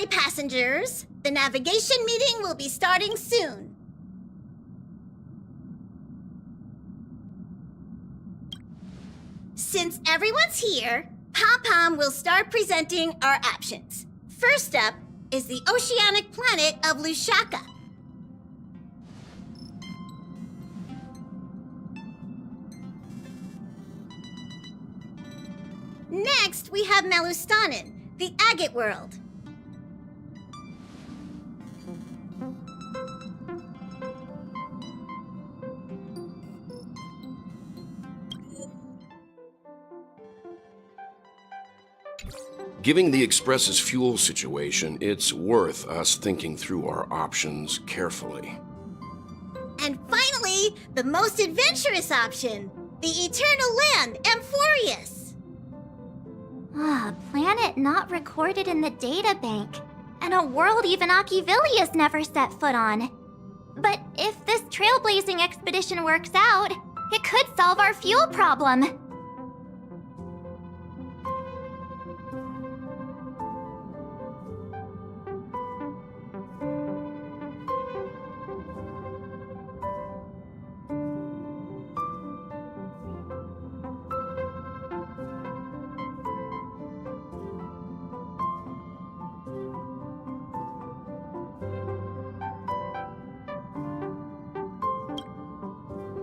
my passengers. The navigation meeting will be starting soon. Since everyone's here, Pom-Pom will start presenting our options. First up is the oceanic planet of Lusaka. Next, we have Melustanin, the agate world. Given the Express's fuel situation, it's worth us thinking through our options carefully. And finally, the most adventurous option, the Eternal Land, Amphorius. Ah, planet not recorded in the databank, and a world even Achivilius never set foot on. But if this trailblazing expedition works out, it could solve our fuel problem.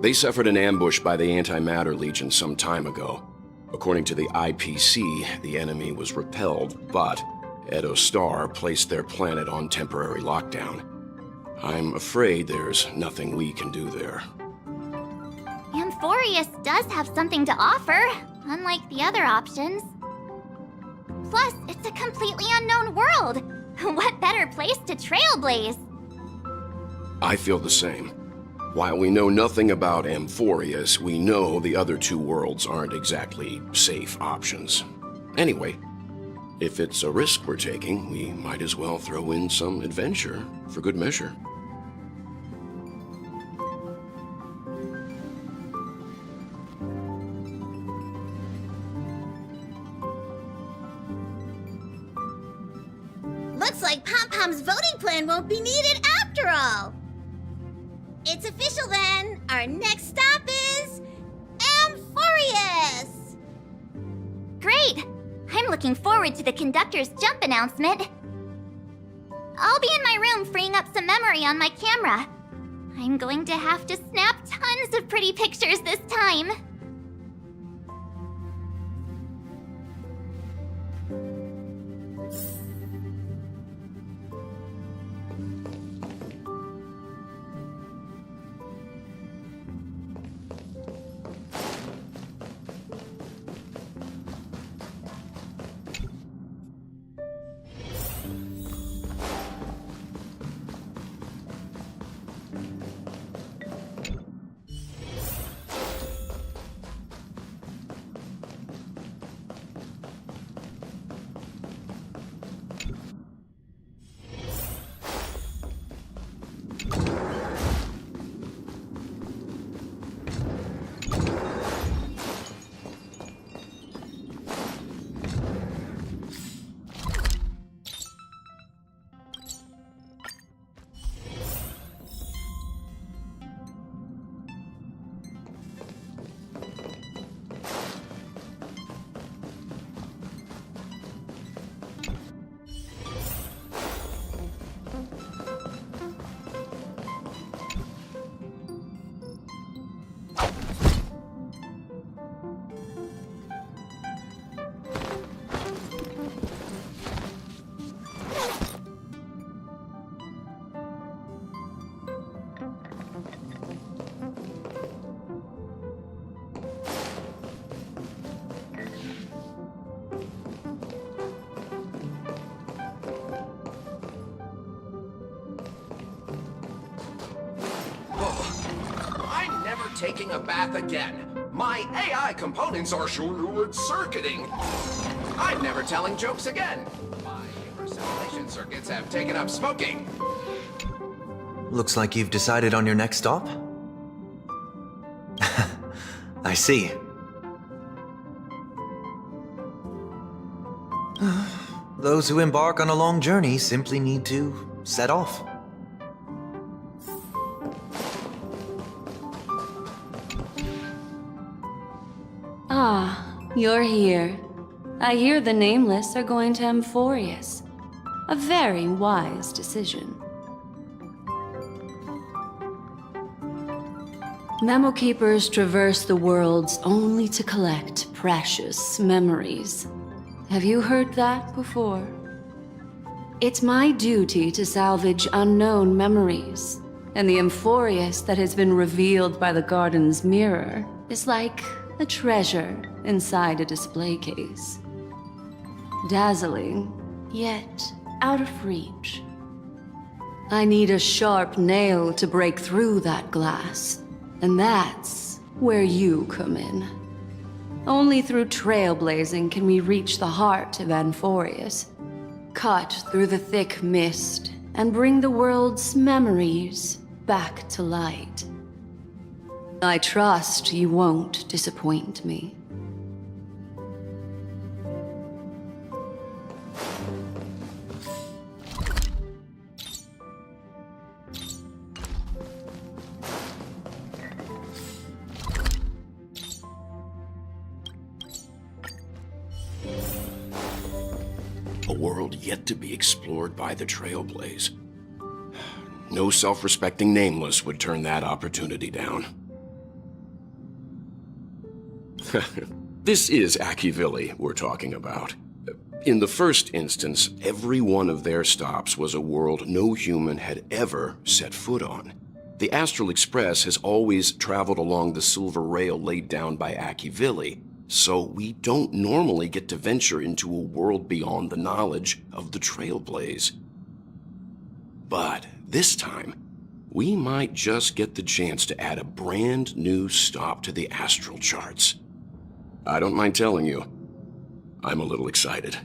They suffered an ambush by the Antimatter Legion some time ago. According to the IPC, the enemy was repelled, but Edo Star placed their planet on temporary lockdown. I'm afraid there's nothing we can do there. Amphorius does have something to offer, unlike the other options. Plus, it's a completely unknown world. What better place to trailblaze? I feel the same. While we know nothing about Amphorius, we know the other two worlds aren't exactly safe options. Anyway, if it's a risk we're taking, we might as well throw in some adventure for good measure. Looks like Pom-Pom's voting plan won't be needed after all. It's official then. Our next stop is Amphorius! Great! I'm looking forward to the conductor's jump announcement. I'll be in my room freeing up some memory on my camera. I'm going to have to snap tons of pretty pictures this time. Taking a bath again. My AI components are short-circuiting. I'm never telling jokes again. My hypersimulation circuits have taken up smoking. Looks like you've decided on your next stop? I see. Those who embark on a long journey simply need to set off. Ah, you're here. I hear the Nameless are going to Amphorius. A very wise decision. Memo Keepers traverse the worlds only to collect precious memories. Have you heard that before? It's my duty to salvage unknown memories, and the Amphorius that has been revealed by the garden's mirror is like a treasure inside a display case. Dazzling, yet out of reach. I need a sharp nail to break through that glass, and that's where you come in. Only through trailblazing can we reach the heart of Amphorius, cut through the thick mist, and bring the world's memories back to light. I trust you won't disappoint me. A world yet to be explored by the Trailblaze. No self-respecting Nameless would turn that opportunity down. This is Akivili we're talking about. In the first instance, every one of their stops was a world no human had ever set foot on. The Astral Express has always traveled along the silver rail laid down by Akivili, so we don't normally get to venture into a world beyond the knowledge of the Trailblaze. But this time, we might just get the chance to add a brand new stop to the astral charts. I don't mind telling you, I'm a little excited.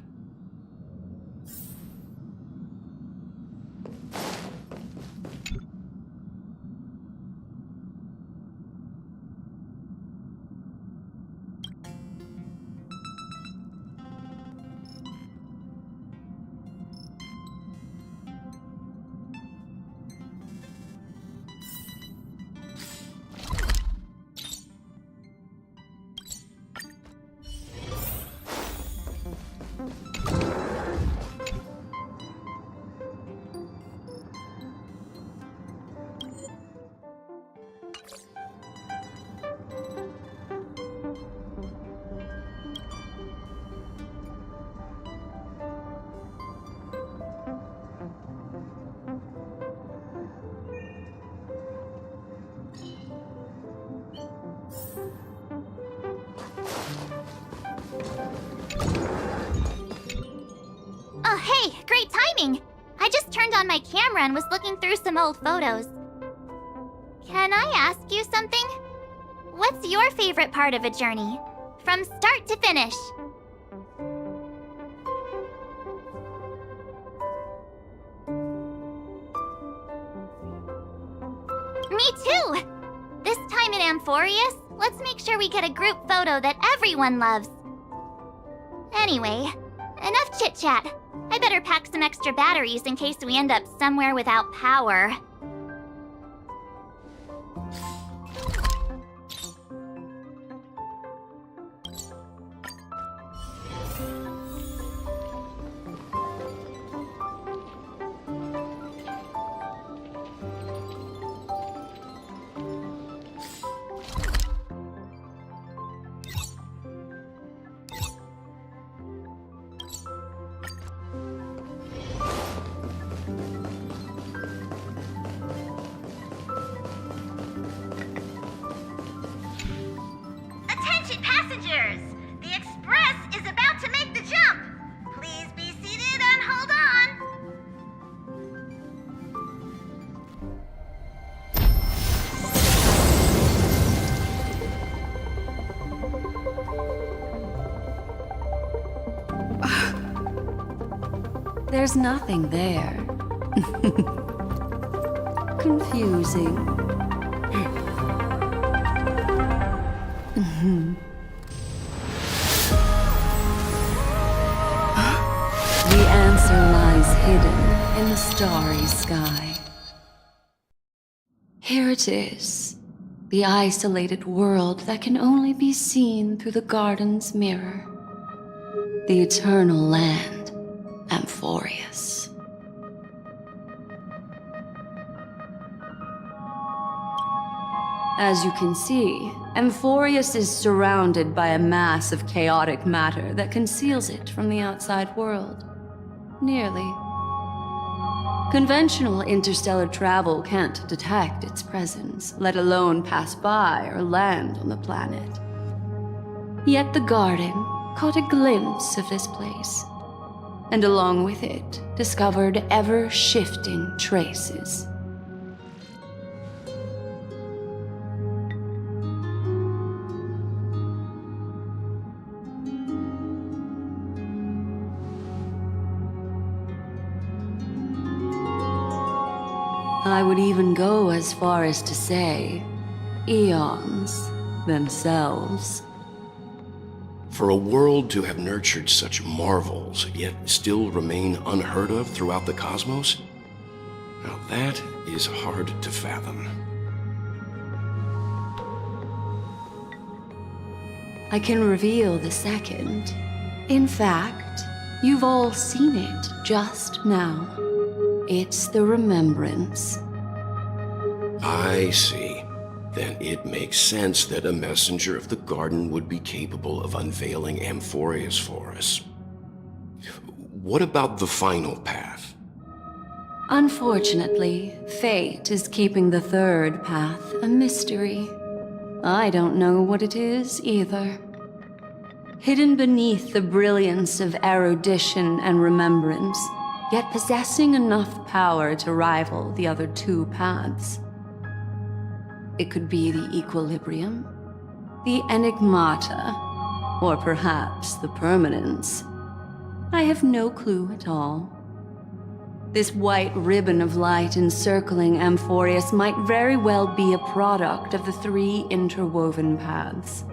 Oh, hey, great timing! I just turned on my camera and was looking through some old photos. Can I ask you something? What's your favorite part of a journey? From start to finish? Me too! This time in Amphorius, let's make sure we get a group photo that everyone loves. Anyway, enough chit-chat. I better pack some extra batteries in case we end up somewhere without power. Attention passengers! The express is about to make the jump! Please be seated and hold on! There's nothing there. Confusing. The hidden in the starry sky. Here it is, the isolated world that can only be seen through the garden's mirror. The eternal land, Amphorius. As you can see, Amphorius is surrounded by a mass of chaotic matter that conceals it from the outside world. Nearly. Conventional interstellar travel can't detect its presence, let alone pass by or land on the planet. Yet the garden caught a glimpse of this place, and along with it, discovered ever-shifting traces. I would even go as far as to say, eons themselves. For a world to have nurtured such marvels, yet still remain unheard of throughout the cosmos? Now that is hard to fathom. I can reveal the second. In fact, you've all seen it just now. It's the remembrance. I see. Then it makes sense that a messenger of the garden would be capable of unveiling Amphorius for us. What about the final path? Unfortunately, fate is keeping the third path a mystery. I don't know what it is either. Hidden beneath the brilliance of erudition and remembrance, yet possessing enough power to rival the other two paths. It could be the equilibrium, the enigmata, or perhaps the permanence. I have no clue at all. This white ribbon of light encircling Amphorius might very well be a product of the three interwoven paths.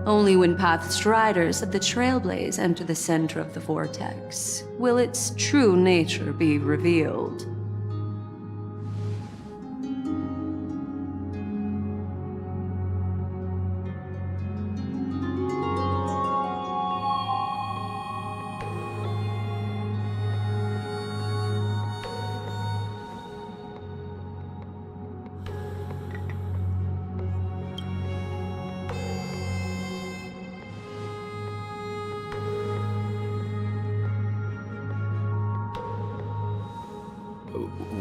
Only when path striders of the Trailblaze enter the center of the vortex will its true nature be revealed.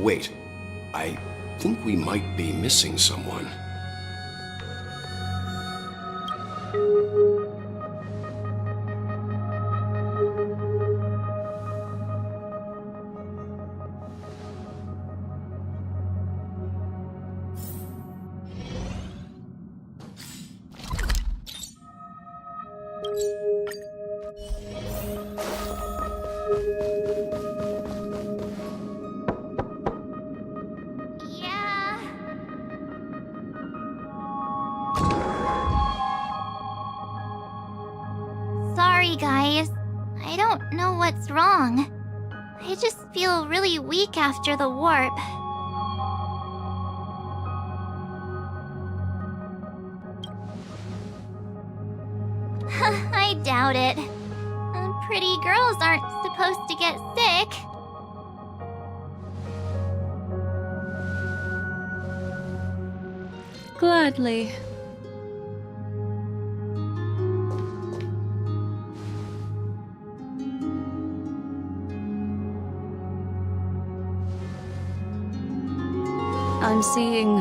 Wait, I think we might be missing someone. Yeah. Sorry, guys. I don't know what's wrong. I just feel really weak after the warp. I doubt it. Pretty girls aren't supposed to get sick. Gladly. I'm seeing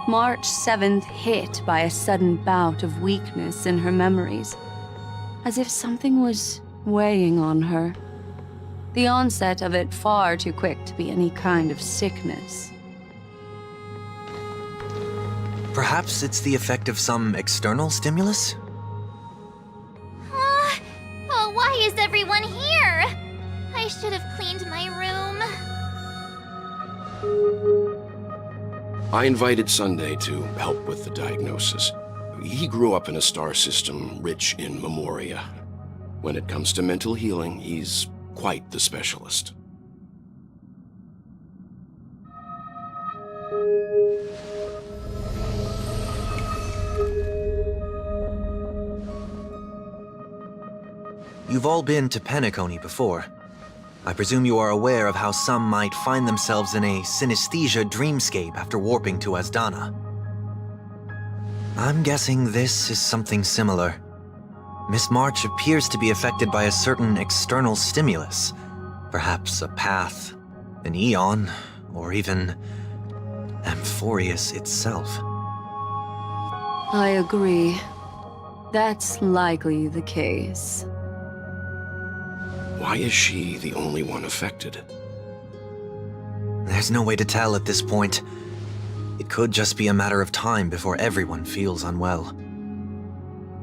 March 7th hit by a sudden bout of weakness in her memories, as if something was weighing on her. The onset of it far too quick to be any kind of sickness. Perhaps it's the effect of some external stimulus? Oh, why is everyone here? I should have cleaned my room. I invited Sunday to help with the diagnosis. He grew up in a star system rich in memoria. When it comes to mental healing, he's quite the specialist. You've all been to Penacony before. I presume you are aware of how some might find themselves in a synesthesia dreamscape after warping to Asdana. I'm guessing this is something similar. Miss March appears to be affected by a certain external stimulus. Perhaps a path, an eon, or even Amphorius itself. I agree. That's likely the case. Why is she the only one affected? There's no way to tell at this point. It could just be a matter of time before everyone feels unwell.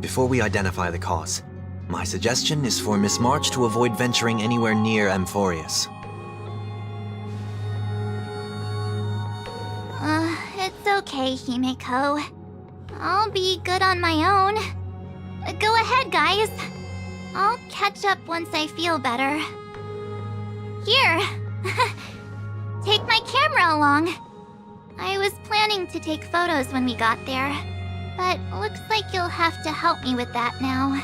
Before we identify the cause, my suggestion is for Miss March to avoid venturing anywhere near Amphorius. It's okay, Himeko. I'll be good on my own. Go ahead, guys. I'll catch up once I feel better. Here! Take my camera along. I was planning to take photos when we got there, but looks like you'll have to help me with that now.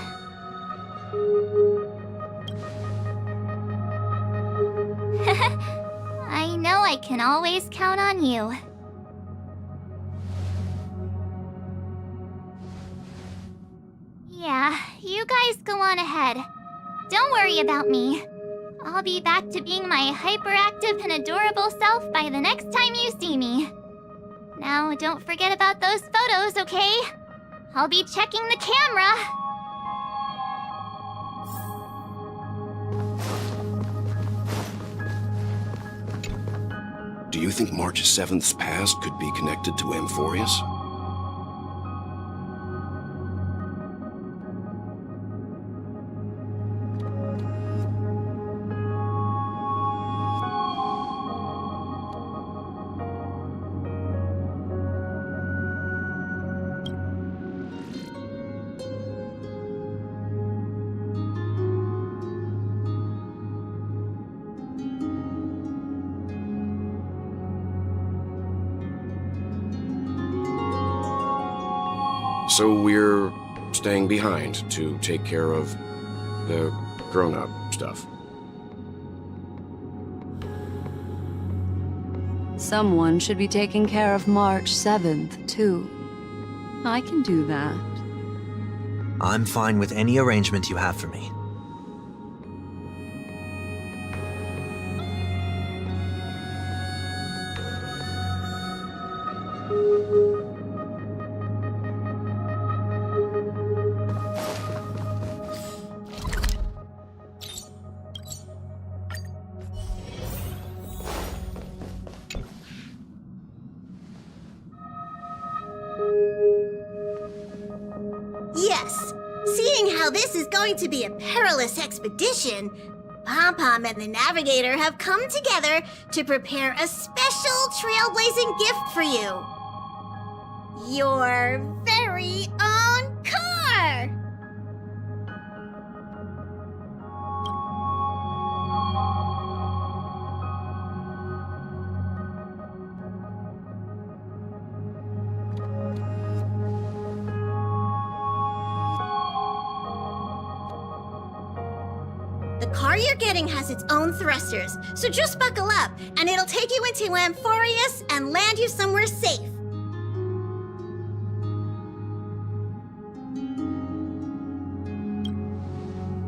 I know I can always count on you. Yeah, you guys go on ahead. Don't worry about me. I'll be back to being my hyperactive and adorable self by the next time you see me. Now, don't forget about those photos, okay? I'll be checking the camera. Do you think March 7th's past could be connected to Amphorius? So we're staying behind to take care of the grown-up stuff. Someone should be taking care of March 7th, too. I can do that. I'm fine with any arrangement you have for me. Yes, seeing how this is going to be a perilous expedition, Pom-Pom and the Navigator have come together to prepare a special trailblazing gift for you. Your very own car! The car you're getting has its own thrusters, so just buckle up, and it'll take you into Amphorius and land you somewhere safe.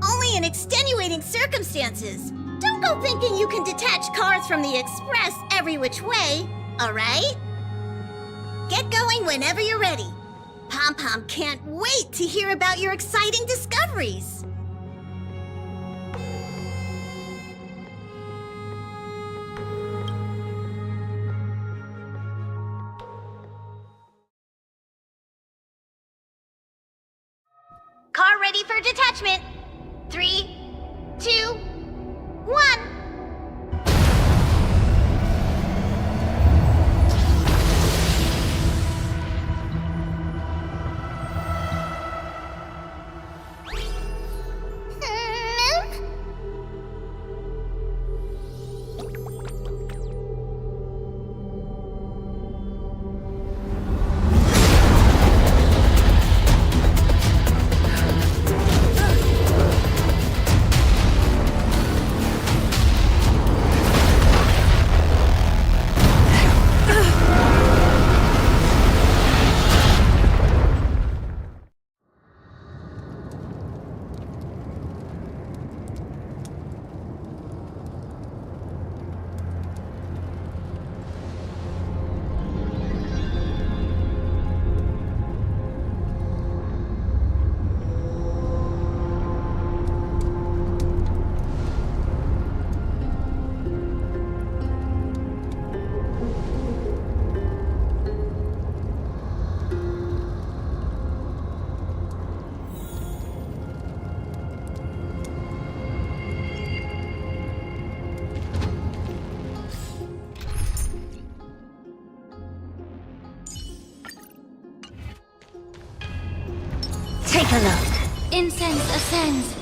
Only in extenuating circumstances. Don't go thinking you can detach cars from the Express every which way, alright? Get going whenever you're ready. Pom-Pom can't wait to hear about your exciting discoveries. Car ready for detachment. 3, 2, 1. Take a look. Incense ascends.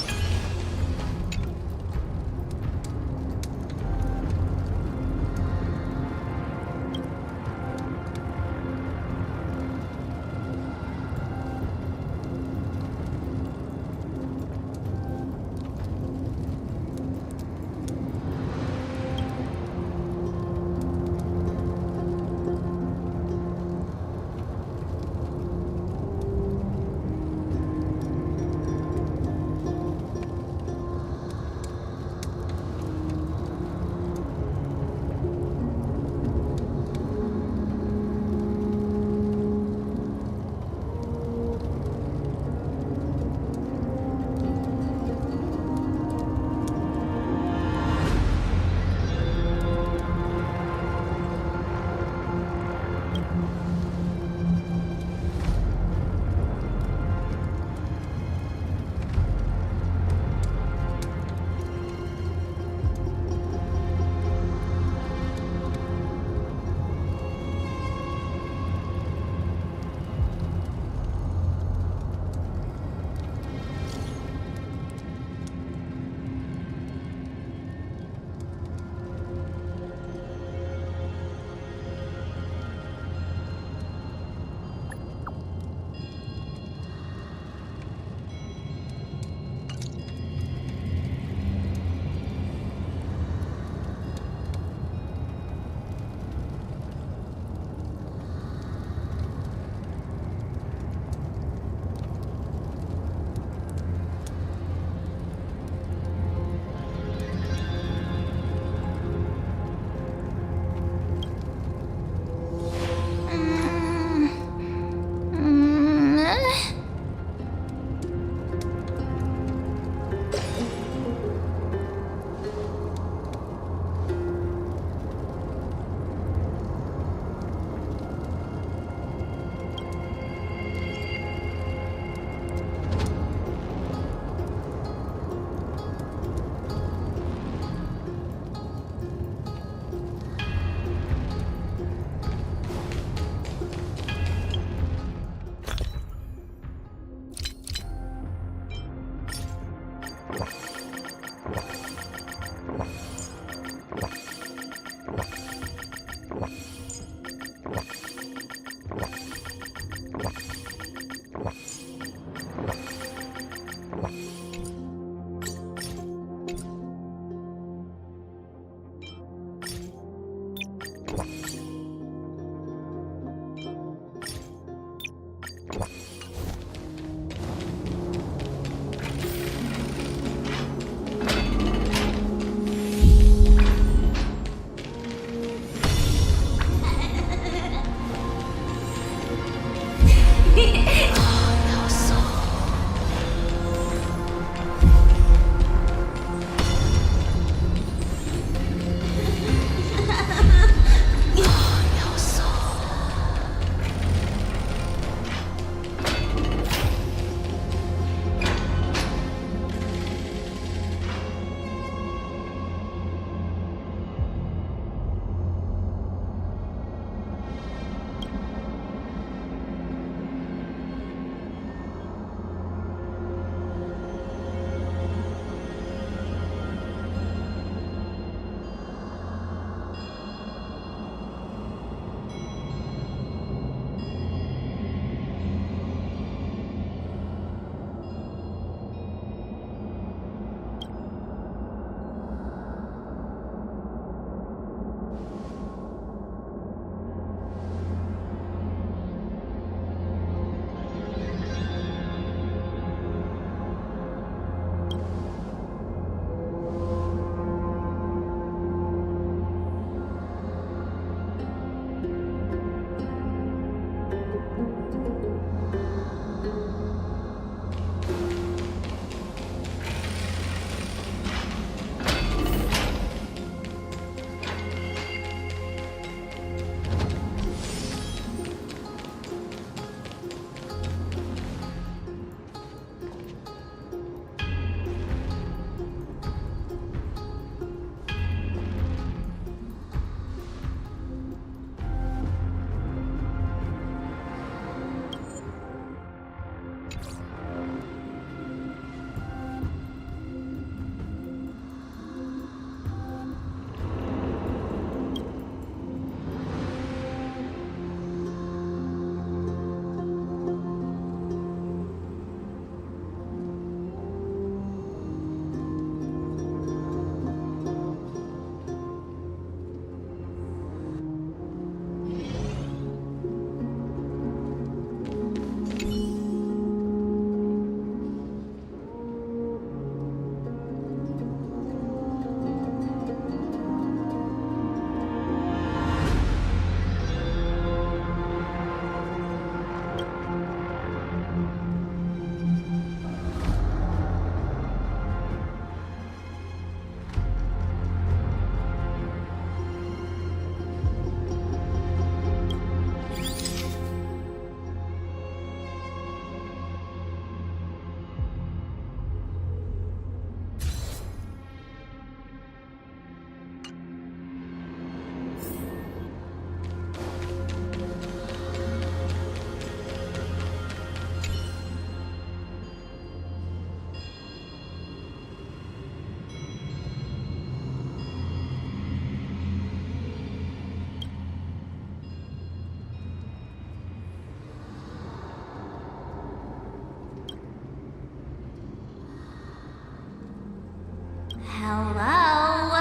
Hello?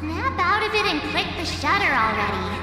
Snap out of it and click the shutter already.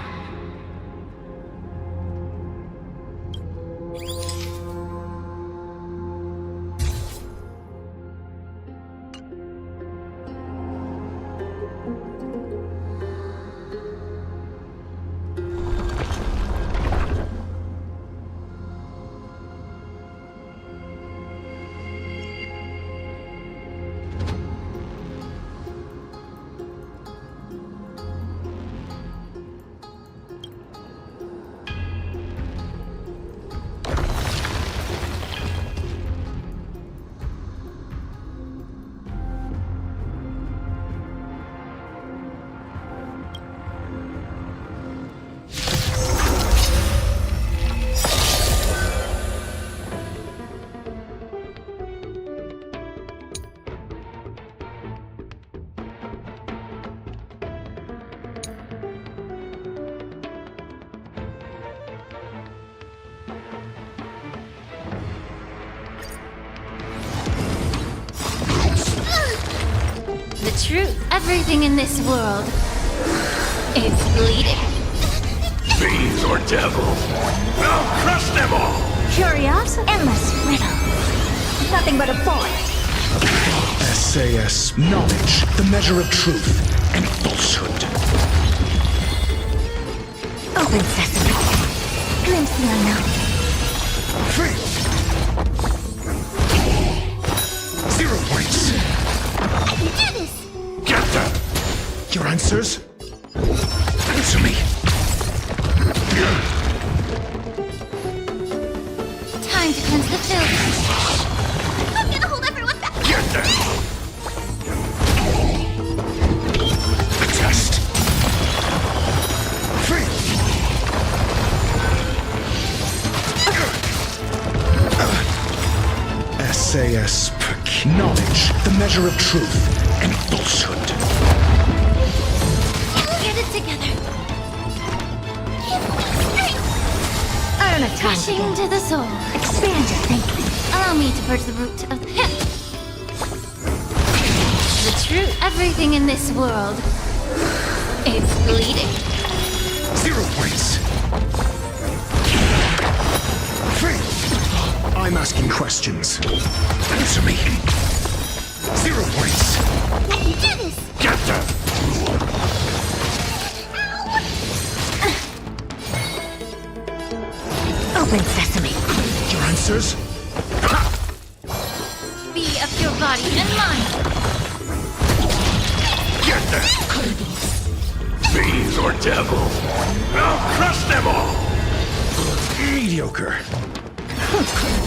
Everything in this world is bleeding. Fiends or devils, I'll crush them all! Curiosity? Endless riddle. Nothing but a void. SAS, knowledge, the measure of truth and falsehood. Open sesame. Glimpse the unknown. Free! 0 points! You do this! Get them! Your answers? Answer me! Time to cleanse the filth. I'm gonna hold everyone back. Get them! A test! Free! SAS, knowledge, the measure of truth and falsehood. Get it together. Give me strength. Earn a touching to the soul. Expand your thinking. Allow me to purge the root of the pit. The truth. Everything in this world is bleeding. 0 points. Free. I'm asking questions. Answer me. 0 points. You do this. Get them! Open sesame. Your answers? Be of your body and mind. Get them! Fiends or devils, I'll crush them all! Mediocre.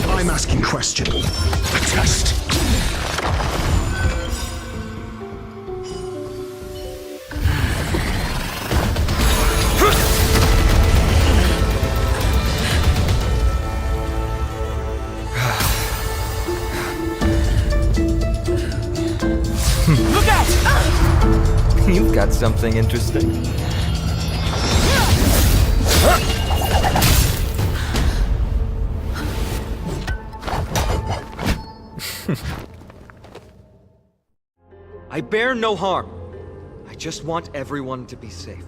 I'm asking question. A test. Look out! You've got something interesting. I bear no harm. I just want everyone to be safe.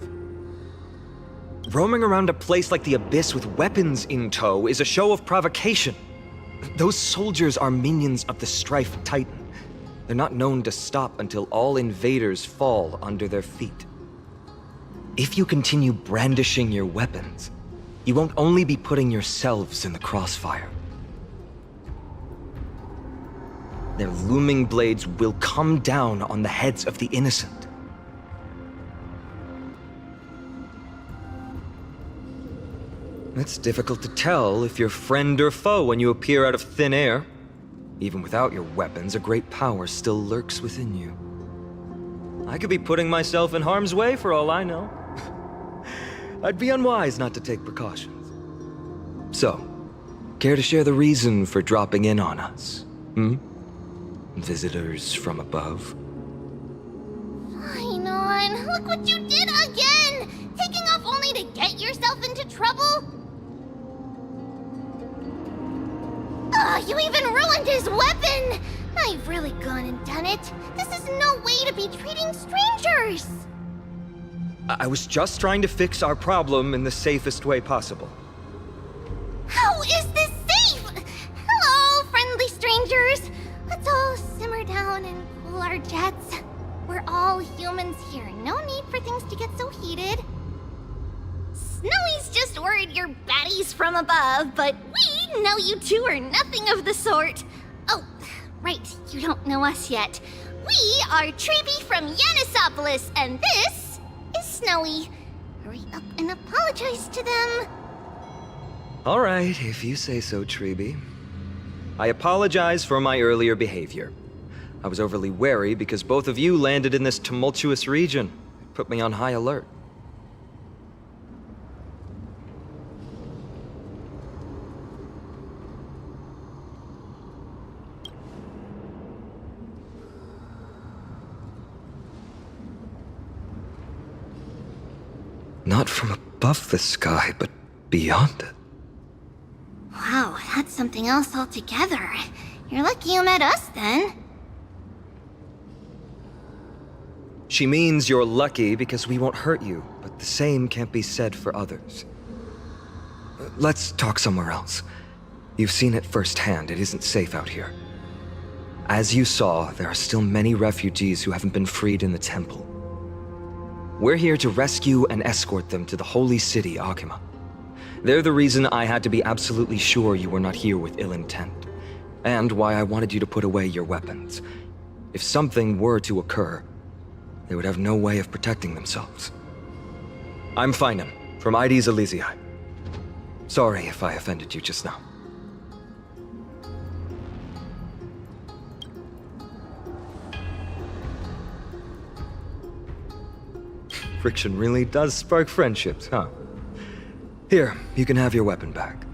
Roaming around a place like the Abyss with weapons in tow is a show of provocation. Those soldiers are minions of the Strife Titan. They're not known to stop until all invaders fall under their feet. If you continue brandishing your weapons, you won't only be putting yourselves in the crossfire. Their looming blades will come down on the heads of the innocent. It's difficult to tell if you're friend or foe when you appear out of thin air. Even without your weapons, a great power still lurks within you. I could be putting myself in harm's way for all I know. I'd be unwise not to take precautions. So, care to share the reason for dropping in on us? Visitors from above? Fine on. Look what you did again! Taking off only to get yourself into trouble? Ugh, you even ruined his weapon! I've really gone and done it. This is no way to be treating strangers. I was just trying to fix our problem in the safest way possible. How is this safe? Hello, friendly strangers. Let's all simmer down and cool our jets. We're all humans here. No need for things to get so heated. Snowy's just worried you're baddies from above, but we know you two are nothing of the sort. Oh, right, you don't know us yet. We are Treeby from Yanisopolis, and this is Snowy. Hurry up and apologize to them. All right, if you say so, Treeby. I apologize for my earlier behavior. I was overly wary because both of you landed in this tumultuous region. It put me on high alert. Not from above the sky, but beyond it. Wow, that's something else altogether. You're lucky you met us then. She means you're lucky because we won't hurt you, but the same can't be said for others. Let's talk somewhere else. You've seen it firsthand, it isn't safe out here. As you saw, there are still many refugees who haven't been freed in the temple. We're here to rescue and escort them to the holy city, Akima. They're the reason I had to be absolutely sure you were not here with ill intent, and why I wanted you to put away your weapons. If something were to occur, they would have no way of protecting themselves. I'm Feinem, from Ides Elysiae. Sorry if I offended you just now. Friction really does spark friendships, huh? Here, you can have your weapon back.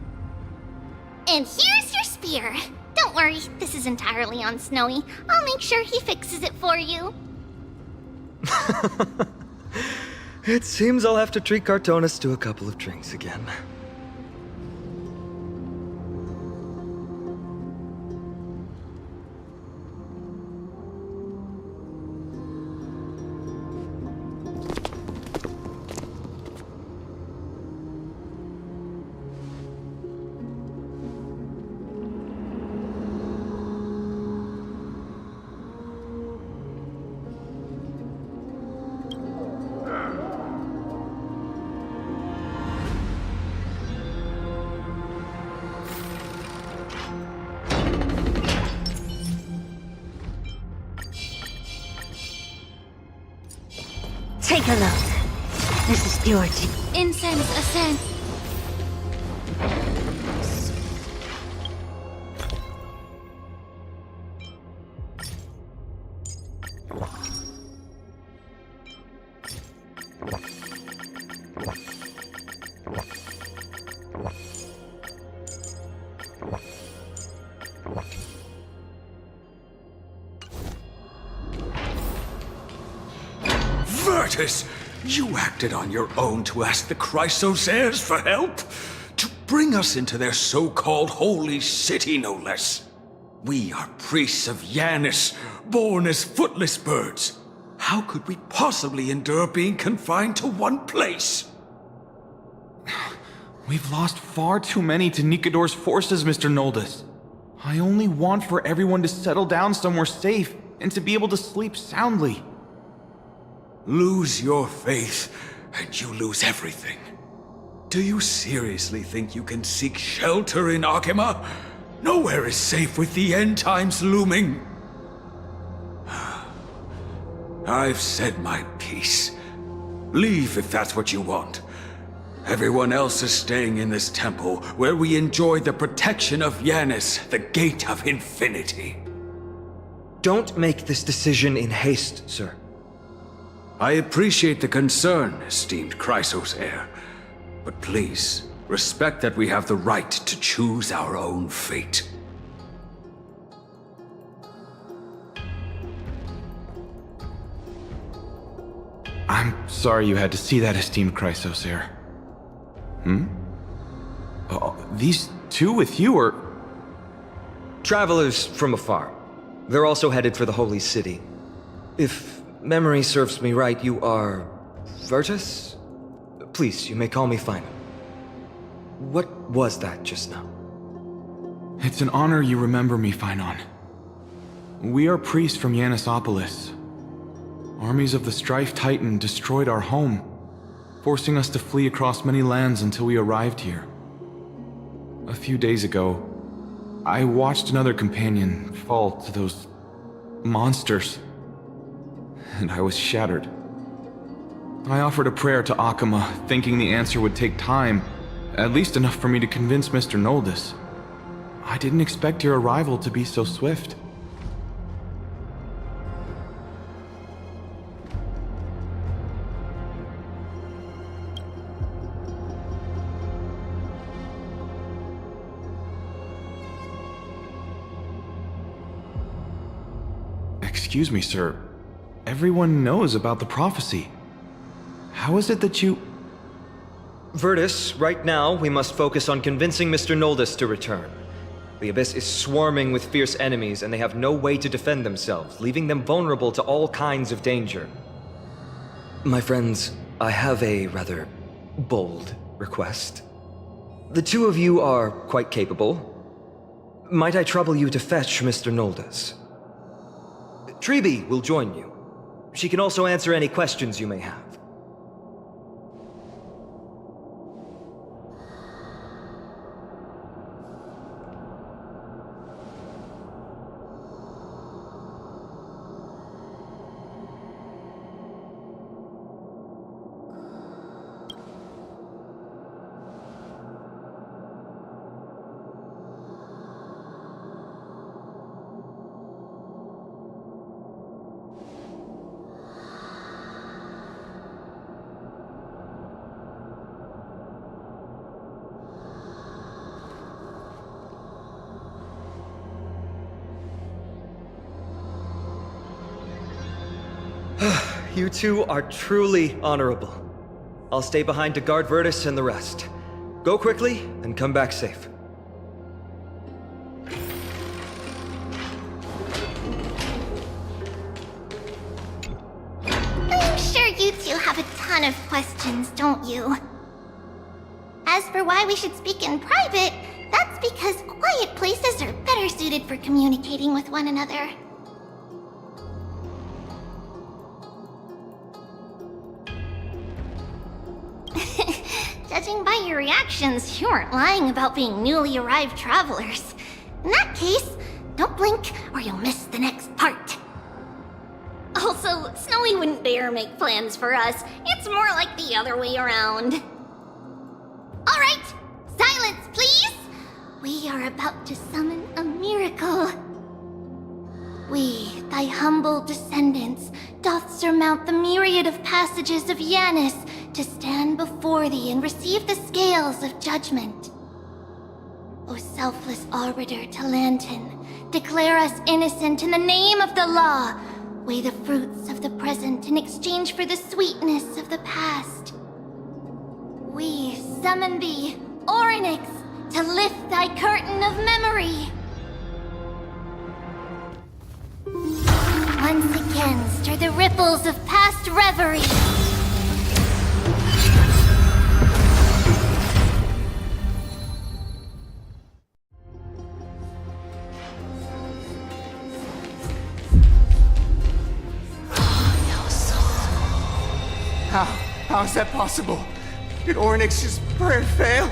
And here's your spear. Don't worry, this is entirely on Snowy. I'll make sure he fixes it for you. It seems I'll have to treat Cartonis to a couple of drinks again. Take a look. This is purity. Incense ascent. Virtus, you acted on your own to ask the Chrysos heirs for help? To bring us into their so-called holy city, no less. We are priests of Yanis, born as footless birds. How could we possibly endure being confined to one place? We've lost far too many to Nikador's forces, Mr. Noldus. I only want for everyone to settle down somewhere safe and to be able to sleep soundly. Lose your faith, and you lose everything. Do you seriously think you can seek shelter in Akima? Nowhere is safe with the end times looming. I've said my piece. Leave if that's what you want. Everyone else is staying in this temple, where we enjoy the protection of Yanis, the Gate of Infinity. Don't make this decision in haste, sir. I appreciate the concern, esteemed Chrysos heir. But please, respect that we have the right to choose our own fate. I'm sorry you had to see that, esteemed Chrysos heir. These two with you are... Travelers from afar. They're also headed for the Holy City. If memory serves me right, you are... Virtus? Please, you may call me Phina. What was that just now? It's an honor you remember me, Phynon. We are priests from Yanisopolis. Armies of the Strife Titan destroyed our home, forcing us to flee across many lands until we arrived here. A few days ago, I watched another companion fall to those monsters, and I was shattered. I offered a prayer to Akama, thinking the answer would take time, at least enough for me to convince Mr. Noldus. I didn't expect your arrival to be so swift. Excuse me, sir. Everyone knows about the prophecy. How is it that you... Virtus, right now, we must focus on convincing Mr. Noldus to return. The Abyss is swarming with fierce enemies, and they have no way to defend themselves, leaving them vulnerable to all kinds of danger. My friends, I have a rather bold request. The two of you are quite capable. Might I trouble you to fetch Mr. Noldus? Treeby will join you. She can also answer any questions you may have. You two are truly honorable. I'll stay behind to guard Virtus and the rest. Go quickly, and come back safe. I'm sure you two have a ton of questions, don't you? As for why we should speak in private, that's because quiet places are better suited for communicating with one another. Judging by your reactions, you aren't lying about being newly arrived travelers. In that case, don't blink or you'll miss the next part. Also, Snowy wouldn't dare make plans for us. It's more like the other way around. Alright, silence please! We are about to summon a miracle. We, thy humble descendants, doth surmount the myriad of passages of Yanis to stand before thee and receive the scales of judgment. O selfless arbiter Talantin, declare us innocent in the name of the law. Weigh the fruits of the present in exchange for the sweetness of the past. We summon thee, Orynyx, to lift thy curtain of memory. Once again, stir the ripples of past reverie. How is that possible? Did Orynyx's prayer fail?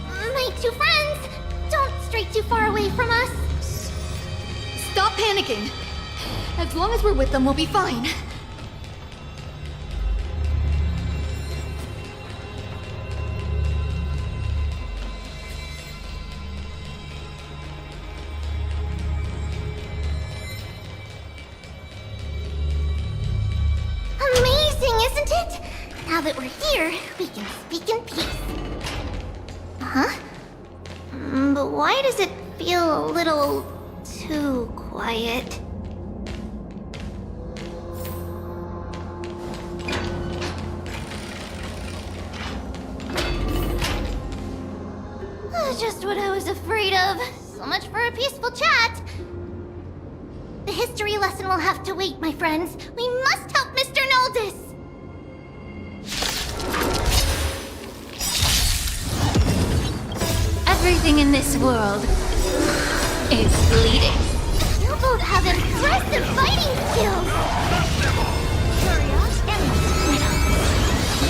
My two friends, don't stray too far away from us. Stop panicking. As long as we're with them, we'll be fine. Now that we're here, we can speak in peace. Huh? But why does it feel a little too quiet? Just what I was afraid of. So much for a peaceful chat. The history lesson will have to wait, my friends. We must help Mr. Noldus! Everything in this world is bleeding. You both have impressive fighting skills!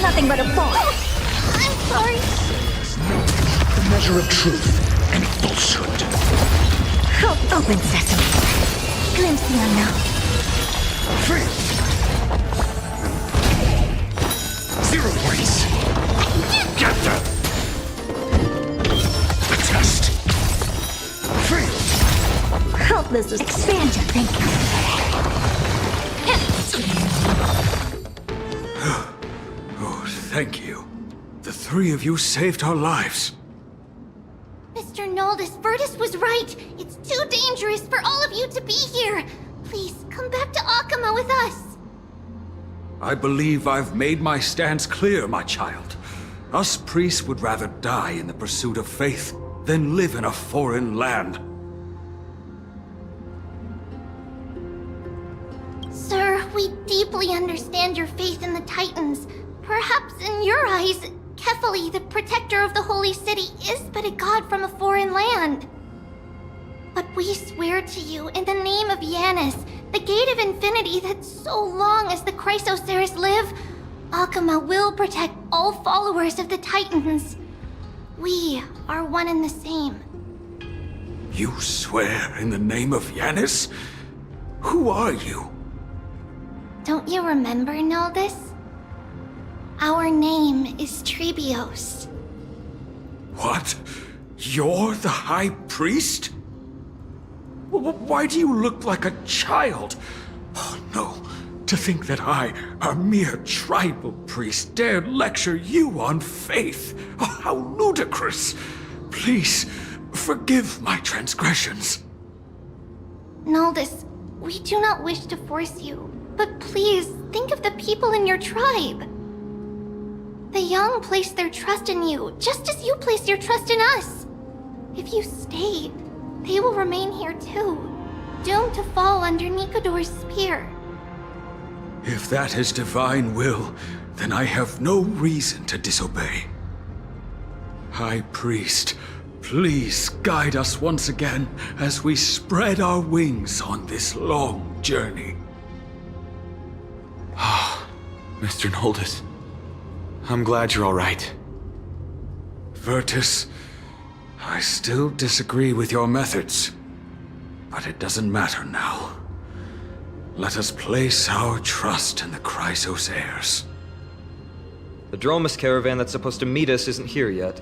Nothing but a ball. Oh, I'm sorry. The measure of truth and falsehood. Open sesame. Glimpse the unknown. Free. 0 points. Get them. The test. Free. Helpless. Expand your thinking. Oh, thank you. The 3 of you saved our lives. Mr. Noldus, Virtus was right. It's too dangerous for all of you to be here. Please, come back to Akama with us. I believe I've made my stance clear, my child. Us priests would rather die in the pursuit of faith than live in a foreign land. Sir, we deeply understand your faith in the Titans. Perhaps in your eyes, Kefali, the protector of the Holy City, is but a god from a foreign land. But we swear to you, in the name of Yanis, the Gate of Infinity, that so long as the Chrysoceres live, Akama will protect all followers of the Titans. We are one and the same. You swear in the name of Yanis? Who are you? Don't you remember, Noldus? Our name is Trebios. What? You're the High Priest? Why do you look like a child? Oh no, to think that I, a mere tribal priest, dared lecture you on faith. Oh, how ludicrous! Please, forgive my transgressions. Noldus, we do not wish to force you, but please think of the people in your tribe. The young place their trust in you, just as you place your trust in us. If you stay, they will remain here too, doomed to fall under Nikodor's spear. If that is divine will, then I have no reason to disobey. High Priest, please guide us once again as we spread our wings on this long journey. Mr. Noldus, I'm glad you're all right. Virtus, I still disagree with your methods, but it doesn't matter now. Let us place our trust in the Chrysoceres. The Dromus caravan that's supposed to meet us isn't here yet,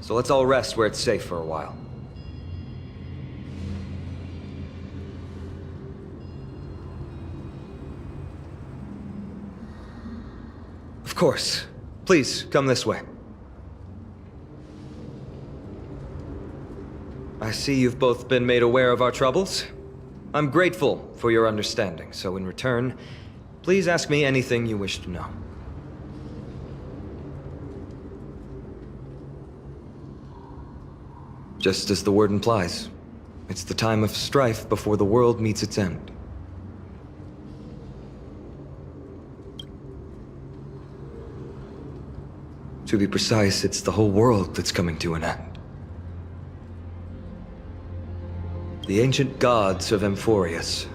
so let's all rest where it's safe for a while. Of course. Please, come this way. I see you've both been made aware of our troubles. I'm grateful for your understanding, so in return, please ask me anything you wish to know. Just as the word implies, it's the time of strife before the world meets its end. To be precise, it's the whole world that's coming to an end. The ancient gods of Amphorius,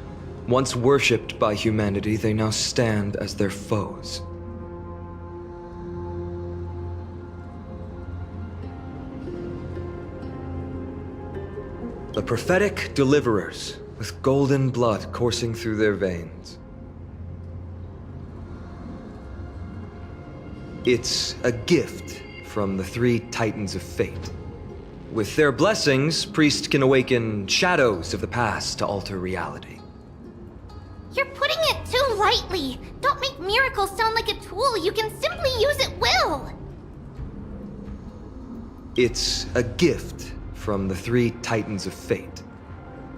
once worshipped by humanity, they now stand as their foes. The prophetic deliverers, with golden blood coursing through their veins. It's a gift from the 3 Titans of Fate. With their blessings, priests can awaken shadows of the past to alter reality. You're putting it too lightly. Don't make miracles sound like a tool you can simply use at will. It's a gift from the 3 Titans of Fate.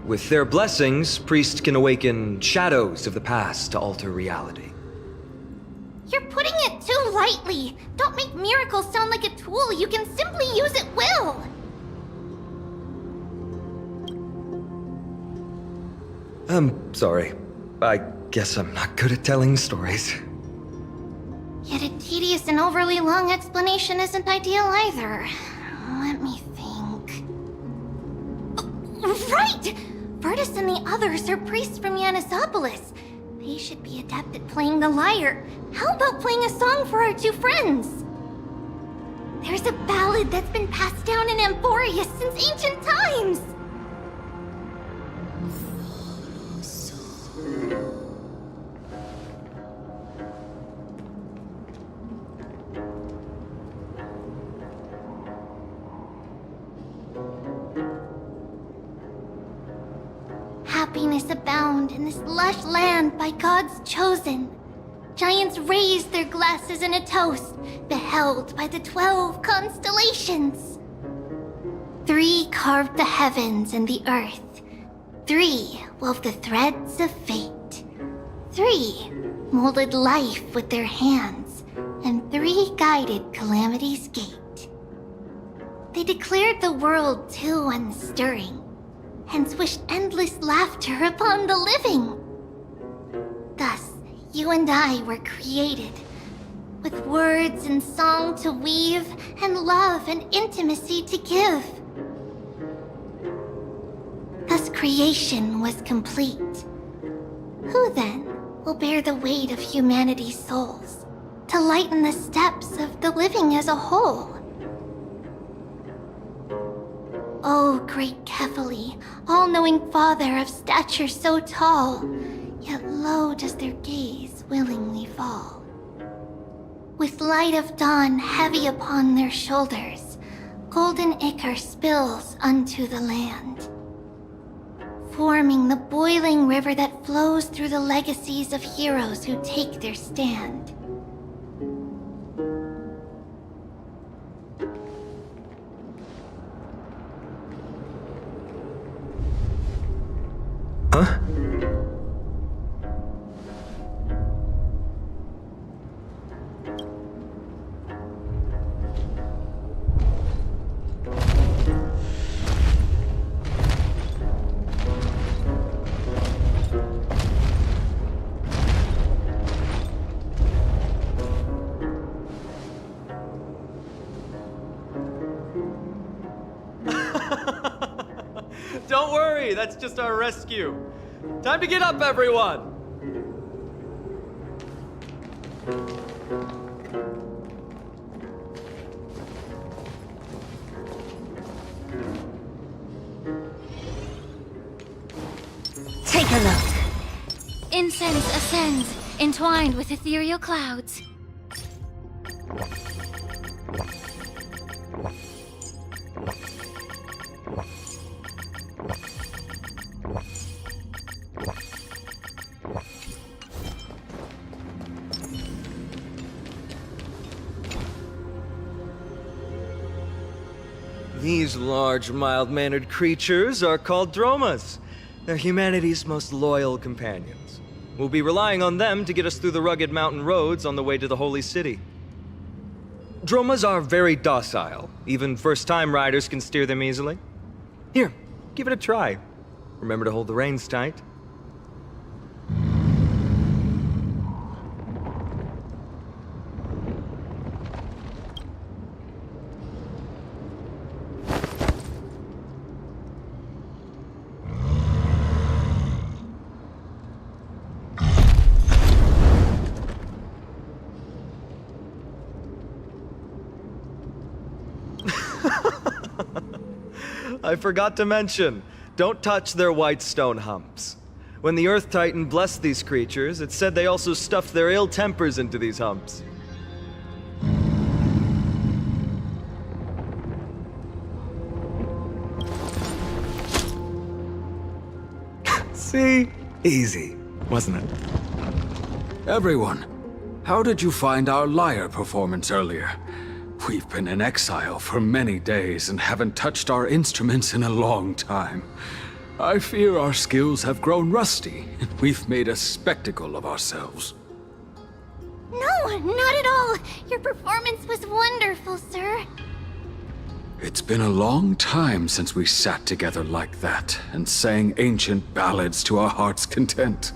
With their blessings, priests can awaken shadows of the past to alter reality. You're putting it too lightly. Don't make miracles sound like a tool you can simply use at will. I'm sorry. I guess I'm not good at telling stories. Yet a tedious and overly long explanation isn't ideal either. Let me think. Oh, right! Virtus and the others are priests from Yanisopolis. They should be adept at playing the lyre. How about playing a song for our two friends? There's a ballad that's been passed down in Amphoria since ancient times! Happiness abound in this lush land by God's chosen. Giants raise their glasses in a toast, beheld by the 12 constellations. 3 carved the heavens and the earth. 3 wove the threads of fate. 3 molded life with their hands, and 3 guided calamity's gate. They declared the world too unstirring, hence wished endless laughter upon the living. Thus, you and I were created, with words and song to weave, and love and intimacy to give. Thus creation was complete. Who then will bear the weight of humanity's souls, to lighten the steps of the living as a whole? O great Kephali, all-knowing father of stature so tall, yet low does their gaze willingly fall. With light of dawn heavy upon their shoulders, golden ichor spills unto the land, forming the boiling river that flows through the legacies of heroes who take their stand. Huh? Don't worry, that's just our rescue. Time to get up, everyone! Take a look. Incense ascends, entwined with ethereal clouds. These large, mild-mannered creatures are called dromas. They're humanity's most loyal companions. We'll be relying on them to get us through the rugged mountain roads on the way to the Holy City. Dromas are very docile. Even first-time riders can steer them easily. Here, give it a try. Remember to hold the reins tight. I forgot to mention, don't touch their white stone humps. When the Earth Titan blessed these creatures, it said they also stuffed their ill tempers into these humps. See? Easy, wasn't it? Everyone, how did you find our lyre performance earlier? We've been in exile for many days and haven't touched our instruments in a long time. I fear our skills have grown rusty, and we've made a spectacle of ourselves. No, not at all. Your performance was wonderful, sir. It's been a long time since we sat together like that and sang ancient ballads to our heart's content.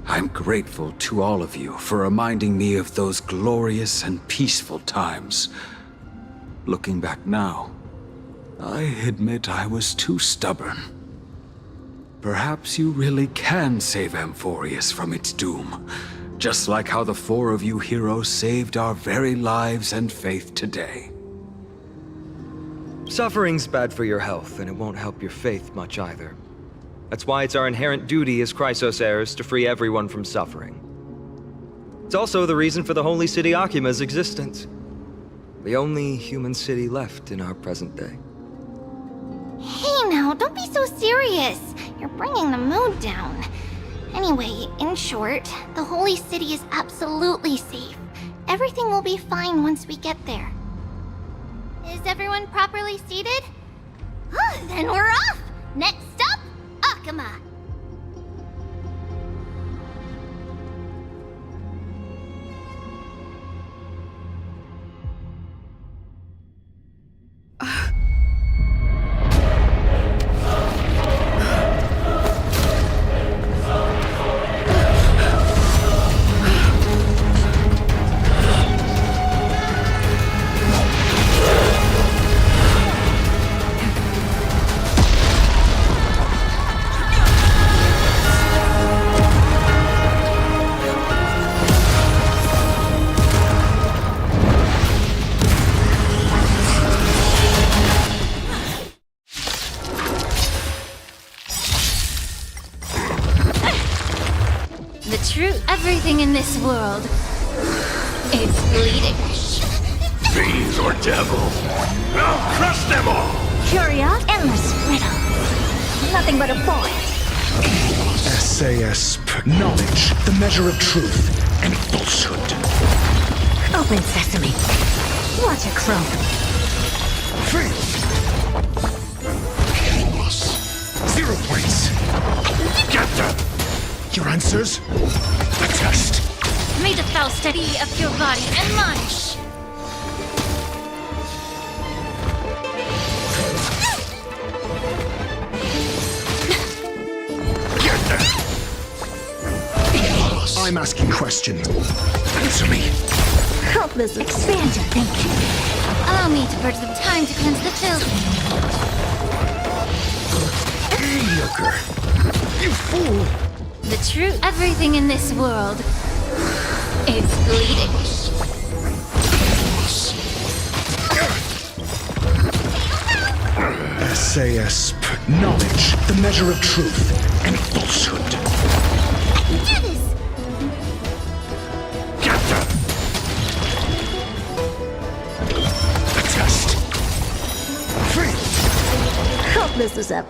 I'm grateful to all of you for reminding me of those glorious and peaceful times. Looking back now, I admit I was too stubborn. Perhaps you really can save Amphorius from its doom, just like how the four of you heroes saved our very lives and faith today. Suffering's bad for your health, and it won't help your faith much either. That's why it's our inherent duty as Chrysos heirs to free everyone from suffering. It's also the reason for the Holy City Akima's existence. The only human city left in our present day. Hey now, don't be so serious. You're bringing the mood down. Anyway, in short, the Holy City is absolutely safe. Everything will be fine once we get there. Is everyone properly seated? Then we're off! Next stop, Akama! Everything in this world is bleeding. Fiends or devils, I'll crush them all! Curious, endless riddle. Nothing but a boy. SAS, knowledge, the measure of truth and falsehood. Open sesame. Watch it croak. Faith. 0 points. Get them. Your answers? A test. May the Faust be of your body and mind. Get them. I'm asking questions. Answer me. Help this expand your thinking. Allow me to purge some time to cleanse the filth. Mediocre. You fool. The true everything in this world is bleeding. SAS, knowledge, the measure of truth and falsehood. Do this! Get them. A test. Faith. Hope this is up.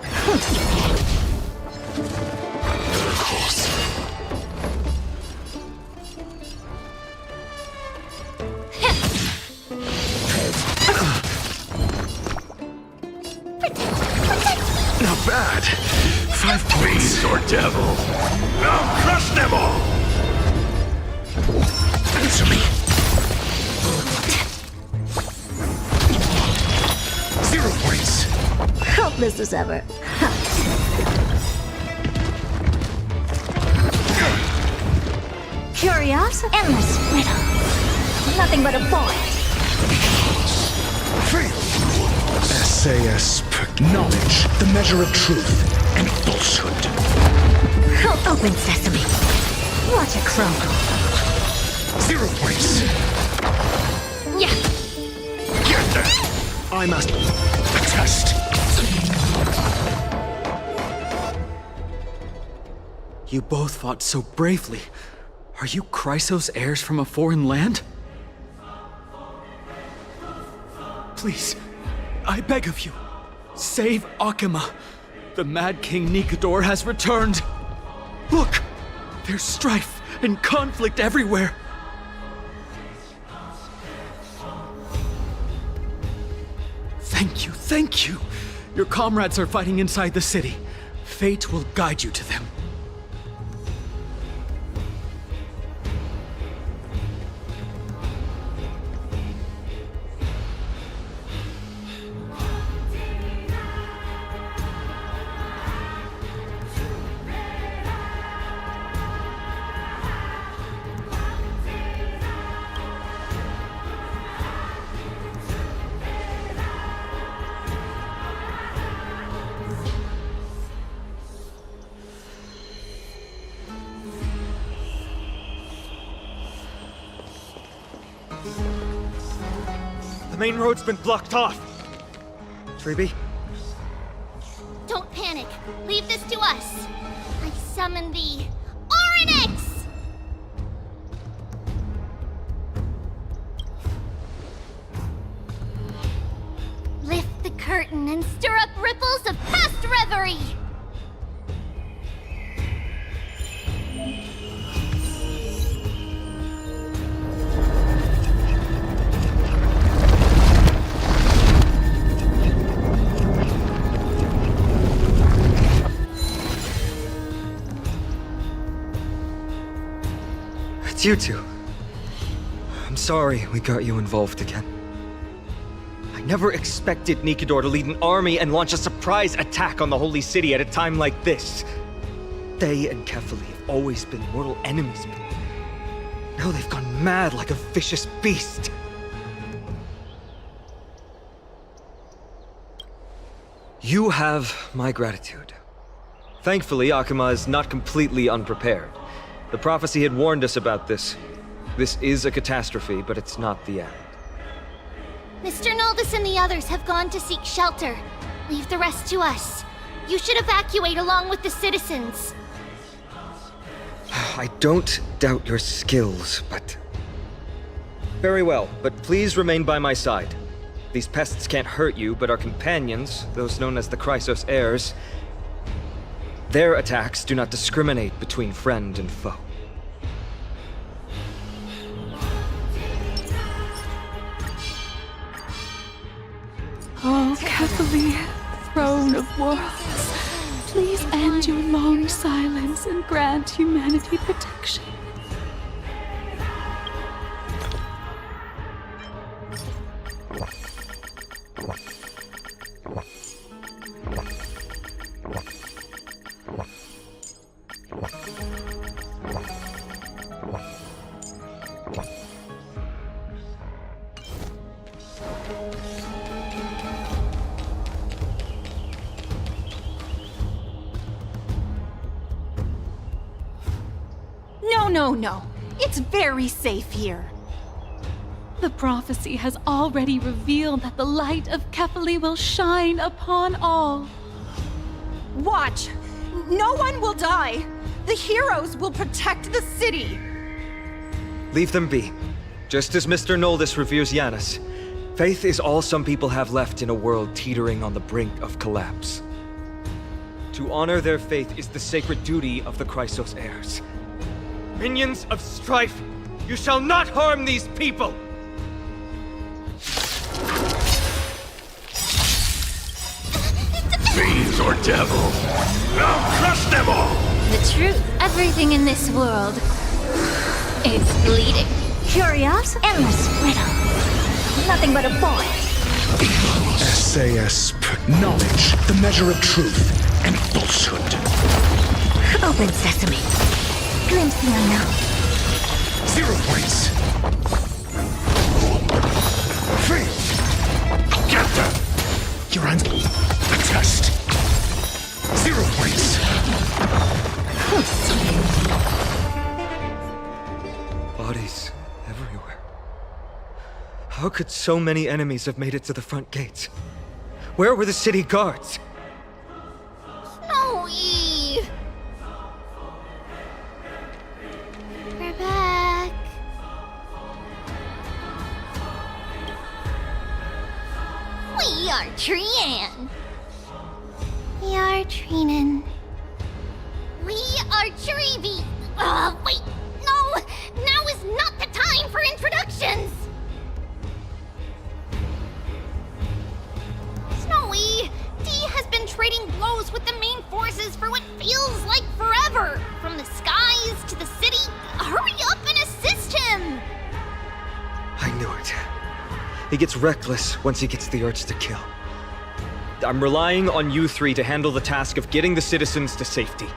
Not bad. 5 points. Or devil. I'll crush them all. Answer me. 0 points. Hope this is ever. Curious, endless riddle. Nothing but a boy. Faith. SAS, knowledge, the measure of truth and falsehood. Open sesame. Watch it croak. 0 points. Yeah. Get them. I'm a test. You both fought so bravely. Are you Chrysos heirs from a foreign land? Please, I beg of you, save Akima. The Mad King Nikador has returned. Look, there's strife and conflict everywhere. Thank you. Your comrades are fighting inside the city. Fate will guide you to them. main road's been blocked off. Treeby? Don't panic. Leave this to us. I summon the Oryx! Lift the curtain and stir up ripples of past reverie! It's you two. I'm sorry we got you involved again. I never expected Nikador to lead an army and launch a surprise attack on the Holy City at a time like this. They and Kefali have always been mortal enemies, but now they've gone mad like a vicious beast. You have my gratitude. Thankfully, Akuma is not completely unprepared. The prophecy had warned us about this. This is a catastrophe, but it's not the end. Mr. Noldus and the others have gone to seek shelter. Leave the rest to us. You should evacuate along with the citizens. I don't doubt your skills, but... Very well, but please remain by my side. These pests can't hurt you, but our companions, those known as the Chrysos heirs, their attacks do not discriminate between friend and foe. Oh, Kefali, throne of worlds, please end your long silence and grant humanity protection. No. It's very safe here. The prophecy has already revealed that the light of Kefali will shine upon all. Watch! No one will die! The heroes will protect the city! Leave them be. Just as Mr. Noldus reveres Yanis, faith is all some people have left in a world teetering on the brink of collapse. To honor their faith is the sacred duty of the Chrysos heirs. Minions of strife, you shall not harm these people! Fiends or devils, I'll crush them all! The truth, everything in this world is bleeding. Curious, endless riddle. Nothing but a boy. SAS, knowledge, the measure of truth and falsehood. Open sesame. Glimpse the unknown. 0 points. Free. Get them. You're on a test. 0 points. Bodies everywhere. How could so many enemies have made it to the front gates? Where were the city guards? Snowy! We're back. We are Trian. We are Trinin. We are Treeby. Wait, no! Now is not the time for introductions! Snowy, D has been trading blows with the main forces for what feels like forever. From the skies to the city. Hurry up and assist him! I knew it. He gets reckless once he gets the urge to kill. I'm relying on you three to handle the task of getting the citizens to safety.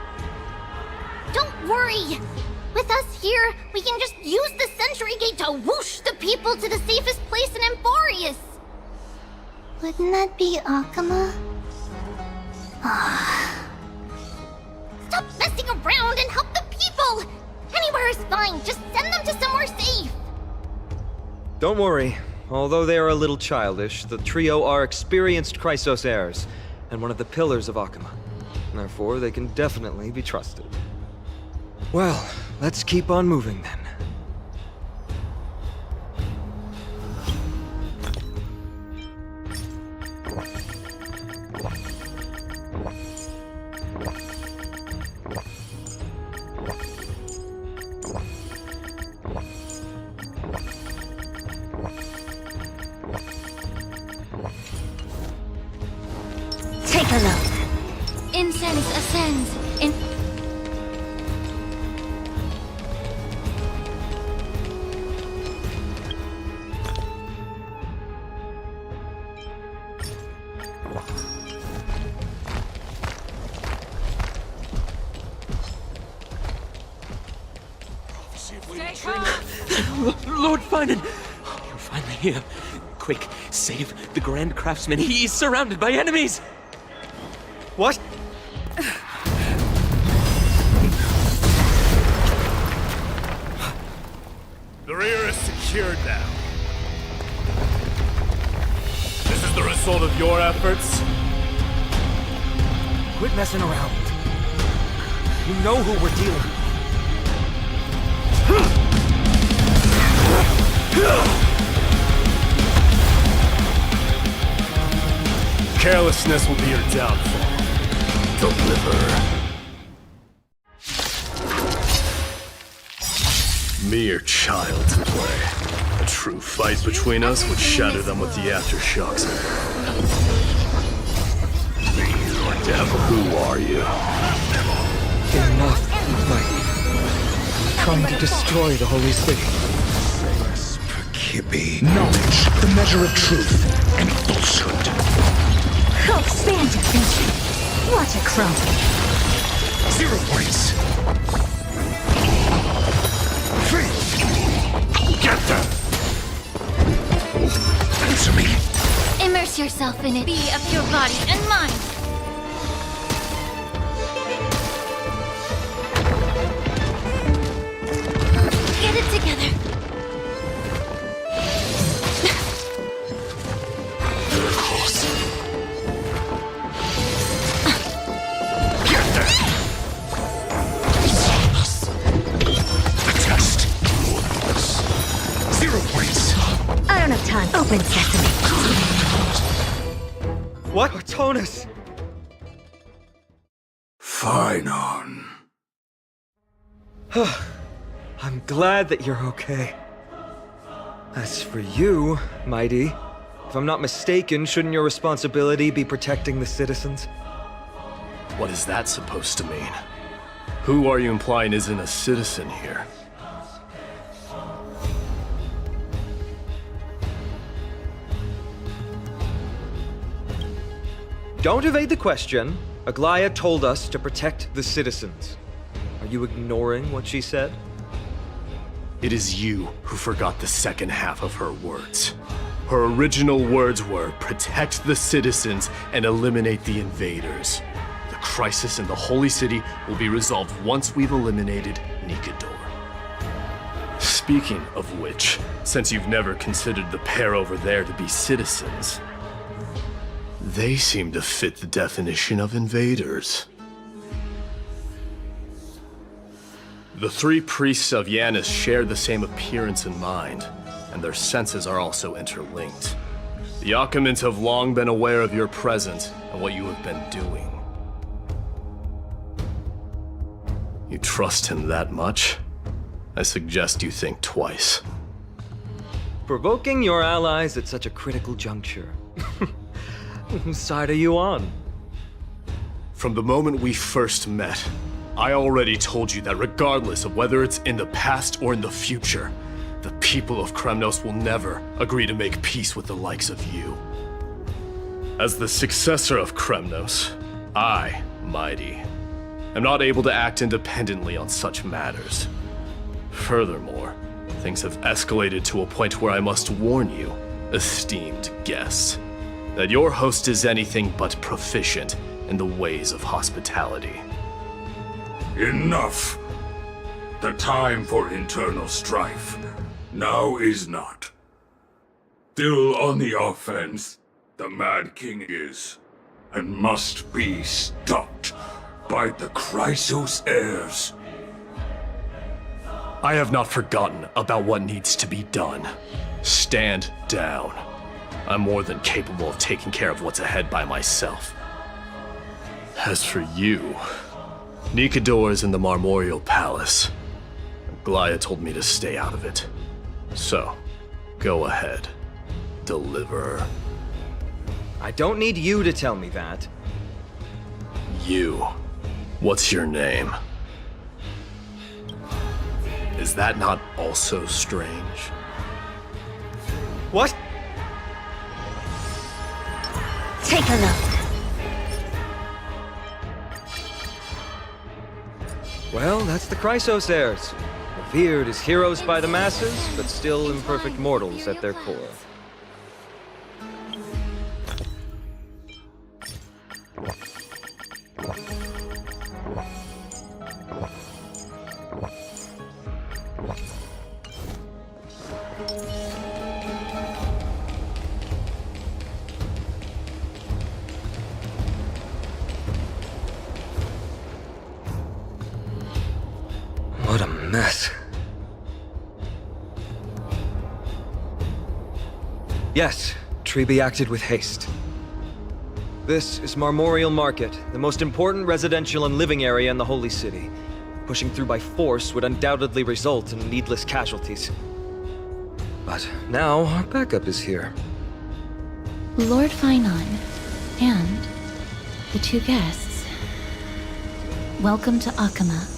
Don't worry! With us here, we can just use the Sentry Gate to whoosh the people to the safest place in Emporius! Wouldn't that be Akuma? Stop messing around and help the people! Anywhere is fine, just send them to somewhere safe! Don't worry. although they are a little childish, the trio are experienced Chrysos heirs, and one of the pillars of Akama. Therefore, they can definitely be trusted. Well, let's keep on moving then. Take a look. Incense ascends in. Lord Finan! You're finally here. Quick, save the Grand Craftsman. He is surrounded by enemies! What? The rear is secured now. This is the result of your efforts? Quit messing around. You know who we're dealing with. Carelessness will be your downfall. Deliver. Mere child's play. A true fight between us would shatter them with the aftershocks. Lord Devil, who are you? Enough, Mike. Trying to destroy the Holy City. Kippy. Knowledge, the measure of truth and falsehood. How expansive, thank you. What a crumb. 0 points. 3. Get them. Answer me. Immerse yourself in it. Be of your body and mind. Get it together. I don't have time. Open sesame. What? Artonis! Finon. I'm glad that you're okay. As for you, Mighty, if I'm not mistaken, shouldn't your responsibility be protecting the citizens? What is that supposed to mean? Who are you implying isn't a citizen here? Don't evade the question. Aglaya told us to protect the citizens. Are you ignoring what she said? It is you who forgot the second half of her words. Her original words were, protect the citizens and eliminate the invaders. The crisis in the Holy City will be resolved once we've eliminated Nikador. Speaking of which, since you've never considered the pair over there to be citizens, they seem to fit the definition of invaders. The 3 priests of Yanis share the same appearance and mind, and their senses are also interlinked. The Akamans have long been aware of your presence and what you have been doing. You trust him that much? I suggest you think twice. Provoking your allies at such a critical juncture. Whose side are you on? From the moment we first met, I already told you that regardless of whether it's in the past or in the future, the people of Kremnos will never agree to make peace with the likes of you. As the successor of Kremnos, I, Mighty, am not able to act independently on such matters. Furthermore, things have escalated to a point where I must warn you, esteemed guests, that your host is anything but proficient in the ways of hospitality. Enough! The time for internal strife now is not. Still on the offense, the Mad King is, and must be stopped by the Chrysos heirs. I have not forgotten about what needs to be done. Stand down. I'm more than capable of taking care of what's ahead by myself. As for you, Nikador is in the Marmorial Palace. Glaya told me to stay out of it. So, go ahead. Deliver. I don't need you to tell me that. You. What's your name? Is that not also strange? What? Take a look. Well, that's the Chrysos heirs. Revered as heroes by the masses, but still imperfect mortals at their core. What a mess. Yes, Treby acted with haste. This is Marmorial Market, the most important residential and living area in the Holy City. Pushing through by force would undoubtedly result in needless casualties. But now our backup is here. Lord Finon, and the two guests. Welcome to Akama.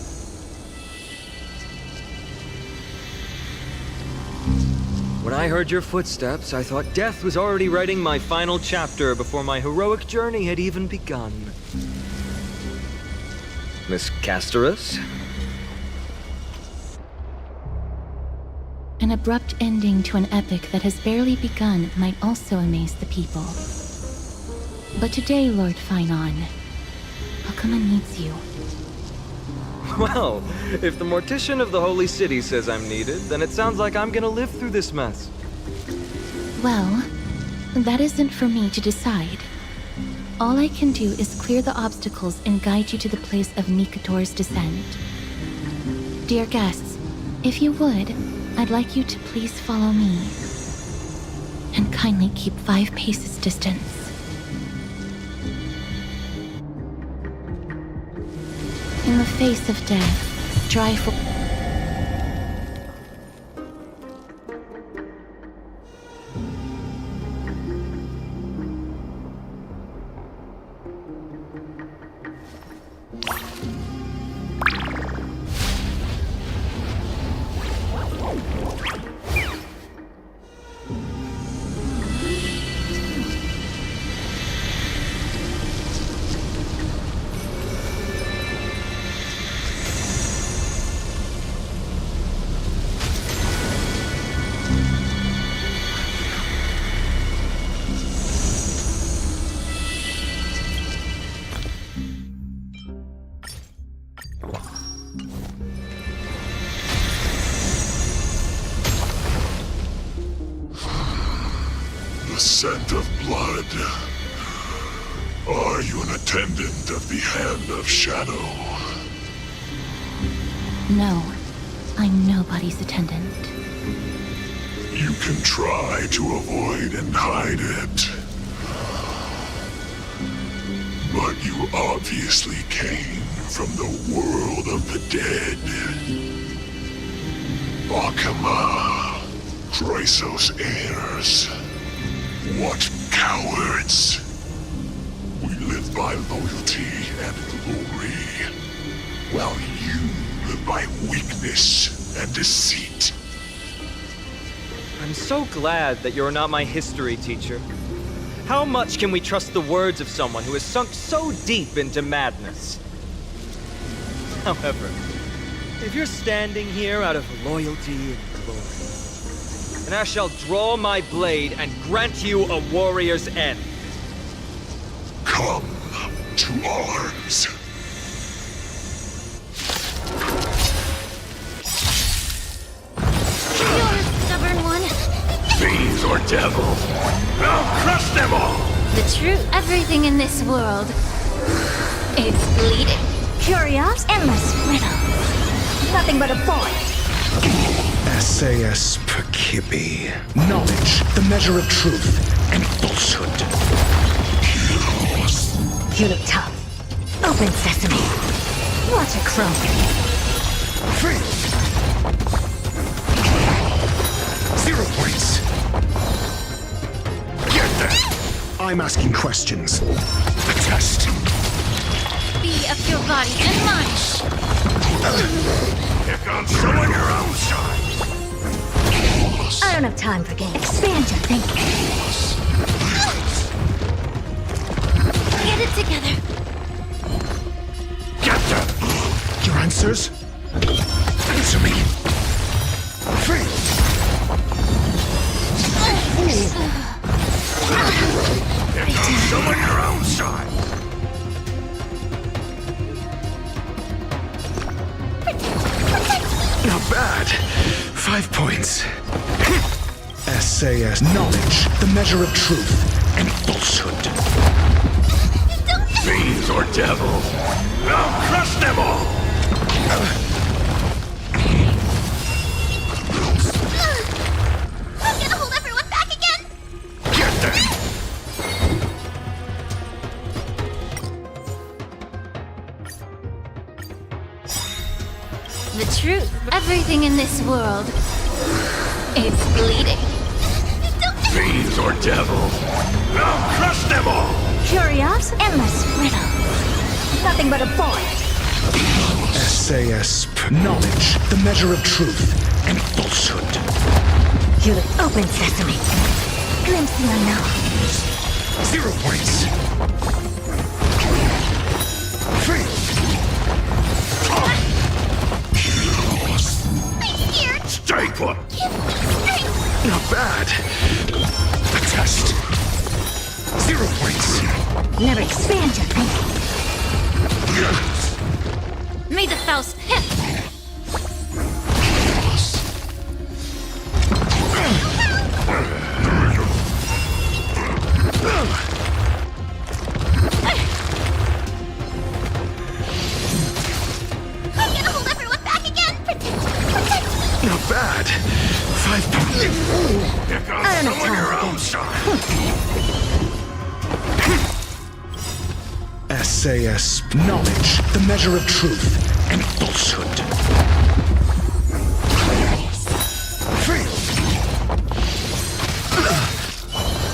When I heard your footsteps, I thought death was already writing my final chapter before my heroic journey had even begun. Miss Castorus? An abrupt ending to an epic that has barely begun might also amaze the people. But today, Lord Finon, Akama needs you. Well, if the Mortician of the Holy City says I'm needed, then it sounds like I'm gonna live through this mess. Well, that isn't for me to decide. All I can do is clear the obstacles and guide you to the place of Nikador's descent. Dear guests, if you would, I'd like you to please follow me. And kindly keep 5 paces distance. In the face of death, strive for... The scent of blood. Are you an attendant of the Hand of Shadow? No, I'm nobody's attendant. You can try to avoid and hide it. But you obviously came from the world of the dead. Akama, Chrysos heirs. What cowards! We live by loyalty and glory, while you live by weakness and deceit. I'm so glad that you're not my history teacher. How much can we trust the words of someone who has sunk so deep into madness? However, if you're standing here out of loyalty and glory, then I shall draw my blade and grant you a warrior's end. Come to arms. You're a stubborn one. These are devil. I'll crush them all! The truth. Everything in this world. It's bleeding. Curious, endless riddle. Nothing but a void. SAS Percipi. Knowledge, the measure of truth and falsehood. You look tough. Open sesame. Watch it croak. Free! 0 points. Get there! I'm asking questions. A test. Be of your body and mind. Pick on someone your own side. I don't have time for games. Expand your thinking. Get it together. Get them! Your answers? Answer me. Free! Pick on someone your own side. Not bad. 5 points. SAS knowledge, the measure of truth and falsehood. Fiends or devil, I'll crush them all! I'm gonna hold everyone back again! Get them! The truth. Everything in this world. It's bleeding. Fiends or devil, I'll crush them all! Curious, endless riddle. Nothing but a void. SAS knowledge, the measure of truth and falsehood. You look open sesame. Glimpse the unknown. 0 points. Free! I'm scared! Stay put! Not bad. A test. 0 points. Never expand your thinking. May the Faust hit. I'm gonna hold everyone back again! Protect! Not bad. 5 points. Pick on I don't have someone time your for own games. side. SAS knowledge, the measure of truth and falsehood. Free!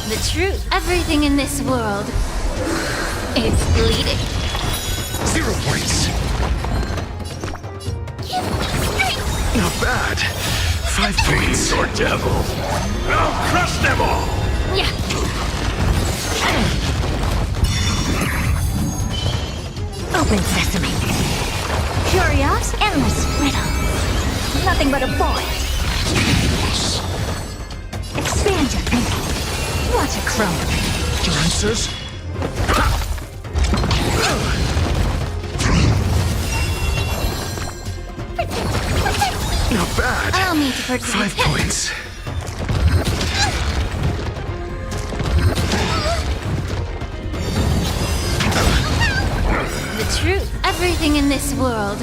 The truth. Everything in this world. It's bleeding. 0 points. Not bad. 5 points. Or devil. I'll crush them all! Yeah. Open sesame. Curious, endless riddle. Nothing but a void. Expand your thinking. Watch it croak. Your answers? Not bad. Allow me to purchase 5 points. The truth. Everything in this world.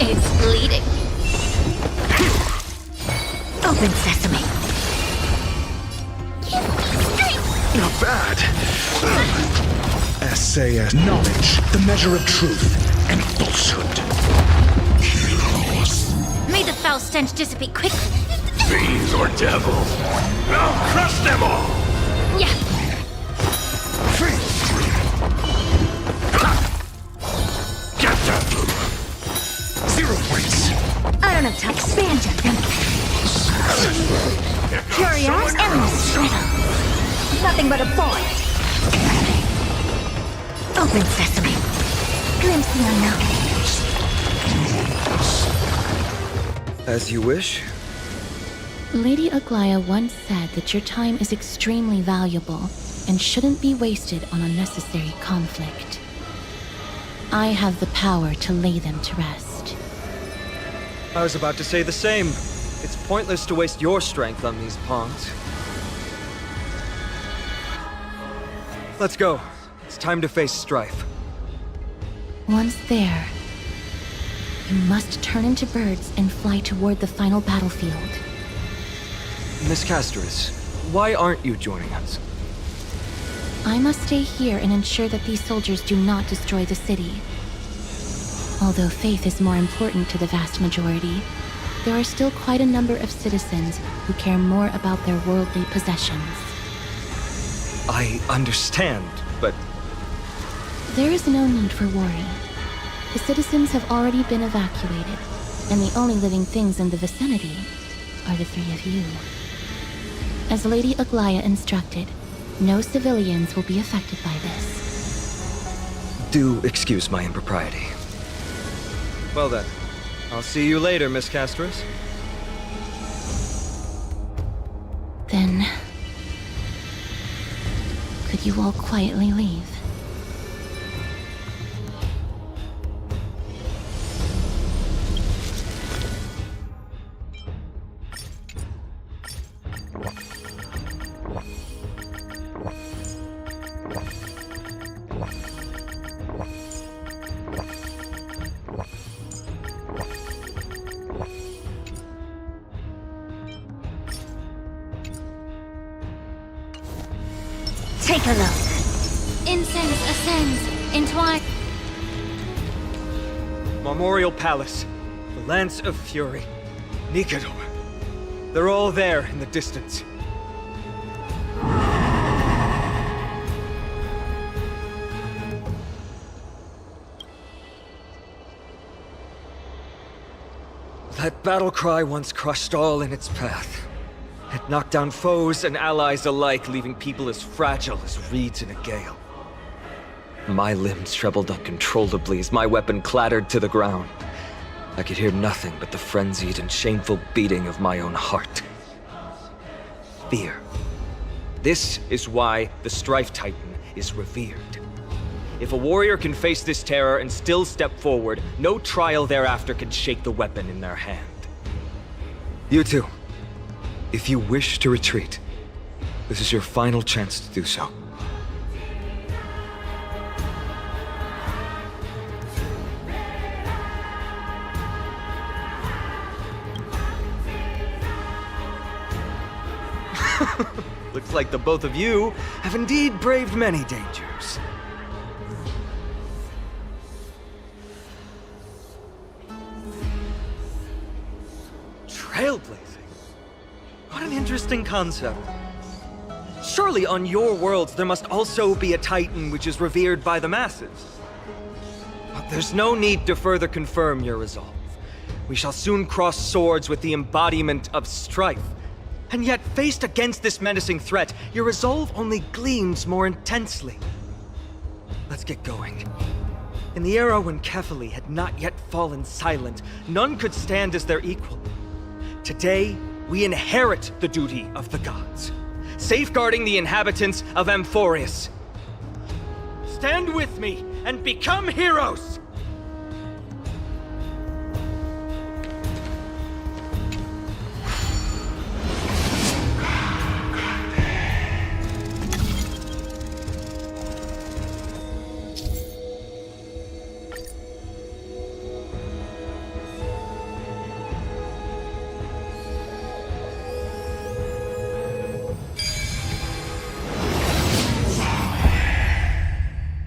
It's bleeding. Open sesame. Not bad. SAS knowledge, the measure of truth and falsehood. May the foul stench dissipate quickly. Fiends or devil, I'll crush them all! Yeah. Free! Get them! 0 points. I don't have time. Expand your thinking. Curious, endless riddle. Nothing but a void. Open sesame. Glimpse the unknown. As you wish. Lady Aglaya once said that your time is extremely valuable and shouldn't be wasted on unnecessary conflict. I have the power to lay them to rest. I was about to say the same. It's pointless to waste your strength on these pawns. Let's go. It's time to face Strife. Once there, you must turn into birds and fly toward the final battlefield. Miss Castris, why aren't you joining us? I must stay here and ensure that these soldiers do not destroy the city. Although faith is more important to the vast majority, there are still quite a number of citizens who care more about their worldly possessions. I understand, but... There is no need for worry. The citizens have already been evacuated, and the only living things in the vicinity are the three of you. As Lady Aglaya instructed, no civilians will be affected by this. Do excuse my impropriety. Well then, I'll see you later, Miss Castris. Then... could you all quietly leave? Take a look. Incense ascends into our... Memorial Palace, the Lance of Fury, Nikador. They're all there in the distance. That battle cry once crushed all in its path. It knocked down foes and allies alike, leaving people as fragile as reeds in a gale. My limbs trembled uncontrollably as my weapon clattered to the ground. I could hear nothing but the frenzied and shameful beating of my own heart. Fear. This is why the Strife Titan is revered. If a warrior can face this terror and still step forward, no trial thereafter can shake the weapon in their hand. You two. If you wish to retreat, this is your final chance to do so. Looks like the both of you have indeed braved many dangers. Trailblazing? What an interesting concept. Surely on your worlds there must also be a Titan which is revered by the masses. But there's no need to further confirm your resolve. We shall soon cross swords with the embodiment of strife. And yet, faced against this menacing threat, your resolve only gleams more intensely. Let's get going. In the era when Kefali had not yet fallen silent, none could stand as their equal. Today, we inherit the duty of the gods, safeguarding the inhabitants of Amphorius. Stand with me and become heroes!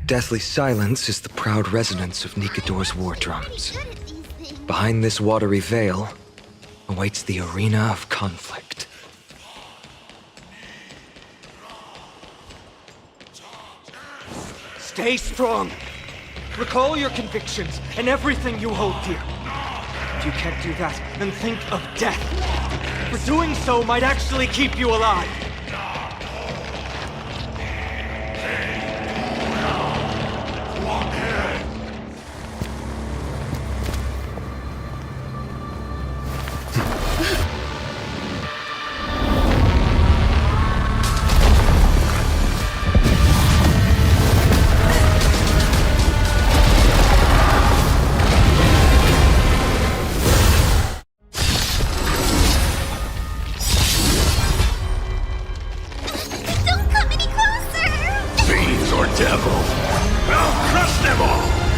Deathly silence is the proud resonance of Nikador's war drums. Behind this watery veil awaits the arena of conflict. Stay strong! Recall your convictions and everything you hold dear. If you can't do that, then think of death. For doing so might actually keep you alive.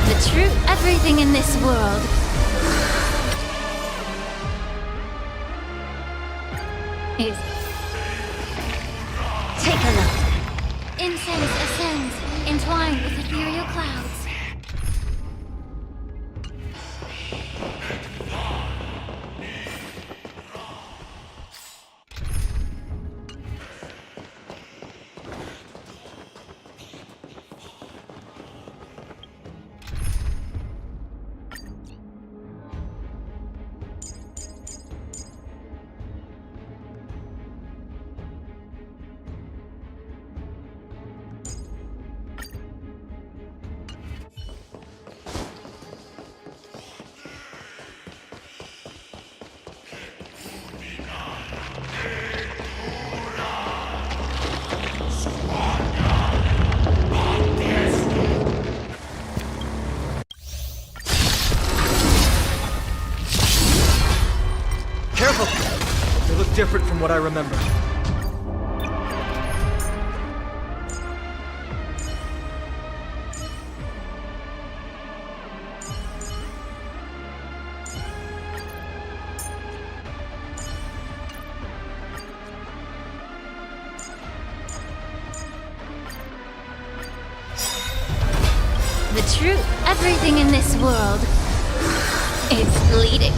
The truth, everything in this world. Is. Take a look. Incense ascends, entwined with ethereal clouds. Careful! They look different from what I remember. The truth, everything in this world. It's leading.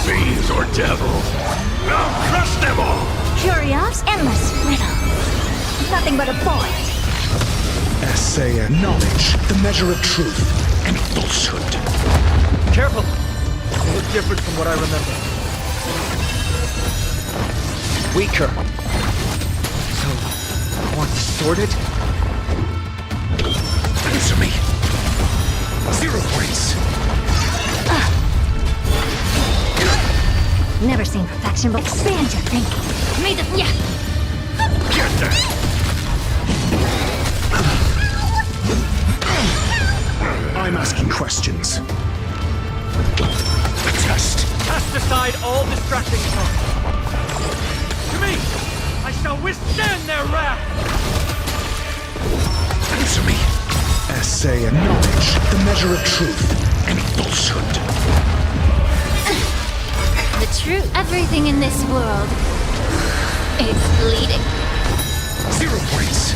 Fiends or devils. I'll crush them all! Curious, endless riddle. Nothing but a point. Essay and knowledge, the measure of truth and falsehood. Careful! They look different from what I remember. Weaker. So, I want to sort it? Answer me. 0 points. Never seen perfection, but expand your thinking. Made the. Yeah! Get that! I'm asking questions. The test. Cast aside all distracting thoughts. To me, I shall withstand their wrath! Answer me. Essay and knowledge, the measure of truth and falsehood. The truth, everything in this world. It's leading. 0 points.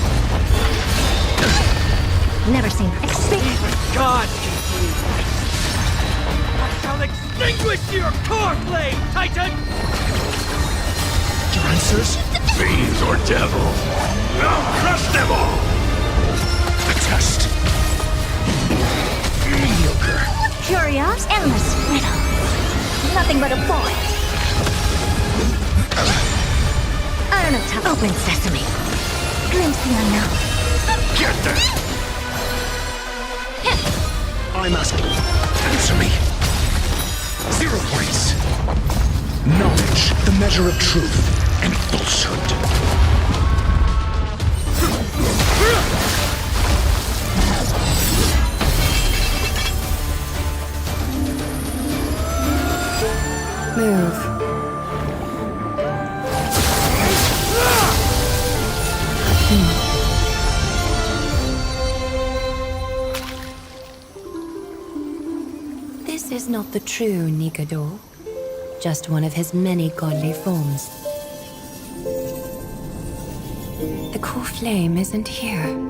Never seen Even God can bleed. I shall extinguish your core flame, Titan! Your answers? Fiends or devils. I'll crush them all! The test. Mediocre. Curious, endless riddle. Nothing but a point. Earn a tough. Open sesame. Glimpse the unknown. Get that! I'm asking. Answer me. 0 points. Knowledge, the measure of truth and falsehood. Move. This is not the true Nikador, just one of his many godly forms. The core flame isn't here.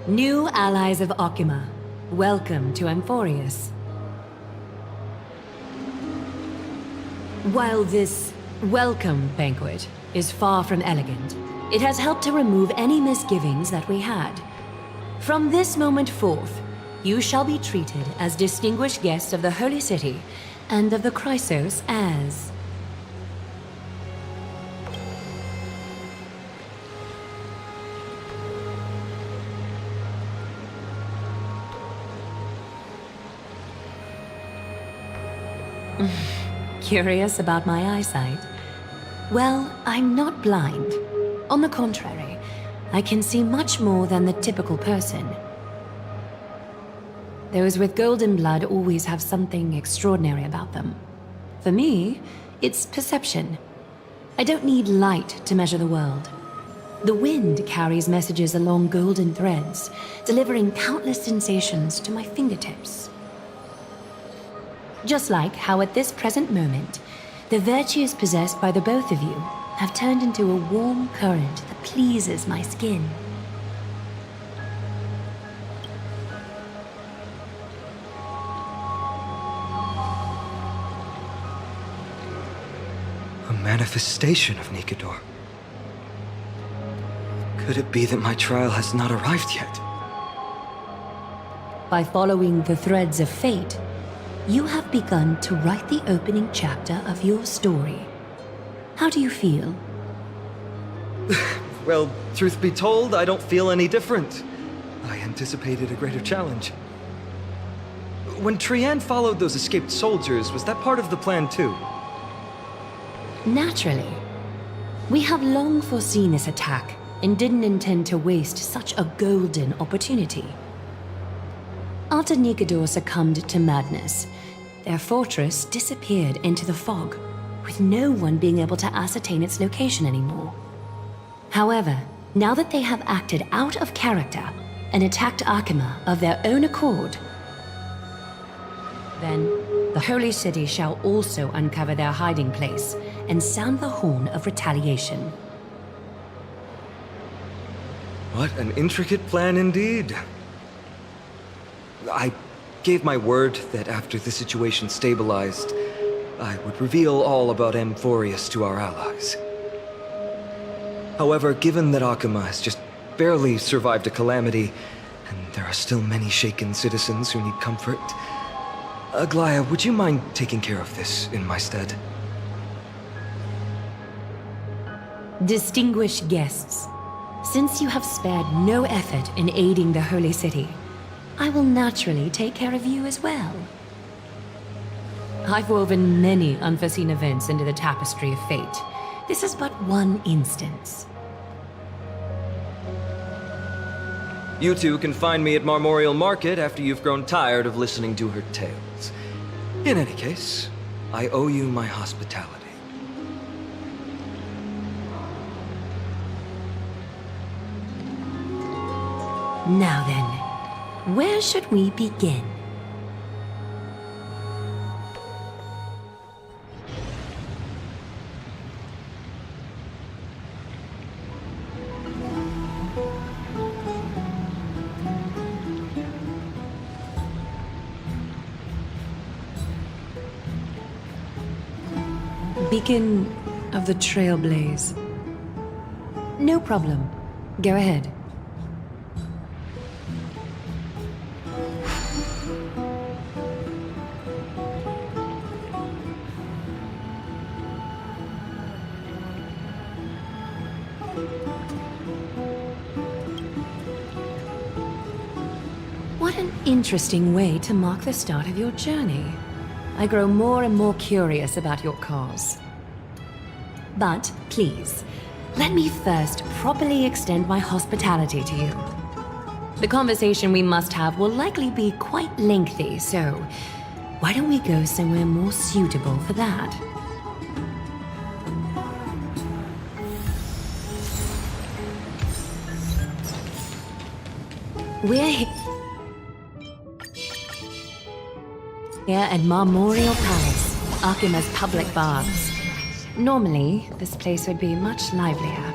New allies of Okima, welcome to Amphorius. While this welcome banquet is far from elegant, it has helped to remove any misgivings that we had. From this moment forth, you shall be treated as distinguished guests of the Holy City and of the Chrysos as... Curious about my eyesight? Well, I'm not blind. On the contrary, I can see much more than the typical person. Those with golden blood always have something extraordinary about them. For me, it's perception. I don't need light to measure the world. The wind carries messages along golden threads, delivering countless sensations to my fingertips. Just like how at this present moment, the virtues possessed by the both of you have turned into a warm current that pleases my skin. A manifestation of Nikador. Could it be that my trial has not arrived yet? By following the threads of fate, you have begun to write the opening chapter of your story. How do you feel? Well, truth be told, I don't feel any different. I anticipated a greater challenge. When Trianne followed those escaped soldiers, was that part of the plan too? Naturally. We have long foreseen this attack and didn't intend to waste such a golden opportunity. After Nikador succumbed to madness, their fortress disappeared into the fog, with no one being able to ascertain its location anymore. However, now that they have acted out of character and attacked Akima of their own accord, then the Holy City shall also uncover their hiding place and sound the horn of retaliation. What an intricate plan indeed. I gave my word that after the situation stabilized, I would reveal all about Amphorius to our allies. However, given that Akima has just barely survived a calamity, and there are still many shaken citizens who need comfort, Aglaya, would you mind taking care of this in my stead? Distinguished guests, since you have spared no effort in aiding the Holy City, I will naturally take care of you as well. I've woven many unforeseen events into the tapestry of fate. This is but one instance. You two can find me at Marmorial Market after you've grown tired of listening to her tales. In any case, I owe you my hospitality. Now then, where should we begin? Beacon of the Trailblaze. No problem. Go ahead. What an interesting way to mark the start of your journey. I grow more and more curious about your cause. But please, let me first properly extend my hospitality to you. The conversation we must have will likely be quite lengthy, so why don't we go somewhere more suitable for that? We're here at Marmorial Palace, Akima's public baths. Normally, this place would be much livelier.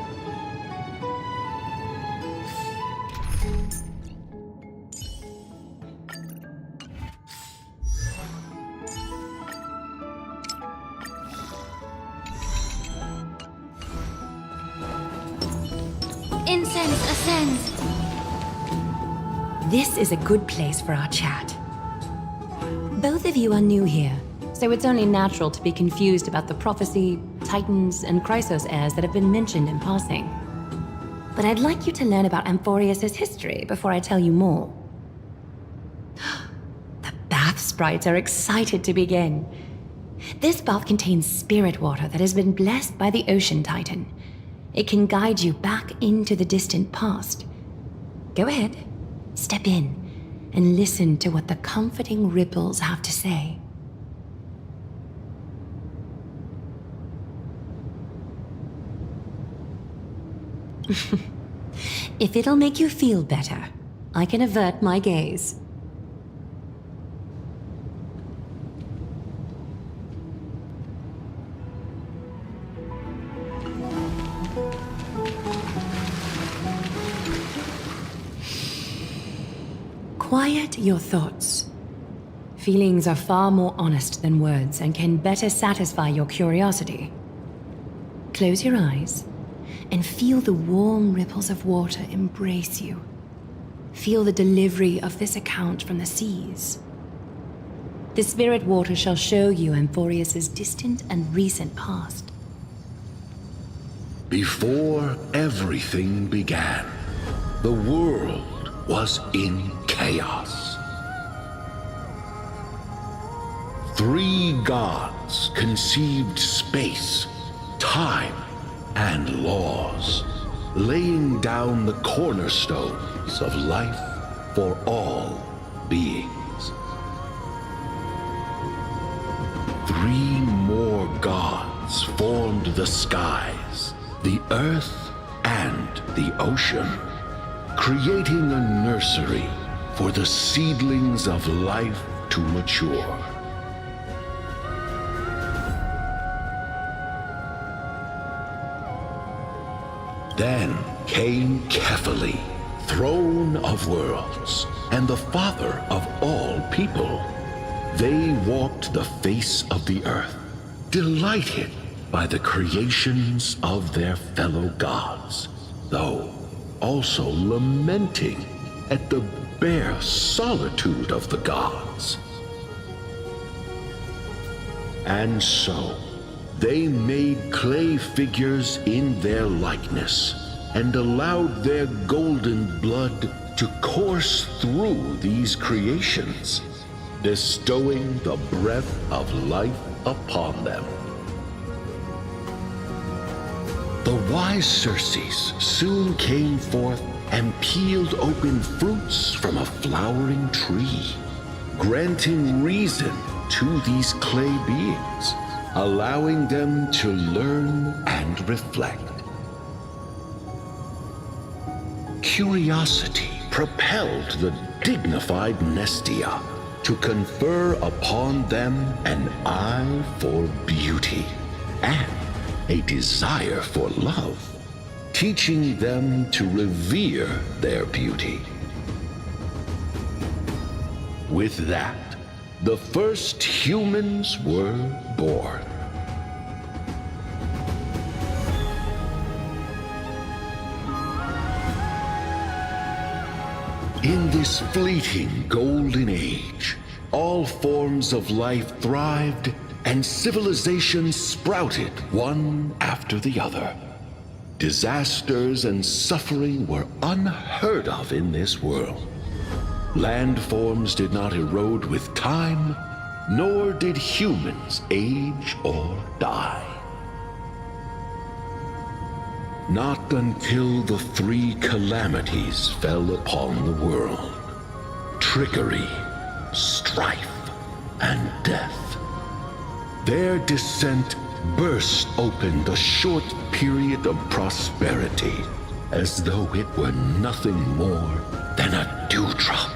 Incense ascends. This is a good place for our chat. Both of you are new here, so it's only natural to be confused about the prophecy, titans, and Chrysos heirs that have been mentioned in passing. But I'd like you to learn about Amphorius' history before I tell you more. The bath sprites are excited to begin. This bath contains spirit water that has been blessed by the Ocean Titan. It can guide you back into the distant past. Go ahead, step in, and listen to what the comforting ripples have to say. If it'll make you feel better, I can avert my gaze. Quiet your thoughts. Feelings are far more honest than words and can better satisfy your curiosity. Close your eyes and feel the warm ripples of water embrace you. Feel the delivery of this account from the seas. The spirit water shall show you Amphorius's distant and recent past. Before everything began, the world was in chaos. 3 gods conceived space, time, and laws, laying down the cornerstones of life for all beings. 3 more gods formed the skies, the earth, and the ocean, creating a nursery for the seedlings of life to mature. Then came Kefali, throne of worlds, and the father of all people. They walked the face of the earth, delighted by the creations of their fellow gods, though also lamenting at the bare solitude of the gods. And so, they made clay figures in their likeness, and allowed their golden blood to course through these creations, bestowing the breath of life upon them. The wise Circes soon came forth and peeled open fruits from a flowering tree, granting reason to these clay beings, allowing them to learn and reflect. Curiosity propelled the dignified Nestia to confer upon them an eye for beauty and a desire for love, teaching them to revere their beauty. With that, the first humans were born. In this fleeting golden age, all forms of life thrived and civilizations sprouted one after the other. Disasters and suffering were unheard of in this world. Landforms did not erode with time, nor did humans age or die. Not until the 3 calamities fell upon the world: trickery, strife, and death. Their descent burst open the short period of prosperity, as though it were nothing more than a dewdrop.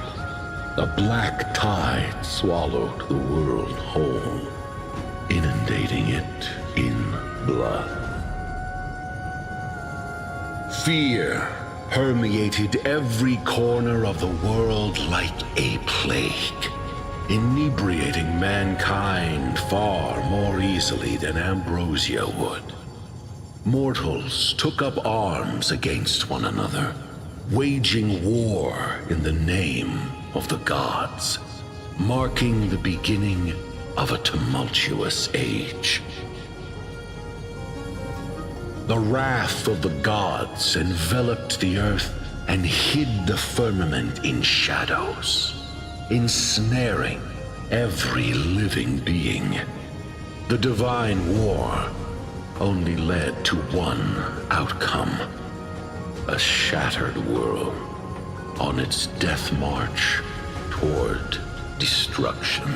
The black tide swallowed the world whole, inundating it in blood. Fear permeated every corner of the world like a plague, inebriating mankind far more easily than ambrosia would. Mortals took up arms against one another, waging war in the name of the gods, marking the beginning of a tumultuous age. The wrath of the gods enveloped the earth and hid the firmament in shadows, ensnaring every living being. The divine war only led to one outcome: a shattered world on its death march toward destruction.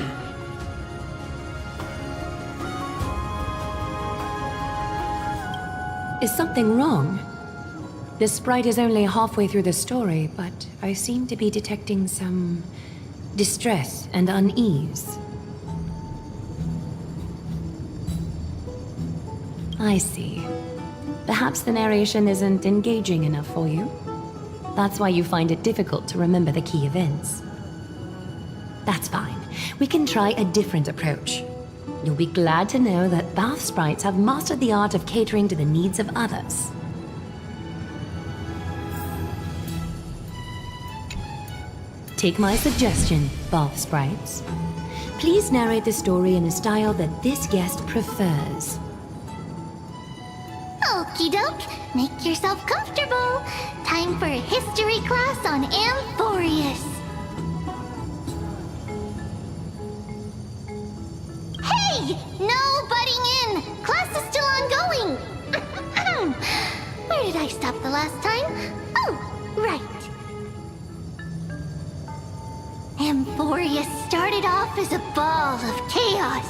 Is something wrong? The sprite is only halfway through the story, but I seem to be detecting some distress and unease. I see. Perhaps the narration isn't engaging enough for you. That's why you find it difficult to remember the key events. That's fine. We can try a different approach. You'll be glad to know that bath sprites have mastered the art of catering to the needs of others. Take my suggestion, bath sprites. Please narrate the story in a style that this guest prefers. Okie doke, make yourself comfortable. Time for a history class on Amphorius. Hey! No butting in! Class is still ongoing! Where did I stop the last time? Oh, right. Amphorius started off as a ball of chaos.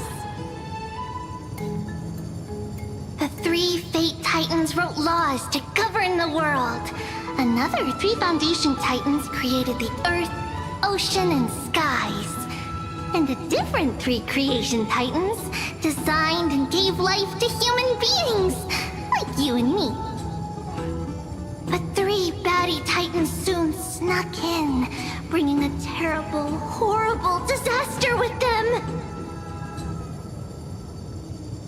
The 3 Fate Titans wrote laws to govern the world. Another 3 Foundation Titans created the Earth, Ocean, and Skies. And the different 3 Creation Titans designed and gave life to human beings, like you and me. But 3 baddie Titans soon snuck in, bringing a terrible, horrible disaster with them.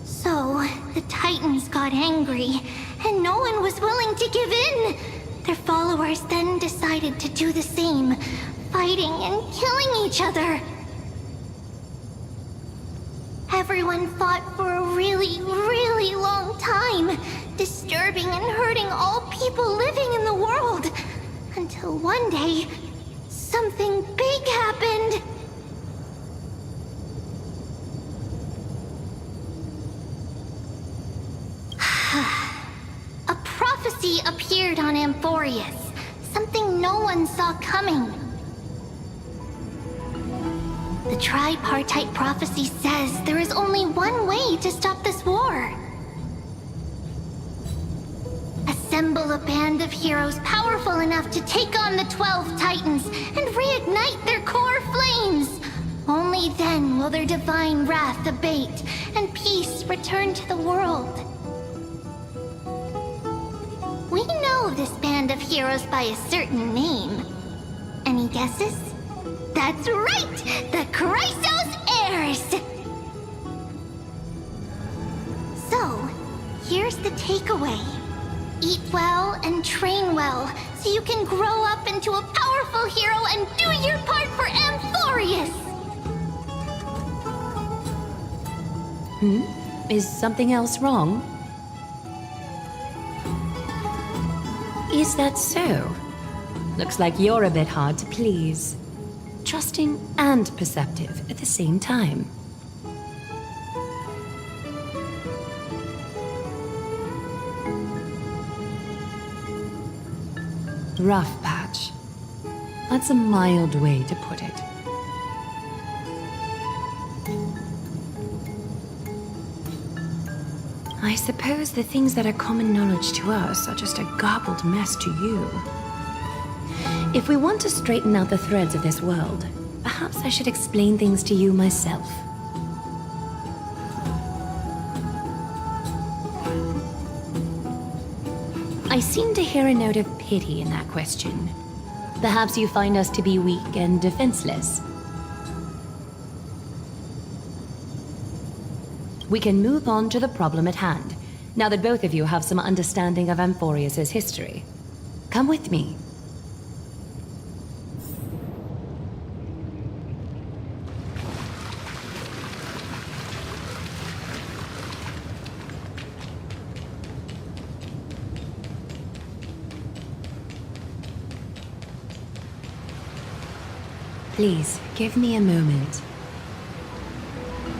So, the Titans got angry, and no one was willing to give in. Their followers then decided to do the same, fighting and killing each other. Everyone fought for a really, really long time, disturbing and hurting all people living in the world. Until one day, something big happened. A prophecy appeared on Amphorius, something no one saw coming. The tripartite prophecy says there is only one way to stop this war. Assemble a band of heroes powerful enough to take on the 12 Titans and reignite their core flames. Only then will their divine wrath abate and peace return to the world. We know this band of heroes by a certain name. Any guesses? That's right! The Chrysos Heirs! So, here's the takeaway. Eat well and train well, so you can grow up into a powerful hero and do your part for Amphorius! Is something else wrong? Is that so? Looks like you're a bit hard to please. Trusting and perceptive at the same time. Rough patch. That's a mild way to put it. I suppose the things that are common knowledge to us are just a garbled mess to you. If we want to straighten out the threads of this world, perhaps I should explain things to you myself. I seem to hear a note of pity in that question. Perhaps you find us to be weak and defenseless. We can move on to the problem at hand, now that both of you have some understanding of Amphorius' history. Come with me. Please, give me a moment.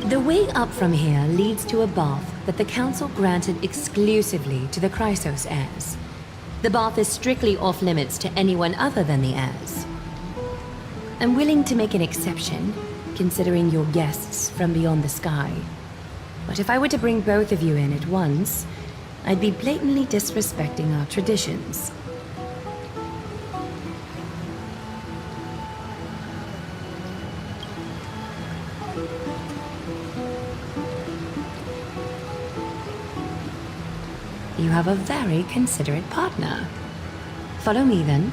The way up from here leads to a bath that the Council granted exclusively to the Chrysos heirs. The bath is strictly off-limits to anyone other than the heirs. I'm willing to make an exception, considering you're guests from beyond the sky. But if I were to bring both of you in at once, I'd be blatantly disrespecting our traditions. You have a very considerate partner. Follow me then.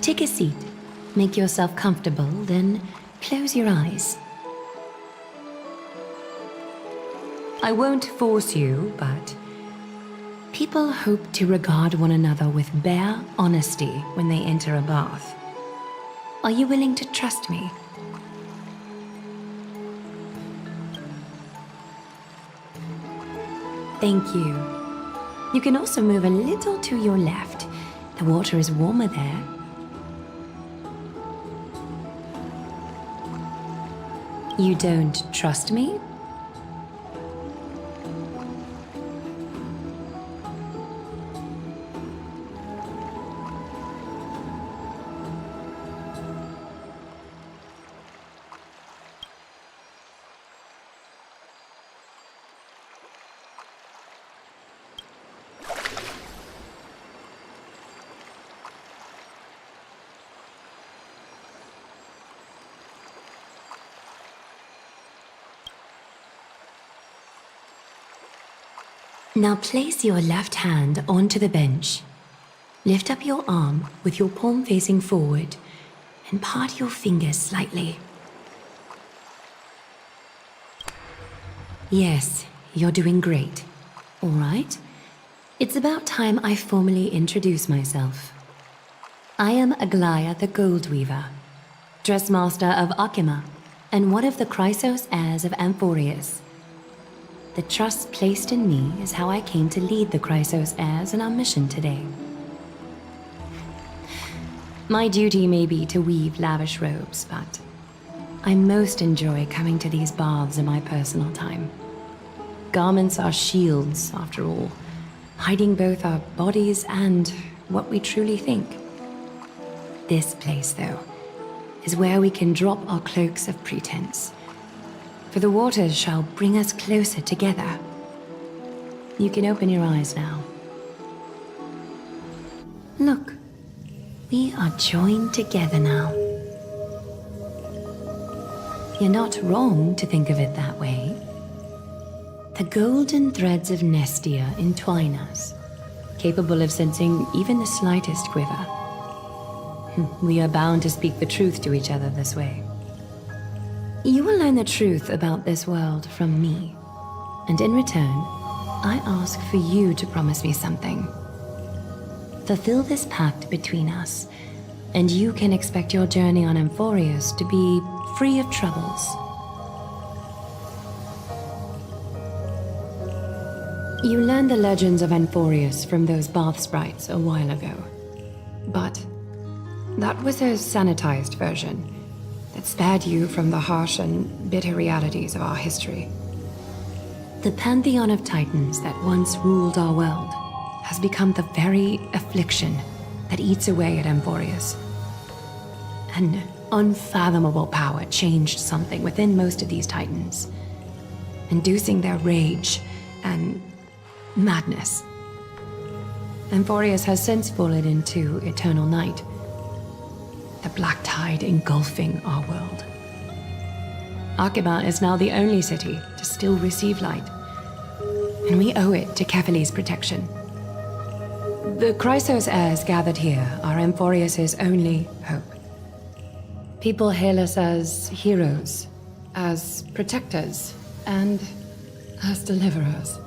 Take a seat. Make yourself comfortable, then close your eyes. I won't force you, but people hope to regard one another with bare honesty when they enter a bath. Are you willing to trust me? Thank you. You can also move a little to your left. The water is warmer there. You don't trust me? Now place your left hand onto the bench. Lift up your arm with your palm facing forward and part your fingers slightly. Yes, you're doing great. All right. It's about time I formally introduce myself. I am Aglaya the Gold Weaver, Dressmaster of Akima, and one of the Chrysos heirs of Amphorius. The trust placed in me is how I came to lead the Chrysos heirs in our mission today. My duty may be to weave lavish robes, but I most enjoy coming to these baths in my personal time. Garments are shields, after all, hiding both our bodies and what we truly think. This place, though, is where we can drop our cloaks of pretense. For the waters shall bring us closer together. You can open your eyes now. Look, we are joined together now. You're not wrong to think of it that way. The golden threads of Nestia entwine us, capable of sensing even the slightest quiver. We are bound to speak the truth to each other this way. You will learn the truth about this world from me, and in return, I ask for you to promise me something. Fulfill this pact between us, and you can expect your journey on Amphorius to be free of troubles. You learned the legends of Amphorius from those bath sprites a while ago, but that was a sanitized version that spared you from the harsh and bitter realities of our history. The pantheon of titans that once ruled our world has become the very affliction that eats away at Amphorius. An unfathomable power changed something within most of these titans, inducing their rage and madness. Amphorius has since fallen into eternal night, the black tide engulfing our world. Akima is now the only city to still receive light, and we owe it to Kefali's protection. The Chrysos heirs gathered here are Amphorius' only hope. People hail us as heroes, as protectors, and as deliverers.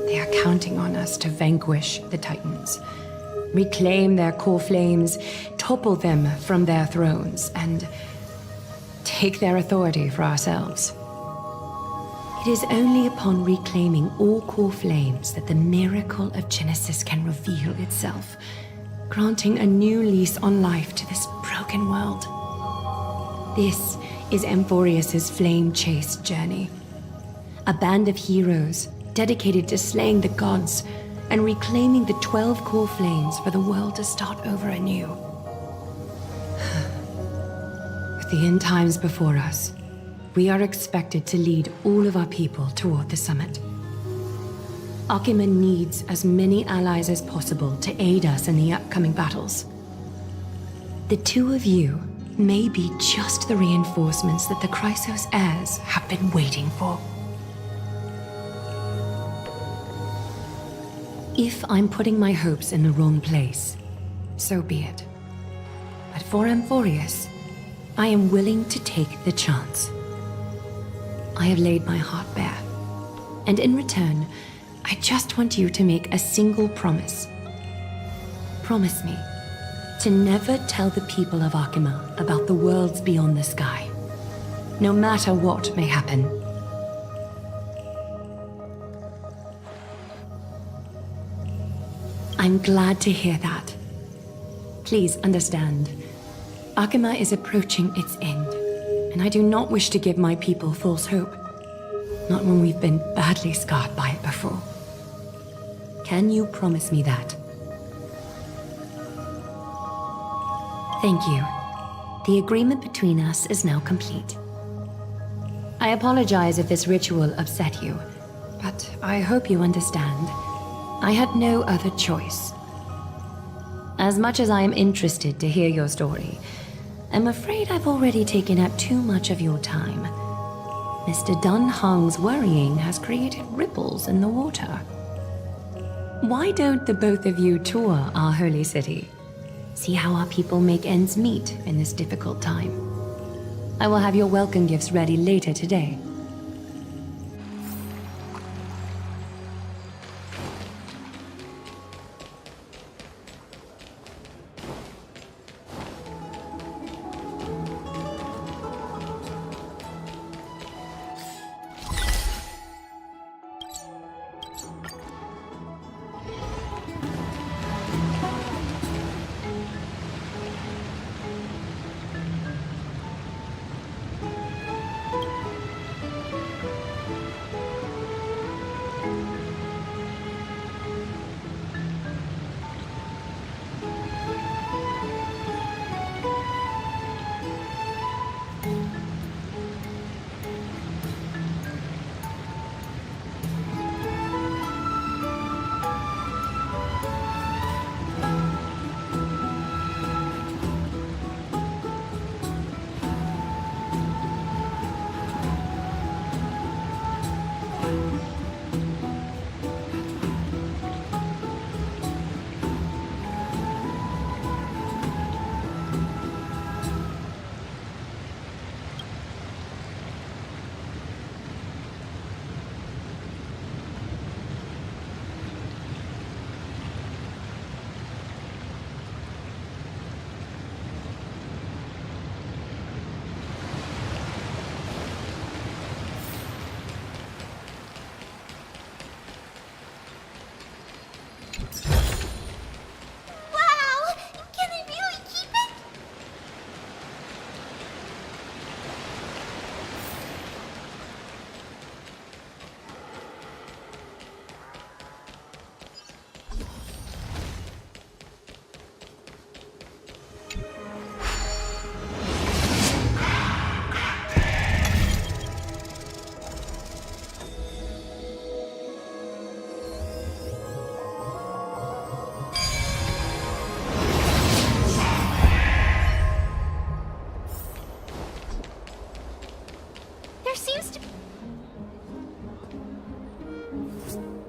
They are counting on us to vanquish the Titans, reclaim their core flames, topple them from their thrones, and take their authority for ourselves. It is only upon reclaiming all core flames that the miracle of Genesis can reveal itself, granting a new lease on life to this broken world. This is Amphorius's flame chase journey. A band of heroes dedicated to slaying the gods and reclaiming the 12 core flames for the world to start over anew. With the end times before us, we are expected to lead all of our people toward the summit. Akima needs as many allies as possible to aid us in the upcoming battles. The two of you may be just the reinforcements that the Chrysos heirs have been waiting for. If I'm putting my hopes in the wrong place, so be it. But for Amphorius, I am willing to take the chance. I have laid my heart bare, and in return, I just want you to make a single promise. Promise me to never tell the people of Akima about the worlds beyond the sky, no matter what may happen. I'm glad to hear that. Please understand, Akima is approaching its end, and I do not wish to give my people false hope. Not when we've been badly scarred by it before. Can you promise me that? Thank you. The agreement between us is now complete. I apologize if this ritual upset you, but I hope you understand. I had no other choice. As much as I am interested to hear your story, I'm afraid I've already taken up too much of your time. Mr. Dunhang's worrying has created ripples in the water. Why don't the both of you tour our holy city? See how our people make ends meet in this difficult time. I will have your welcome gifts ready later today.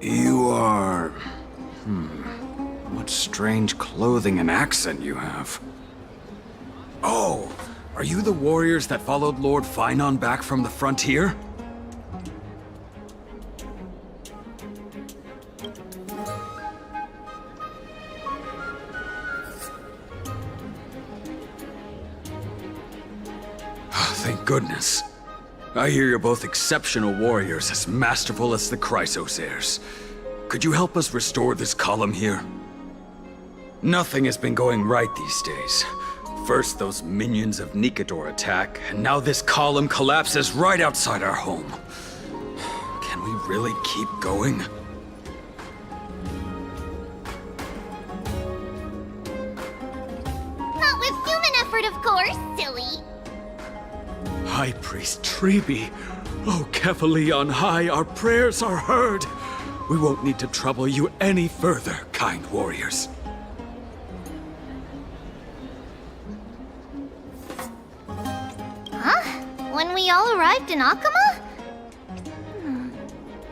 You are... What strange clothing and accent you have. Oh, are you the warriors that followed Lord Finon back from the frontier? Thank goodness. I hear you're both exceptional warriors, as masterful as the Chrysos heirs. Could you help us restore this column here? Nothing has been going right these days. First those minions of Nicator attack, and now this column collapses right outside our home. Can we really keep going? Not with human effort, of course, silly. High Priest Treeby. Oh, Kefali on high, our prayers are heard. We won't need to trouble you any further, kind warriors. Huh? When we all arrived in Akama?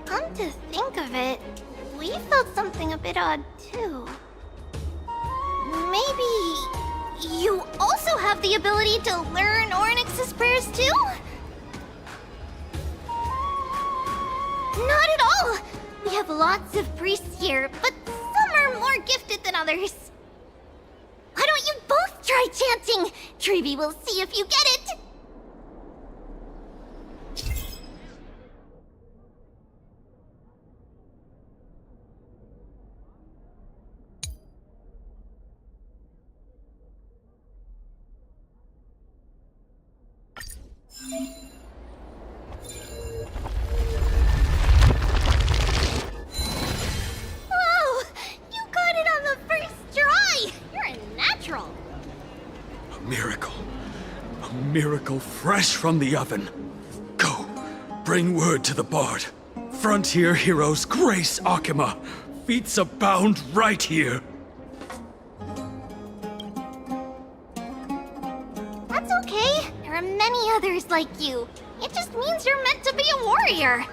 Come to think of it, we felt something a bit odd too. Maybe you also have the ability to learn Ornyx's prayers too? Not at all! We have lots of priests here, but some are more gifted than others. Why don't you both try chanting? Treeby will see if you get it! Whoa! You got it on the first try! You're a natural! A miracle. A miracle fresh from the oven. Go, bring word to the Bard. Frontier heroes grace Akama. Feats abound right here. That's okay. There are many others like you. It just means you're meant to be a warrior.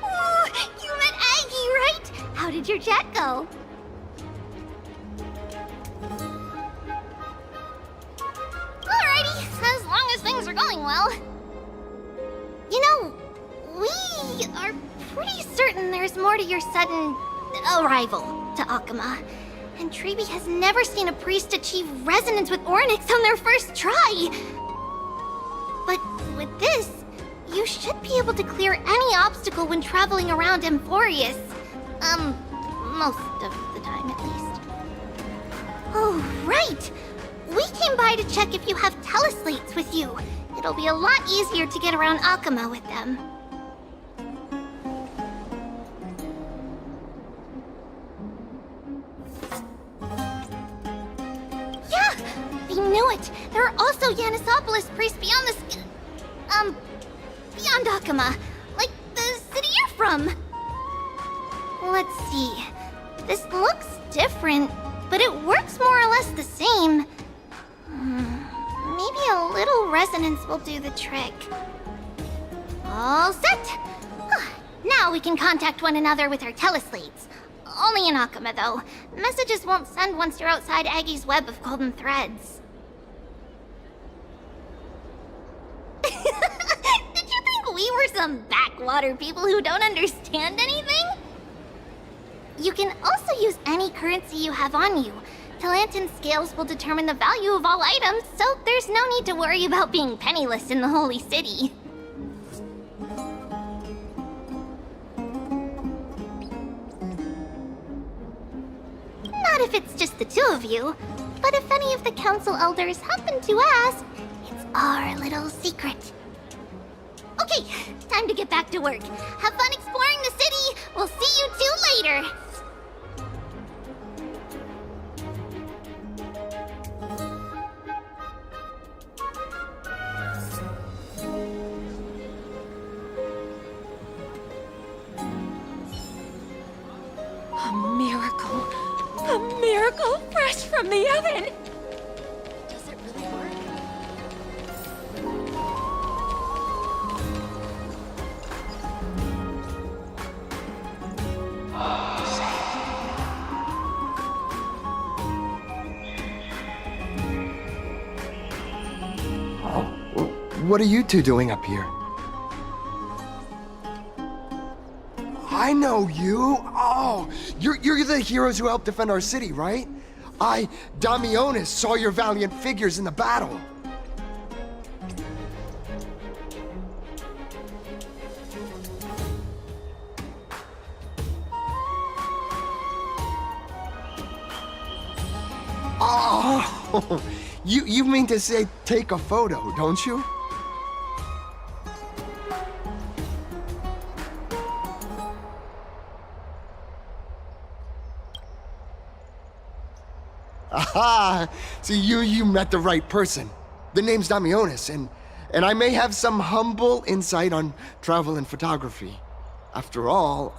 Ooh, you met Aggie, right? How did your chat go? Alrighty, as long as things are going well. You know, we are pretty certain there's more to your sudden arrival to Akama. And Treeby has never seen a priest achieve resonance with Ornyx on their first try. But with this, you should be able to clear any obstacle when traveling around Amphorius. Most of the time at least. Oh, right! We came by to check if you have teleslates with you. It'll be a lot easier to get around Akama with them. Yeah! They knew it! There are also Yanisopolis priests beyond the beyond Akama. Like the city you're from. Let's see. This looks different, but it works more or less the same. Maybe a little resonance will do the trick. All set! Now we can contact one another with our teleslates. Only in Akama, though. Messages won't send once you're outside Aggie's web of golden threads. Did you think we were some backwater people who don't understand anything? You can also use any currency you have on you. Talantan scales will determine the value of all items, so there's no need to worry about being penniless in the Holy City. Not if it's just the two of you, but if any of the council elders happen to ask, it's our little secret. Okay, time to get back to work. Have fun exploring the city. We'll see you two later. A miracle. A miracle fresh from the oven. Does it really work? What are you two doing up here? I know you! Oh, you're the heroes who helped defend our city, right? Damionis, saw your valiant figures in the battle. Oh, you mean to say take a photo, don't you? Aha! So you met the right person. The name's Damionis, and I may have some humble insight on travel and photography. After all,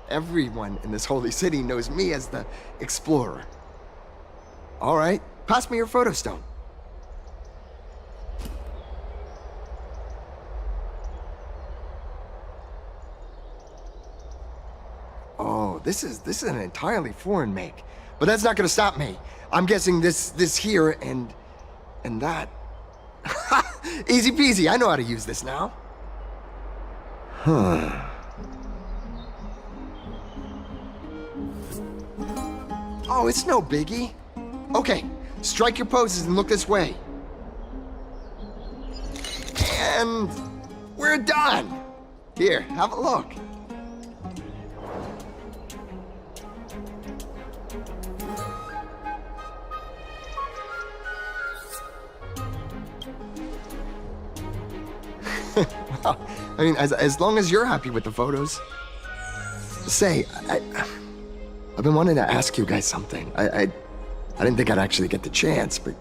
everyone in this holy city knows me as the explorer. All right, pass me your photo stone. Oh, this is an entirely foreign make. But that's not gonna stop me. I'm guessing this here and that. Easy peasy, I know how to use this now. Huh. Oh, it's no biggie. Okay, strike your poses and look this way. And we're done. Here, have a look. Well, I mean, as long as you're happy with the photos. Say, I've been wanting to ask you guys something. I didn't think I'd actually get the chance, but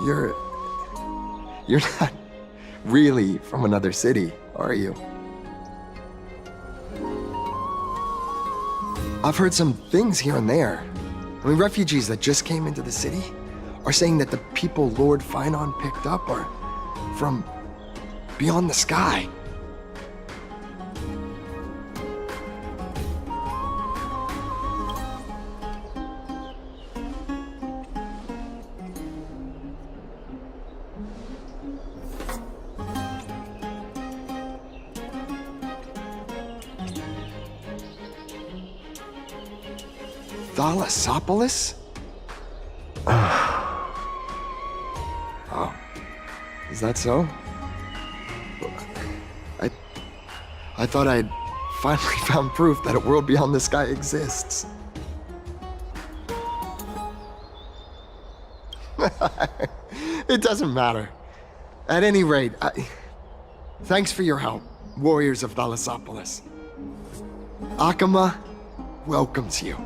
you're not really from another city, are you? I've heard some things here and there. I mean, refugees that just came into the city are saying that the people Lord Finon picked up are from beyond the sky. Thalassopolis? Oh, is that so? I thought I'd finally found proof that a world beyond the sky exists. It doesn't matter. At any rate, thanks for your help, warriors of Thalassopolis. Akama welcomes you.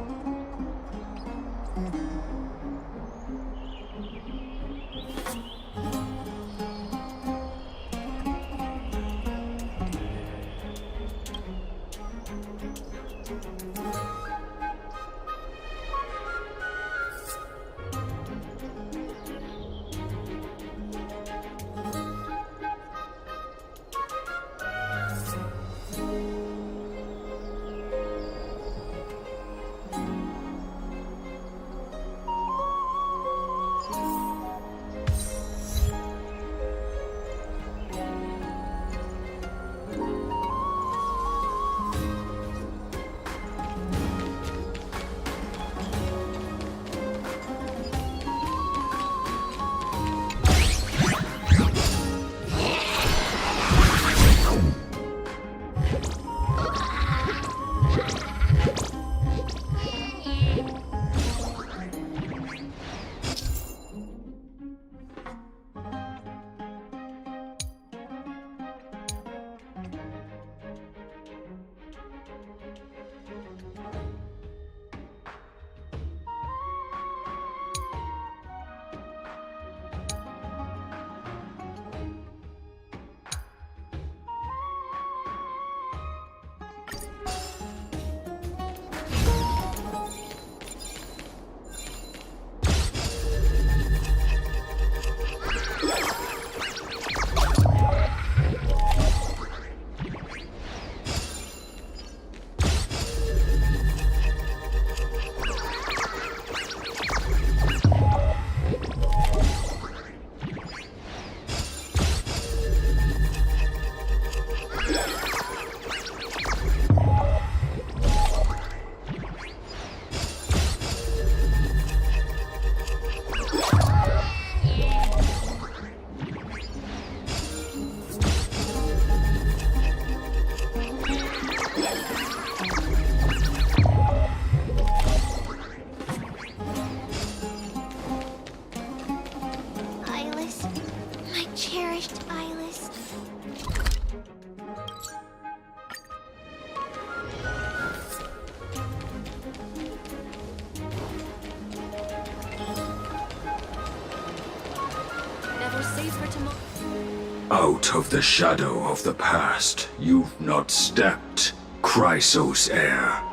Out of the shadow of the past, you've not stepped, Chrysos heir.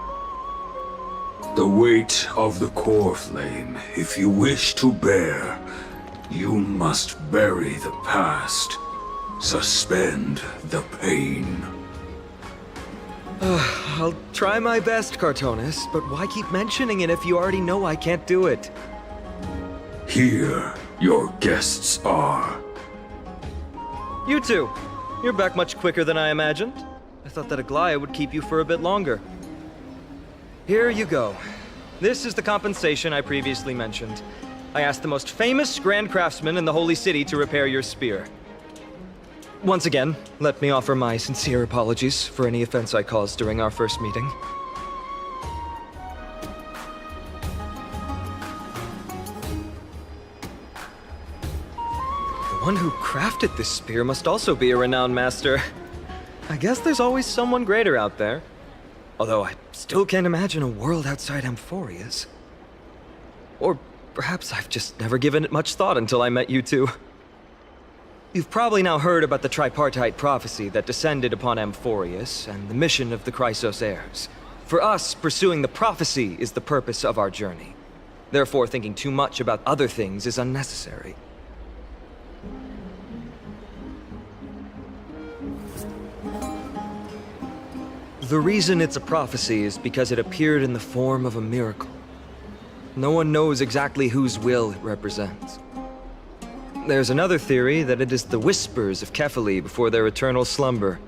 The weight of the core flame, if you wish to bear, you must bury the past. Suspend the pain. I'll try my best, Cartonis, but why keep mentioning it if you already know I can't do it? Here, your guests are. You two, you're back much quicker than I imagined. I thought that Aglaya would keep you for a bit longer. Here you go. This is the compensation I previously mentioned. I asked the most famous Grand Craftsman in the Holy City to repair your spear. Once again, let me offer my sincere apologies for any offense I caused during our first meeting. The one who crafted this spear must also be a renowned master. I guess there's always someone greater out there. Although I still can't imagine a world outside Amphoria's. Or perhaps I've just never given it much thought until I met you two. You've probably now heard about the tripartite prophecy that descended upon Amphorius and the mission of the Chrysos heirs. For us, pursuing the prophecy is the purpose of our journey. Therefore, thinking too much about other things is unnecessary. The reason it's a prophecy is because it appeared in the form of a miracle. No one knows exactly whose will it represents. There's another theory that it is the whispers of Kefali before their eternal slumber.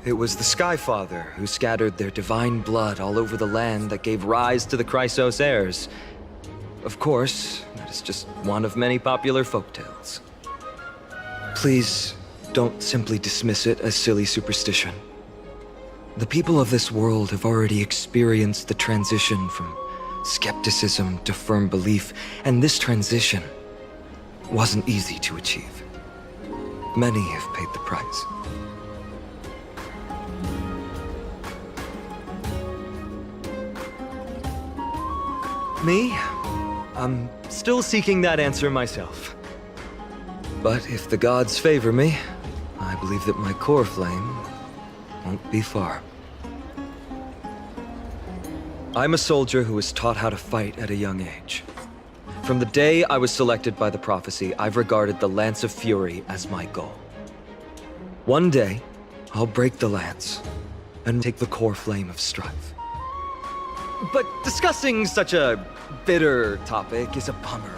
It was the Skyfather who scattered their divine blood all over the land that gave rise to the Chrysos heirs. Of course, that is just one of many popular folktales. Please, don't simply dismiss it as silly superstition. The people of this world have already experienced the transition from skepticism to firm belief, and this transition wasn't easy to achieve. Many have paid the price. Me? I'm still seeking that answer myself. But if the gods favor me, I believe that my core flame won't be far. I'm a soldier who was taught how to fight at a young age. From the day I was selected by the prophecy, I've regarded the Lance of Fury as my goal. One day, I'll break the lance and take the core flame of strife. But discussing such a bitter topic is a bummer.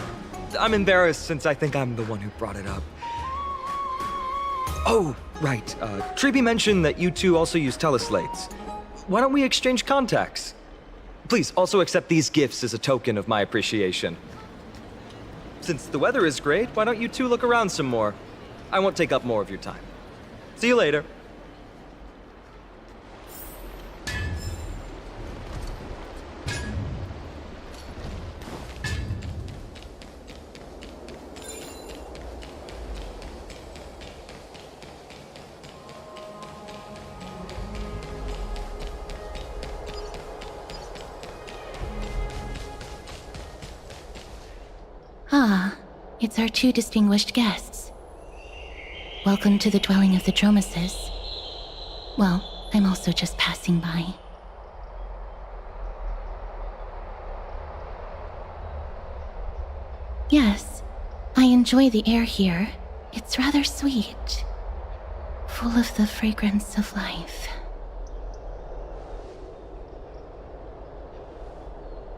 I'm embarrassed since I think I'm the one who brought it up. Oh, right. Treeby mentioned that you two also use teleslates. Why don't we exchange contacts? Please also accept these gifts as a token of my appreciation. Since the weather is great, why don't you two look around some more? I won't take up more of your time. See you later. Ah, it's our two distinguished guests. Welcome to the dwelling of the Dromeses. Well, I'm also just passing by. Yes, I enjoy the air here. It's rather sweet, full of the fragrance of life.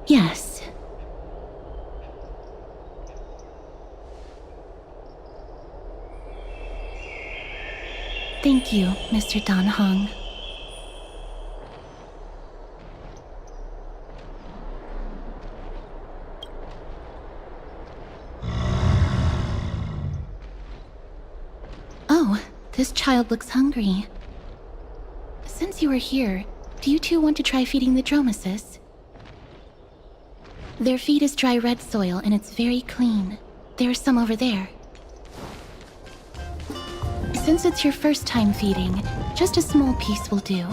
Yes. Thank you, Mr. Dan Hong. Oh, this child looks hungry. Since you are here, do you two want to try feeding the Dromeses? Their feed is dry red soil and it's very clean. There's some over there. Since it's your first time feeding, just a small piece will do.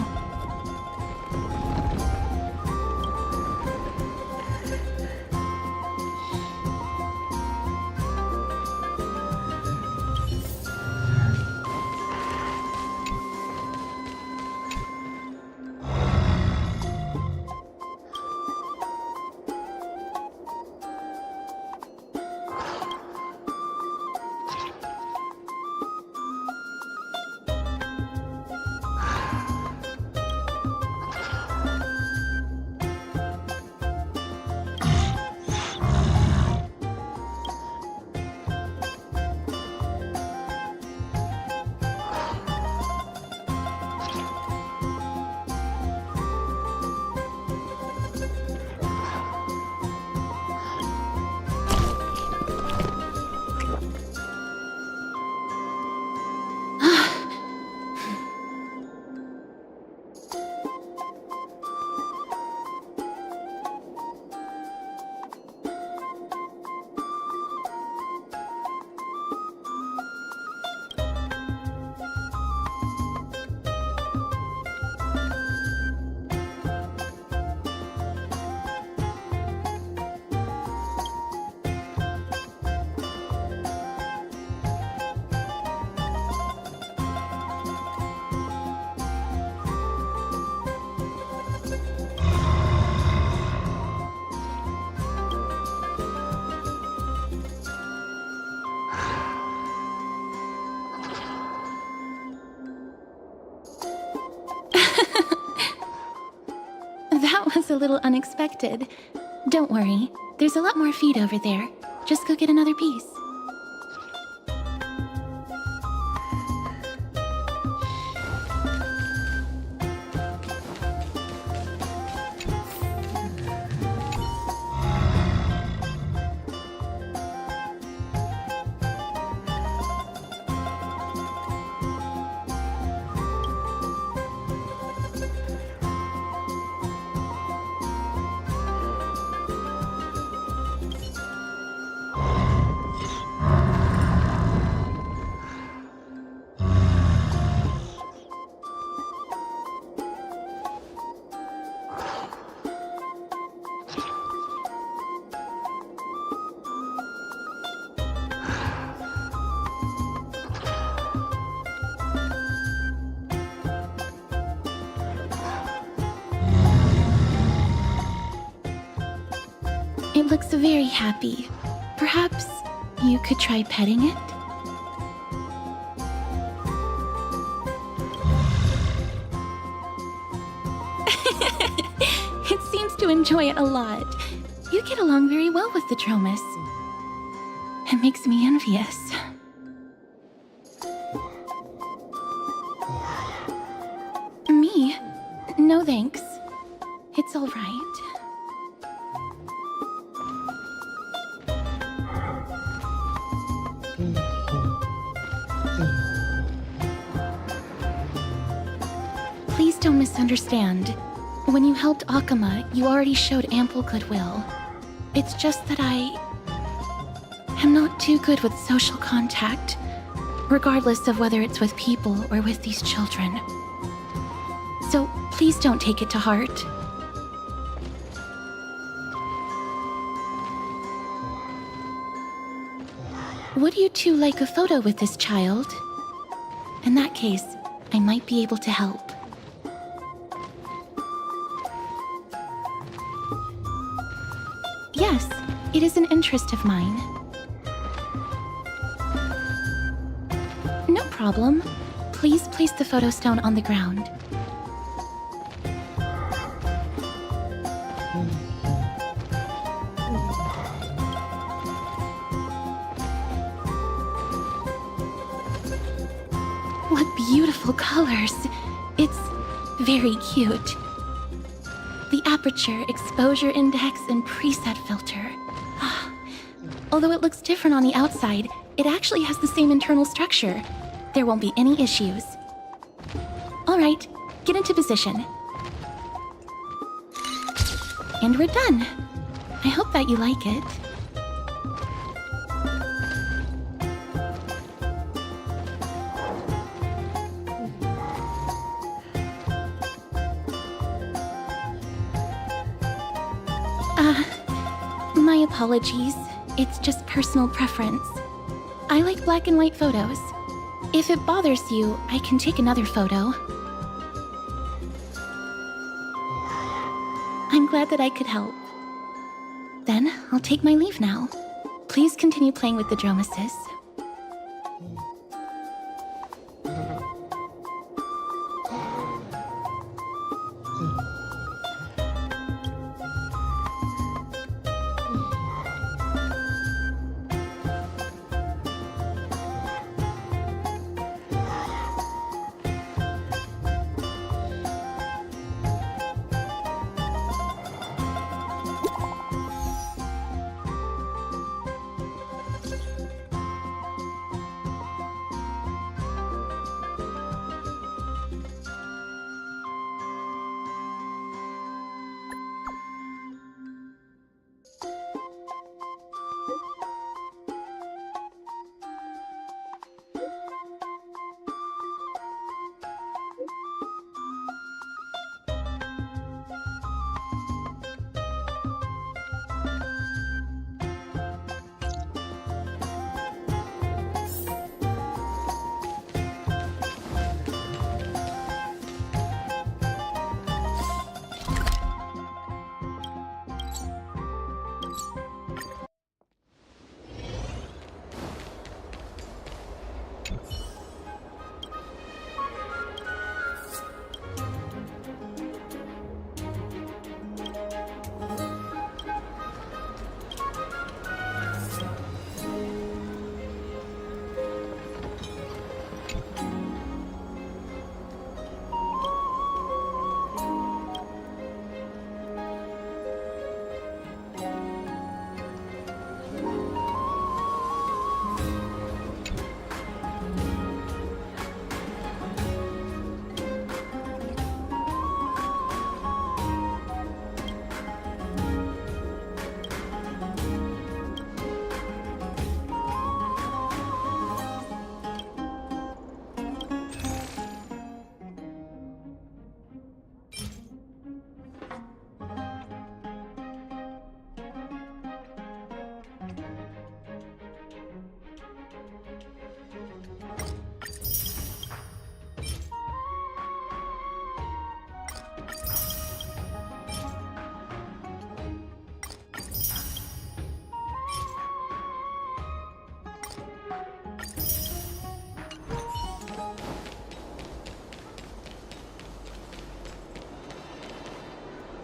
That was a little unexpected. Don't worry, there's a lot more feed over there. Just go get another piece. It looks very happy. Perhaps you could try petting it? It seems to enjoy it a lot. You get along very well with the Dromus. It makes me envious. Me? No thanks. It's all right. Please don't misunderstand. When you helped Akama, you already showed ample goodwill. It's just that I am not too good with social contact, regardless of whether it's with people or with these children. So please don't take it to heart. Would you two like a photo with this child? In that case, I might be able to help. Yes, it is an interest of mine. No problem. Please place the photo stone on the ground. What beautiful colors! It's very cute. The aperture, exposure index, and preset filter. Although it looks different on the outside, it actually has the same internal structure. There won't be any issues. Alright, get into position. And we're done. I hope that you like it. My apologies. It's just personal preference. I like black and white photos. If it bothers you, I can take another photo. I'm glad that I could help. Then, I'll take my leave now. Please continue playing with the Dromuses.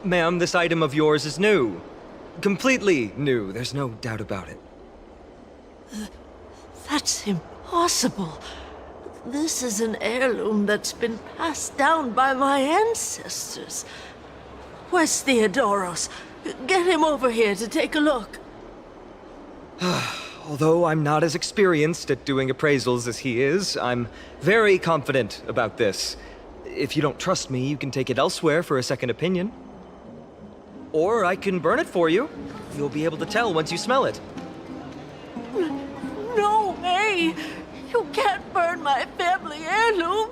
Ma'am, this item of yours is new. Completely new, there's no doubt about it. That's impossible. This is an heirloom that's been passed down by my ancestors. Where's Theodoros? Get him over here to take a look. Although I'm not as experienced at doing appraisals as he is, I'm very confident about this. If you don't trust me, you can take it elsewhere for a second opinion. Or I can burn it for you. You'll be able to tell once you smell it. No way! You can't burn my family heirloom!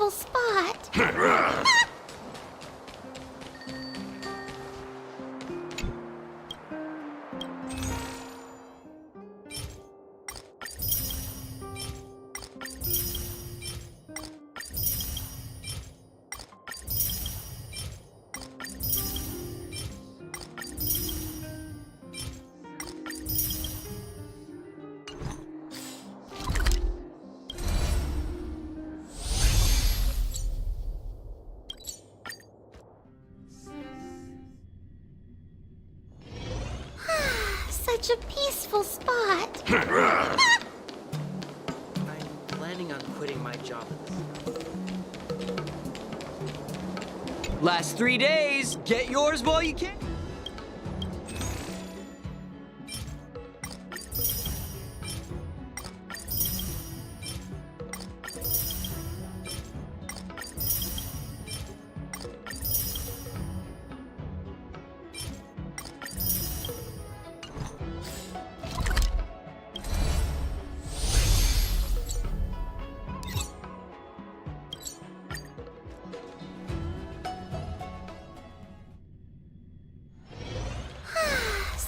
peaceful spot. Such a peaceful spot. I'm planning on quitting my job. Last 3 days, get yours while you can.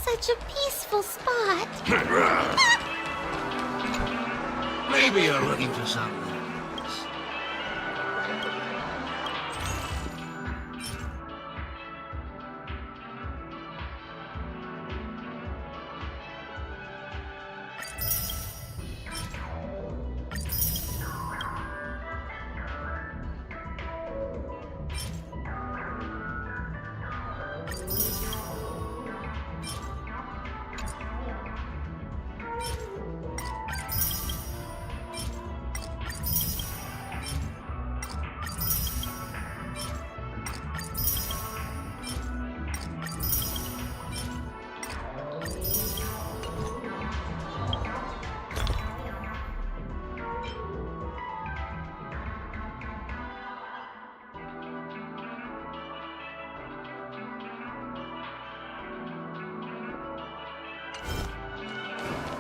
Such a peaceful spot. Maybe you're looking for something.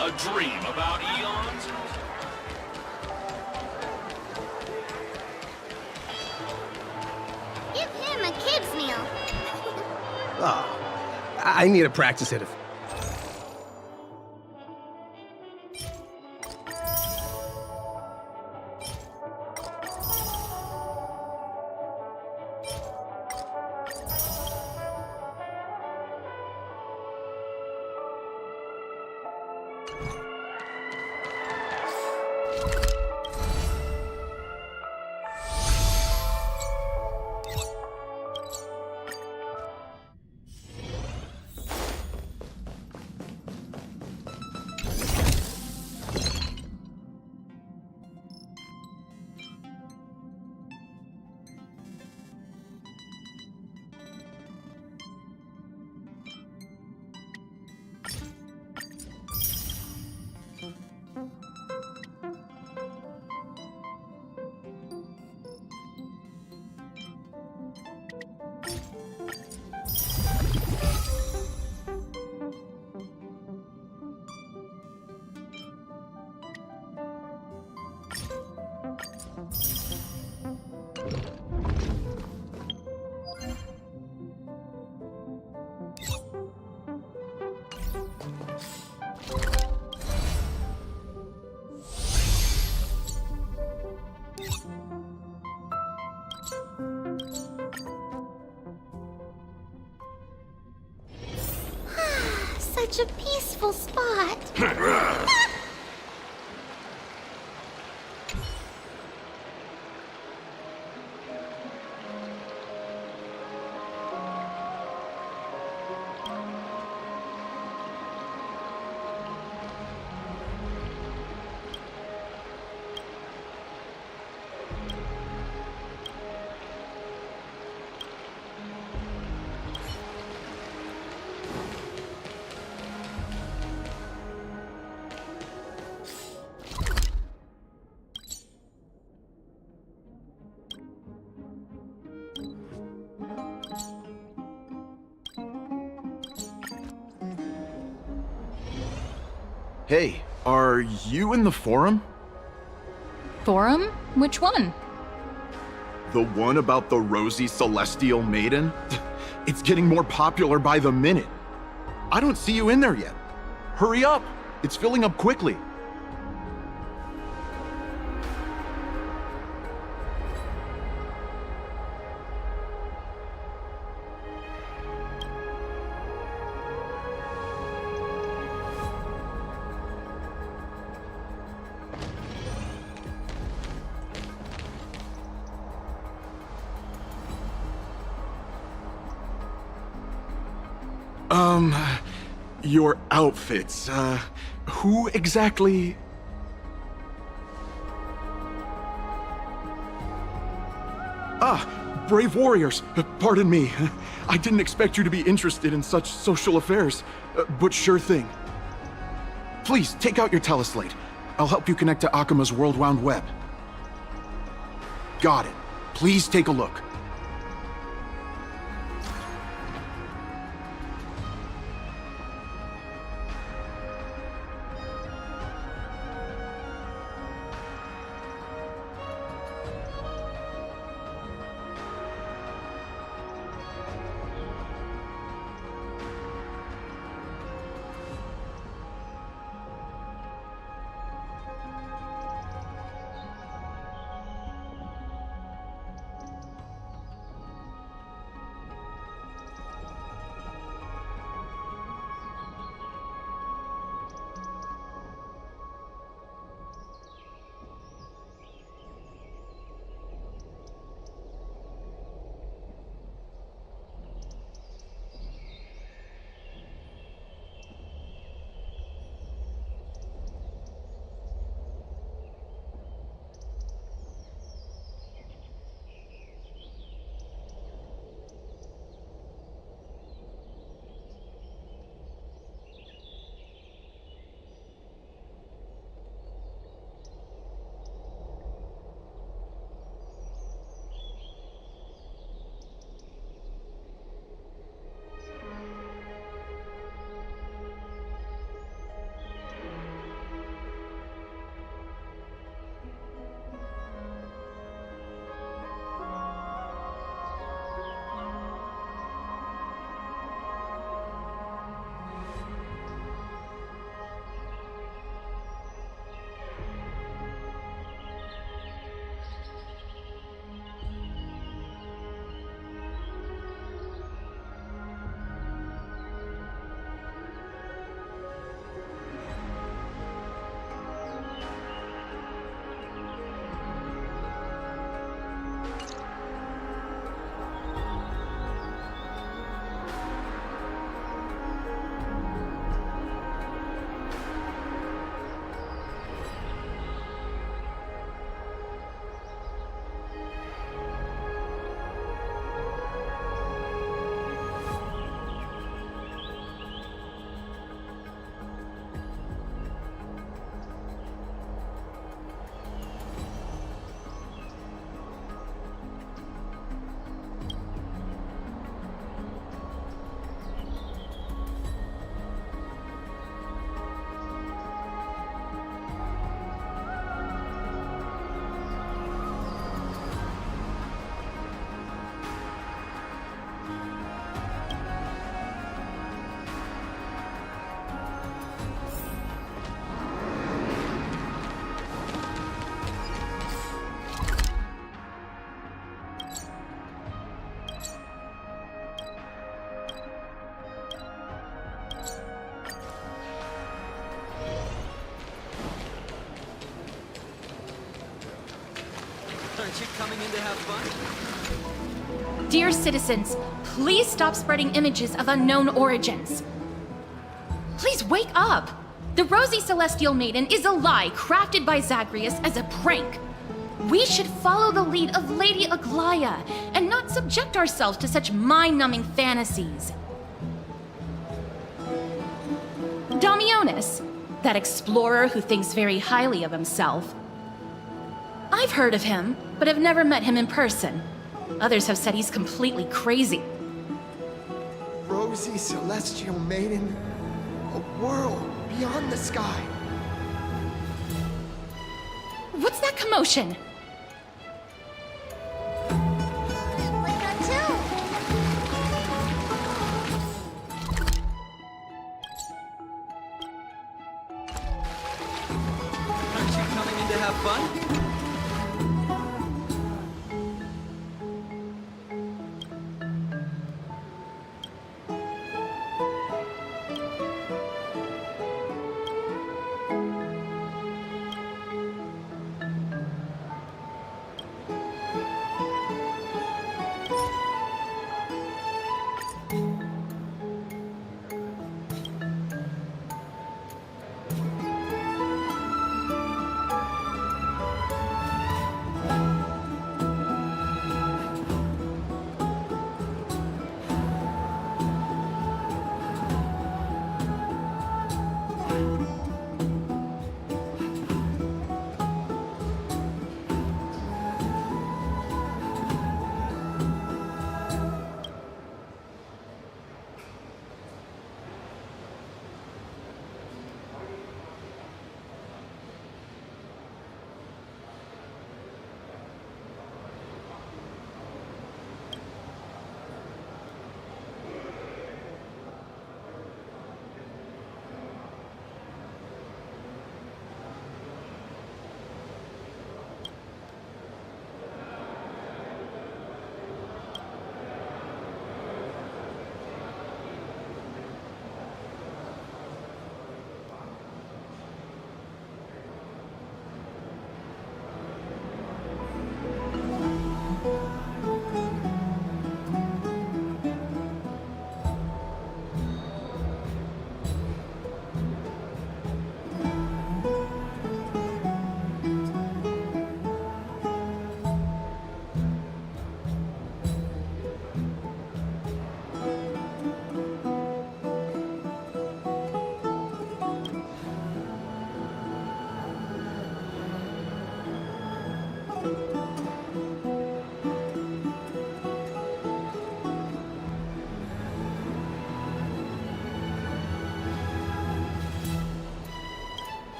A dream about eons? Give him a kid's meal. Oh, I need to practice it. Such a peaceful spot. Hey, are you in the forum? Forum? Which one? The one about the rosy celestial maiden? It's getting more popular by the minute. I don't see you in there yet. Hurry up! It's filling up quickly. Your outfits, who exactly... Ah, brave warriors, pardon me. I didn't expect you to be interested in such social affairs, but sure thing. Please, take out your teleslate. I'll help you connect to Akima's World Wound Web. Got it. Please take a look. Aren't you coming in to have fun? Dear citizens, please stop spreading images of unknown origins. Please wake up! The Rosy Celestial Maiden is a lie crafted by Zagreus as a prank. We should follow the lead of Lady Aglaya and not subject ourselves to such mind-numbing fantasies. Damionis, that explorer who thinks very highly of himself. I've heard of him, but have never met him in person. Others have said he's completely crazy. Rosy Celestial Maiden, a world beyond the sky. What's that commotion?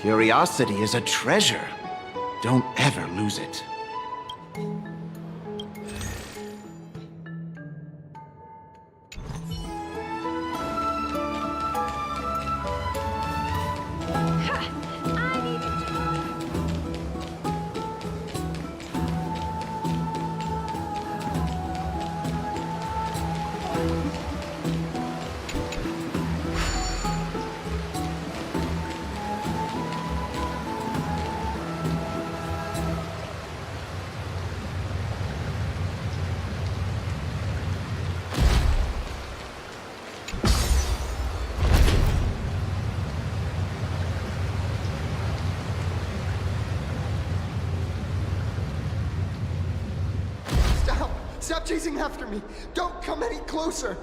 Curiosity is a treasure. Don't ever lose it. Stop chasing after me! Don't come any closer!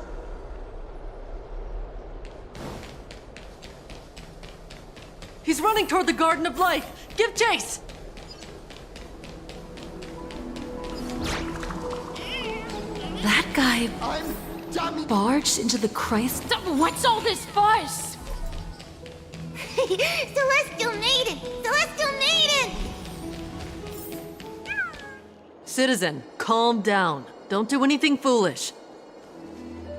He's running toward the Garden of Life! Give chase! That guy I'm barged into the Christ. What's all this fuss? Celestial Maiden! Celestial Maiden! Citizen, calm down. Don't do anything foolish.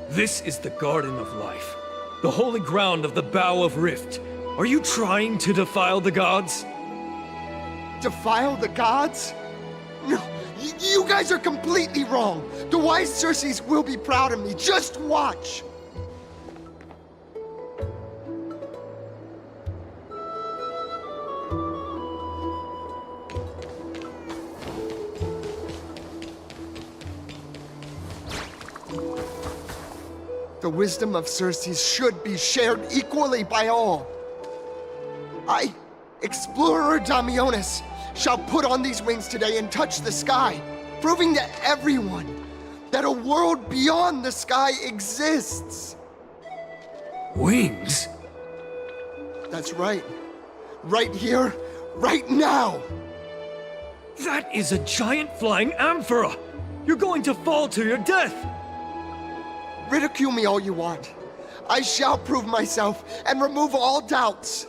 This is the Garden of Life, the holy ground of the Bow of Rift. Are you trying to defile the gods? Defile the gods? No, you guys are completely wrong. The wise Circes will be proud of me. Just watch. The wisdom of Circes should be shared equally by all. I, Explorer Damionis, shall put on these wings today and touch the sky, proving to everyone that a world beyond the sky exists. Wings? That's right. Right here, right now. That is a giant flying amphora! You're going to fall to your death! Ridicule me all you want. I shall prove myself and remove all doubts.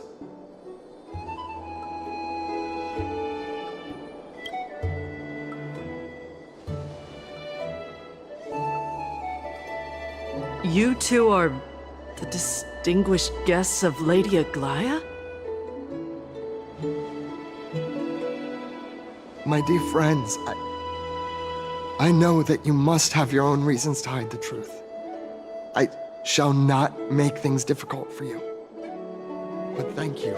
You two are the distinguished guests of Lady Aglaya? My dear friends, I know that you must have your own reasons to hide the truth. I shall not make things difficult for you. But thank you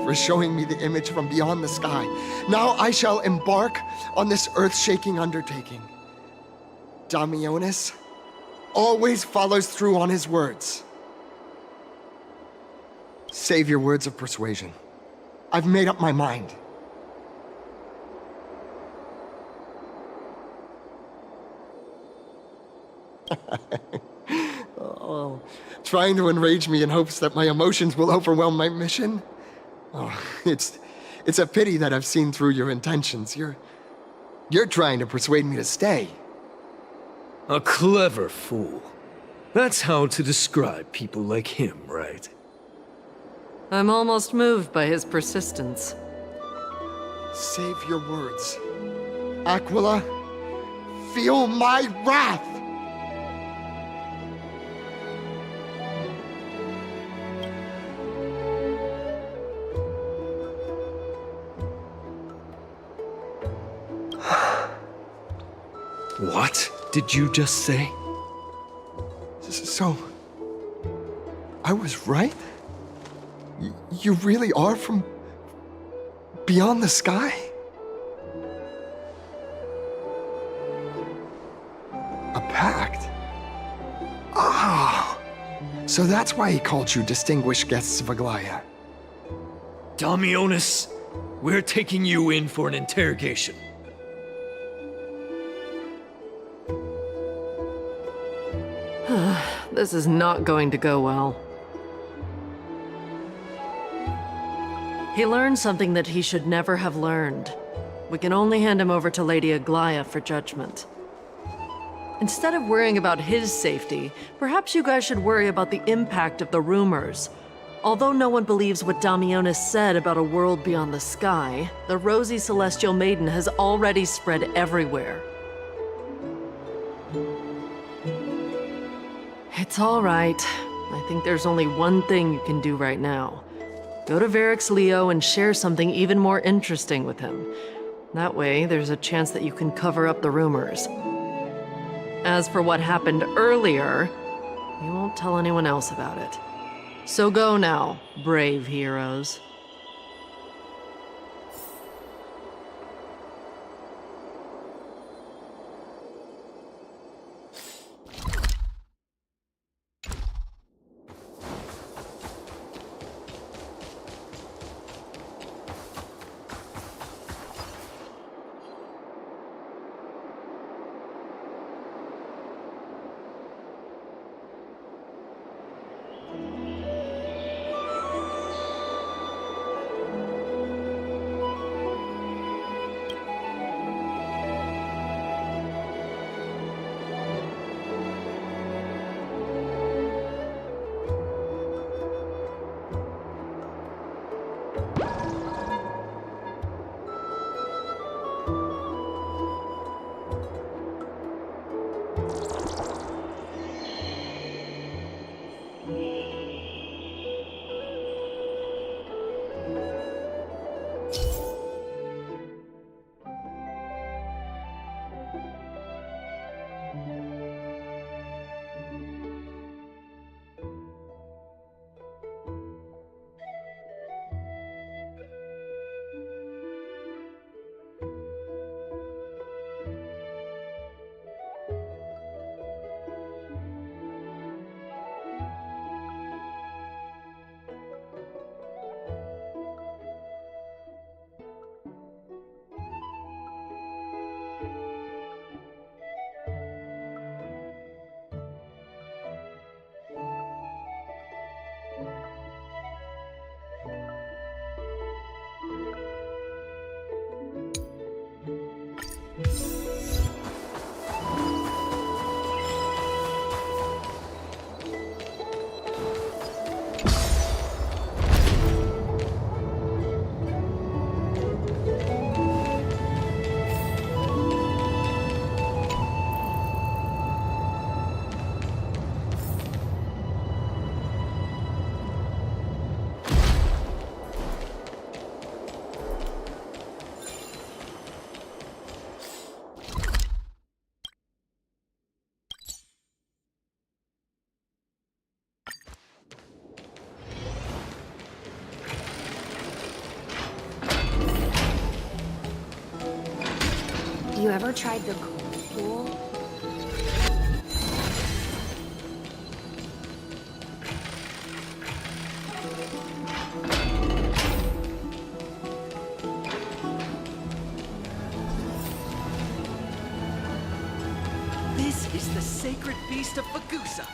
for showing me the image from beyond the sky. Now I shall embark on this earth-shaking undertaking. Damionis always follows through on his words. Save your words of persuasion. I've made up my mind. Oh, trying to enrage me in hopes that my emotions will overwhelm my mission? Oh, it's a pity that I've seen through your intentions. You're trying to persuade me to stay. A clever fool. That's how to describe people like him, right? I'm almost moved by his persistence. Save your words. Aquila, feel my wrath! What did you just say? So, I was right? You really are from beyond the sky? A pact? Ah, so that's why he called you distinguished guests of Aglaya. Damionis, we're taking you in for an interrogation. This is not going to go well. He learned something that he should never have learned. We can only hand him over to Lady Aglaya for judgment. Instead of worrying about his safety, perhaps you guys should worry about the impact of the rumors. Although no one believes what Damionis said about a world beyond the sky, the rosy celestial maiden has already spread everywhere. It's all right. I think there's only one thing you can do right now. Go to Varric's Leo and share something even more interesting with him. That way, there's a chance that you can cover up the rumors. As for what happened earlier, you won't tell anyone else about it. So go now, brave heroes. You ever tried the pool? This is the sacred beast of Fagusa.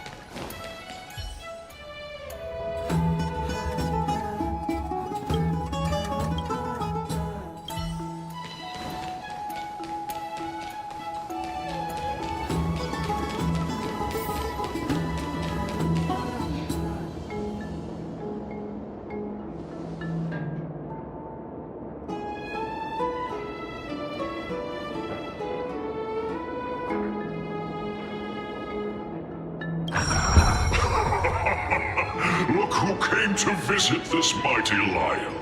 Look who came to visit this mighty lion.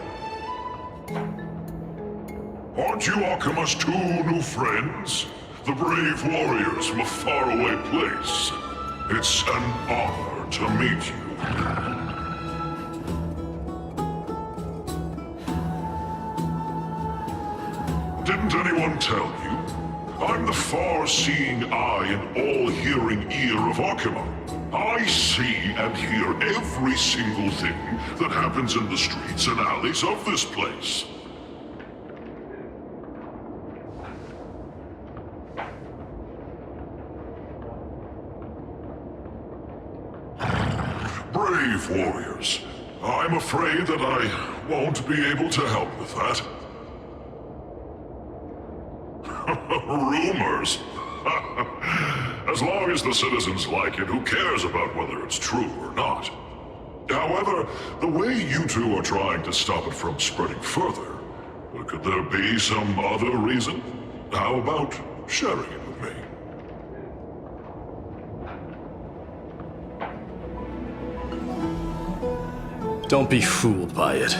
Aren't you Akima's two new friends? The brave warriors from a faraway place. It's an honor to meet you. Didn't anyone tell you? I'm the far-seeing eye and all-hearing ear of Akima. I see and hear every single thing that happens in the streets and alleys of this place. Brave warriors. I'm afraid that I won't be able to help with that. Rumors? As long as the citizens like it, who cares about whether it's true or not? However, the way you two are trying to stop it from spreading further, could there be some other reason? How about sharing it with me? Don't be fooled by it.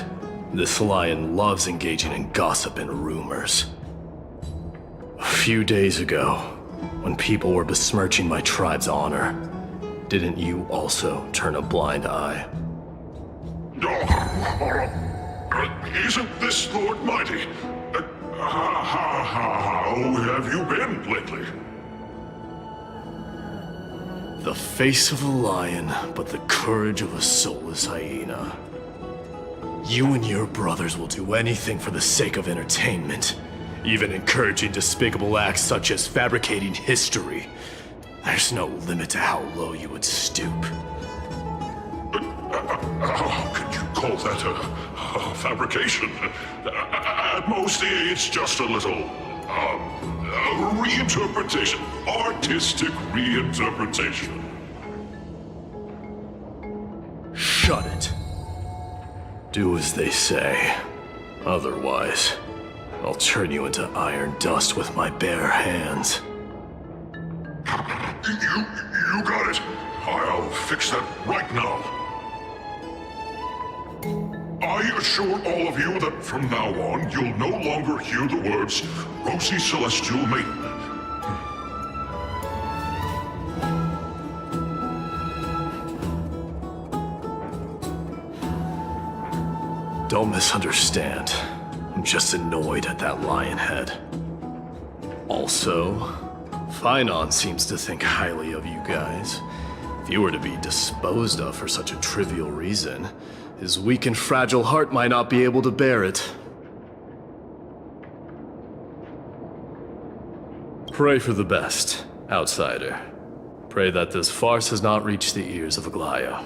This lion loves engaging in gossip and rumors. A few days ago, when people were besmirching my tribe's honor, didn't you also turn a blind eye? Isn't this Lord Mighty? How have you been lately? The face of a lion, but the courage of a soulless hyena. You and your brothers will do anything for the sake of entertainment, even encouraging despicable acts such as fabricating history. There's no limit to how low you would stoop. How can you call that a fabrication? At most, it's just a little, reinterpretation. Artistic reinterpretation. Shut it. Do as they say. Otherwise, I'll turn you into iron dust with my bare hands. You got it. I'll fix that right now. I assure all of you that from now on, you'll no longer hear the words Rosy Celestial Maiden. Don't misunderstand. I'm just annoyed at that lion head. Also, Finon seems to think highly of you guys. If you were to be disposed of for such a trivial reason, his weak and fragile heart might not be able to bear it. Pray for the best, outsider. Pray that this farce has not reached the ears of Aglaya.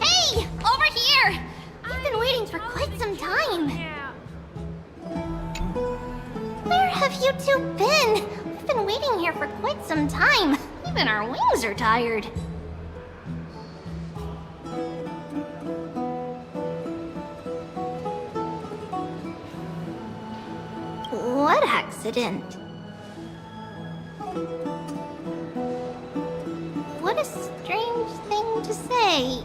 Hey! Over here! I've been waiting for quite some time. Where have you two been? We've been waiting here for quite some time. Even our wings are tired. What accident? What a strange thing to say.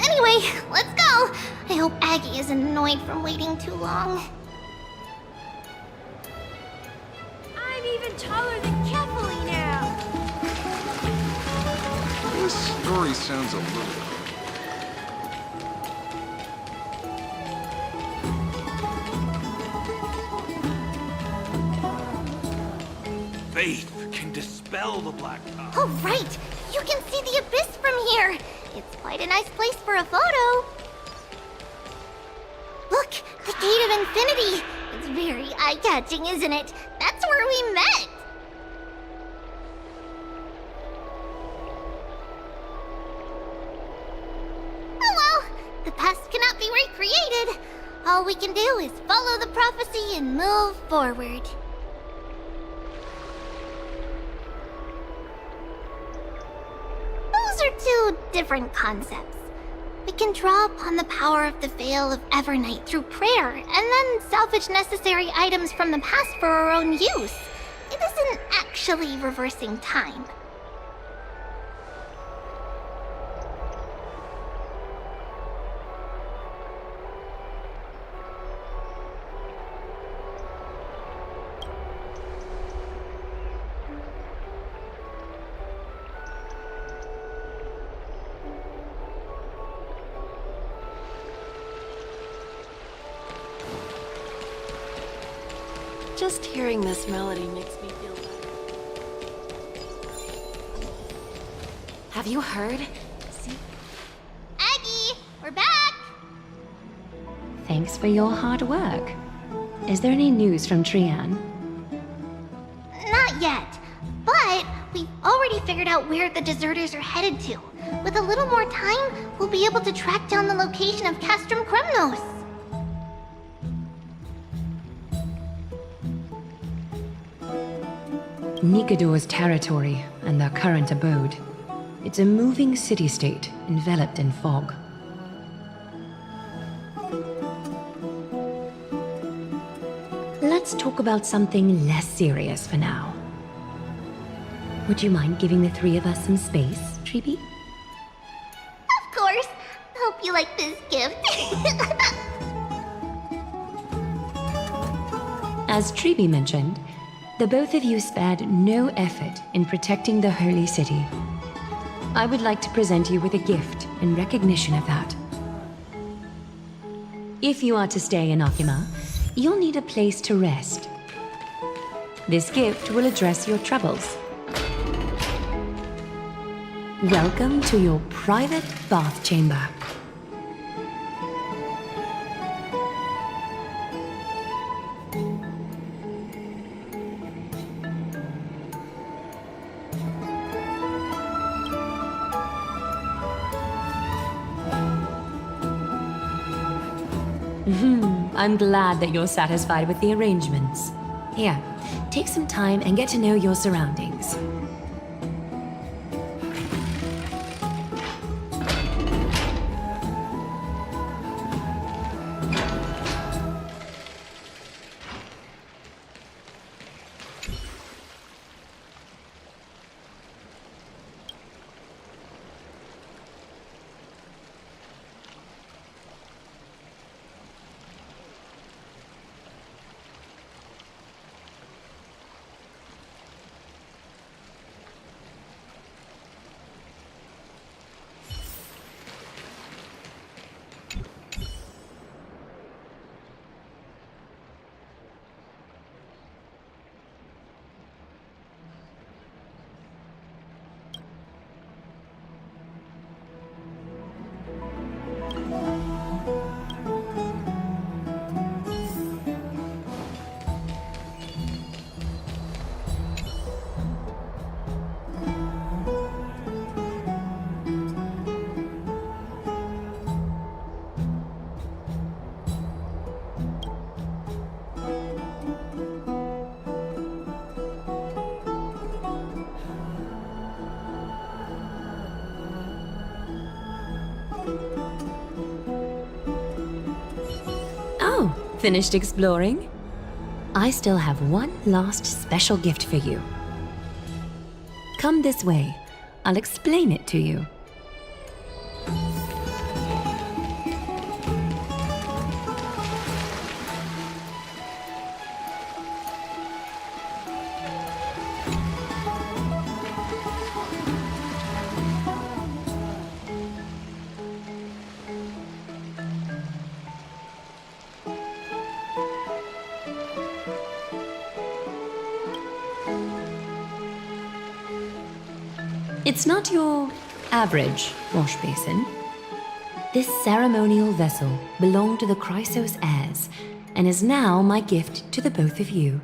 Anyway, let's go. I hope Aggie isn't annoyed from waiting too long. I'm even taller than Kefali now. This story sounds a little... Faith can dispel the black power. Oh, right! You can see the abyss from here! It's quite a nice place for a photo. Look! The Gate of Infinity! It's very eye-catching, isn't it? That's where we met! Oh well! The past cannot be recreated. All we can do is follow the prophecy and move forward. Those are two different concepts. We can draw upon the power of the Veil of Evernight through prayer, and then salvage necessary items from the past for our own use. It isn't actually reversing time. Just hearing this melody makes me feel better. Have you heard? Aggie, we're back! Thanks for your hard work. Is there any news from Trian? Not figured out where the deserters are headed to. With a little more time, we'll be able to track down the location of Castrum Kremnos. Nikador's territory and their current abode. It's a moving city-state enveloped in fog. Let's talk about something less serious for now. Would you mind giving the three of us some space, Treeby? Of course. Hope you like this gift. As Treeby mentioned, the both of you spared no effort in protecting the Holy City. I would like to present you with a gift in recognition of that. If you are to stay in Akima, you'll need a place to rest. This gift will address your troubles. Welcome to your private bath chamber. I'm glad that you're satisfied with the arrangements. Here, take some time and get to know your surroundings. Finished exploring? I still have one last special gift for you. Come this way. I'll explain it to you. It's not your average wash basin. This ceremonial vessel belonged to the Chrysos heirs and is now my gift to the both of you.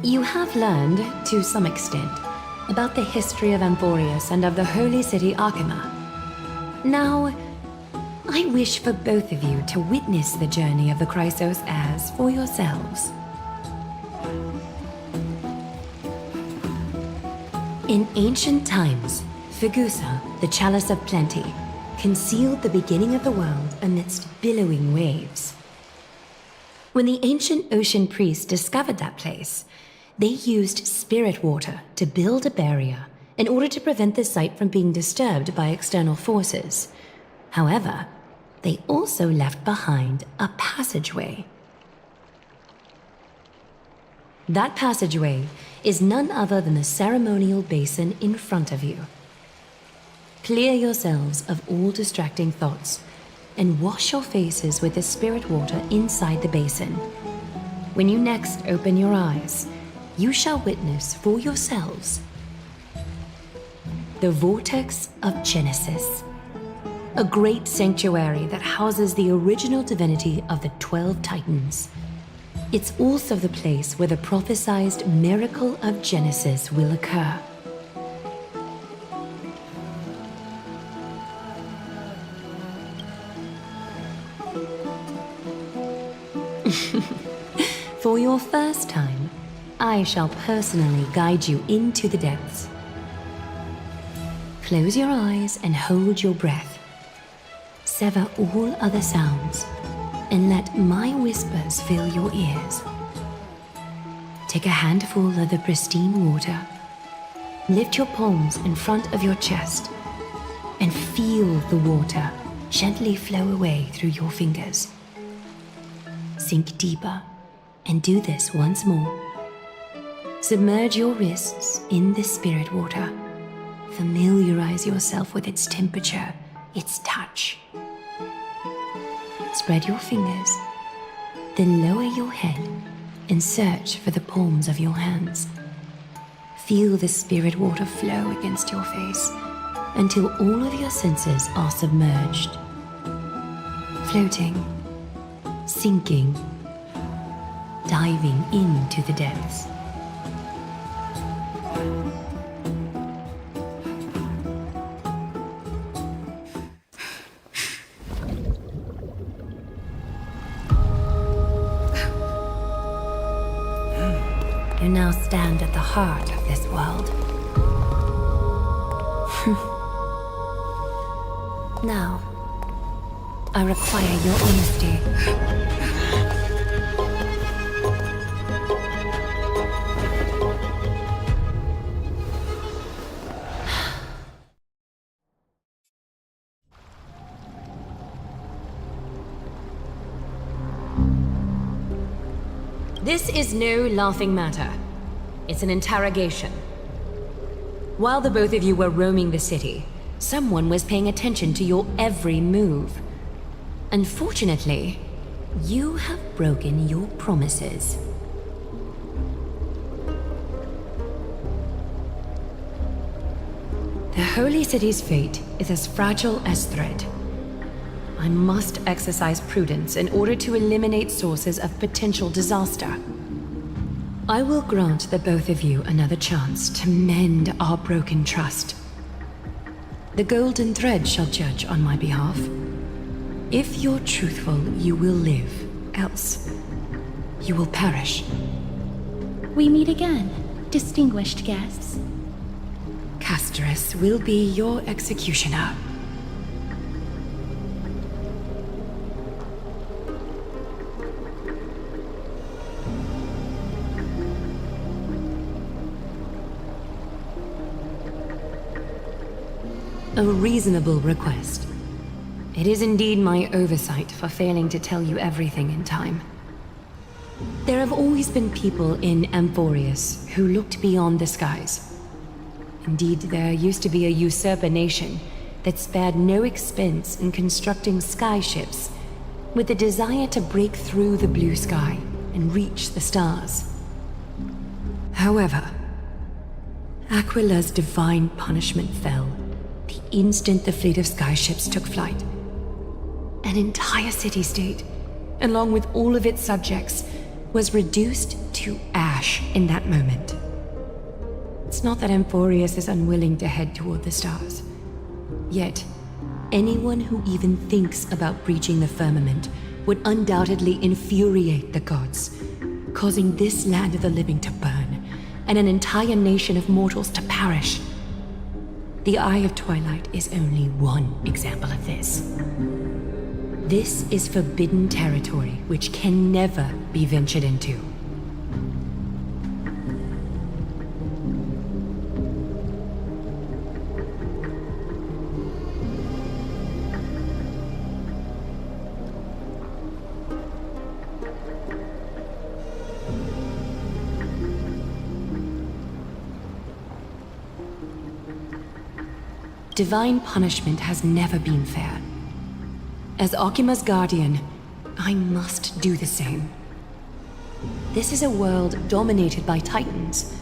You have learned, to some extent, about the history of Amphorius and of the holy city Akima. Now, I wish for both of you to witness the journey of the Chrysos heirs for yourselves. In ancient times, Fegusa, the Chalice of Plenty, concealed the beginning of the world amidst billowing waves. When the ancient ocean priests discovered that place, they used spirit water to build a barrier in order to prevent the site from being disturbed by external forces. However, they also left behind a passageway. That passageway is none other than the ceremonial basin in front of you. Clear yourselves of all distracting thoughts and wash your faces with the spirit water inside the basin. When you next open your eyes, you shall witness for yourselves the Vortex of Genesis, a great sanctuary that houses the original divinity of the 12 Titans. It's also the place where the prophesized miracle of Genesis will occur. For your first time, I shall personally guide you into the depths. Close your eyes and hold your breath. Sever all other sounds, and let my whispers fill your ears. Take a handful of the pristine water. Lift your palms in front of your chest, and feel the water gently flow away through your fingers. Sink deeper, and do this once more. Submerge your wrists in the spirit water. Familiarize yourself with its temperature, its touch. Spread your fingers, then lower your head and search for the palms of your hands. Feel the spirit water flow against your face until all of your senses are submerged. Floating, sinking, diving into the depths. You now stand at the heart of this world. Now, I require your honesty. This is no laughing matter. It's an interrogation. While the both of you were roaming the city, someone was paying attention to your every move. Unfortunately, you have broken your promises. The Holy City's fate is as fragile as thread. I must exercise prudence in order to eliminate sources of potential disaster. I will grant the both of you another chance to mend our broken trust. The golden thread shall judge on my behalf. If you're truthful, you will live. Else, you will perish. We meet again, distinguished guests. Castorus will be your executioner. A reasonable request. It is indeed my oversight for failing to tell you everything in time. There have always been people in Amphorius who looked beyond the skies. Indeed, there used to be a usurper nation that spared no expense in constructing skyships with the desire to break through the blue sky and reach the stars. However, Aquila's divine punishment fell the instant the fleet of skyships took flight. An entire city-state, along with all of its subjects, was reduced to ash in that moment. It's not that Amphorius is unwilling to head toward the stars. Yet, anyone who even thinks about breaching the firmament would undoubtedly infuriate the gods, causing this land of the living to burn, and an entire nation of mortals to perish. The Eye of Twilight is only one example of this. This is forbidden territory which can never be ventured into. Divine punishment has never been fair. As Okima's guardian, I must do the same. This is a world dominated by Titans,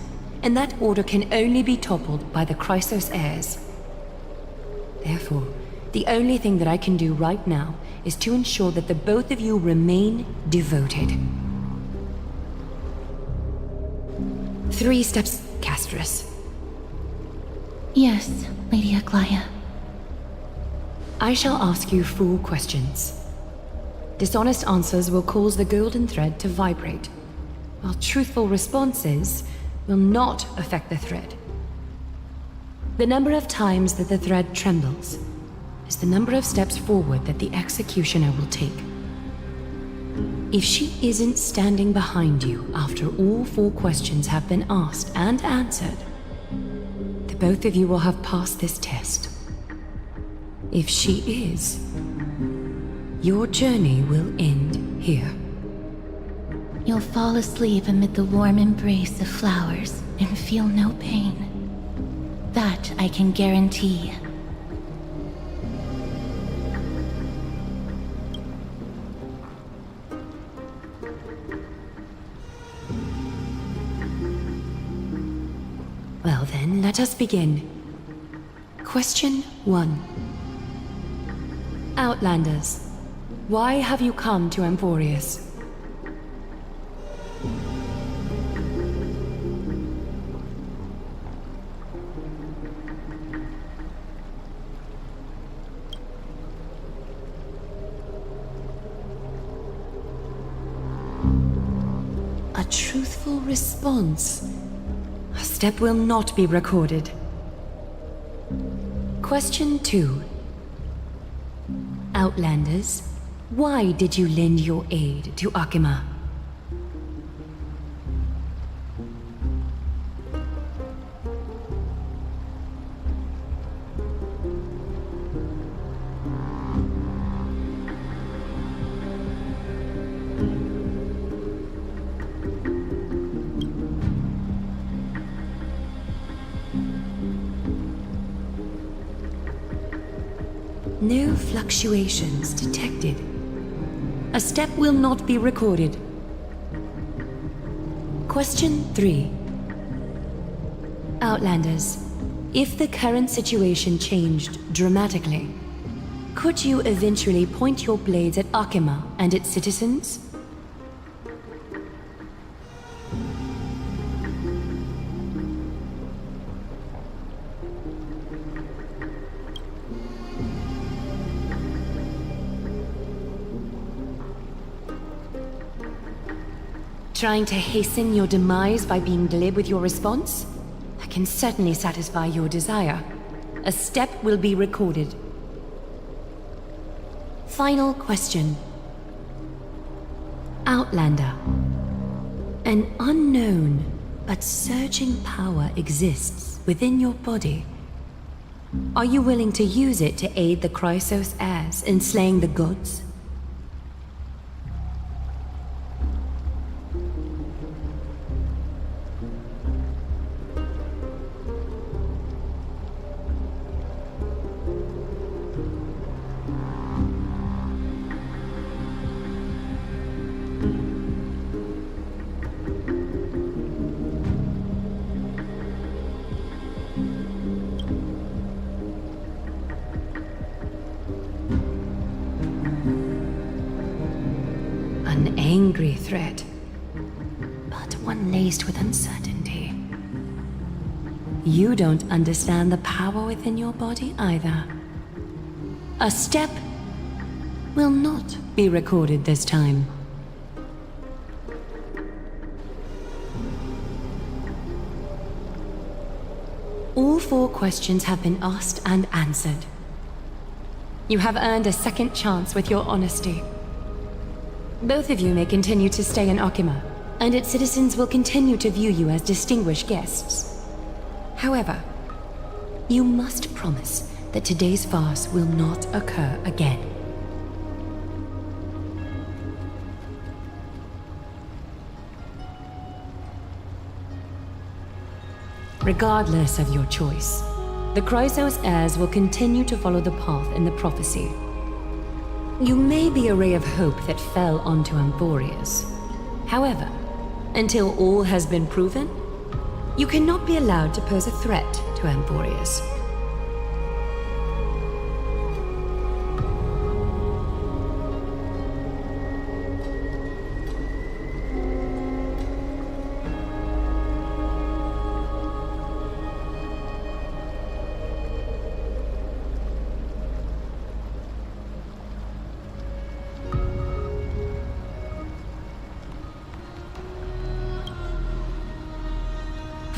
and that order can only be toppled by the Chrysos heirs. Therefore, the only thing that I can do right now is to ensure that the both of you remain devoted. 3 steps, Castorus. Yes, Lady Aglaya. I shall ask you 4 questions. Dishonest answers will cause the golden thread to vibrate, while truthful responses will not affect the thread. The number of times that the thread trembles is the number of steps forward that the executioner will take. If she isn't standing behind you after all 4 questions have been asked and answered, the both of you will have passed this test. If she is, your journey will end here. You'll fall asleep amid the warm embrace of flowers and feel no pain. That I can guarantee. Well then, let us begin. Question 1. Outlanders, why have you come to Emporius? A truthful response. A step will not be recorded. Question 2. Outlanders, why did you lend your aid to Akima? No fluctuations detected. A step will not be recorded. Question 3. Outlanders, if the current situation changed dramatically, could you eventually point your blades at Akima and its citizens? Trying to hasten your demise by being glib with your response? I can certainly satisfy your desire. A step will be recorded. Final question. Outlander. An unknown but surging power exists within your body. Are you willing to use it to aid the Chrysos heirs in slaying the gods? An angry threat, but one laced with uncertainty. You don't understand the power within your body either. A step will not be recorded this time. All 4 questions have been asked and answered. You have earned a second chance with your honesty. Both of you may continue to stay in Akima, and its citizens will continue to view you as distinguished guests. However, you must promise that today's farce will not occur again. Regardless of your choice, the Chrysos heirs will continue to follow the path in the prophecy. You may be a ray of hope that fell onto Emporius. However, until all has been proven, you cannot be allowed to pose a threat to Emporius.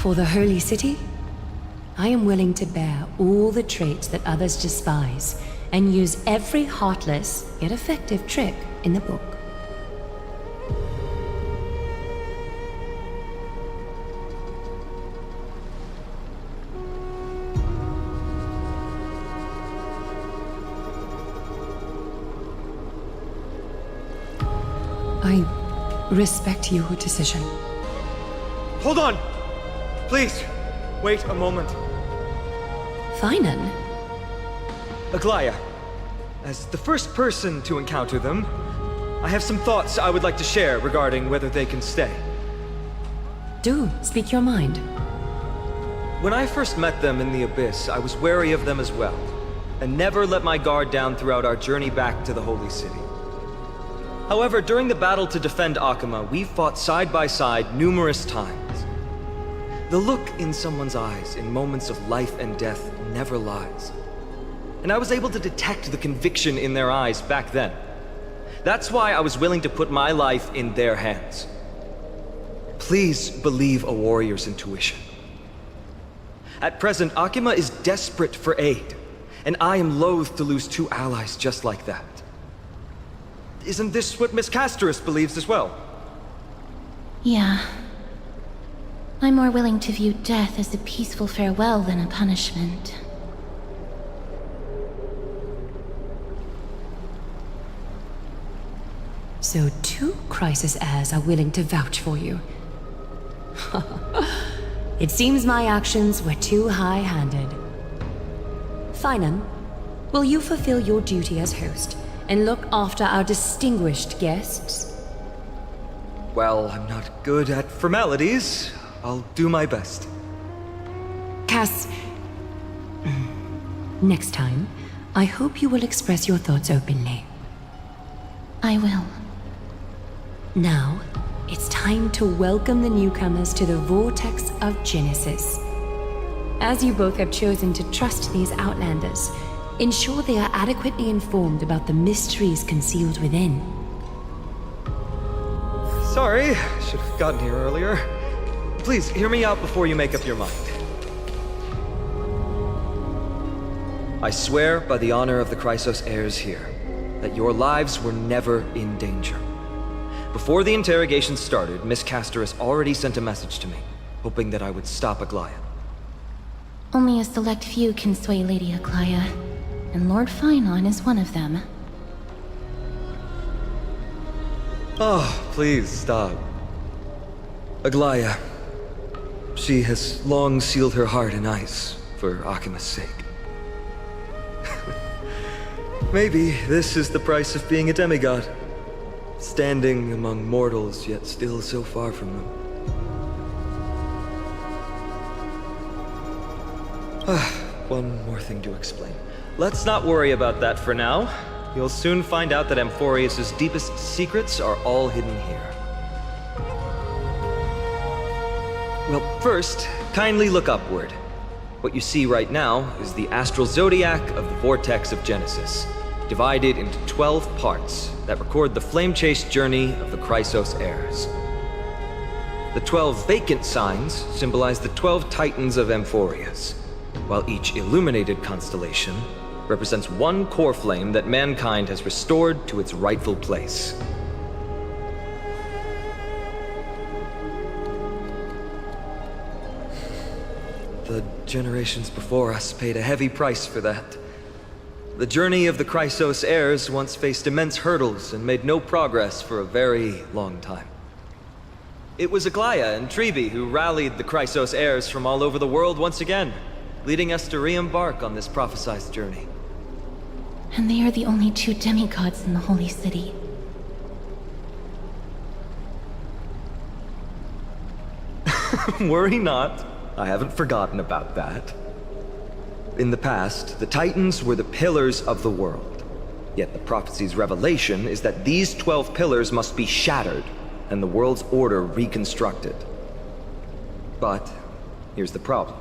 For the Holy City, I am willing to bear all the traits that others despise and use every heartless yet effective trick in the book. I respect your decision. Hold on! Please, wait a moment. Finan? Aglaya, as the first person to encounter them, I have some thoughts I would like to share regarding whether they can stay. Do speak your mind. When I first met them in the Abyss, I was wary of them as well, and never let my guard down throughout our journey back to the Holy City. However, during the battle to defend Akama, we fought side by side numerous times. The look in someone's eyes in moments of life and death never lies. And I was able to detect the conviction in their eyes back then. That's why I was willing to put my life in their hands. Please believe a warrior's intuition. At present, Akama is desperate for aid, and I am loath to lose two allies just like that. Isn't this what Miss Casterus believes as well? Yeah. I'm more willing to view death as a peaceful farewell than a punishment. So 2 crisis heirs are willing to vouch for you. It seems my actions were too high-handed. Finan, will you fulfill your duty as host and look after our distinguished guests? Well, I'm not good at formalities. I'll do my best. Cass, next time, I hope you will express your thoughts openly. I will. Now, it's time to welcome the newcomers to the Vortex of Genesis. As you both have chosen to trust these Outlanders, ensure they are adequately informed about the mysteries concealed within. Sorry, should have gotten here earlier. Please, hear me out before you make up your mind. I swear by the honor of the Chrysos heirs here, that your lives were never in danger. Before the interrogation started, Miss Casterus already sent a message to me, hoping that I would stop Aglaya. Only a select few can sway Lady Aglaya, and Lord Finon is one of them. Oh, please stop. Aglaya. She has long sealed her heart in ice for Akima's sake. Maybe this is the price of being a demigod. Standing among mortals, yet still so far from them. One more thing to explain. Let's not worry about that for now. You'll soon find out that Amphorius's deepest secrets are all hidden here. Well, first, kindly look upward. What you see right now is the astral zodiac of the Vortex of Genesis, divided into 12 parts that record the flame-chased journey of the Chrysos heirs. The 12 vacant signs symbolize the 12 titans of Amphorius, while each illuminated constellation represents one core flame that mankind has restored to its rightful place. The generations before us paid a heavy price for that. The journey of the Chrysos heirs once faced immense hurdles and made no progress for a very long time. It was Aglaya and Tribi who rallied the Chrysos heirs from all over the world once again, leading us to re-embark on this prophesized journey. And they are the only 2 demigods in the Holy City. Worry not. I haven't forgotten about that. In the past, the Titans were the pillars of the world. Yet the prophecy's revelation is that these 12 pillars must be shattered and the world's order reconstructed. But here's the problem.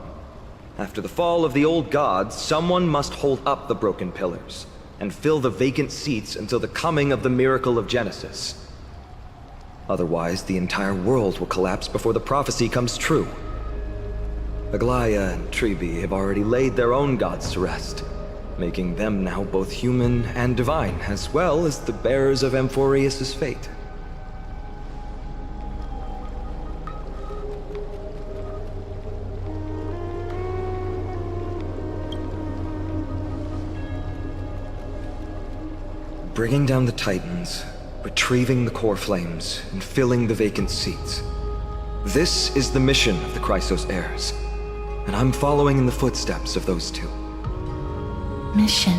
After the fall of the old gods, someone must hold up the broken pillars and fill the vacant seats until the coming of the miracle of Genesis. Otherwise, the entire world will collapse before the prophecy comes true. Aglaya and Tribi have already laid their own gods to rest, making them now both human and divine, as well as the bearers of Amphorius' fate. Bringing down the Titans, retrieving the core flames, and filling the vacant seats. This is the mission of the Chrysos heirs, and I'm following in the footsteps of those two. Mission.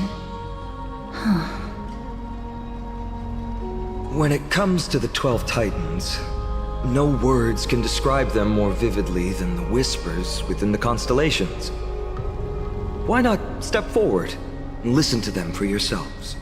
Huh. When it comes to the 12 Titans, no words can describe them more vividly than the whispers within the constellations. Why not step forward and listen to them for yourselves?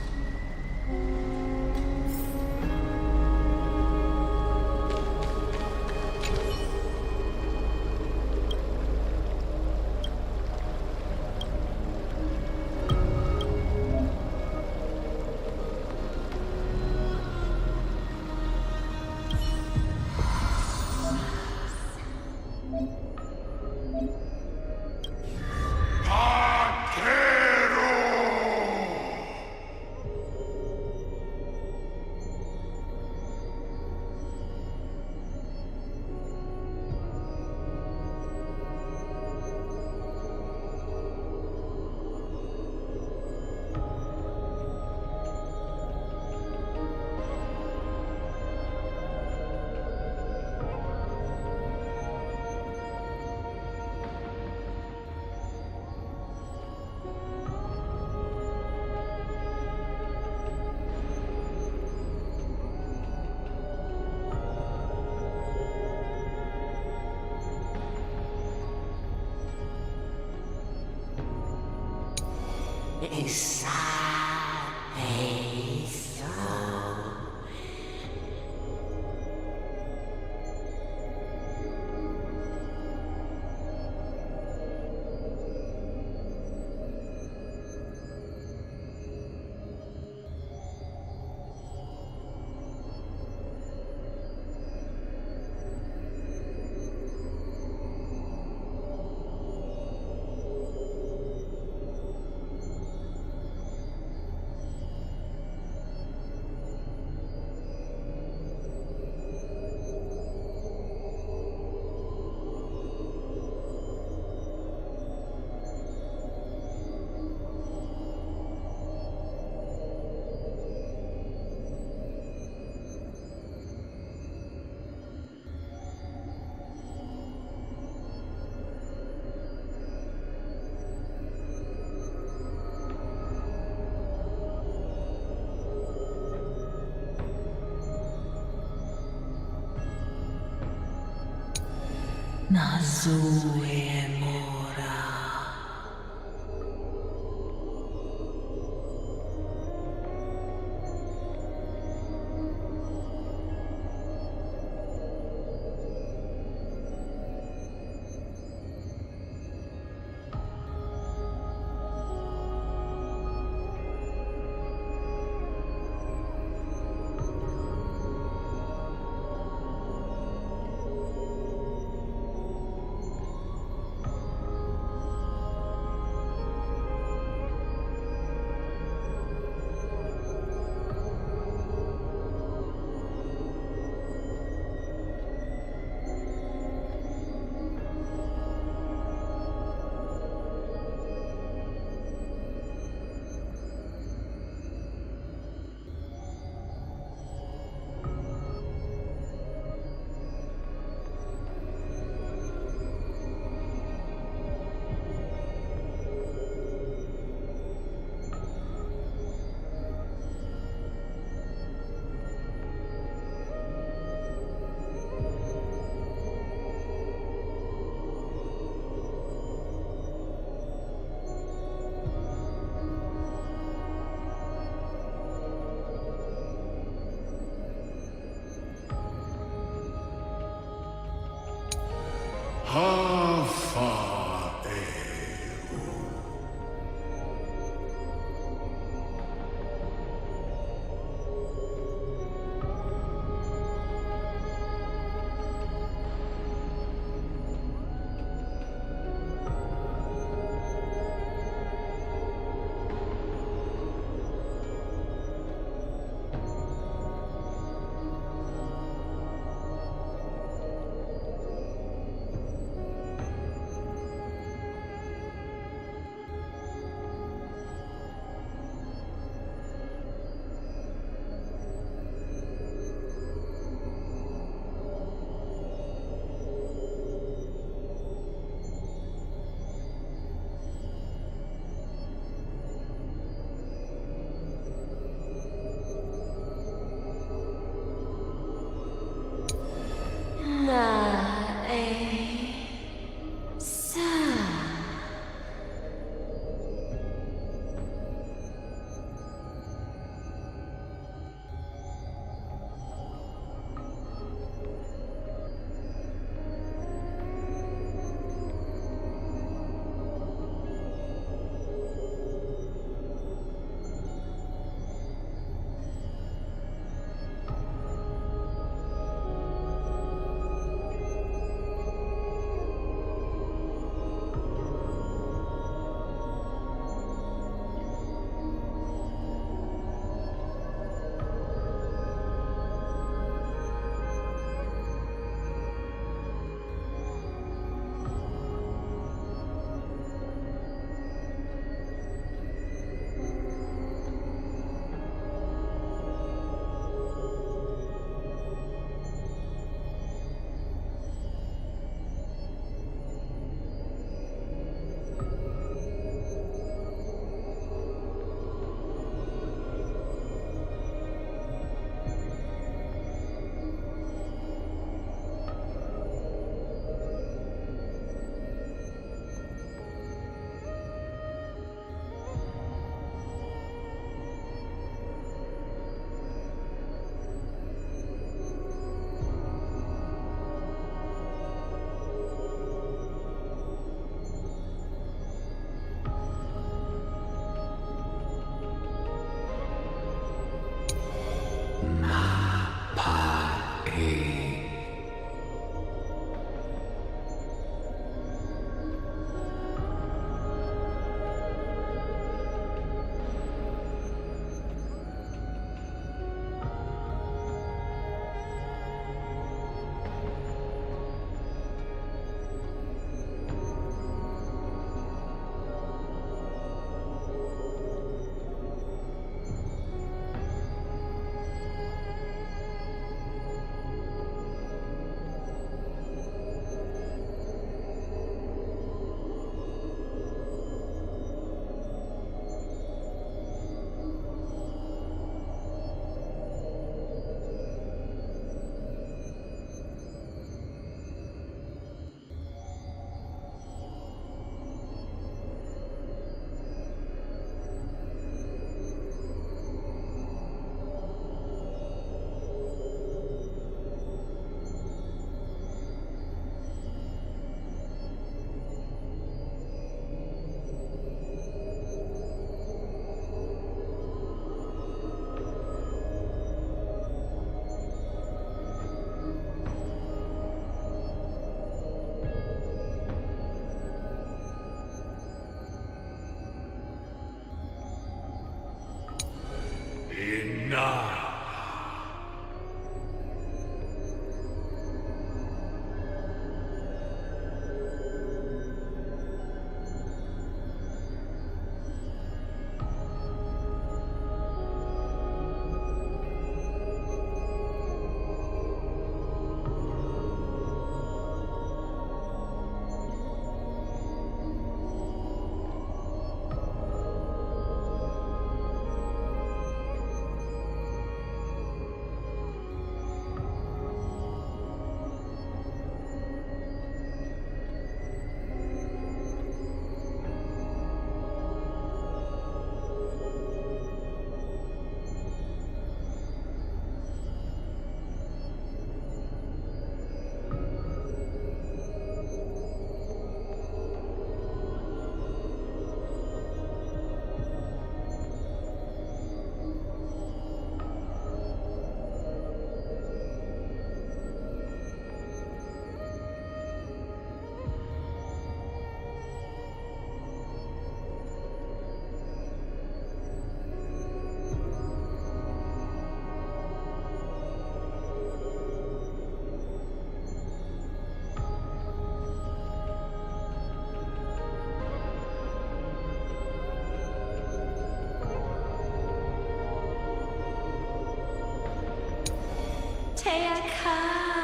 Teakasa.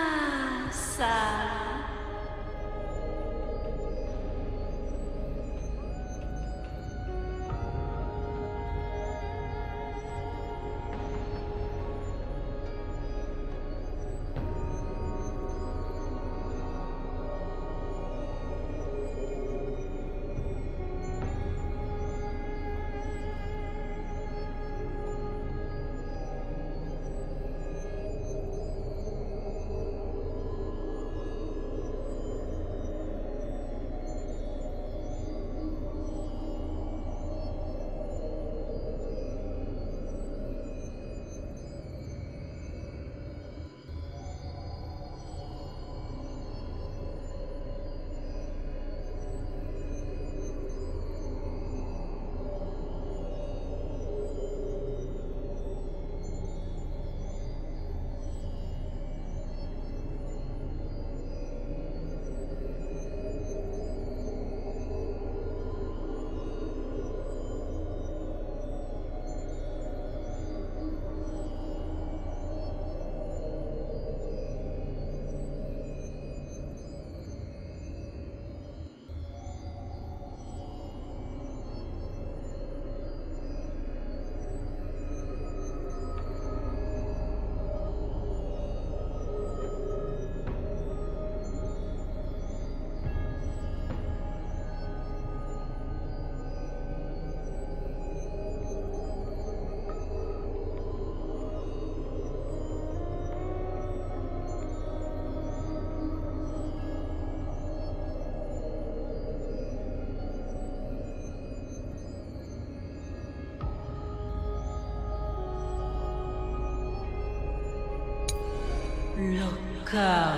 Lokasa.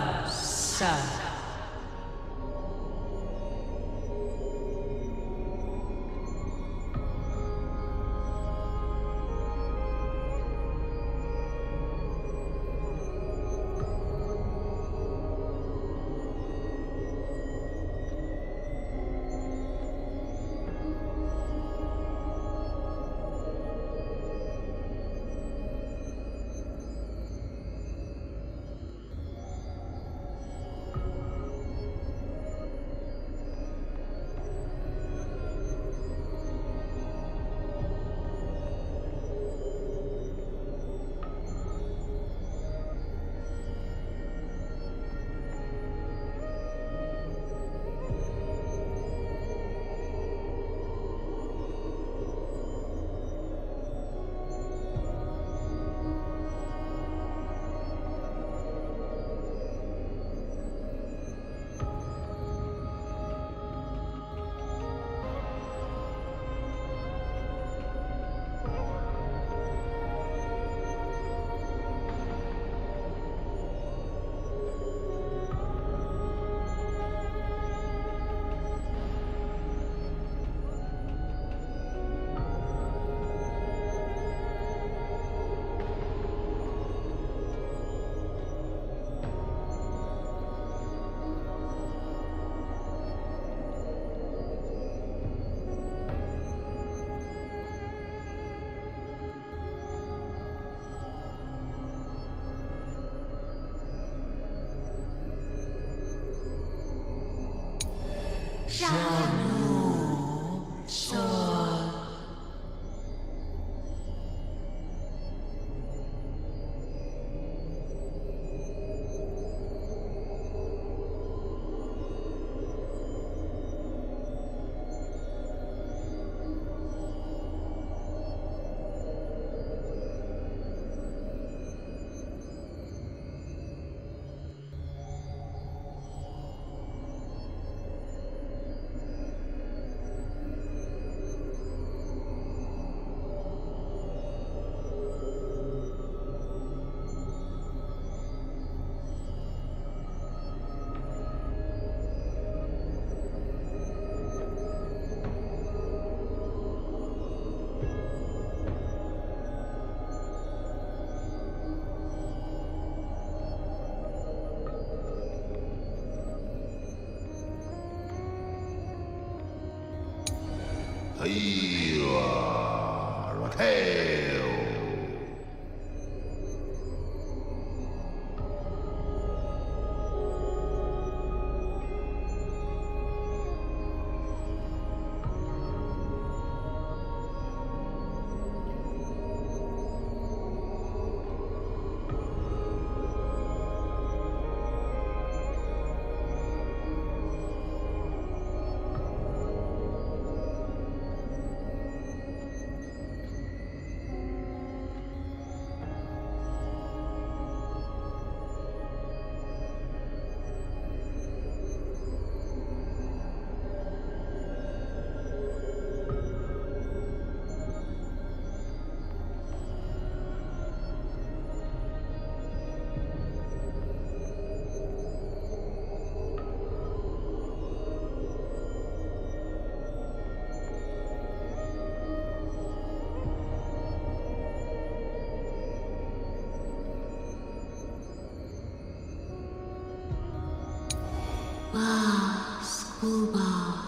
Ah, scuba.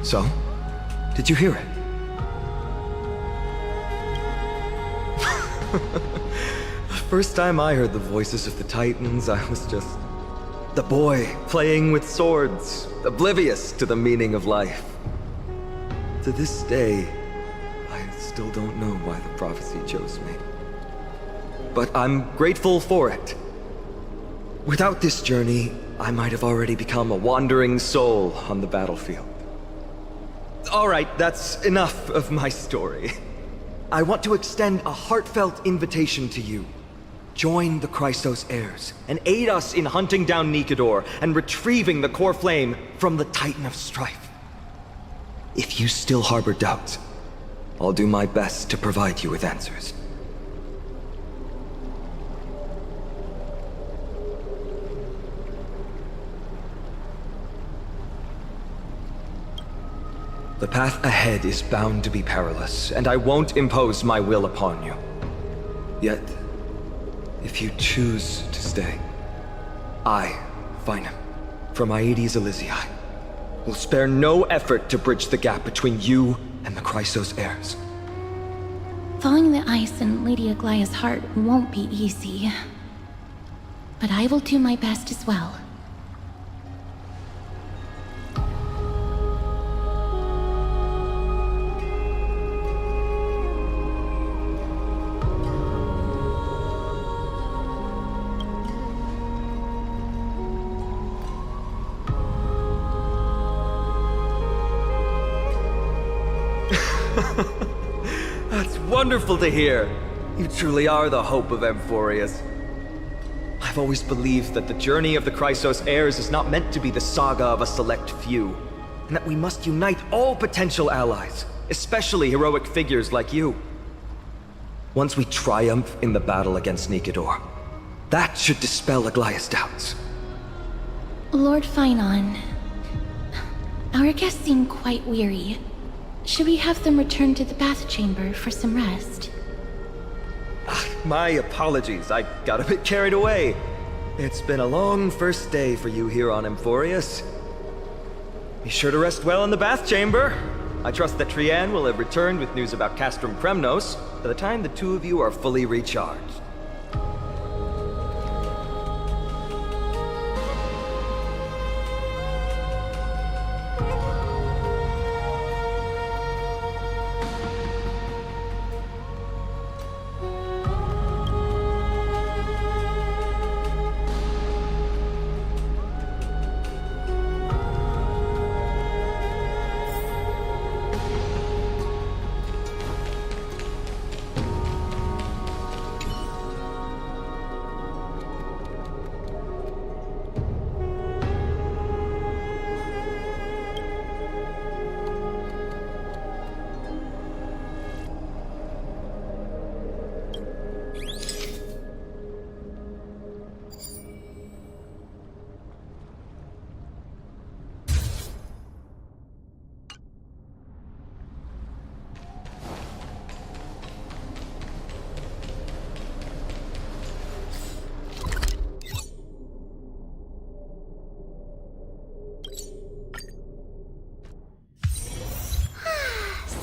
So? Did you hear it? The first time I heard the voices of the Titans, I was just the boy playing with swords, oblivious to the meaning of life. To this day, I still don't know why the prophecy chose me. But I'm grateful for it. Without this journey, I might have already become a wandering soul on the battlefield. All right, that's enough of my story. I want to extend a heartfelt invitation to you. Join the Chrysos heirs and aid us in hunting down Nikador and retrieving the core flame from the Titan of Strife. If you still harbor doubts, I'll do my best to provide you with answers. The path ahead is bound to be perilous, and I won't impose my will upon you. Yet, if you choose to stay, I, Finam, from Aedes Elysiae, will spare no effort to bridge the gap between you and the Chrysos heirs. Thawing the ice in Lady Aglaya's heart won't be easy. But I will do my best as well. That's wonderful to hear. You truly are the hope of Amphorius. I've always believed that the journey of the Chrysos heirs is not meant to be the saga of a select few. and that we must unite all potential allies, especially heroic figures like you. Once we triumph in the battle against Nikedor, that should dispel Aglaya's doubts. Lord Finon, our guests seem quite weary. Should we have them return to the bath chamber for some rest? My apologies, I got a bit carried away. It's been a long first day for you here on Emphorius. Be sure to rest well in the bath chamber. I trust that Trianne will have returned with news about Castrum Kremnos by the time the two of you are fully recharged.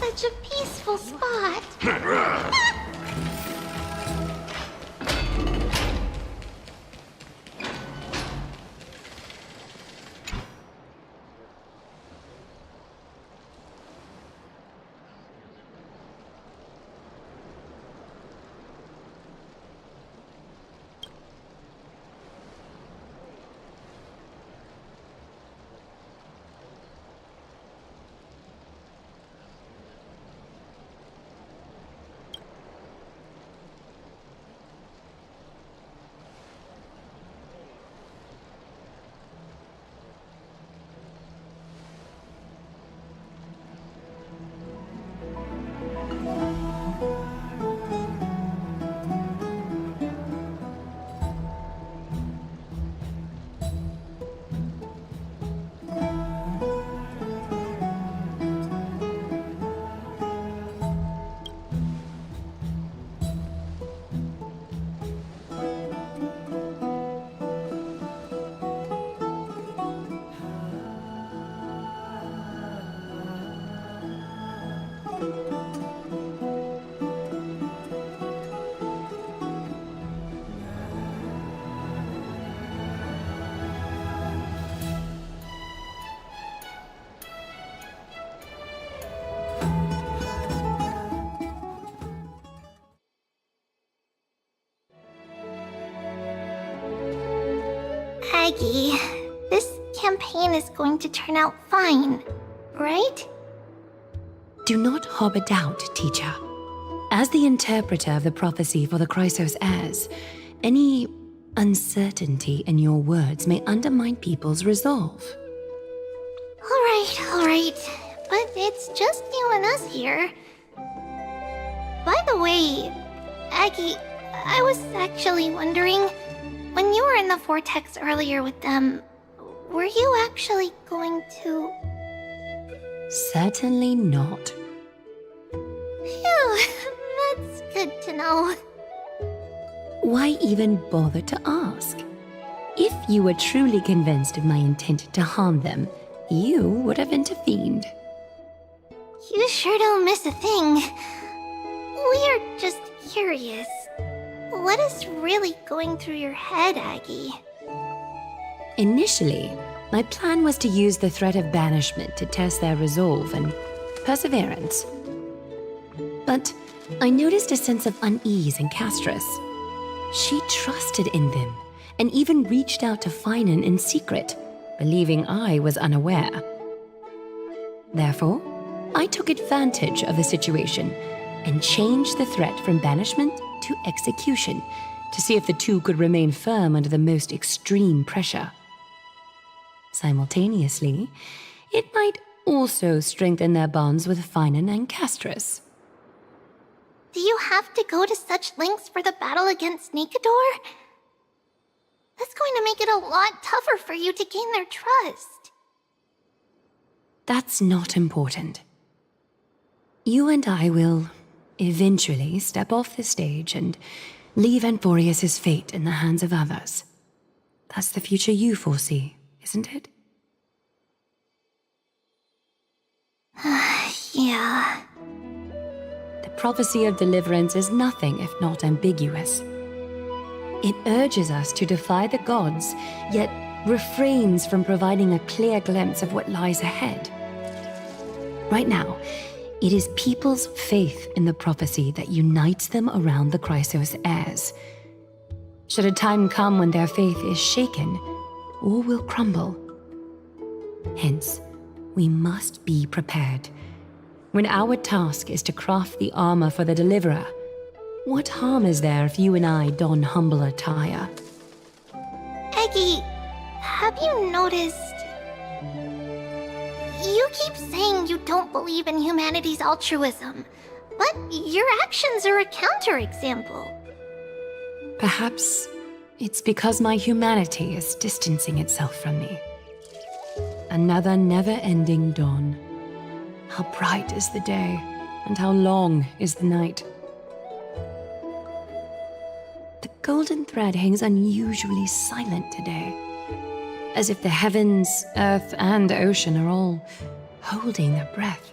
Such a peaceful spot. Aggie, this campaign is going to turn out fine, right? Do not harbor doubt, teacher. As the interpreter of the prophecy for the Chrysos heirs, any uncertainty in your words may undermine people's resolve. All right, but it's just you and us here. By the way, Aggie, I was actually wondering, when you were in the vortex earlier with them, were you actually going to... Certainly not. Phew, that's good to know. Why even bother to ask? If you were truly convinced of my intent to harm them, you would have intervened. You sure don't miss a thing. We are just curious. What is really going through your head, Aggie? Initially, my plan was to use the threat of banishment to test their resolve and perseverance. But I noticed a sense of unease in Castris. She trusted in them, and even reached out to Finan in secret, believing I was unaware. Therefore, I took advantage of the situation and changed the threat from banishment to execution to see if the two could remain firm under the most extreme pressure. Simultaneously, it might also strengthen their bonds with Finan and Castris. Do you have to go to such lengths for the battle against Nikador? That's going to make it a lot tougher for you to gain their trust. That's not important. You and I will eventually step off the stage and leave Anforius' fate in the hands of others. That's the future you foresee, isn't it? Yeah. The prophecy of deliverance is nothing if not ambiguous. It urges us to defy the gods, yet refrains from providing a clear glimpse of what lies ahead. Right now, it is people's faith in the prophecy that unites them around the Chrysos heirs. Should a time come when their faith is shaken, all will crumble. Hence, we must be prepared. When our task is to craft the armor for the Deliverer, what harm is there if you and I don humble attire? Eggy, have you noticed... You keep saying you don't believe in humanity's altruism, but your actions are a counterexample. Perhaps it's because my humanity is distancing itself from me. Another never-ending dawn. How bright is the day, and how long is the night. The golden thread hangs unusually silent today, as if the heavens, earth, and ocean are all holding their breath.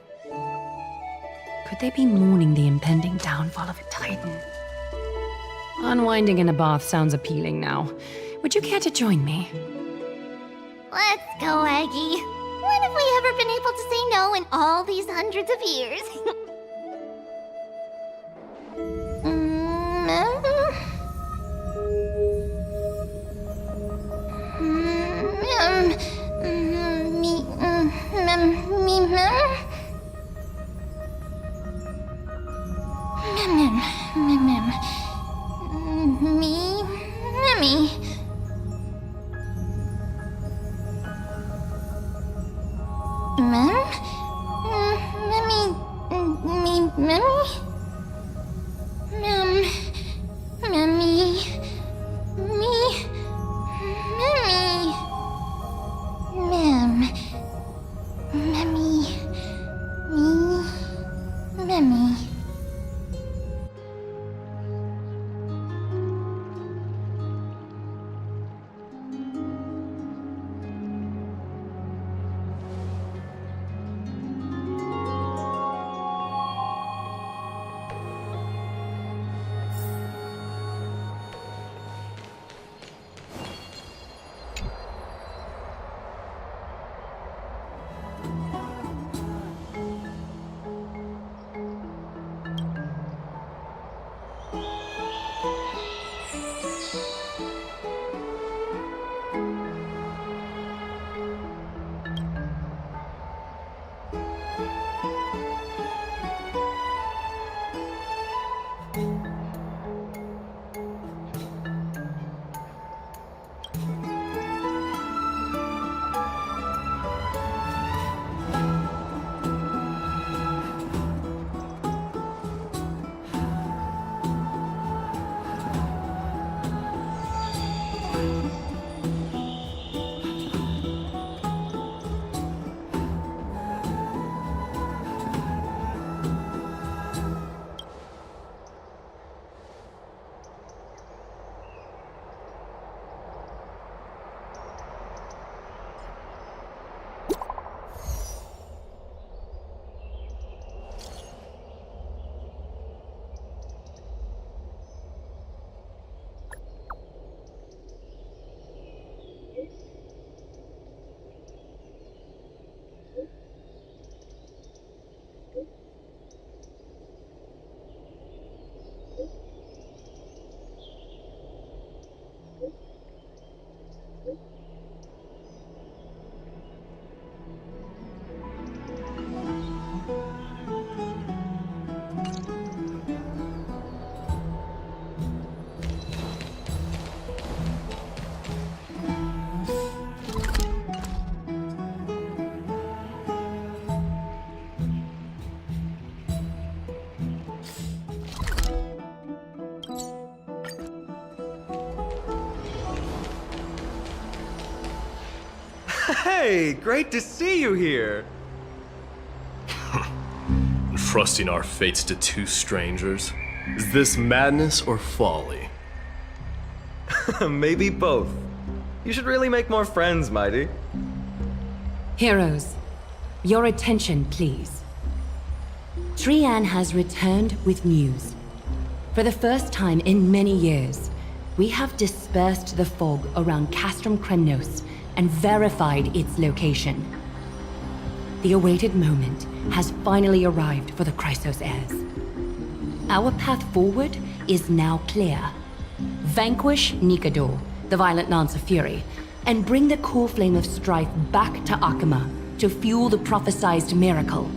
Could they be mourning the impending downfall of a titan? Unwinding in a bath sounds appealing now. Would you care to join me? Let's go, Eggy. When have we ever been able to say no in all these hundreds of years? Hey, great to see you here. Entrusting our fates to two strangers? Is this madness or folly? Maybe both. You should really make more friends, Mighty. Heroes, your attention, please. Trian has returned with news. For the first time in many years, we have dispersed the fog around Castrum Kremnos and verified its location. The awaited moment has finally arrived for the Chrysos heirs. Our path forward is now clear. Vanquish Nikador, the violent Lance of Fury, and bring the core flame of strife back to Akama to fuel the prophesized miracle.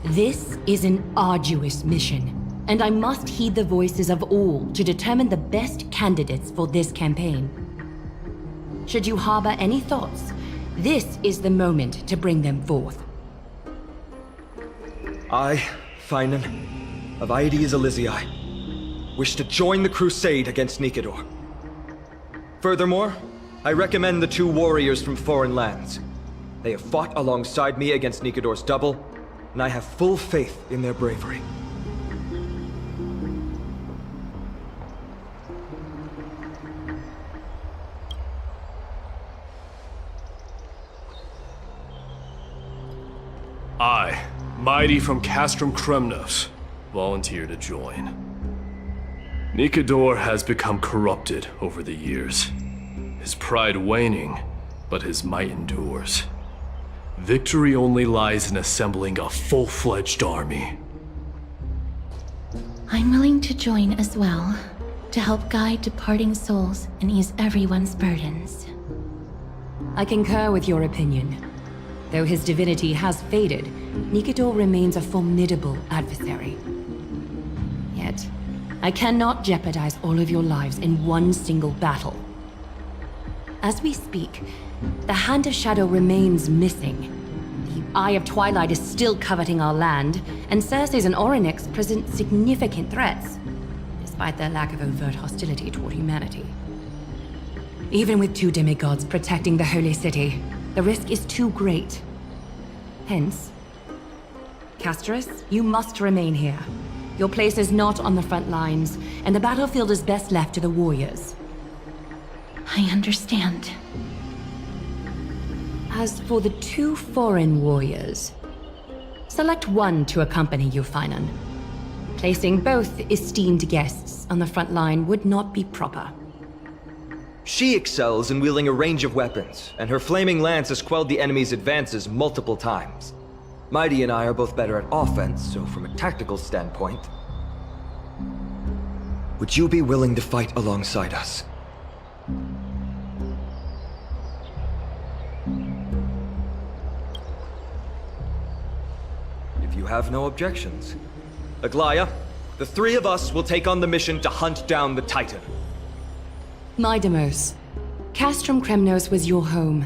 This is an arduous mission, and I must heed the voices of all to determine the best candidates for this campaign. Should you harbor any thoughts, this is the moment to bring them forth. I, Finan, of Aedes Elysiae, wish to join the crusade against Nikador. Furthermore, I recommend the two warriors from foreign lands. They have fought alongside me against Nikador's double, and I have full faith in their bravery. I, Mighty from Castrum Kremnos, volunteer to join. Nikador has become corrupted over the years. His pride waning, but his might endures. Victory only lies in assembling a full-fledged army. I'm willing to join as well, to help guide departing souls and ease everyone's burdens. I concur with your opinion. Though his divinity has faded, Nikador remains a formidable adversary. Yet, I cannot jeopardize all of your lives in one single battle. As we speak, the Hand of Shadow remains missing. The Eye of Twilight is still coveting our land, and Circes and Orynyx present significant threats, despite their lack of overt hostility toward humanity. Even with two demigods protecting the Holy City, the risk is too great. Hence, Casterus, you must remain here. Your place is not on the front lines, and the battlefield is best left to the warriors. I understand. As for the two foreign warriors, select one to accompany you, Finan. Placing both esteemed guests on the front line would not be proper. She excels in wielding a range of weapons, and her flaming lance has quelled the enemy's advances multiple times. Mighty and I are both better at offense, so from a tactical standpoint... Would you be willing to fight alongside us? If you have no objections. Aglaya, the three of us will take on the mission to hunt down the Titan. Mydamos, Castrum Kremnos was your home.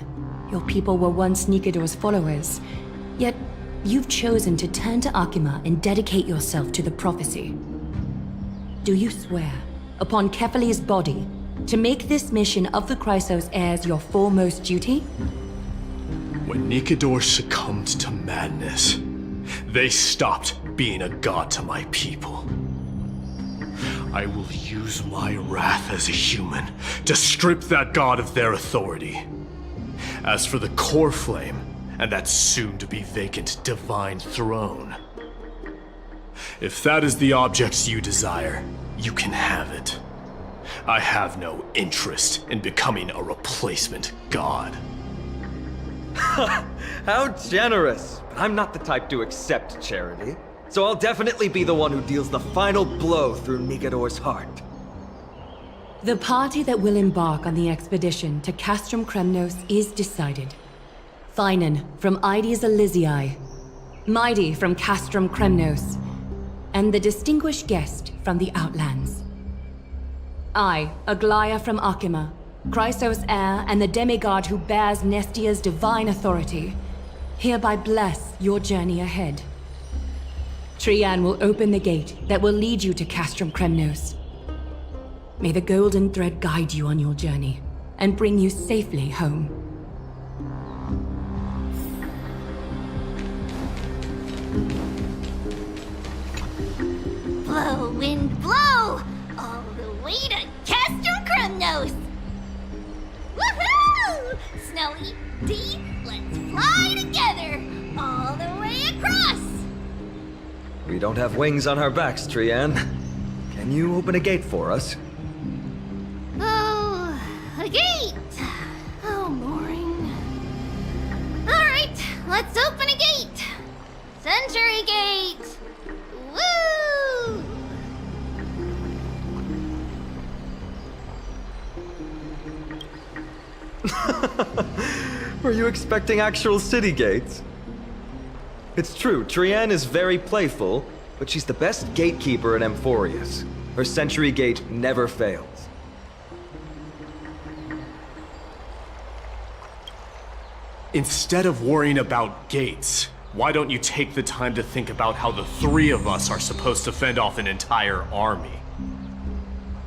Your people were once Nikador's followers. Yet, you've chosen to turn to Akima and dedicate yourself to the prophecy. Do you swear, upon Kefali's body, to make this mission of the Chrysos heirs your foremost duty? When Nikador succumbed to madness, they stopped being a god to my people. I will use my wrath as a human to strip that god of their authority. As for the core flame, and that soon-to-be vacant divine throne, if that is the objects you desire, you can have it. I have no interest in becoming a replacement god. How generous! But I'm not the type to accept charity. So I'll definitely be the one who deals the final blow through Nikador's heart. The party that will embark on the expedition to Castrum Kremnos is decided. Finan from Aedes Elysiae, Mighty from Castrum Kremnos, and the distinguished guest from the Outlands. I, Aglaya from Akima, Chrysos heir and the demigod who bears Nestia's divine authority, hereby bless your journey ahead. Trian will open the gate that will lead you to Castrum Kremnos. May the golden thread guide you on your journey and bring you safely home. Blow, wind, blow! All the way to Castrum Kremnos! Woohoo! Snowy, Dee, let's fly together! All the way across! We don't have wings on our backs, Trian. Can you open a gate for us? Oh, a gate! Oh, boring. Alright, let's open a gate! Century Gate! Woo! Were you expecting actual city gates? It's true, Trian is very playful, but she's the best gatekeeper in Amphorius. Her Century Gate never fails. Instead of worrying about gates, why don't you take the time to think about how the three of us are supposed to fend off an entire army?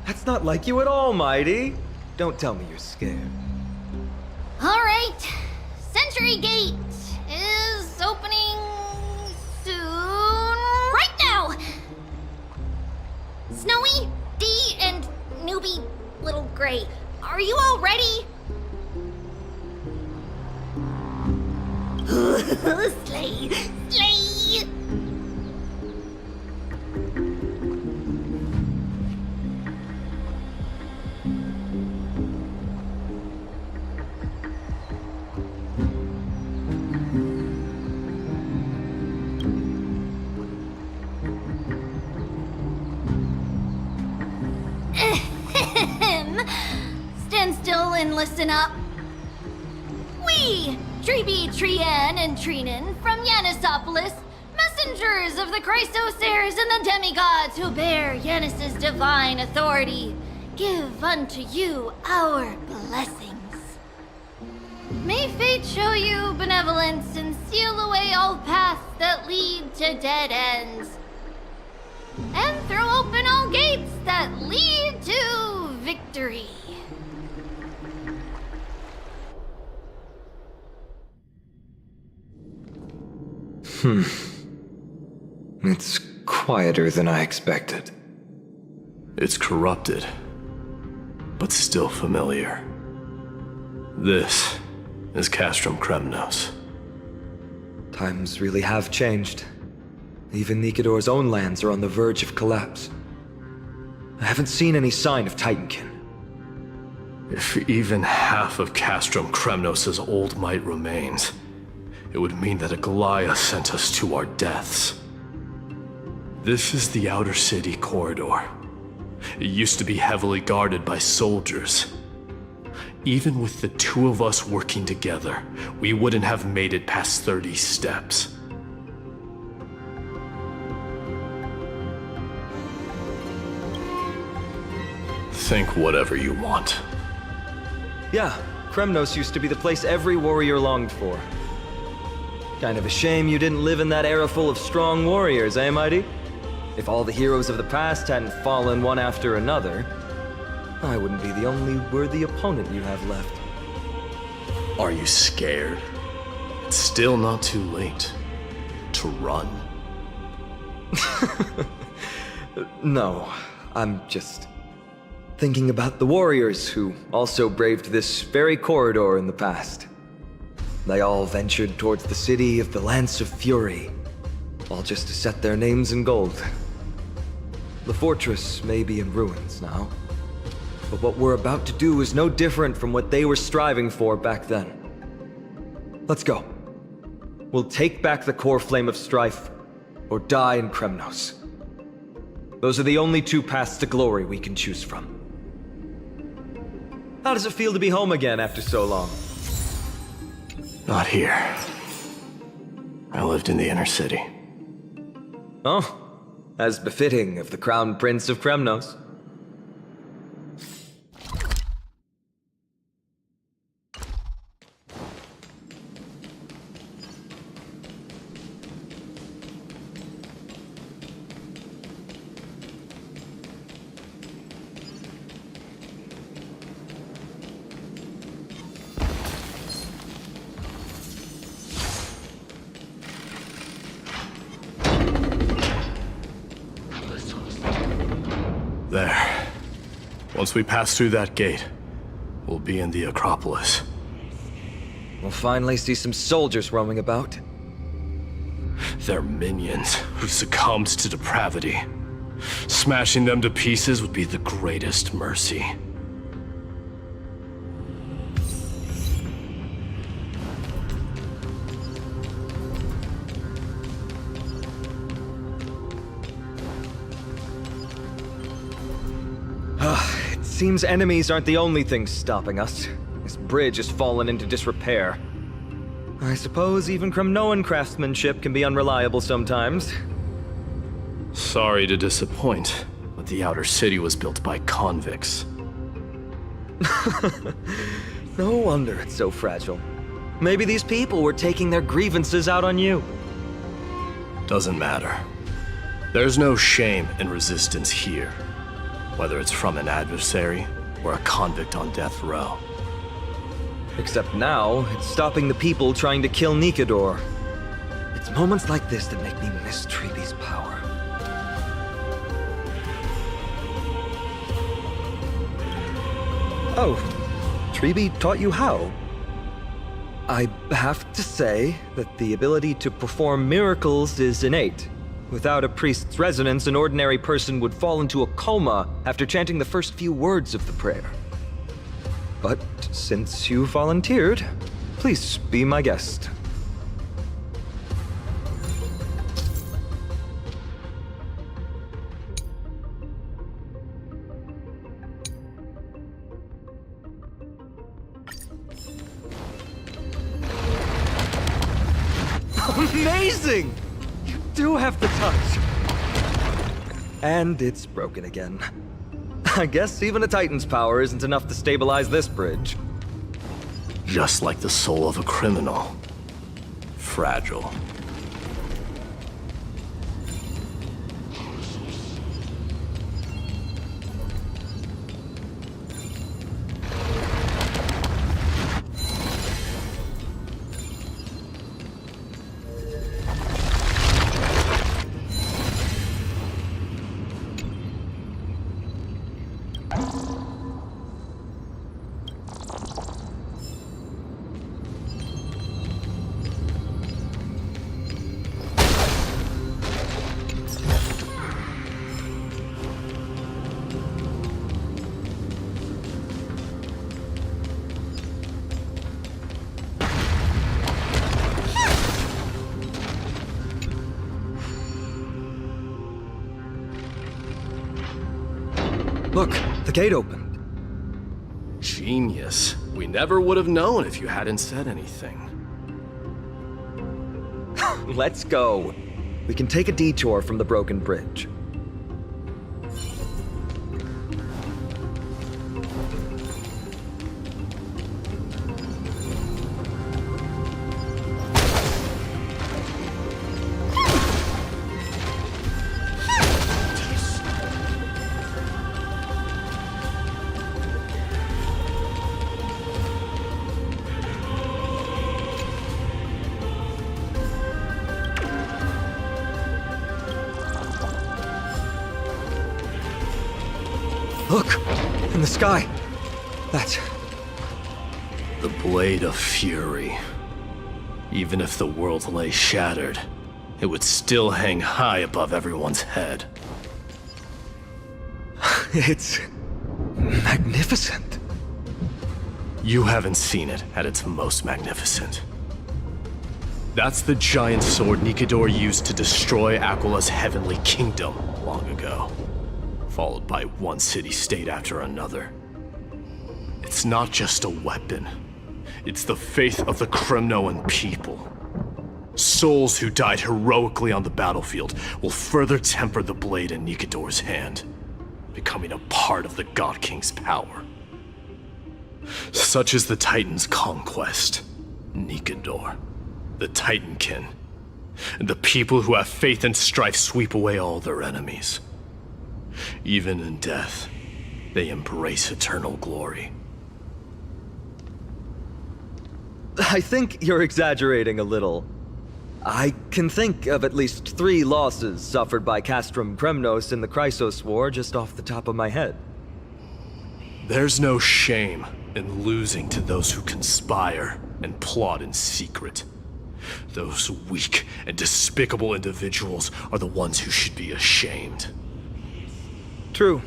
That's not like you at all, Mighty. Don't tell me you're scared. Alright, Century Gate is opening soon. Right now! Snowy, Dee, and newbie Little Gray, are you all ready? Slay! Slay! Stand still and listen up. We, Treeby, Trian, and Trinan from Yanisopolis, messengers of the Chrysosairs and the demigods who bear Yanis's divine authority, give unto you our blessings. May fate show you benevolence and seal away all paths that lead to dead ends, and throw open all gates that lead to victory. It's quieter than I expected. It's corrupted, but still familiar. This is Castrum Kremnos. Times really have changed. Even Nikador's own lands are on the verge of collapse. I haven't seen any sign of Titankin. If even half of Castrum Kremnos' old might remains, it would mean that Aglaya sent us to our deaths. This is the outer city corridor. It used to be heavily guarded by soldiers. Even with the two of us working together, we wouldn't have made it past 30 steps. Think whatever you want. Yeah, Kremnos used to be the place every warrior longed for. Kind of a shame you didn't live in that era full of strong warriors, eh, Mighty? If all the heroes of the past hadn't fallen one after another, I wouldn't be the only worthy opponent you have left. Are you scared? It's still not too late to run. No, I'm just thinking about the warriors who also braved this very corridor in the past. They all ventured towards the city of the Lance of Fury, all just to set their names in gold. The fortress may be in ruins now, but what we're about to do is no different from what they were striving for back then. Let's go. We'll take back the core flame of strife, or die in Kremnos. Those are the only two paths to glory we can choose from. How does it feel to be home again after so long? Not here. I lived in the inner city. Oh, as befitting of the Crown Prince of Kremnos. Once we pass through that gate, we'll be in the Acropolis. We'll finally see some soldiers roaming about. They're minions who succumbed to depravity. Smashing them to pieces would be the greatest mercy. It seems enemies aren't the only things stopping us. This bridge has fallen into disrepair. I suppose even Kremnoan craftsmanship can be unreliable sometimes. Sorry to disappoint, but the outer city was built by convicts. No wonder it's so fragile. Maybe these people were taking their grievances out on you. Doesn't matter. There's no shame in resistance here, whether it's from an adversary or a convict on death row. Except now, it's stopping the people trying to kill Nikador. It's moments like this that make me miss Treeby's power. Oh, Treeby taught you how? I have to say that the ability to perform miracles is innate. Without a priest's resonance, an ordinary person would fall into a coma after chanting the first few words of the prayer. But since you volunteered, please be my guest. Amazing! You do have the touch! And it's broken again. I guess even a Titan's power isn't enough to stabilize this bridge. Just like the soul of a criminal. Fragile. Look, the gate opened. Genius. We never would have known if you hadn't said anything. Let's go. We can take a detour from the broken bridge. Look! In the sky! That's... the Blade of Fury. Even if the world lay shattered, it would still hang high above everyone's head. It's... magnificent. You haven't seen it at its most magnificent. That's the giant sword Nikador used to destroy Aquala's heavenly kingdom long ago, followed by one city-state after another. It's not just a weapon. It's the faith of the Kremnoan people. Souls who died heroically on the battlefield will further temper the blade in Nikador's hand, becoming a part of the God King's power. Such is the Titan's conquest. Nikador, the Titankin, and the people who have faith and strife sweep away all their enemies. Even in death, they embrace eternal glory. I think you're exaggerating a little. I can think of at least 3 losses suffered by Castrum Kremnos in the Chrysos War just off the top of my head. There's no shame in losing to those who conspire and plot in secret. Those weak and despicable individuals are the ones who should be ashamed. True.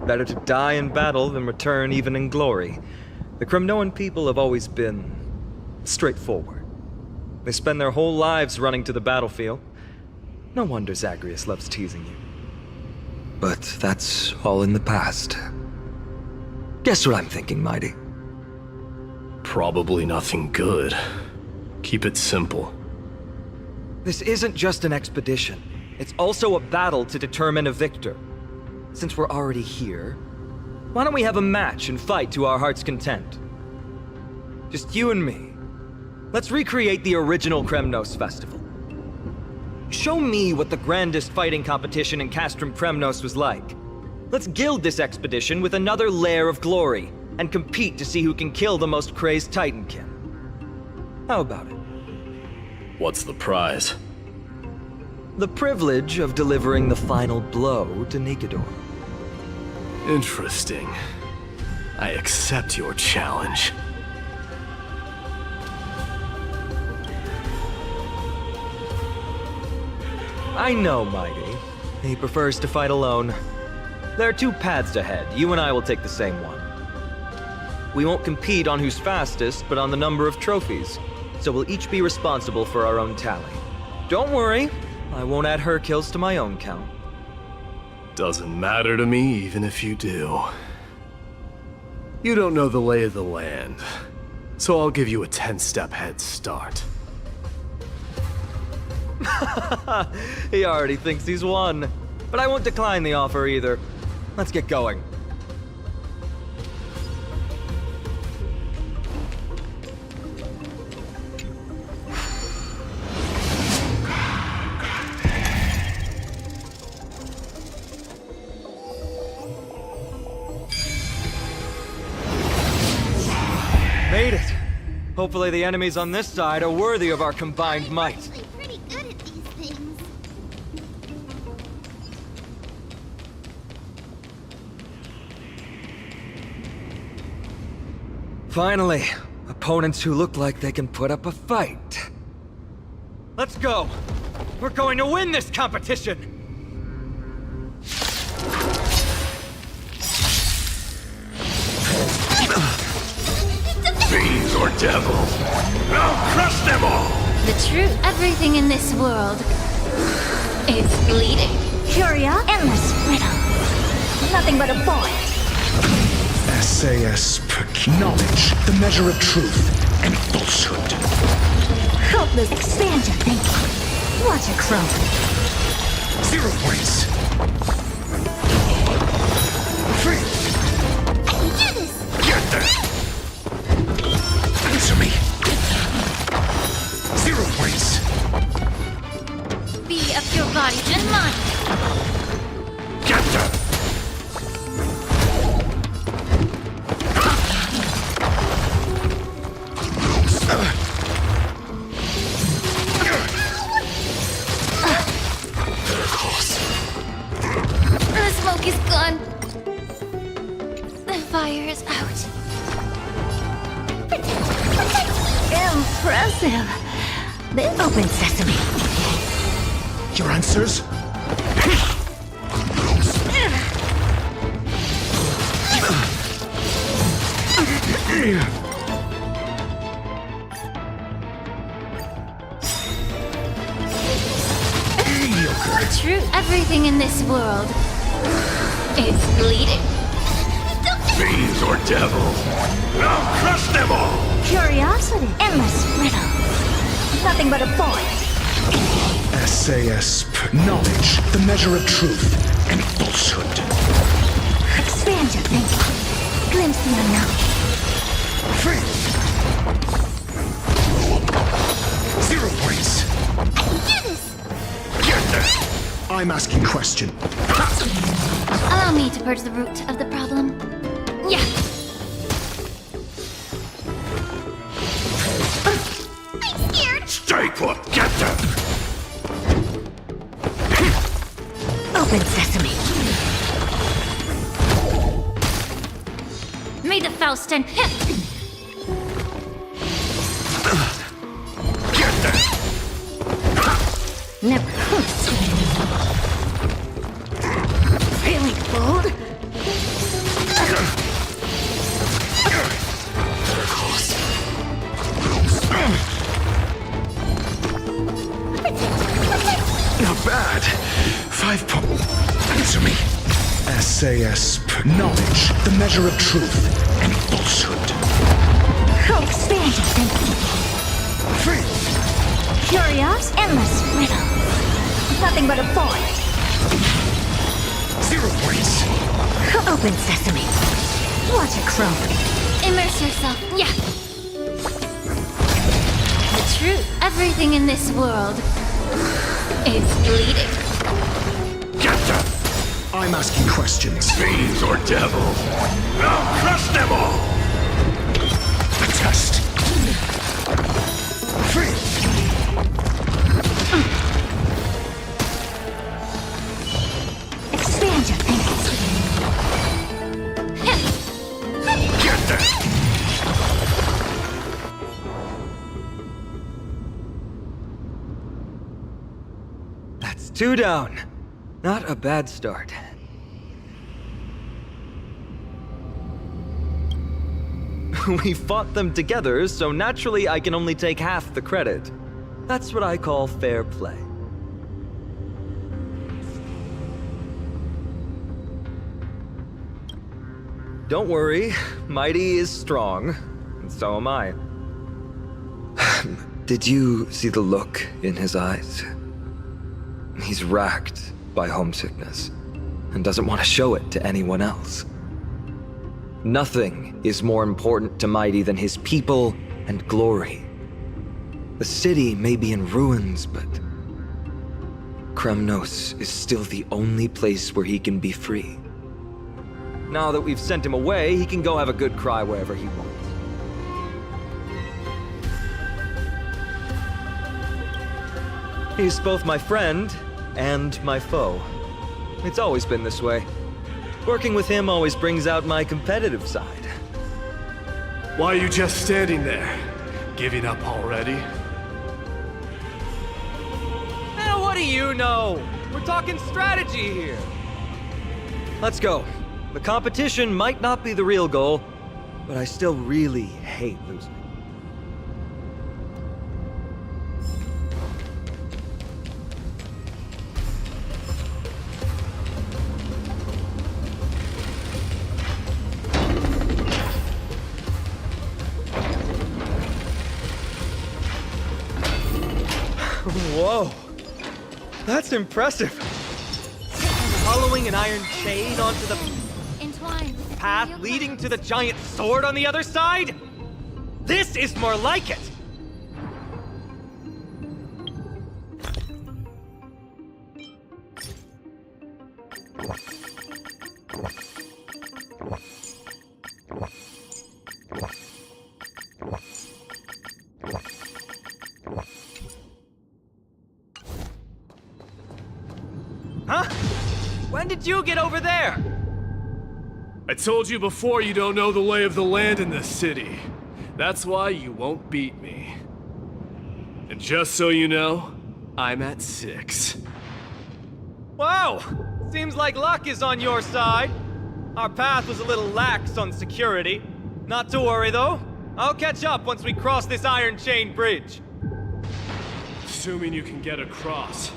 Better to die in battle than return even in glory. The Kremnoan people have always been straightforward. They spend their whole lives running to the battlefield. No wonder Zagreus loves teasing you. But that's all in the past. Guess what I'm thinking, Mighty? Probably nothing good. Keep it simple. This isn't just an expedition. It's also a battle to determine a victor. Since we're already here, why don't we have a match and fight to our heart's content? Just you and me. Let's recreate the original Kremnos festival. Show me what the grandest fighting competition in Castrum Kremnos was like. Let's gild this expedition with another layer of glory, and compete to see who can kill the most crazed Titankin. How about it? What's the prize? The privilege of delivering the final blow to Nikador. Interesting. I accept your challenge. I know, Mighty. He prefers to fight alone. There are two paths ahead. You and I will take the same one. We won't compete on who's fastest, but on the number of trophies. So we'll each be responsible for our own tally. Don't worry, I won't add her kills to my own count. Doesn't matter to me, even if you do. You don't know the lay of the land, so I'll give you a 10-step head start. He already thinks he's won. But I won't decline the offer either. Let's get going. Made it. Hopefully the enemies on this side are worthy of our combined might. Pretty good at these things. Finally, opponents who look like they can put up a fight. Let's go! We're going to win this competition! Fiends or devils, I'll crush them all! The truth. Everything in this world is bleeding. Curia? Endless riddle. Nothing but a void. SAS knowledge, the measure of truth and falsehood. Helpless expand your thinking. Watch it grow. 0 points. Free. I can do this! Get there! Answer me. 0 points. Be of your body and mind. Get there! The smoke is gone. The fire is out. Impressive. The open sesame. Your answers? The truth. Everything in this world is bleeding. Fiends or devils, I'll crush them all! Curiosity. Endless riddle. Nothing but a void. SAS knowledge, the measure of truth and falsehood. Expand your thinking. Glimpse the unknown. Free. 0 points. I can do this! Get there! I'm asking question. Allow me to purge the root of the problem. Yeah. I'm scared! Stay put! Get there! Open sesame. joust and... Never. Really bold? Not bad. 5 points. Answer me. SAS. Knowledge, the measure of truth and falsehood. Co-expansion thinking. Free. Curios, endless riddle. Nothing but a forest. 0 points. Open sesame. Watch it chrome. Immerse yourself. Yeah. The truth. Everything in this world is bleeding. Get them! I'm asking questions. Fiends or devils? I'll crush them all! The test. Free! Expand your thinking. Get them! That's 2 down. Not a bad start. We fought them together, so naturally I can only take half the credit. That's what I call fair play. Don't worry, Mighty is strong, and so am I. Did you see the look in his eyes? He's racked by homesickness, and doesn't want to show it to anyone else. Nothing is more important to Mighty than his people and glory. The city may be in ruins, but Kremnos is still the only place where he can be free. Now that we've sent him away, he can go have a good cry wherever he wants. He's both my friend and my foe. It's always been this way. Working with him always brings out my competitive side. Why are you just standing there? Giving up already? What do you know? We're talking strategy here. Let's go. The competition might not be the real goal, but I still really hate losing. Whoa. That's impressive. Following an iron chain onto the Entwined. path leading to the giant sword on the other side? This is more like it! Huh? When did you get over there? I told you before you don't know the lay of the land in this city. That's why you won't beat me. And just so you know, I'm at 6. Wow! Seems like luck is on your side. Our path was a little lax on security. Not to worry, though. I'll catch up once we cross this iron chain bridge. Assuming you can get across.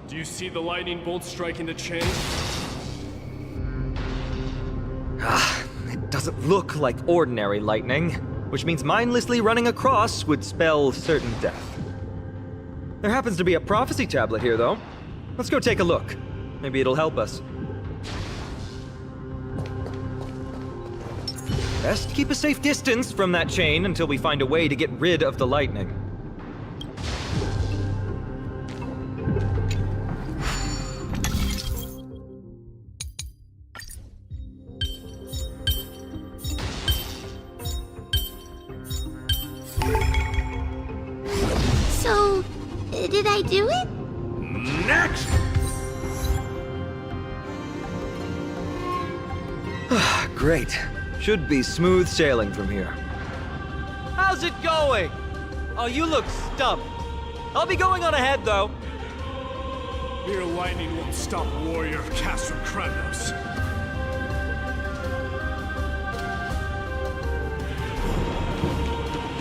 Do you see the lightning bolt striking the chain? It doesn't look like ordinary lightning, which means mindlessly running across would spell certain death. There happens to be a prophecy tablet here, though. Let's go take a look. Maybe it'll help us. Best keep a safe distance from that chain until we find a way to get rid of the lightning. So, did I do it? Next! Great. Should be smooth sailing from here. How's it going? Oh, you look stumped. I'll be going on ahead, though. Mere lightning won't stop a warrior of Castro Kremnos.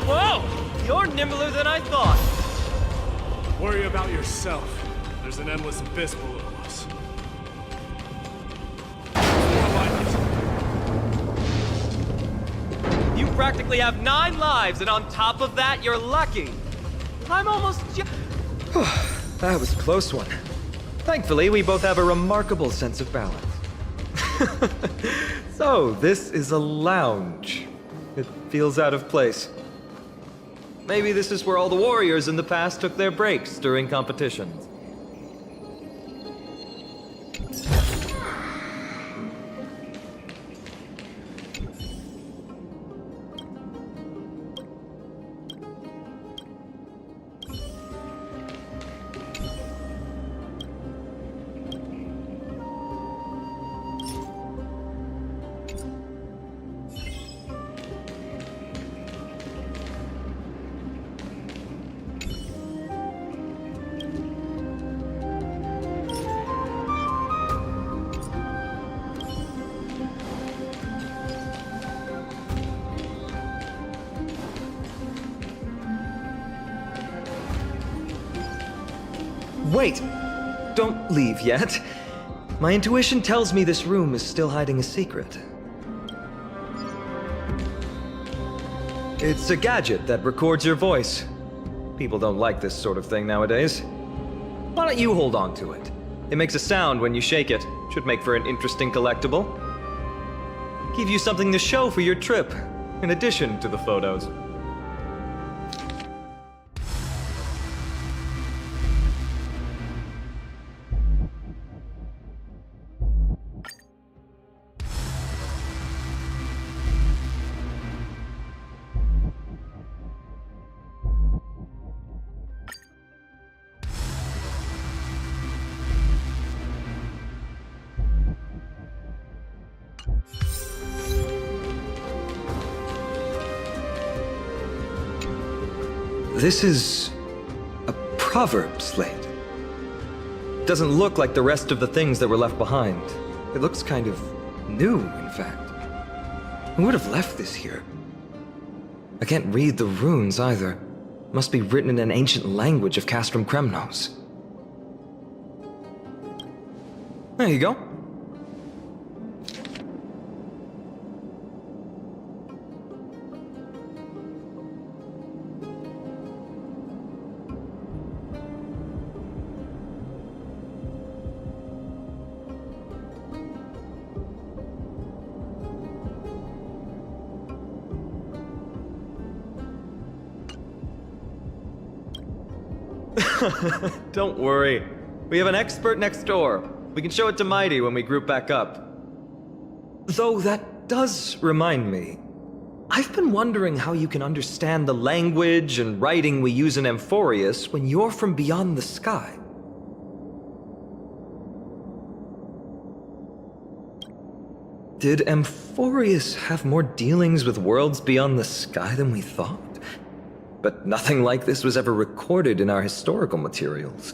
Whoa! You're nimbler than I thought. Worry about yourself. There's an endless abyss below us. You practically have 9 lives, and on top of that, you're lucky. I'm almost That was a close one. Thankfully, we both have a remarkable sense of balance. So, this is a lounge. It feels out of place. Maybe this is where all the warriors in the past took their breaks during competitions. Wait! Don't leave yet. My intuition tells me this room is still hiding a secret. It's a gadget that records your voice. People don't like this sort of thing nowadays. Why don't you hold on to it? It makes a sound when you shake it. Should make for an interesting collectible. Give you something to show for your trip, in addition to the photos. This is a proverb slate. Doesn't look like the rest of the things that were left behind. It looks kind of new, in fact. Who would have left this here? I can't read the runes either. Must be written in an ancient language of Castrum Kremnos. There you go. Don't worry. We have an expert next door. We can show it to Mighty when we group back up. Though that does remind me. I've been wondering how you can understand the language and writing we use in Amphorius when you're from beyond the sky. Did Amphorius have more dealings with worlds beyond the sky than we thought? But nothing like this was ever recorded in our historical materials.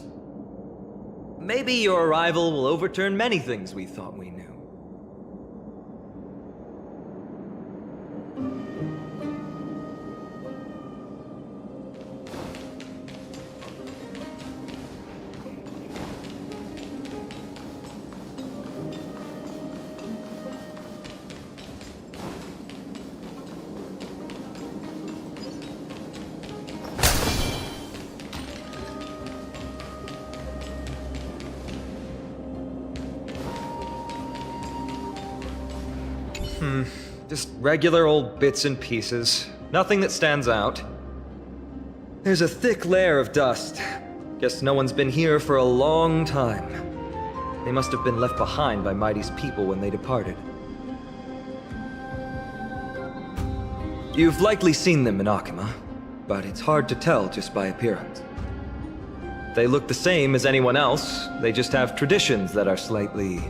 Maybe your arrival will overturn many things we thought we knew. Just regular old bits and pieces. Nothing that stands out. There's a thick layer of dust. Guess no one's been here for a long time. They must have been left behind by Mighty's people when they departed. You've likely seen them in Akima, but it's hard to tell just by appearance. They look the same as anyone else, they just have traditions that are slightly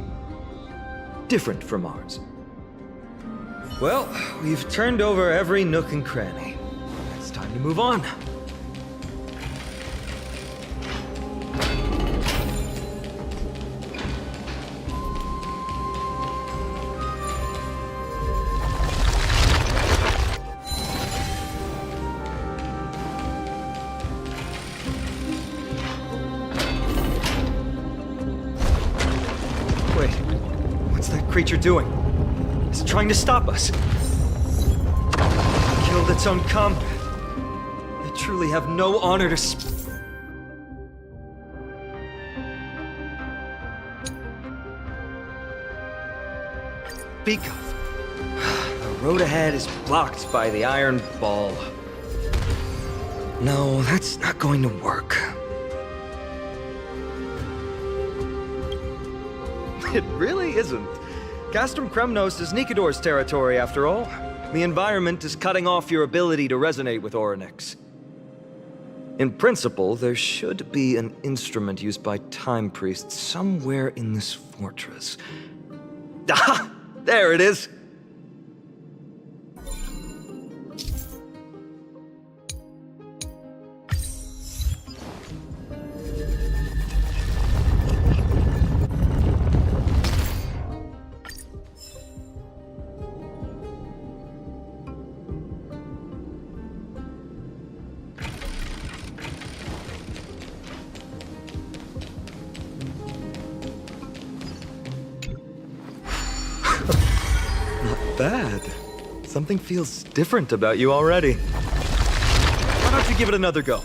different from ours. Well, we've turned over every nook and cranny. It's time to move on. Wait, what's that creature doing? It's trying to stop us. Killed its own comrade. They truly have no honor to speak of. The road ahead is blocked by the iron ball. No, that's not going to work. It really isn't. Castrum Kremnos is Nikador's territory, after all. The environment is cutting off your ability to resonate with Orynyx. In principle, there should be an instrument used by time priests somewhere in this fortress. Ah! There it is! Bad. Something feels different about you already. Why don't you give it another go?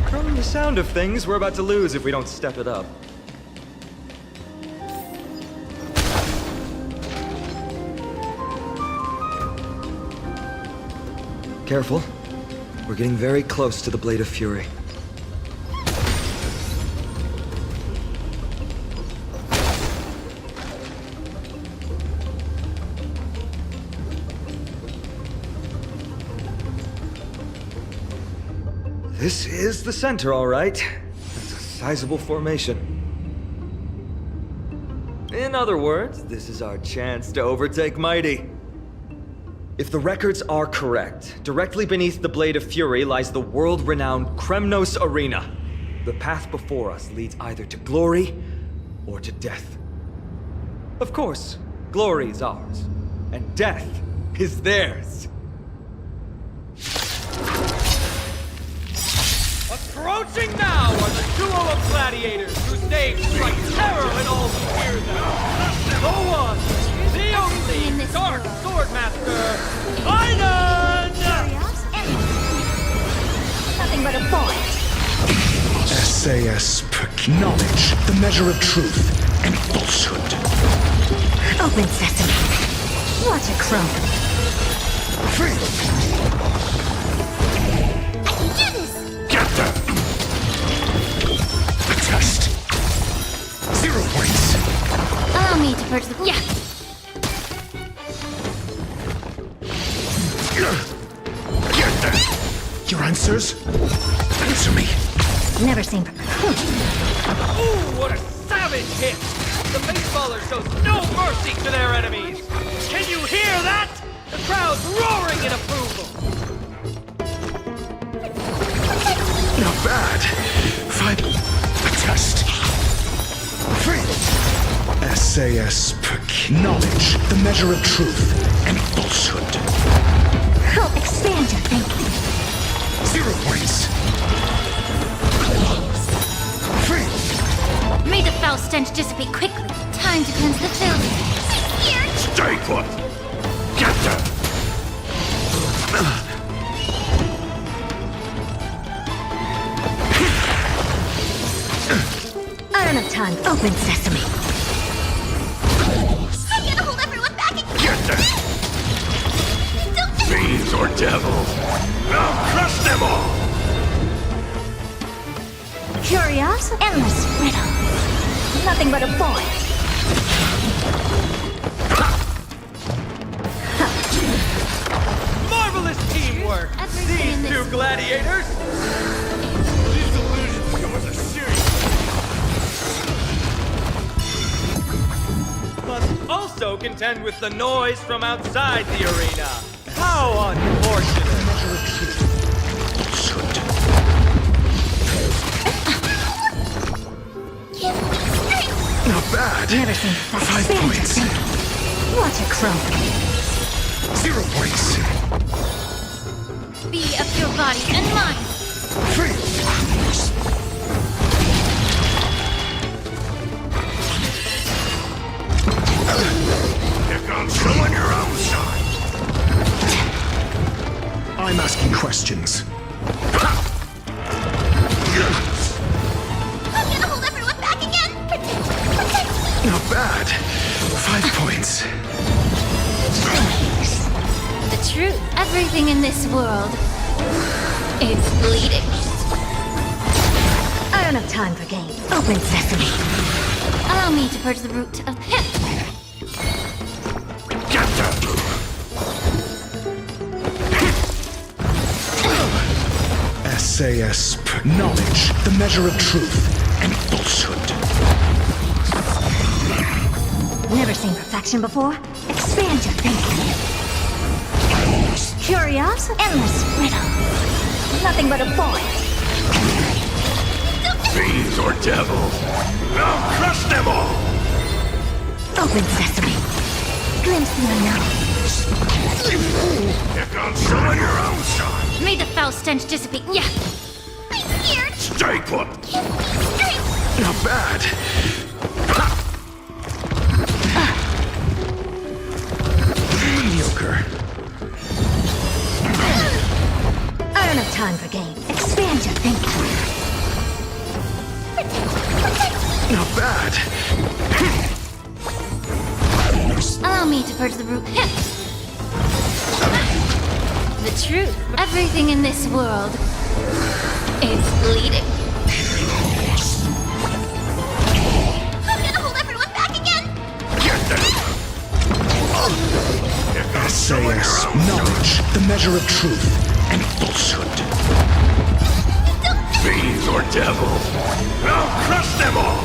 From the sound of things, we're about to lose if we don't step it up. Careful. We're getting very close to the Blade of Fury. This is the center, all right. It's a sizable formation. In other words, this is our chance to overtake Mighty. If the records are correct, directly beneath the Blade of Fury lies the world-renowned Kremnos Arena. The path before us leads either to glory or to death. Of course, glory is ours, and death is theirs. Approaching now are the duo of gladiators whose names strike terror in all who hear them. The one, the only Dark Swordmaster, Einon! Nothing but a boy. SAS knowledge, the measure of truth and falsehood. Open sesame. Watch it crumble. Get them! A test. 0 points. Allow me to purge the... Yeah! Get them! Your answers? Answer me. Never seen... Ooh, what a savage hit! The baseballer shows no mercy to their enemies! Can you hear that? The crowd's roaring in approval! Not bad. 5. A test. 3. SAS knowledge, the measure of truth and falsehood. Help expand your thinking. 0 points. 3. May the foul stench dissipate quickly. Time to cleanse the filth. Stay put. Get them! I don't have time. Open sesame. I'm gonna hold everyone back and Get them! Fiends or devils! I'll crush them all! Curious? Endless riddle. Nothing but a void. Marvelous teamwork! These two gladiators! These illusions of yours are serious. Must also contend with the noise from outside the arena. How unfortunate! Not bad. Never seen 5 points. Watch it crumble. 0 points. Be of your body and mind. 3. Pick on someone your own side. I'm asking questions. I'm gonna hold everyone back again! Protect! Not bad. 5 points. The truth. Everything in this world. It's bleeding. I don't have time for games. Open sesame. Allow me to purge the root of him. Get them! SAS, knowledge, the measure of truth and falsehood. Never seen perfection before? Expand your thinking. Curious? Endless riddle. Nothing but a void. Fiends or devils, I'll crush them all! Open sesame. Glimpse the unknown. Pick on someone your own side. May the foul stench dissipate. Yeah. I'm scared! Stay put. Give me strength! Not bad. Mediocre. I don't have time for games. Expand your thinking. Not bad. Allow me to purge the root. Him. The truth. Everything in this world. It's bleeding. I'm gonna hold everyone back again! Get them! SAS, knowledge, the measure of truth and falsehood. Fiends or devils, I'll crush them all!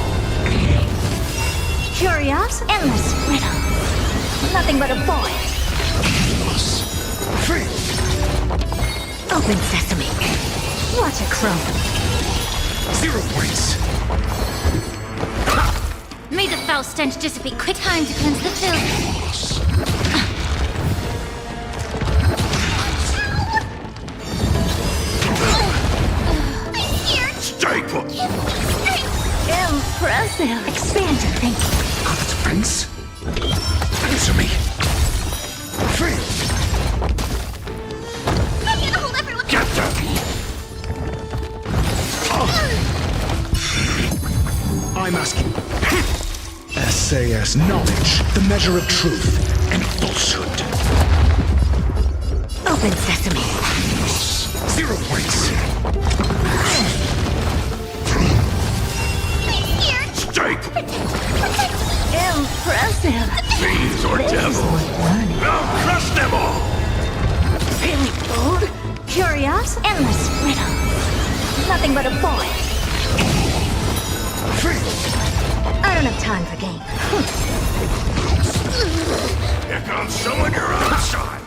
Curious? Endless riddle. Nothing but a void. 3. Open sesame. Watch it crumble. 0 points. May the foul stench dissipate. Quick time to cleanse the filth. Stay put. Impressive. Expand your thinking. Got its fence? Answer me. 3. I'm gonna hold everyone Get them! I'm asking. SAS, knowledge, the measure of truth and falsehood. Open sesame. 0 points. Stay put. Impressive. Fiends or devils, I'll crush them all! Really bold? Curious? Endless riddle. Nothing but a void. 3. I don't have time for games. Pick on someone your own size.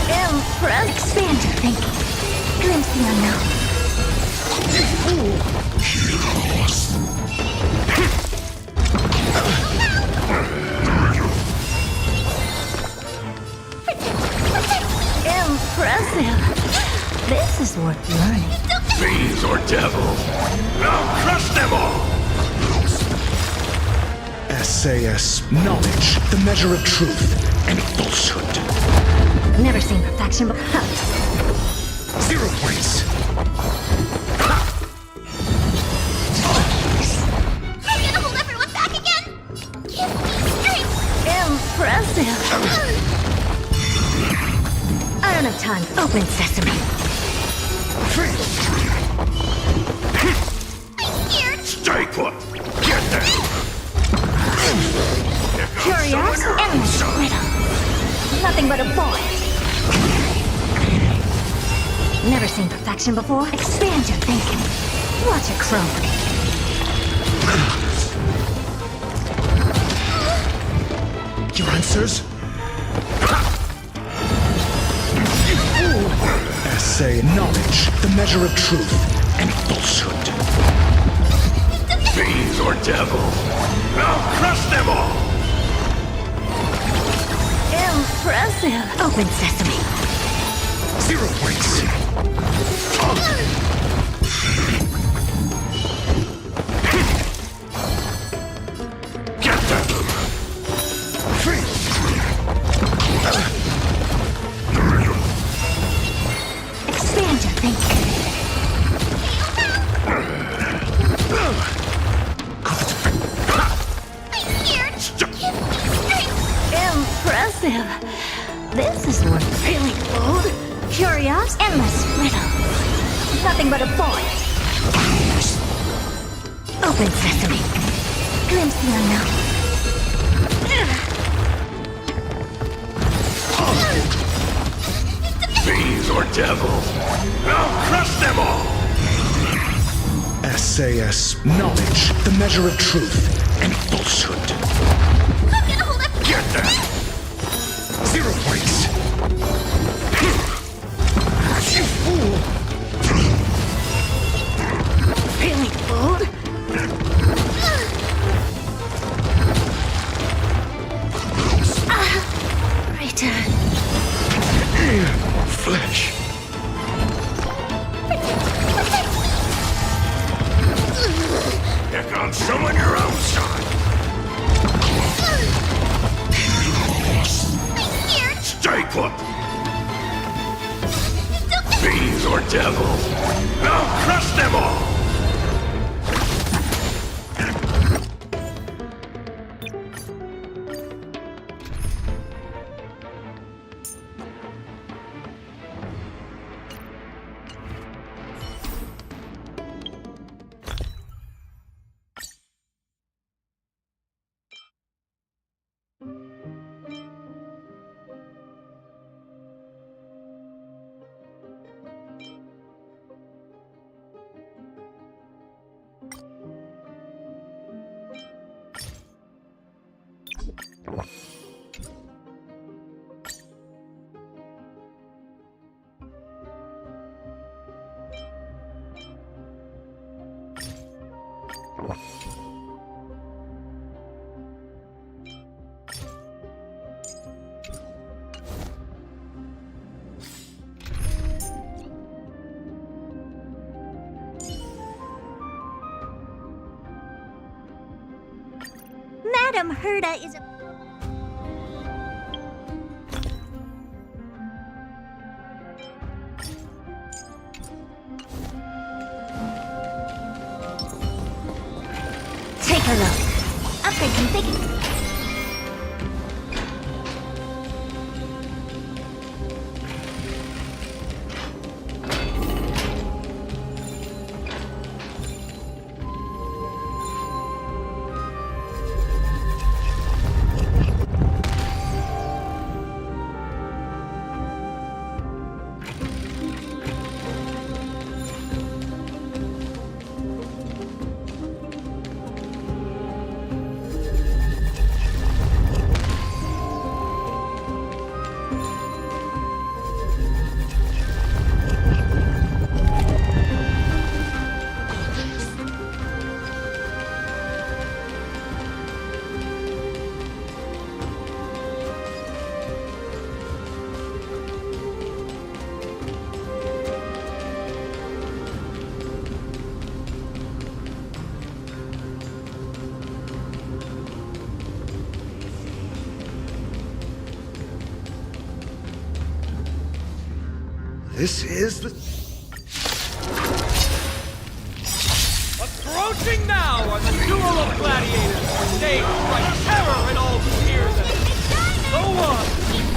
Impressive. Expand your thinking. Glimpse the unknown. Impressive. This is worth learning. Fiends or devils, I'll crush them all! SAS, knowledge, the measure of truth and falsehood. Never seen perfection before. 0 points. I'm gonna hold everyone back again! Give me strength! Impressive. I don't have time. Open sesame. I'm scared! Stay put. Get there. Curious, endless riddle. Nothing but a boy. Never seen perfection before? Expand your thinking. Watch it grow. Your answers? Essay, knowledge, the measure of truth and falsehood. Fiends or devil, I'll crush them all! Impressive. Open sesame. 0 points. Get them! Expand your thinking. Impressive. This is worth feeling bold. Curious, endless riddle. Nothing but a boy. Open sesame. Glimpse the unknown. Fiends or devil, I'll crush them all! SAS, knowledge, the measure of truth and falsehood. I'm gonna hold up. Get them! 0 points. You fool! Feeling bold? Return. Flesh. Pick on someone your own side! Stay put! Fiends or devil, I'll crush them all! Madam Herda is a... Take a look. Upgrade configured. This is the... Approaching now are the duel of gladiators, who stage strike terror in all who hear them. The one,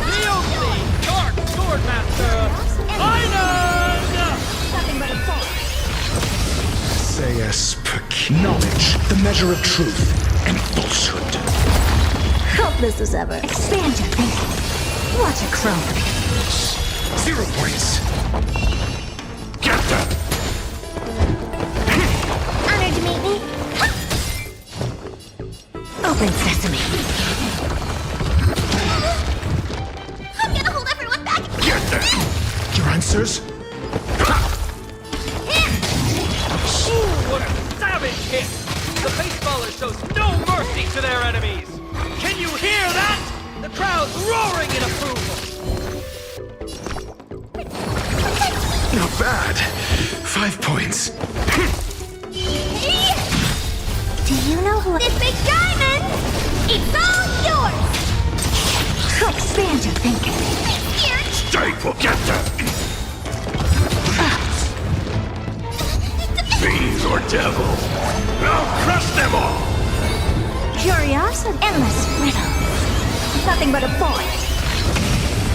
the only, Dark Swordmaster, Einan! Nothing but a force. Sayas knowledge, the measure of truth and falsehood. Hope this is ever. Expand your thinking. Watch it crumble. 0 points. Get that! Honored to meet me. Open sesame. I'm gonna hold everyone back! Get that! Your answers? Ooh, what a savage hit! The baseballer shows no mercy to their enemies! Can you hear that? The crowd's roaring in approval! Not bad. 5 points. Do you know who? This big diamond! It's all yours! Expand your thinking. Here! Staple, get that! Fiends or devil? I'll crush them all! Curiosity. Endless riddle. Nothing but a void.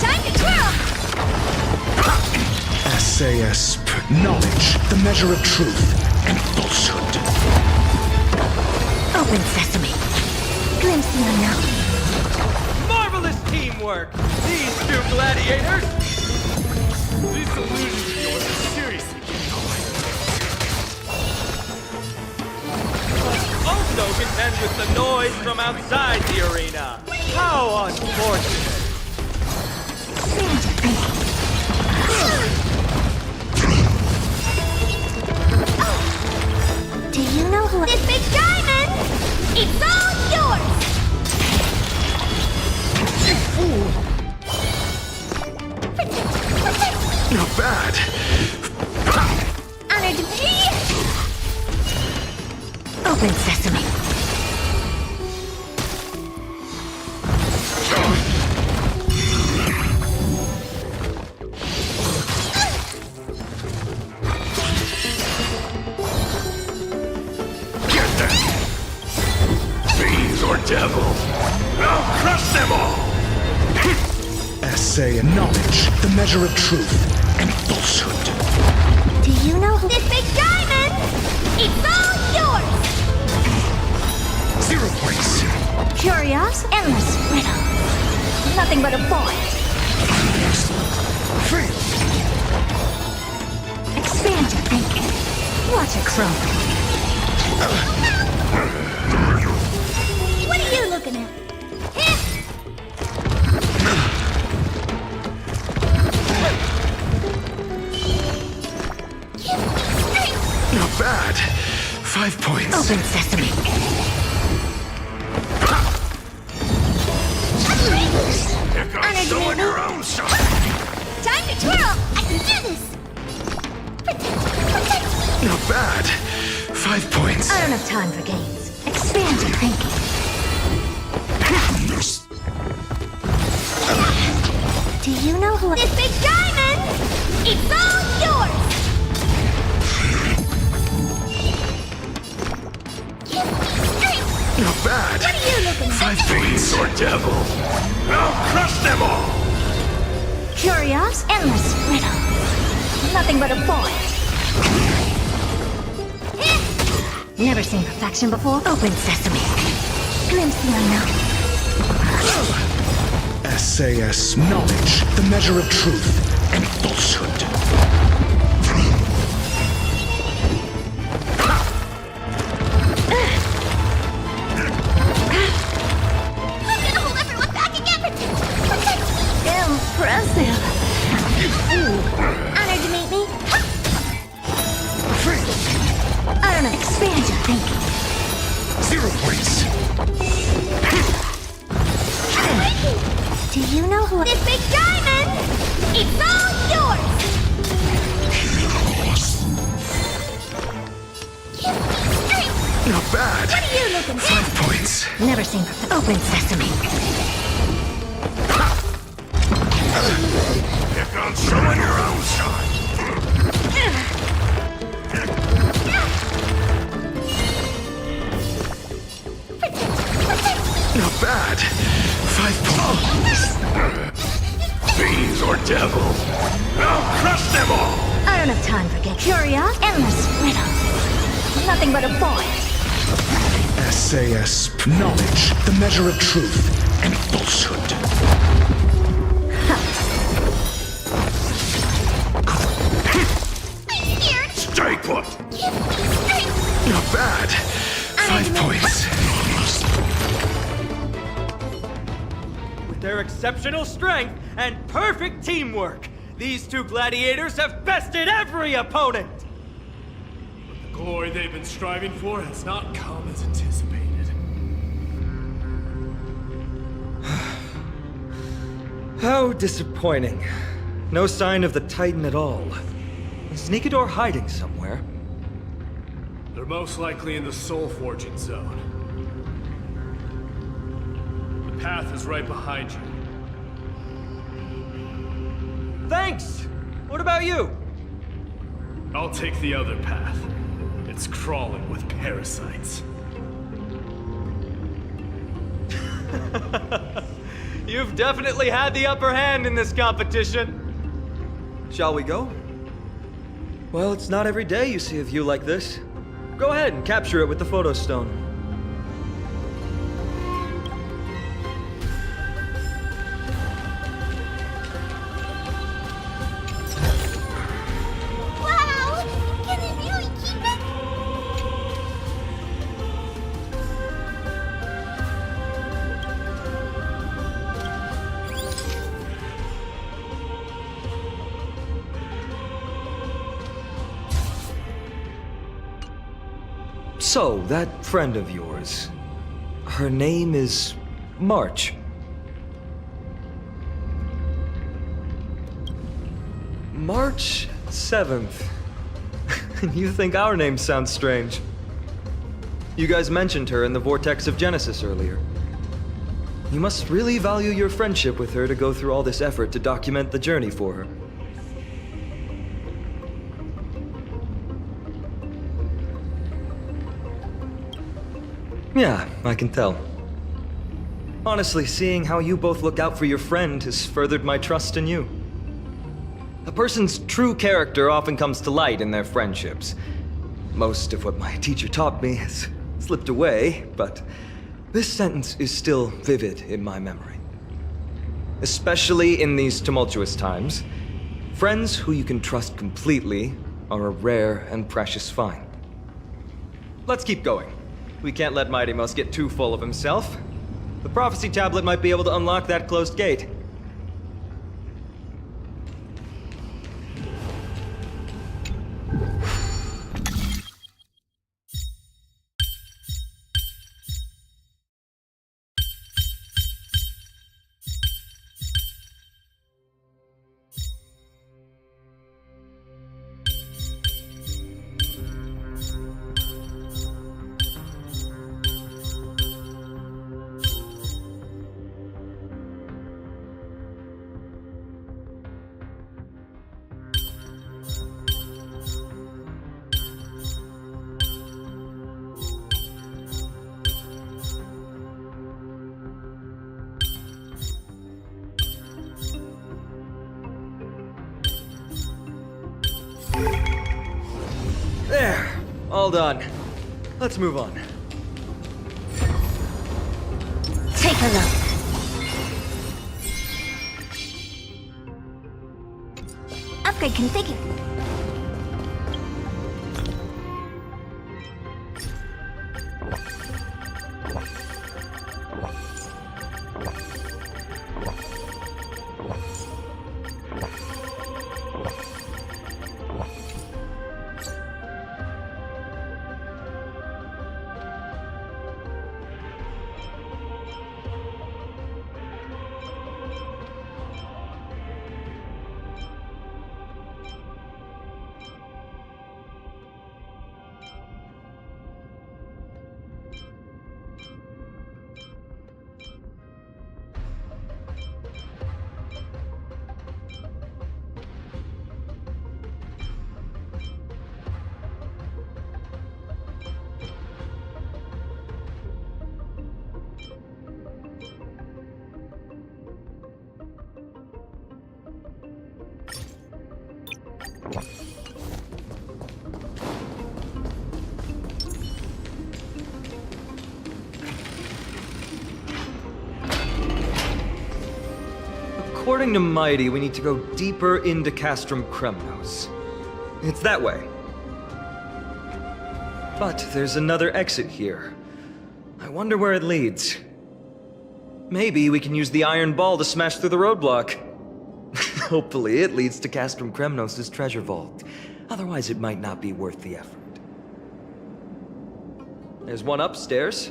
Time to twirl! Sayas knowledge, the measure of truth and falsehood. Open sesame. Glimpse the unknown. Marvelous teamwork! These two gladiators! These illusions of yours are seriously getting away. Also contend with the noise from outside the arena. How unfortunate! Do you know who? This big diamond! It's all yours! Not bad. Honored to be... Open sesame. Devil! I'll crush them all! Essay and knowledge, the measure of truth and falsehood. Do you know who? This big diamond! It's all yours! 0 points. Curiosity. Endless riddle. Nothing but a void. Free. Expand your thinking. Watch it crumble. What are you looking at? Not bad. 5 points. Open sesame. Here comes someone your own shot. Time to twirl! I can do this! Not bad. 5 points. I don't have time for games. Expand your thinking. Do you know who? This big diamond! It's all yours! Not bad. What are you looking at? 5 points. Or devil. I'll crush them all! Curiosity. Endless riddle. Nothing but a void. Never seen perfection before. Open sesame. Glimpse the unknown. Sayas knowledge, the measure of truth and falsehood. I'm gonna hold everyone back again! Impressive. Honored to meet me. I don't know. Expand your thinking. 0 points. Do you know who? This big diamond! It's all yours! Not bad. What are you looking for? 5 points. Never seen perfection. Open sesame. Here comes someone your own side. devil. I'll crush them all! I don't have time for curiosity. Endless riddle. Nothing but a point. SAS. Knowledge, the measure of truth and falsehood. Stay put! Give me strength. Not bad. 5 points. With their exceptional strength and perfect teamwork, these two gladiators have bested every opponent! The glory they've been striving for has not come as anticipated. How disappointing. No sign of the Titan at all. Is Nikador hiding somewhere? They're most likely in the soul forging zone. The path is right behind you. Thanks! What about you? I'll take the other path. It's crawling with parasites. You've definitely had the upper hand in this competition. Shall we go? Well, it's not every day you see a view like this. Go ahead and capture it with the photo stone. Wow! Can it really keep it? So, that friend of yours, her name is March. March 7th. You think our name sounds strange? You guys mentioned her in the Vortex of Genesis earlier. You must really value your friendship with her to go through all this effort to document the journey for her. Yeah, I can tell. Honestly, seeing how you both look out for your friend has furthered my trust in you. A person's true character often comes to light in their friendships. Most of what my teacher taught me has slipped away, but this sentence is still vivid in my memory. Especially in these tumultuous times, friends who you can trust completely are a rare and precious find. Let's keep going. We can't let Mighty Mouse get too full of himself. The prophecy tablet might be able to unlock that closed gate. There, all done. Let's move on. Take a look. Upgrade configured. According to Mighty, we need to go deeper into Castrum Kremnos. It's that way. But there's another exit here. I wonder where it leads. Maybe we can use the iron ball to smash through the roadblock. Hopefully it leads to Castrum Kremnos' treasure vault. Otherwise it might not be worth the effort. There's one upstairs.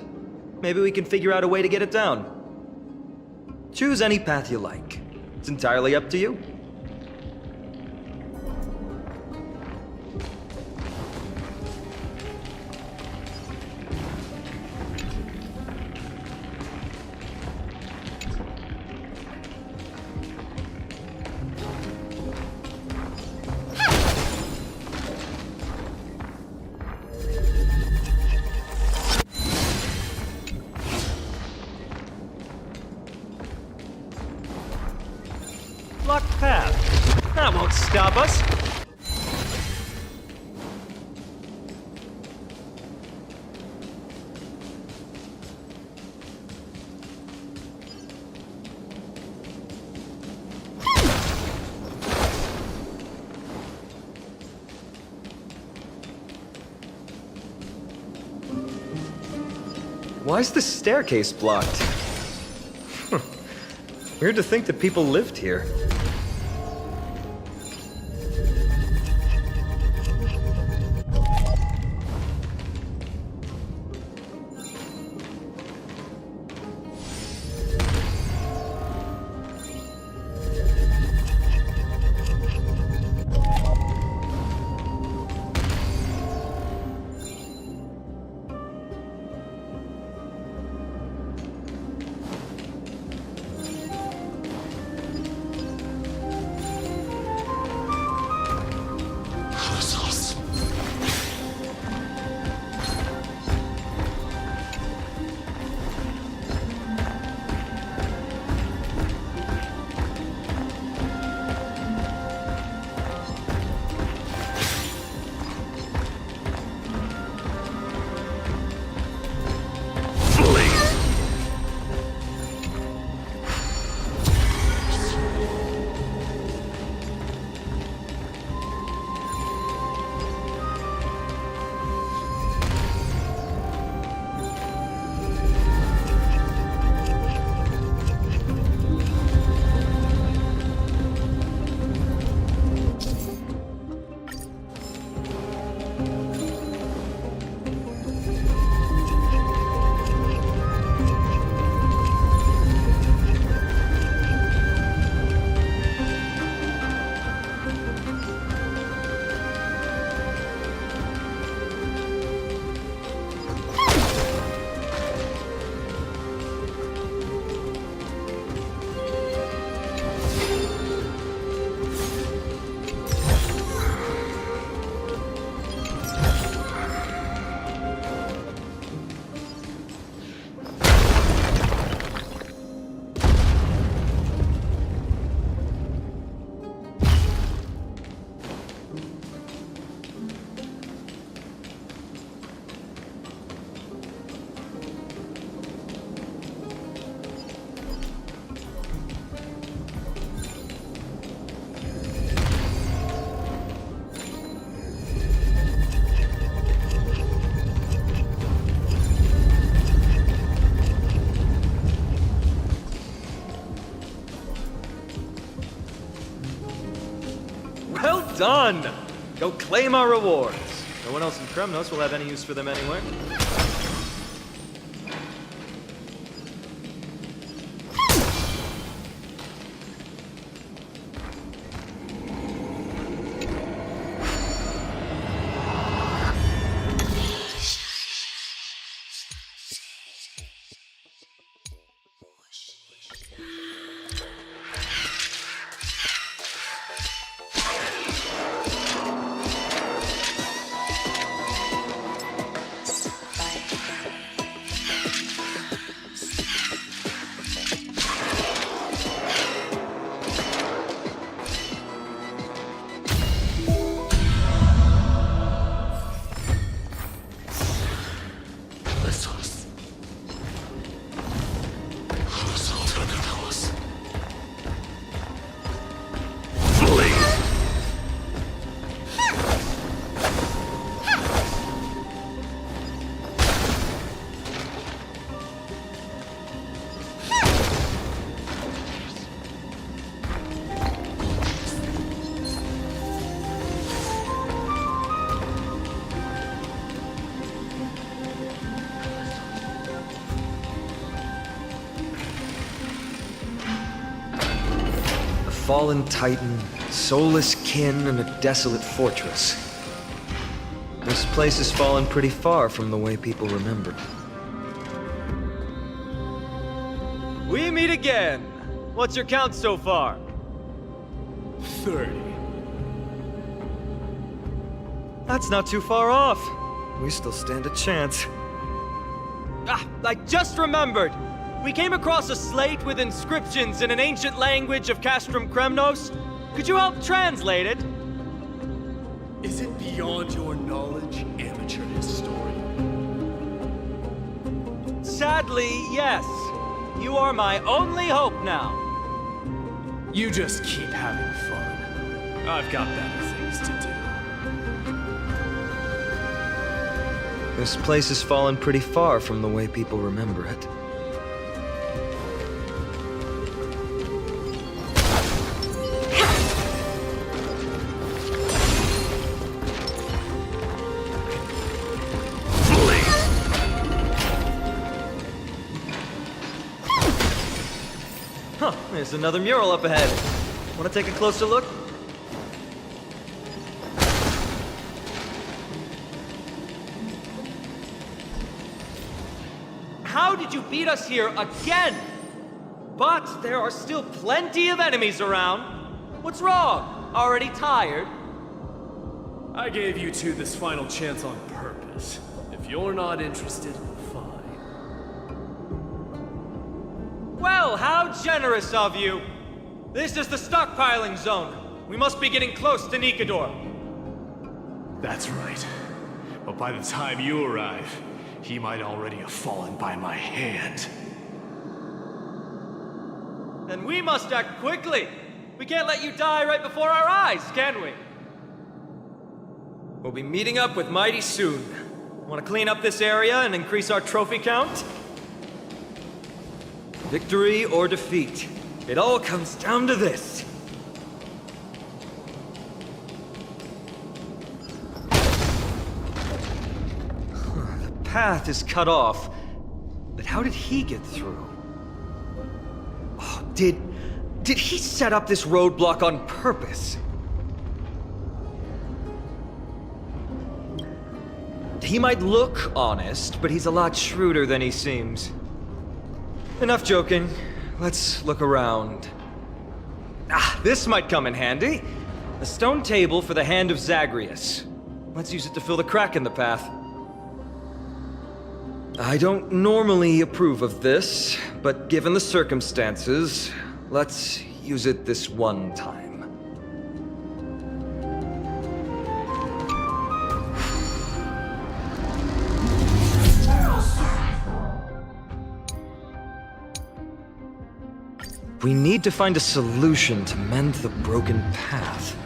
Maybe we can figure out a way to get it down. Choose any path you like. It's entirely up to you. Blocked path. That won't stop us. Why's the staircase blocked? Weird to think that people lived here. Done! Go claim our rewards. No one else in Kremnos will have any use for them anyway. fallen titan, soulless kin, and a desolate fortress. This place has fallen pretty far from the way people remember. We meet again. What's your count so far? 30. That's not too far off. We still stand a chance. Ah, I just remembered! We came across a slate with inscriptions in an ancient language of Castrum Kremnos. Could you help translate it? Is it beyond your knowledge, amateur historian? Sadly, yes. You are my only hope now. You just keep having fun. I've got better things to do. This place has fallen pretty far from the way people remember it. Huh, there's another mural up ahead. Want to take a closer look? How did you beat us here again? But there are still plenty of enemies around. What's wrong? Already tired? I gave you two this final chance on purpose. If you're not interested, fine. Well, how generous of you! This is the stockpiling zone. We must be getting close to Nikador. That's right. But by the time you arrive, he might already have fallen by my hand. Then we must act quickly. We can't let you die right before our eyes, can we? We'll be meeting up with Mighty soon. Want to clean up this area and increase our trophy count? Victory or defeat. It all comes down to this. The path is cut off. But how did he get through? Oh, did he set up this roadblock on purpose? He might look honest, but he's a lot shrewder than he seems. Enough joking. Let's look around. Ah, this might come in handy. A stone table for the Hand of Zagreus. Let's use it to fill the crack in the path. I don't normally approve of this, but given the circumstances, let's use it this one time. We need to find a solution to mend the broken path.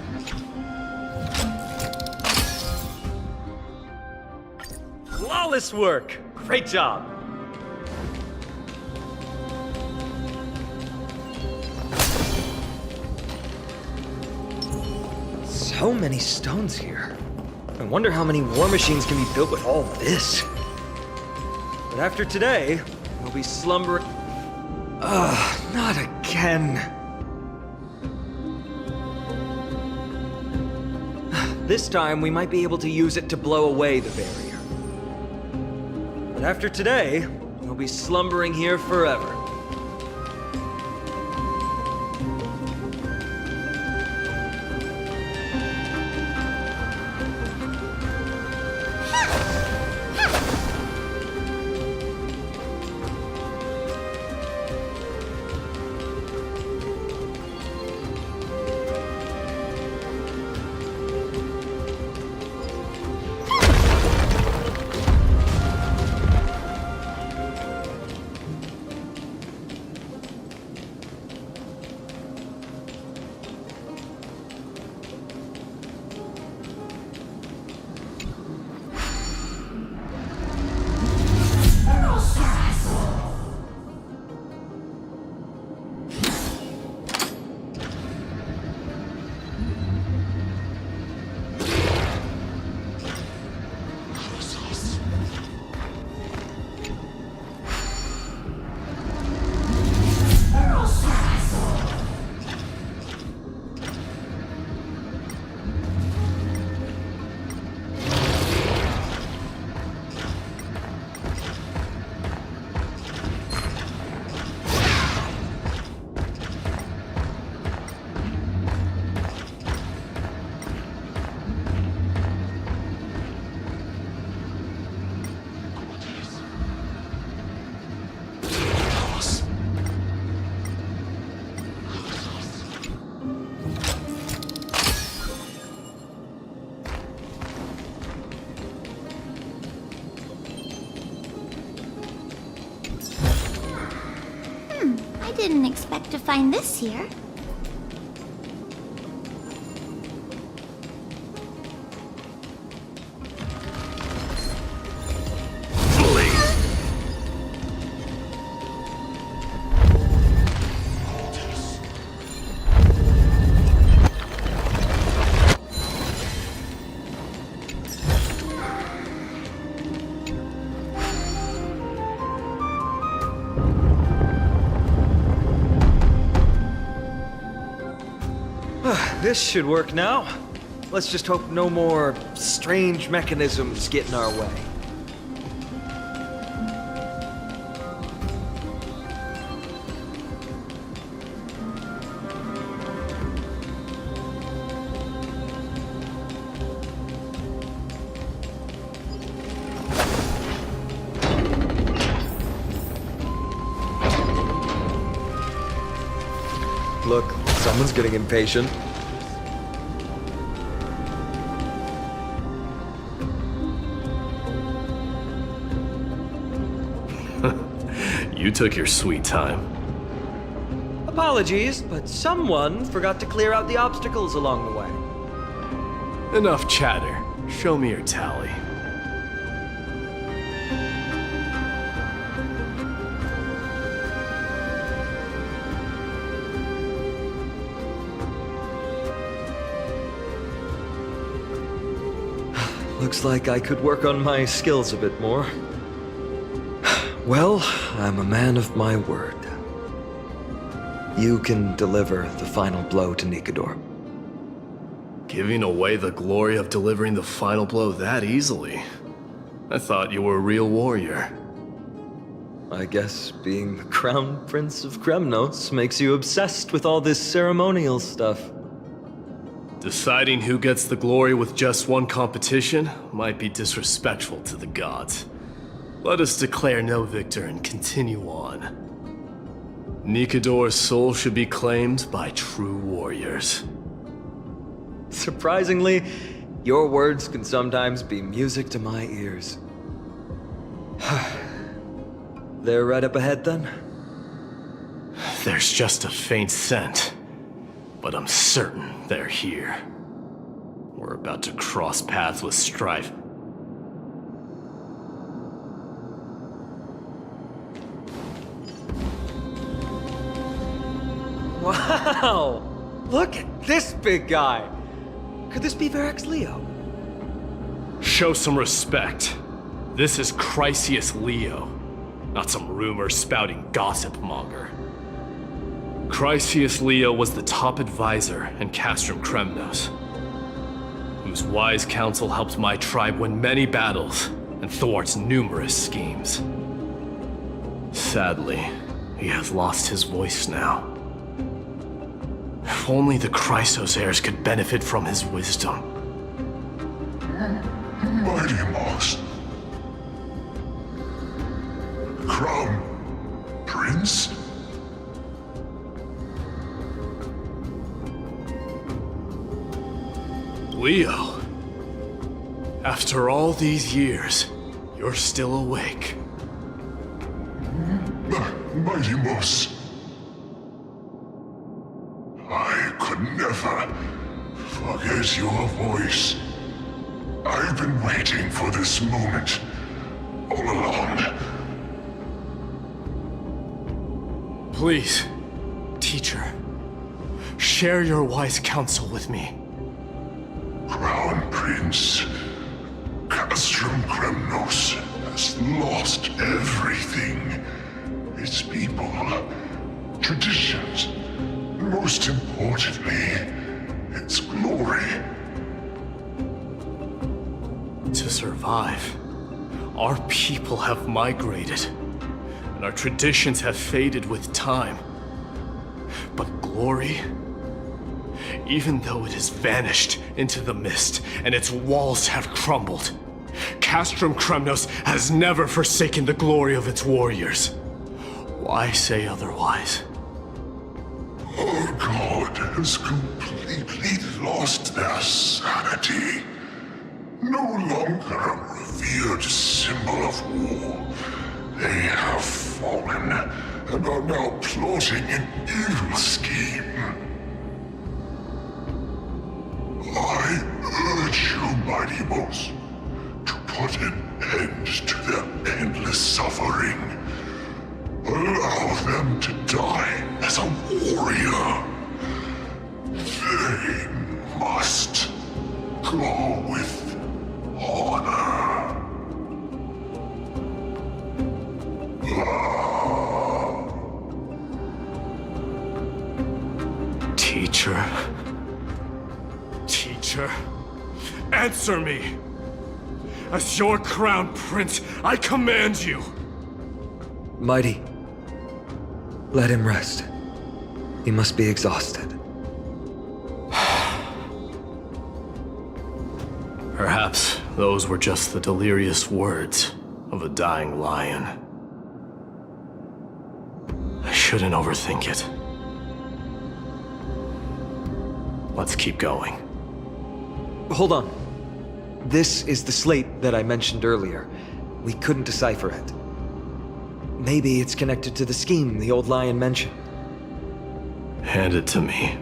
Flawless work! Great job! So many stones here. I wonder how many war machines can be built with all this. But after today, we'll be slumbering. Ugh, not again. This time, we might be able to use it to blow away the barrier. But after today, we'll be slumbering here forever. didn't expect to find this here. This should work now. Let's just hope no more strange mechanisms get in our way. Look, someone's getting impatient. You took your sweet time. Apologies, but someone forgot to clear out the obstacles along the way. Enough chatter. Show me your tally. Looks like I could work on my skills a bit more. Well, I'm a man of my word. You can deliver the final blow to Nikador. Giving away the glory of delivering the final blow that easily? I thought you were a real warrior. I guess being the Crown Prince of Kremnos makes you obsessed with all this ceremonial stuff. Deciding who gets the glory with just one competition might be disrespectful to the gods. Let us declare no victor and continue on. Nikador's soul should be claimed by true warriors. Surprisingly, your words can sometimes be music to my ears. They're right up ahead then? There's just a faint scent, but I'm certain they're here. We're about to cross paths with strife. Wow! Look at this big guy! Could this be Varix Leo? Show some respect. This is Chrysius Leo, not some rumor-spouting gossip monger. Chrysius Leo was the top advisor in Castrum Kremnos, whose wise counsel helped my tribe win many battles and thwarts numerous schemes. Sadly, he has lost his voice now. If only the Chrysos heirs could benefit from his wisdom. Mighty Moss. Crown Prince? Leo, after all these years, you're still awake. Mighty Moss. I could never forget your voice. I've been waiting for this moment all along. Please, teacher, share your wise counsel with me. Crown Prince, Castrum Kremnos has lost everything. Its people, traditions, most importantly, its glory. To survive, our people have migrated, and our traditions have faded with time. But glory, even though it has vanished into the mist and its walls have crumbled, Castrum Kremnos has never forsaken the glory of its warriors. Why say otherwise? Our god has completely lost their sanity. No longer a revered symbol of war. They have fallen and are now plotting an evil scheme. I urge you, mighty boss, to put an end to their endless suffering. Allow them to die as a warrior. They must go with honor. Teacher? Teacher? Answer me! As your crown prince, I command you! Mighty, let him rest. He must be exhausted. Perhaps those were just the delirious words of a dying lion. I shouldn't overthink it. Let's keep going. Hold on. This is the slate that I mentioned earlier. We couldn't decipher it. Maybe it's connected to the scheme the old lion mentioned. Hand it to me.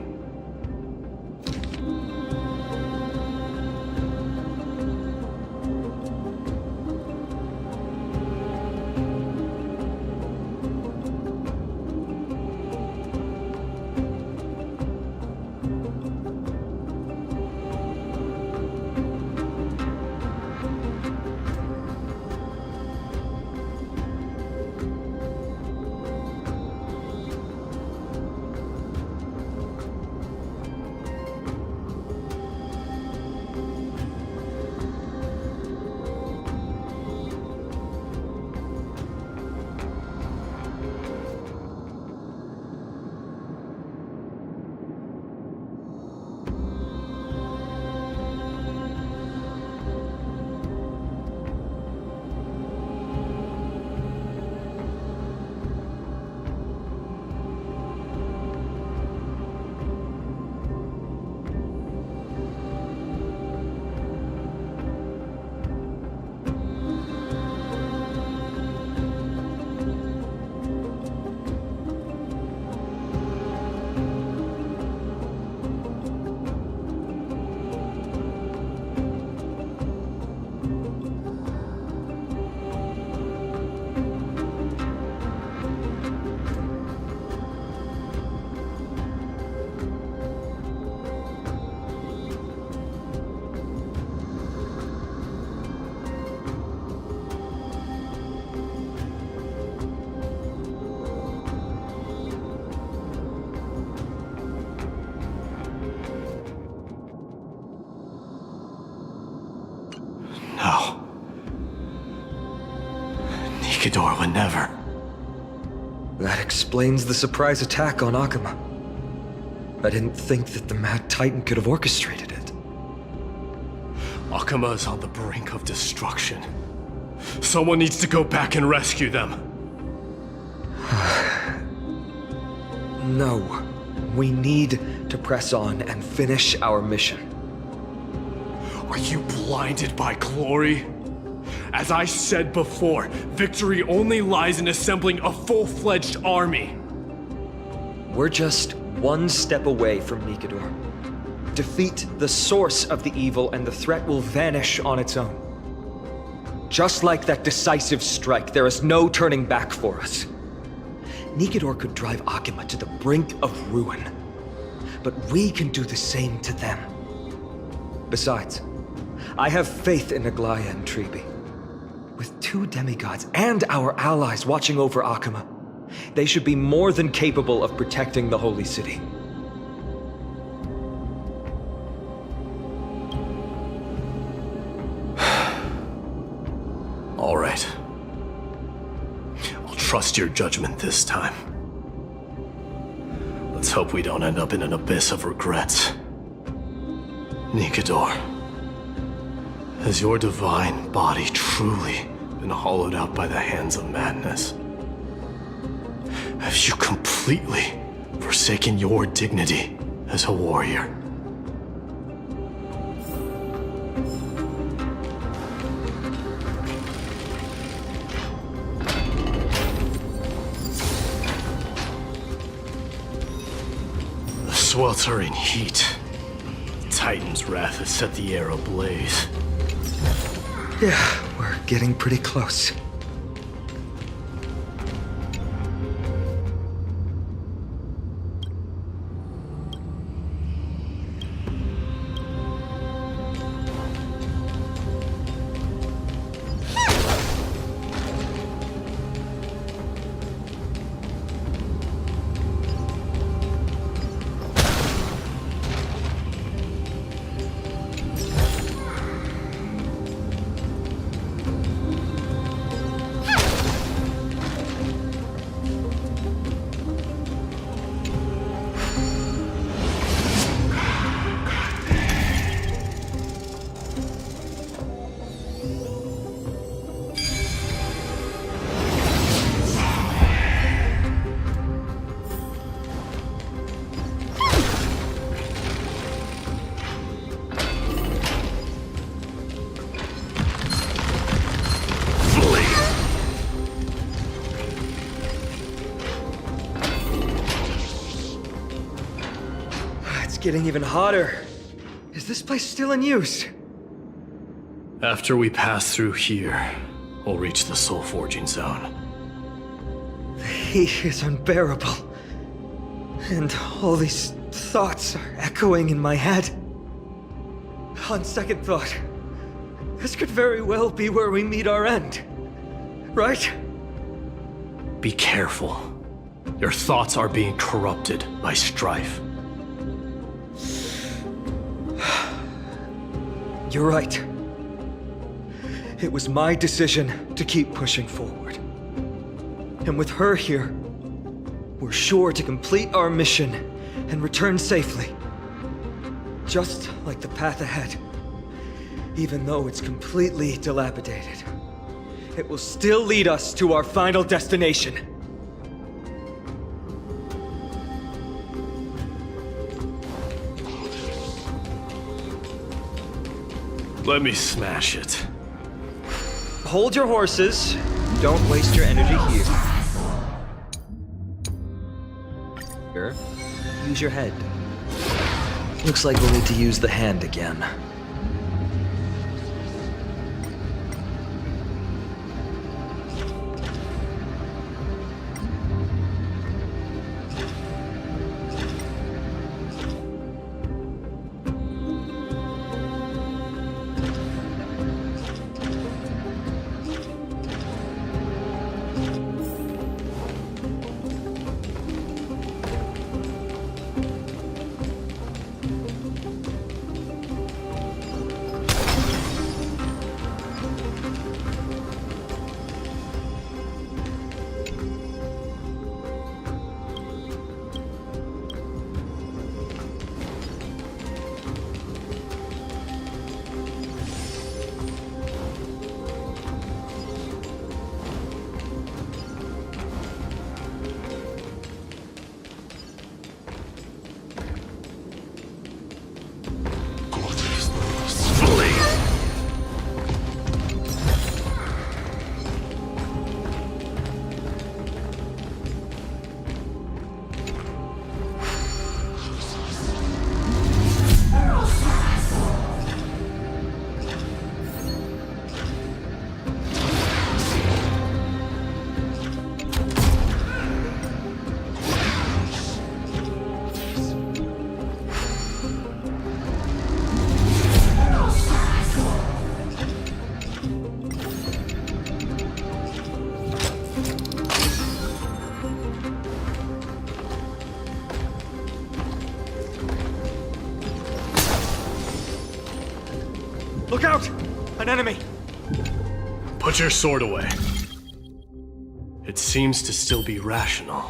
No. Nikador would never. That explains the surprise attack on Akuma. I didn't think that the Mad Titan could have orchestrated it. Akuma is on the brink of destruction. Someone needs to go back and rescue them. No. We need to press on and finish our mission. Are you blinded by glory? As I said before, victory only lies in assembling a full-fledged army. We're just one step away from Nikador. Defeat the source of the evil and the threat will vanish on its own. Just like that decisive strike, there is no turning back for us. Nikador could drive Akuma to the brink of ruin, but we can do the same to them. Besides, I have faith in Aglaya and Tribi. With two demigods and our allies watching over Akuma, they should be more than capable of protecting the Holy City. All right. I'll trust your judgment this time. Let's hope we don't end up in an abyss of regrets. Nikador, has your divine body truly been hollowed out by the hands of madness? Have you completely forsaken your dignity as a warrior? sweltering heat. Titan's wrath has set the air ablaze. Yeah, we're getting pretty close. Getting even hotter. Is this place still in use? After we pass through here, we'll reach the soul forging zone. The heat is unbearable. And all these thoughts are echoing in my head. On second thought, this could very well be where we meet our end. Right? Be careful. Your thoughts are being corrupted by strife. You're right. It was my decision to keep pushing forward. And with her here, we're sure to complete our mission and return safely. Just like the path ahead. Even though it's completely dilapidated, it will still lead us to our final destination. Let me smash it. Hold your horses. Don't waste your energy here. Here. Use your head. Looks like we'll need to use the hand again. Look out! An enemy! Put your sword away. It seems to still be rational.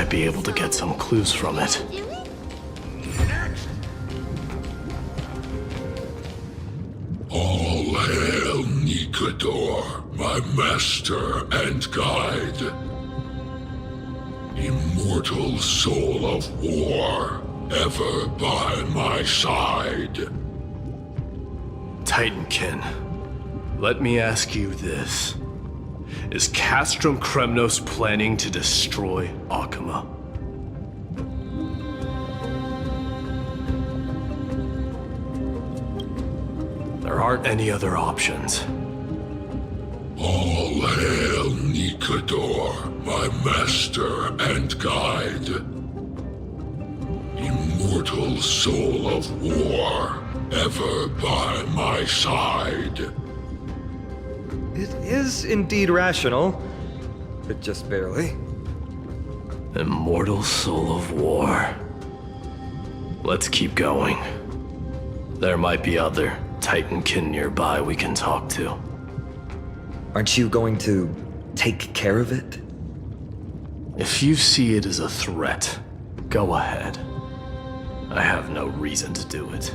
might be able to get some clues from it. All hail Nikador, my master and guide. Immortal soul of war, ever by my side. Titankin, let me ask you this. Is Castrum Kremnos planning to destroy Akama? There aren't any other options. All hail Nikador, my master and guide. Immortal soul of war, ever by my side. It is indeed rational, but just barely. Immortal soul of war. Let's keep going. There might be other Titankin nearby we can talk to. Aren't you going to take care of it? If you see it as a threat, go ahead. I have no reason to do it.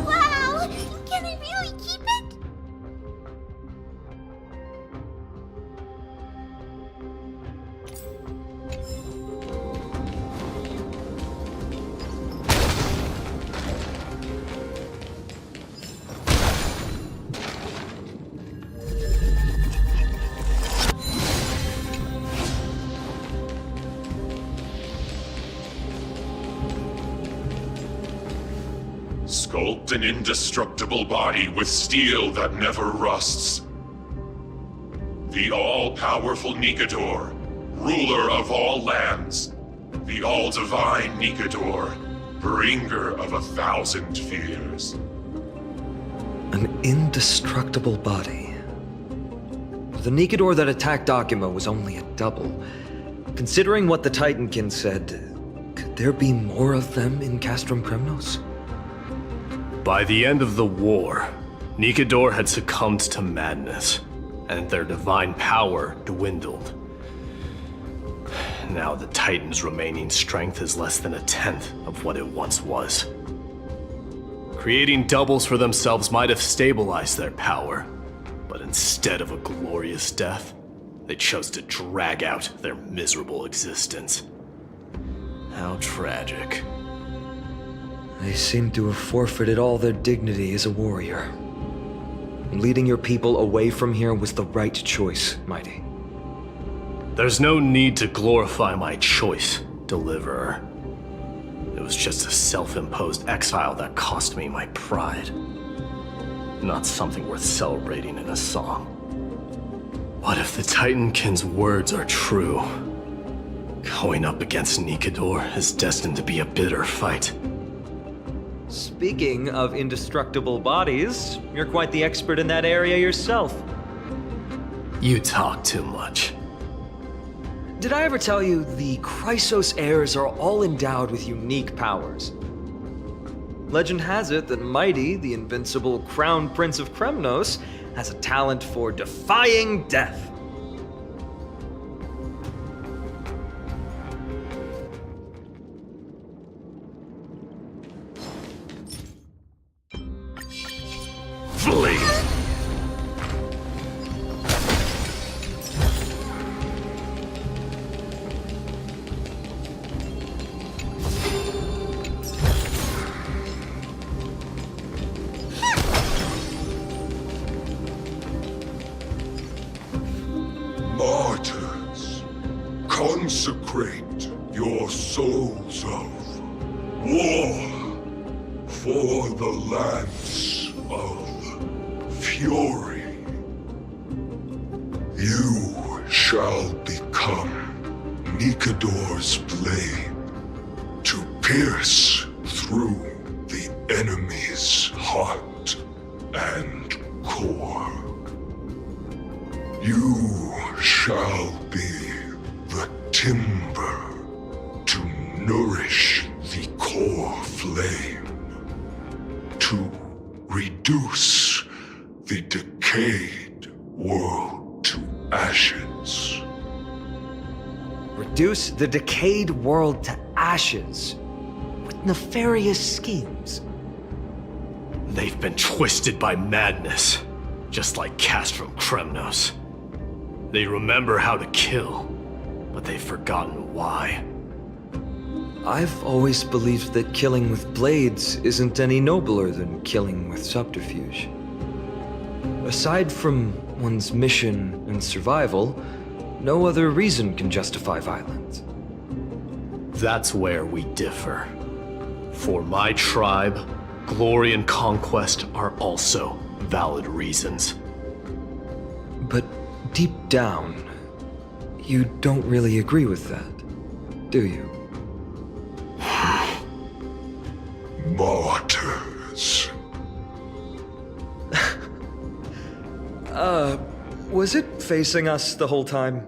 Wow! Can I really keep it? Sculpt an indestructible body with steel that never rusts. The all-powerful Nikador, ruler of all lands. The all-divine Nikador, bringer of 1,000 fears. An indestructible body. The Nikador that attacked Akama was only a double. Considering what the Titankin said, could there be more of them in Castrum Kremnos? By the end of the war, Nikador had succumbed to madness, and their divine power dwindled. Now the Titan's remaining strength is less than 1/10 of what it once was. Creating doubles for themselves might have stabilized their power, but instead of a glorious death, they chose to drag out their miserable existence. How tragic. They seem to have forfeited all their dignity as a warrior. Leading your people away from here was the right choice, Mighty. There's no need to glorify my choice, Deliverer. It was just a self-imposed exile that cost me my pride. Not something worth celebrating in a song. What if the Titankin's words are true? Going up against Nikador is destined to be a bitter fight. Speaking of indestructible bodies, you're quite the expert in that area yourself. You talk too much. Did I ever tell you the Chrysos heirs are all endowed with unique powers? Legend has it that Mighty, the invincible Crown Prince of Kremnos, has a talent for defying death. Flee! Martyrs, consecrate your souls of war. For the Lance of Fury, you shall become Nikador's blade to pierce through the enemy's heart and core. You shall be the timber to nourish the core flame, to reduce the decayed world to ashes. Reduce the decayed world to ashes with nefarious schemes. They've been twisted by madness, just like Cast from Kremnos. They remember how to kill, but they've forgotten why. I've always believed that killing with blades isn't any nobler than killing with subterfuge. Aside from one's mission and survival, no other reason can justify violence. That's where we differ. For my tribe, glory and conquest are also valid reasons. But deep down, you don't really agree with that, do you? Martyrs. Was it facing us the whole time?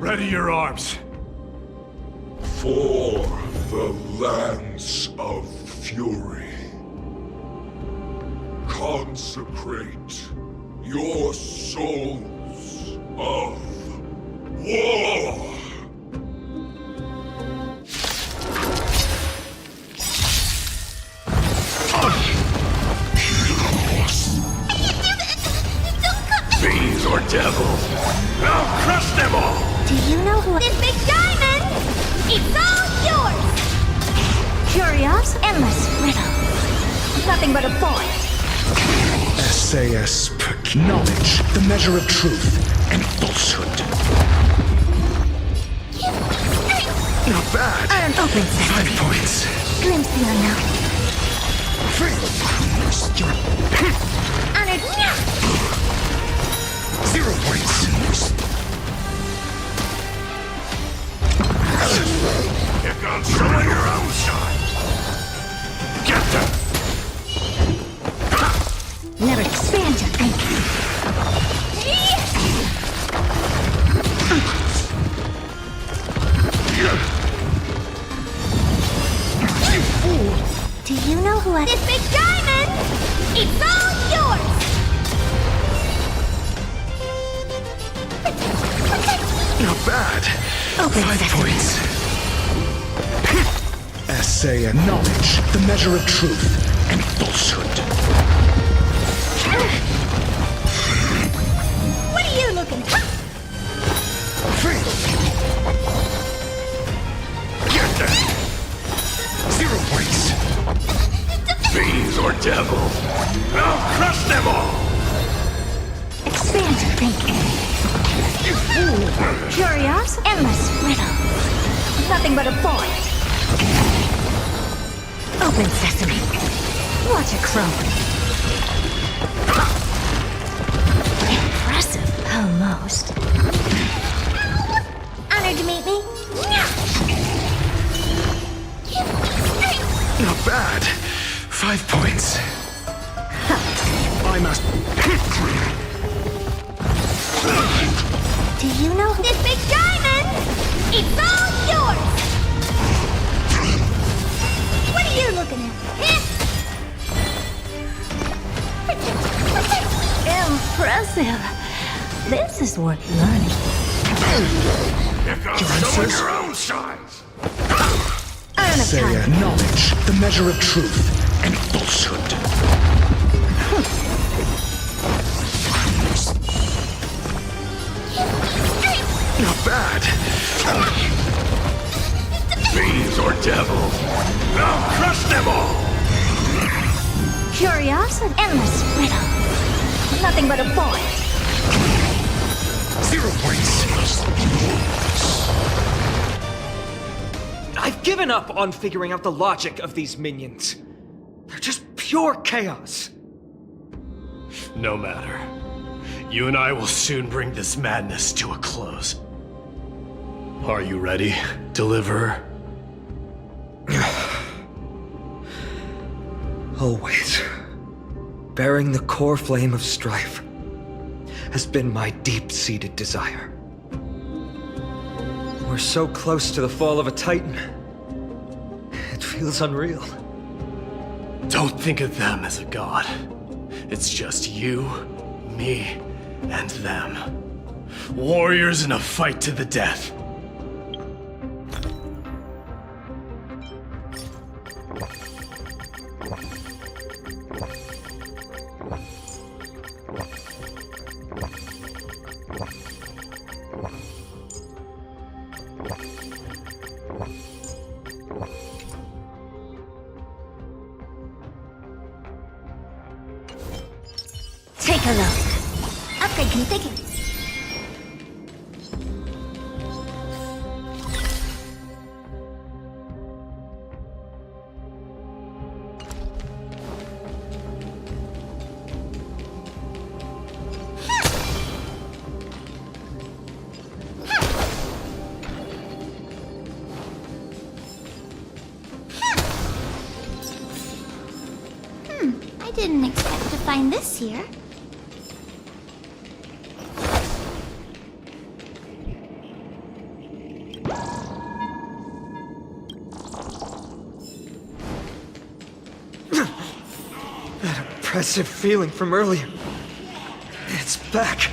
Ready your arms. For the Lance of Fury, consecrate your souls of war. Fiends or devils, I'll crush them all! Do you know who This big diamond! It's all yours! Curious, endless riddle. Nothing but a point. SAS knowledge, the measure of truth and falsehood. Not bad. An open sesame. 5 points. Glimpse the unknown. Honored. 0 points. Here comes some of your own shine. Get them! Never expand your thinking. You fool! Do you know who This big diamond! It's all yours! Not bad. Open 5 sesame. points. SA knowledge, the measure of truth and falsehood. What are you looking at? Get them! 0 points. Fiends or devils, I'll crush them all! Expand your thinking. You fool! Curious, endless riddle. Nothing but a point. Open sesame. Watch it crumble. Impressive, almost. Honored to meet me. Not bad. 5 points. I must. Do you know this big diamond? It's all yours! What are you looking at? Impressive. This is worth learning. Here comes some of your own shines. SA knowledge, the measure of truth and falsehood. Not bad. Fiends or devils, I'll crush them all! Curious and endless riddle. Nothing but a point. 0 points. I've given up on figuring out the logic of these minions. They're just pure chaos. No matter. You and I will soon bring this madness to a close. Are you ready, Deliverer? Always. Bearing the core flame of strife has been my deep-seated desire. We're so close to the fall of a Titan. It feels unreal. Don't think of them as a god. It's just you, me, and them. Warriors in a fight to the death. Take a look. Upgrade configured. I didn't expect to find this here. That oppressive feeling from earlier. It's back.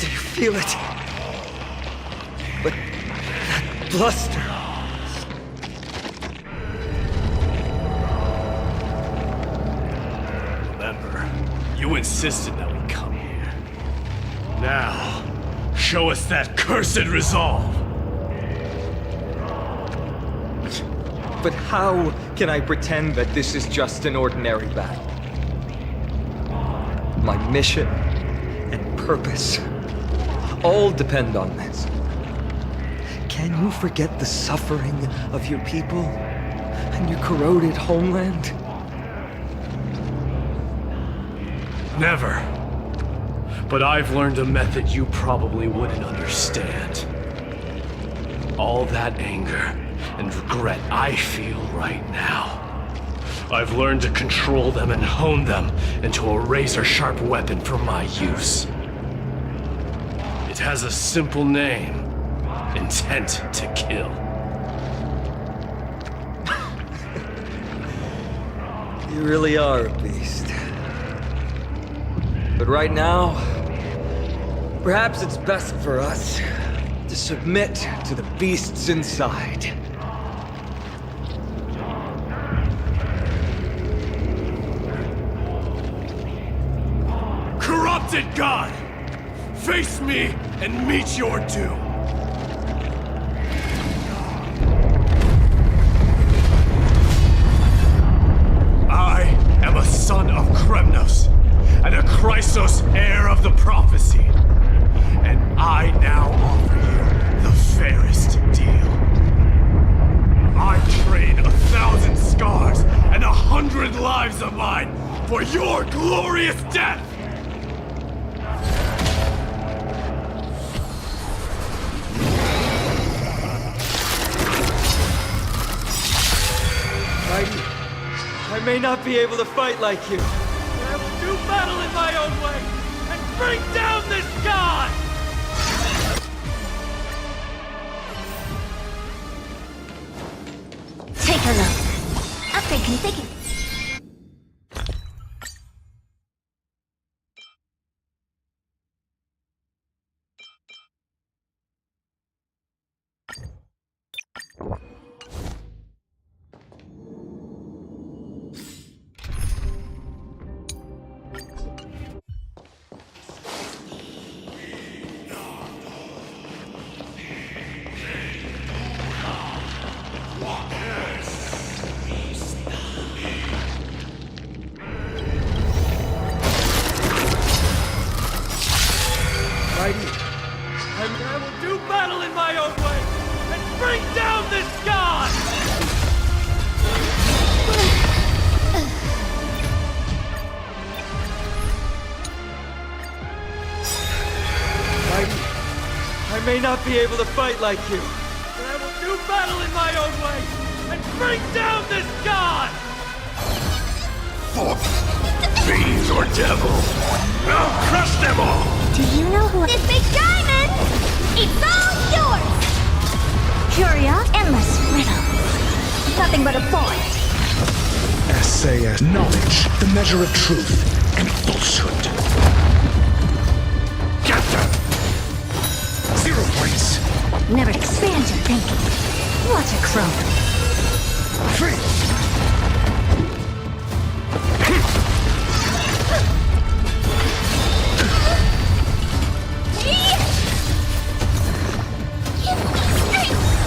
Do you feel it? But that bluster. Remember, you insisted that we come here. Now, show us that cursed resolve. But how can I pretend that this is just an ordinary battle? My mission and purpose all depend on this. Can you forget the suffering of your people and your corroded homeland? Never. But I've learned a method you probably wouldn't understand. All that anger and regret I feel right now, I've learned to control them and hone them into a razor-sharp weapon for my use. It has a simple name: intent to kill. You really are a beast. But right now, perhaps it's best for us to submit to the beasts inside. Corrupted God! Face me and meet your doom! I am a son of Kremnos, and a Chrysos heir of the prophecy. And I now offer you the fairest deal. I trade 1,000 scars and 100 lives of mine for your glorious death! I may not be able to fight like you. I will do battle in my own way and bring down this god! Take a look. Upgrade configured. may not be able to fight like you, but I will do battle in my own way and bring down this god! Fiends or devils, I'll crush them all! Do you know who This big diamond! It's all yours! Curious, endless riddle. Nothing but a point. SAS knowledge, the measure of truth and falsehood. Get them! 0 points. Never expand your thinking. Watch it croak. Freeze!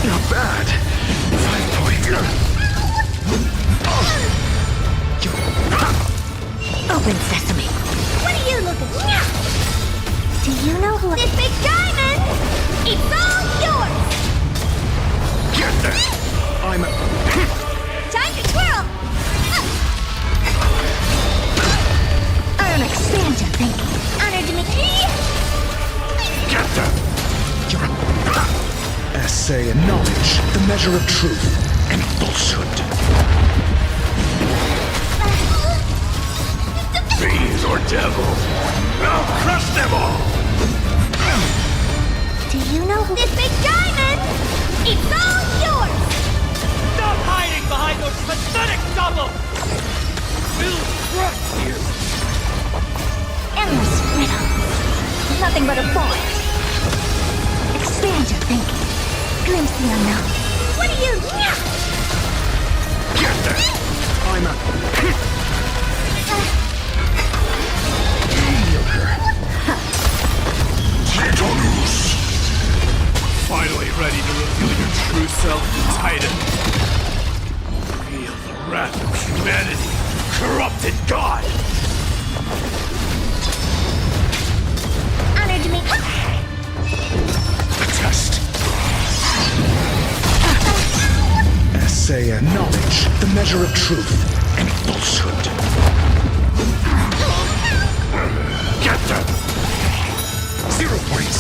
Not bad. 5 points. Open sesame. What are you looking for? Do you know who This big diamond! It's all yours! Get them! I'm... Time to twirl! I'll expand your thinking. Honor to me! Get them! Essay and knowledge, the measure of truth and falsehood. Fiends or devils, I'll crush them all! Do you know who This big diamond! It's all yours! Stop hiding behind those pathetic doubles! We'll crush you! endless riddle? Nothing but a point. Expand your thinking. Glimpse the unknown. What are you? Get that! I'm a... Titanus! Finally ready to reveal your true self, Titan. Feel the wrath of humanity, corrupted god! Honored to me. A test. Essay and knowledge, the measure of truth and falsehood. Get them! 0 points.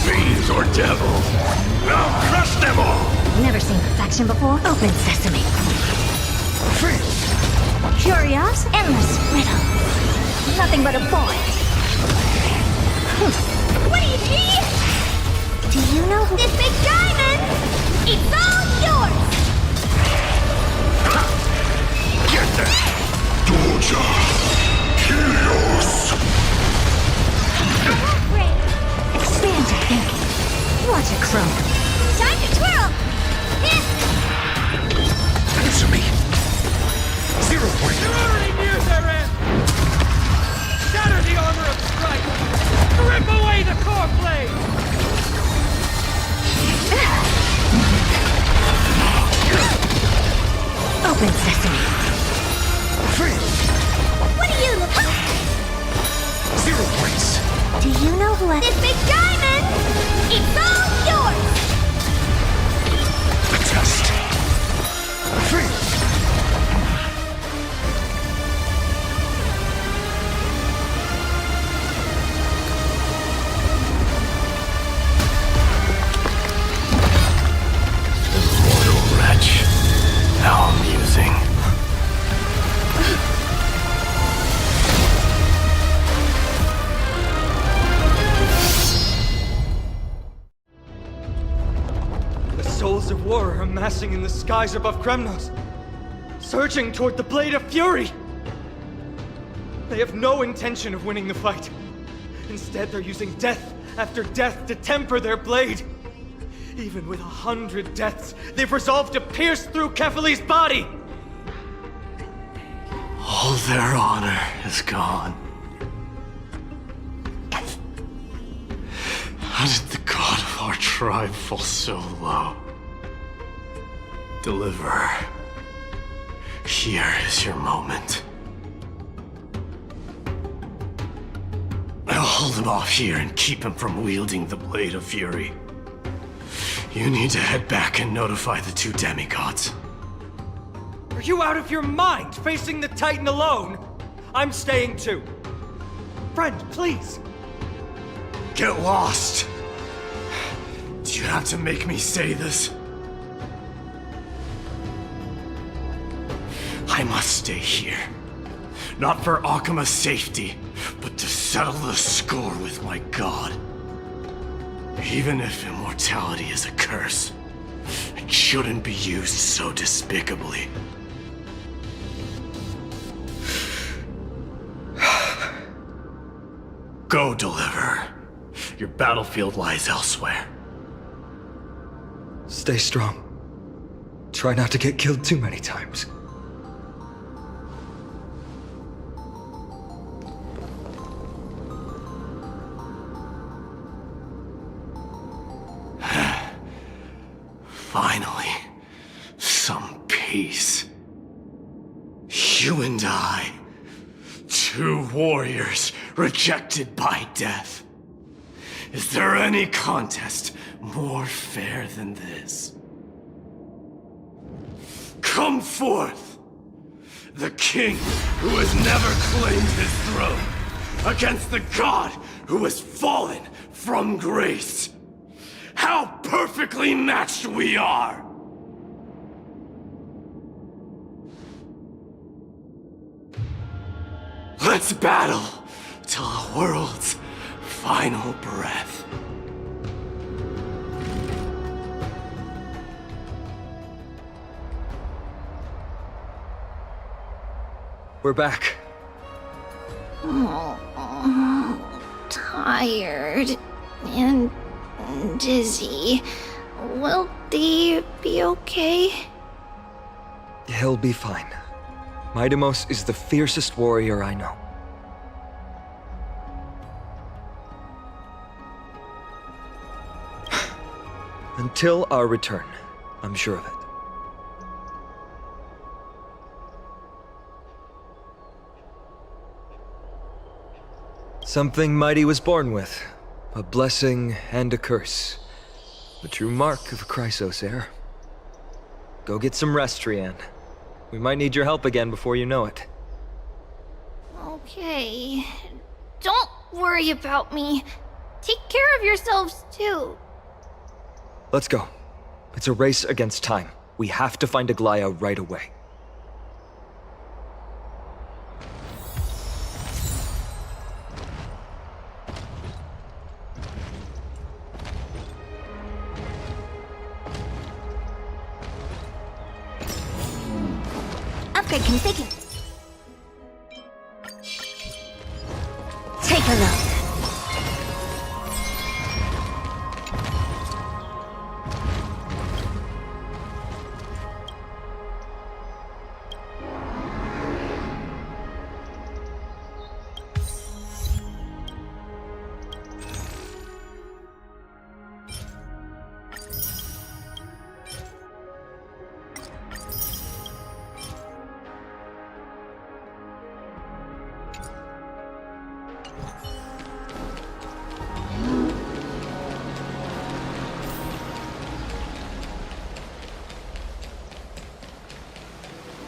Fiends or devils, I'll crush them all! Never seen perfection before? Open sesame. Freeze! Curious, endless riddle. Nothing but a point. What do you see? Do you know who This big diamond? It's all yours! Get them! Doja! Helios! I won't break. expand your thinking? Watch it croak. Time to twirl! Hit! Answer me! 0 points. They're already near their end! Shatter the armor of strife! Rip away the core blade! Open sesame. Freeze! What are you looking? 0 points. Do you know who I... This big diamond? It's all yours! A test. Freeze! Immortal wretch. How amusing. The souls of war are amassing in the skies above Kremnos, surging toward the Blade of Fury! They have no intention of winning the fight. Instead, they're using death after death to temper their blade. Even with 100 deaths, they've resolved to pierce through Kefali's body! All their honor is gone. How did the god of our tribe fall so low? Deliverer, here is your moment. I'll hold him off here and keep him from wielding the Blade of Fury. You need to head back and notify the 2 demigods. Are you out of your mind, facing the Titan alone? I'm staying too. Friend, please. Get lost! you have to make me say this? I must stay here. Not for Akima's safety, but to settle the score with my god. Even if immortality is a curse, it shouldn't be used so despicably. Go, Deliverer. Your battlefield lies elsewhere. Stay strong. Try not to get killed too many times. Finally, some peace. You and I, two warriors rejected by death. Is there any contest more fair than this? Come forth, the king who has never claimed his throne, against the god who has fallen from grace. How perfectly matched we are! Let's battle till the world's final breath. We're back. Tired and dizzy. Will they be okay? He'll be fine. Midamos is the fiercest warrior I know. Until our return, I'm sure of it. Something Mighty was born with. A blessing and a curse. The true mark of a Chrysos heir. Go get some rest, Trianne. We might need your help again before you know it. Okay. Don't worry about me. Take care of yourselves, too. Let's go. It's a race against time. We have to find Aglaya right away. Upgrade configured. Take a look.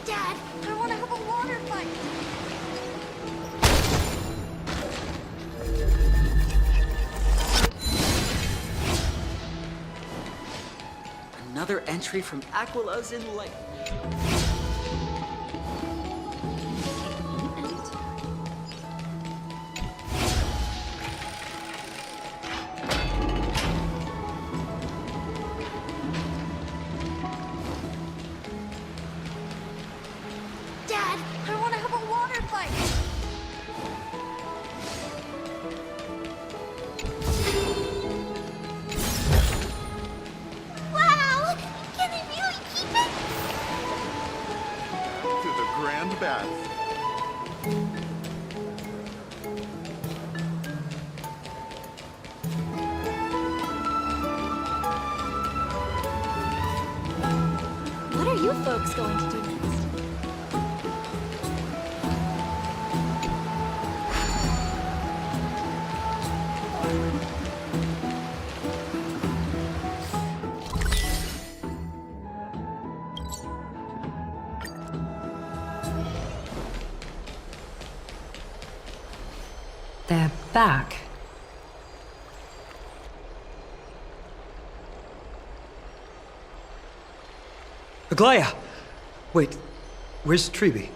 Dad, I want to have a water fight. Another entry from Aquila's in Lake. Dad, I want to have a water fight. Wow! Can he really keep it? To the Grand Bath. What are you folks going to do next? They're back. Aglaya! Wait, where's Treeby?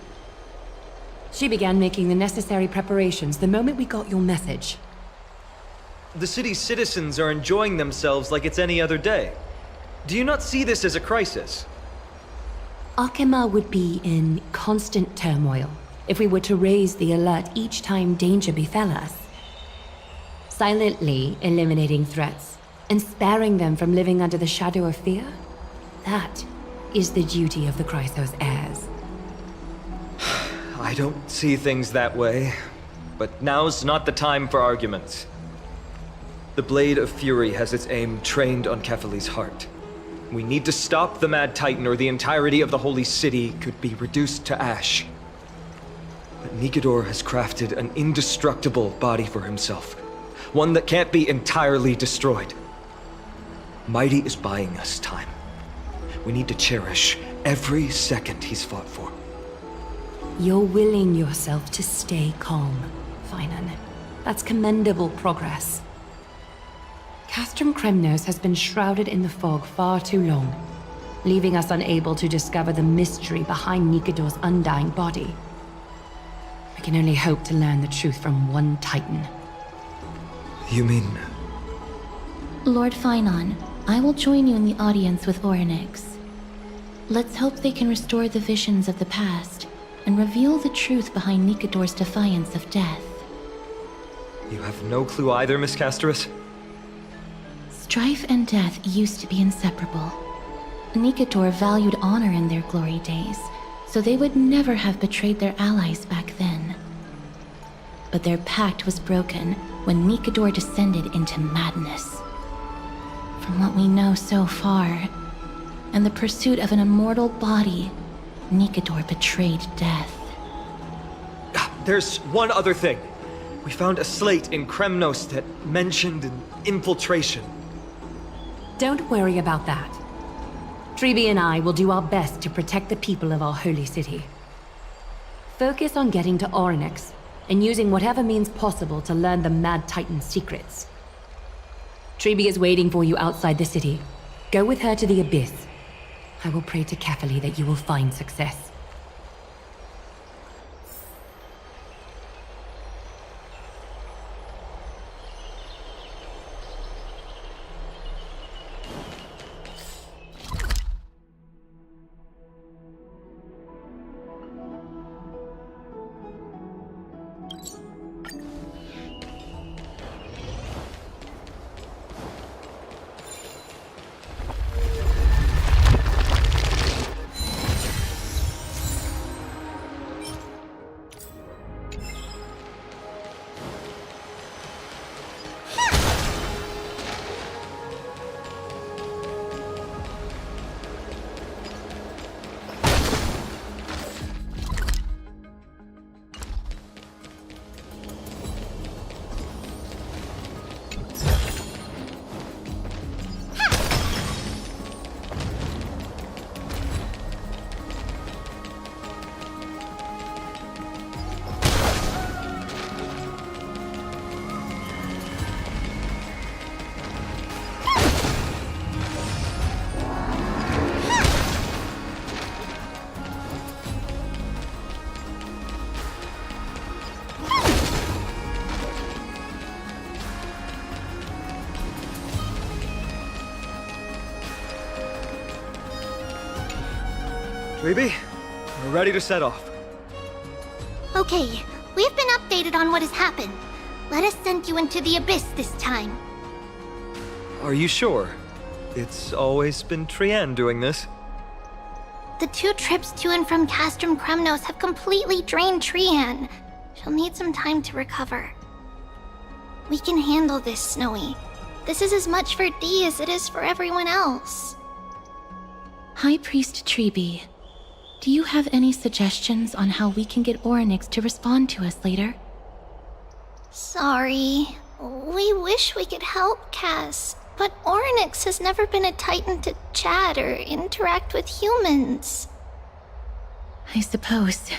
She began making the necessary preparations the moment we got your message. The city's citizens are enjoying themselves like it's any other day. Do you not see this as a crisis? Akima would be in constant turmoil if we were to raise the alert each time danger befell us. Silently eliminating threats and sparing them from living under the shadow of fear, that is the duty of the Chrysos heirs. I don't see things that way, but now's not the time for arguments. The Blade of Fury has its aim trained on Kefali's heart. We need to stop the Mad Titan or the entirety of the Holy City could be reduced to ash. But Nikedor has crafted an indestructible body for himself. One that can't be entirely destroyed. Mighty is buying us time. We need to cherish every second he's fought for. You're willing yourself to stay calm, Finan. That's commendable progress. Castrum Kremnos has been shrouded in the fog far too long, leaving us unable to discover the mystery behind Nikedor's undying body. We can only hope to learn the truth from one Titan. You mean... Lord Finon, I will join you in the audience with Orynyx. Let's hope they can restore the visions of the past and reveal the truth behind Nikedor's defiance of death. You have no clue either, Miss Casterus? Strife and death used to be inseparable. Nikedor valued honor in their glory days, so they would never have betrayed their allies back then. But their pact was broken when Nikedor descended into madness. From what we know so far, and the pursuit of an immortal body, Nikedor betrayed death. There's one other thing. We found a slate in Kremnos that mentioned an infiltration. Don't worry about that. Treeby and I will do our best to protect the people of our holy city. Focus on getting to Orynyx and using whatever means possible to learn the Mad Titan's secrets. Treeby is waiting for you outside the city. Go with her to the Abyss. I will pray to Kefali that you will find success. Treeby, we're ready to set off. Okay, we've been updated on what has happened. Let us send you into the Abyss this time. Are you sure? It's always been Trienne doing this. The 2 trips to and from Castrum Kremnos have completely drained Trienne. She'll need some time to recover. We can handle this, Snowy. This is as much for Dee as it is for everyone else. High Priest Treeby, do you have any suggestions on how we can get Orynyx to respond to us later? Sorry. We wish we could help, Cass, but Orynyx has never been a Titan to chat or interact with humans. I suppose.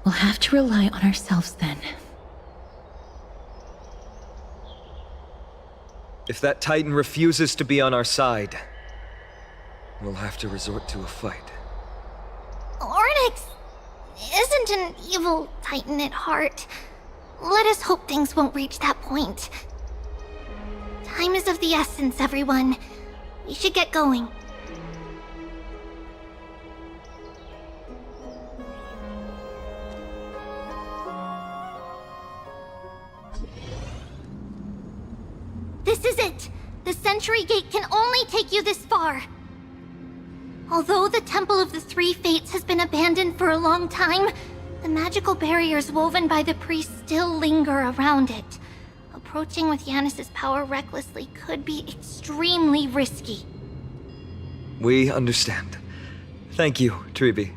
We'll have to rely on ourselves then. If that Titan refuses to be on our side, we'll have to resort to a fight. Ornyx isn't an evil titan at heart. Let us hope things won't reach that point. Time is of the essence, everyone. We should get going. This is it! The Century Gate can only take you this far. Although the Temple of the Three Fates has been abandoned for a long time, the magical barriers woven by the priests still linger around it. Approaching with Yanis's power recklessly could be extremely risky. We understand. Thank you, Tribi.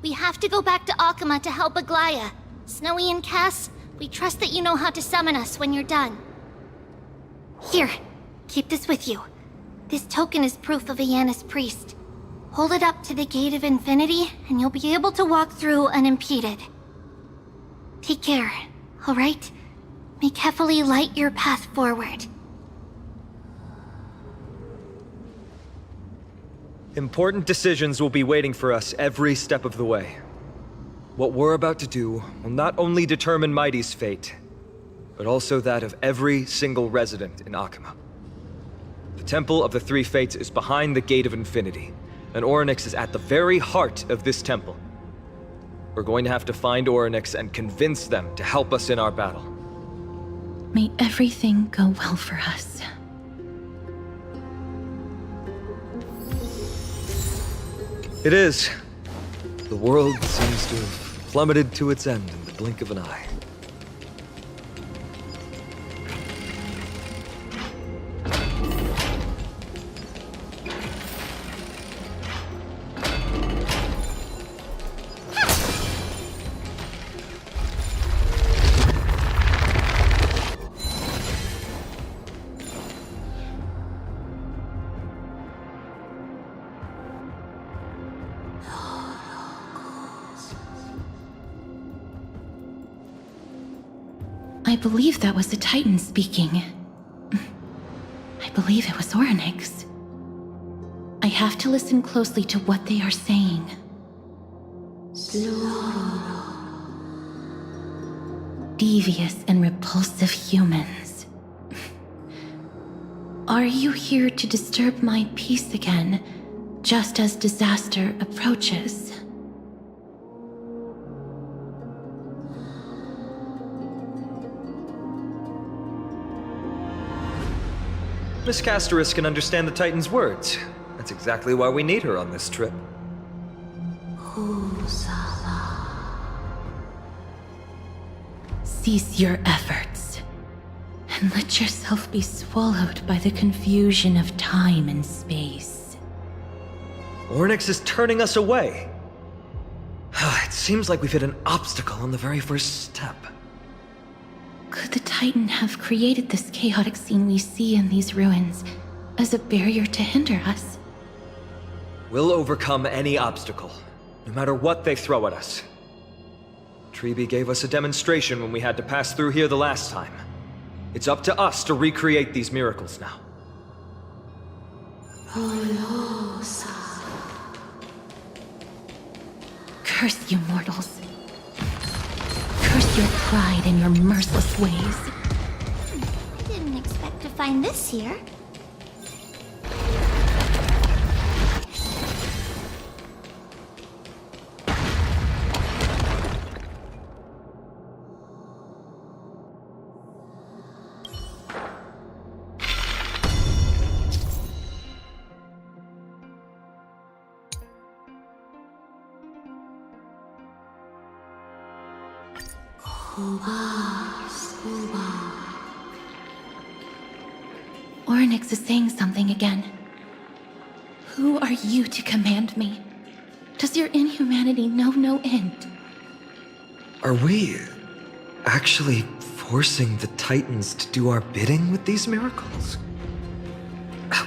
We have to go back to Akama to help Aglaya. Snowy and Cass, we trust that you know how to summon us when you're done. Here, keep this with you. This token is proof of a Yanis priest. Hold it up to the Gate of Infinity, and you'll be able to walk through unimpeded. Take care, alright? May Kefali light your path forward. Important decisions will be waiting for us every step of the way. What we're about to do will not only determine Mighty's fate, but also that of every single resident in Akama. The Temple of the Three Fates is behind the Gate of Infinity, and Ornyx is at the very heart of this temple. We're going to have to find Ornyx and convince them to help us in our battle. May everything go well for us. It is. The world seems to have plummeted to its end in the blink of an eye. I believe that was the Titan speaking. I believe it was Ornyx. I have to listen closely to what they are saying. Devious and repulsive humans. Are you here to disturb my peace again, just as disaster approaches? Miss Castoris can understand the Titan's words. That's exactly why we need her on this trip. Cease your efforts, and let yourself be swallowed by the confusion of time and space. Ornyx is turning us away. It seems like we've hit an obstacle on the very first step. Could the Titan have created this chaotic scene we see in these ruins as a barrier to hinder us? We'll overcome any obstacle, no matter what they throw at us. Tribi gave us a demonstration when we had to pass through here the last time. It's up to us to recreate these miracles now. Curse you mortals. Curse your pride and your merciless ways. I didn't expect to find this here. Ornyx is saying something again. Who are you to command me? Does your inhumanity know no end? Are we actually forcing the Titans to do our bidding with these miracles?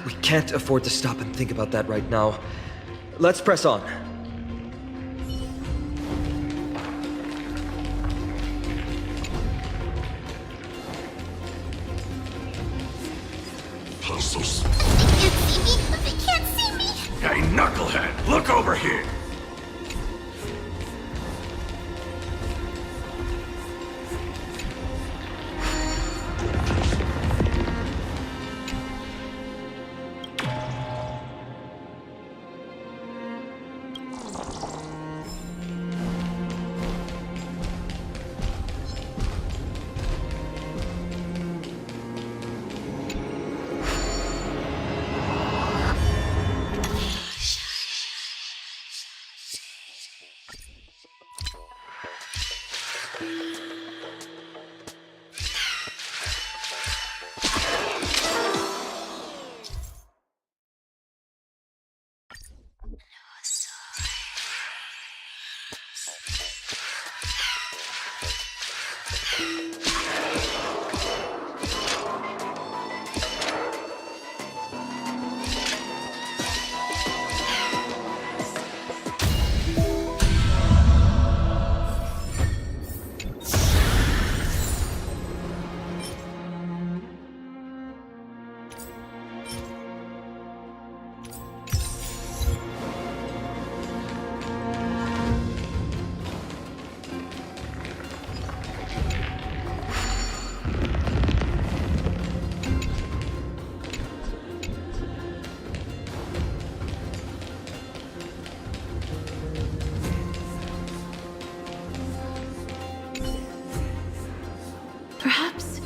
We can't afford to stop and think about that right now. Let's press on. They can't see me! They can't see me! knucklehead, look over here! Perhaps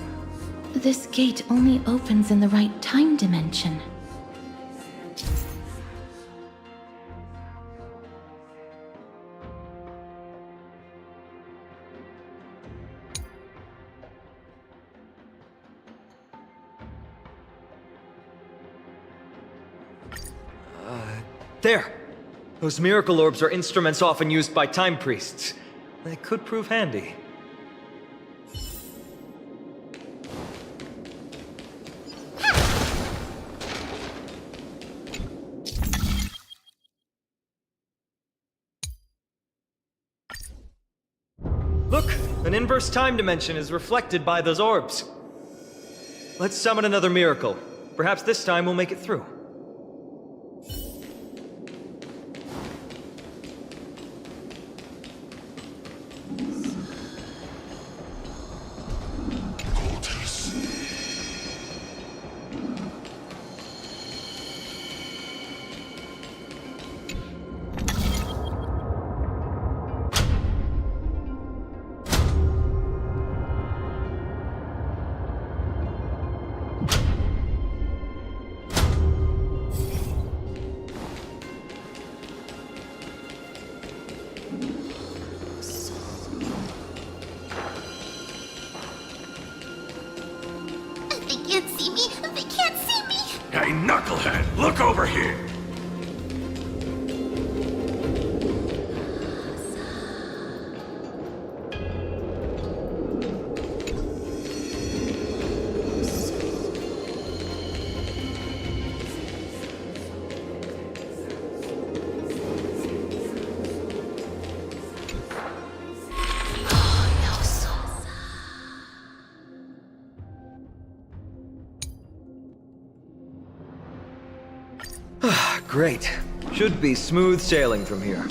this gate only opens in the right time dimension. There! Those miracle orbs are instruments often used by time priests. They could prove handy. Look! An inverse time dimension is reflected by those orbs. Let's summon another miracle. Perhaps this time we'll make it through. Hey, knucklehead, look over here! Great. Should be smooth sailing from here.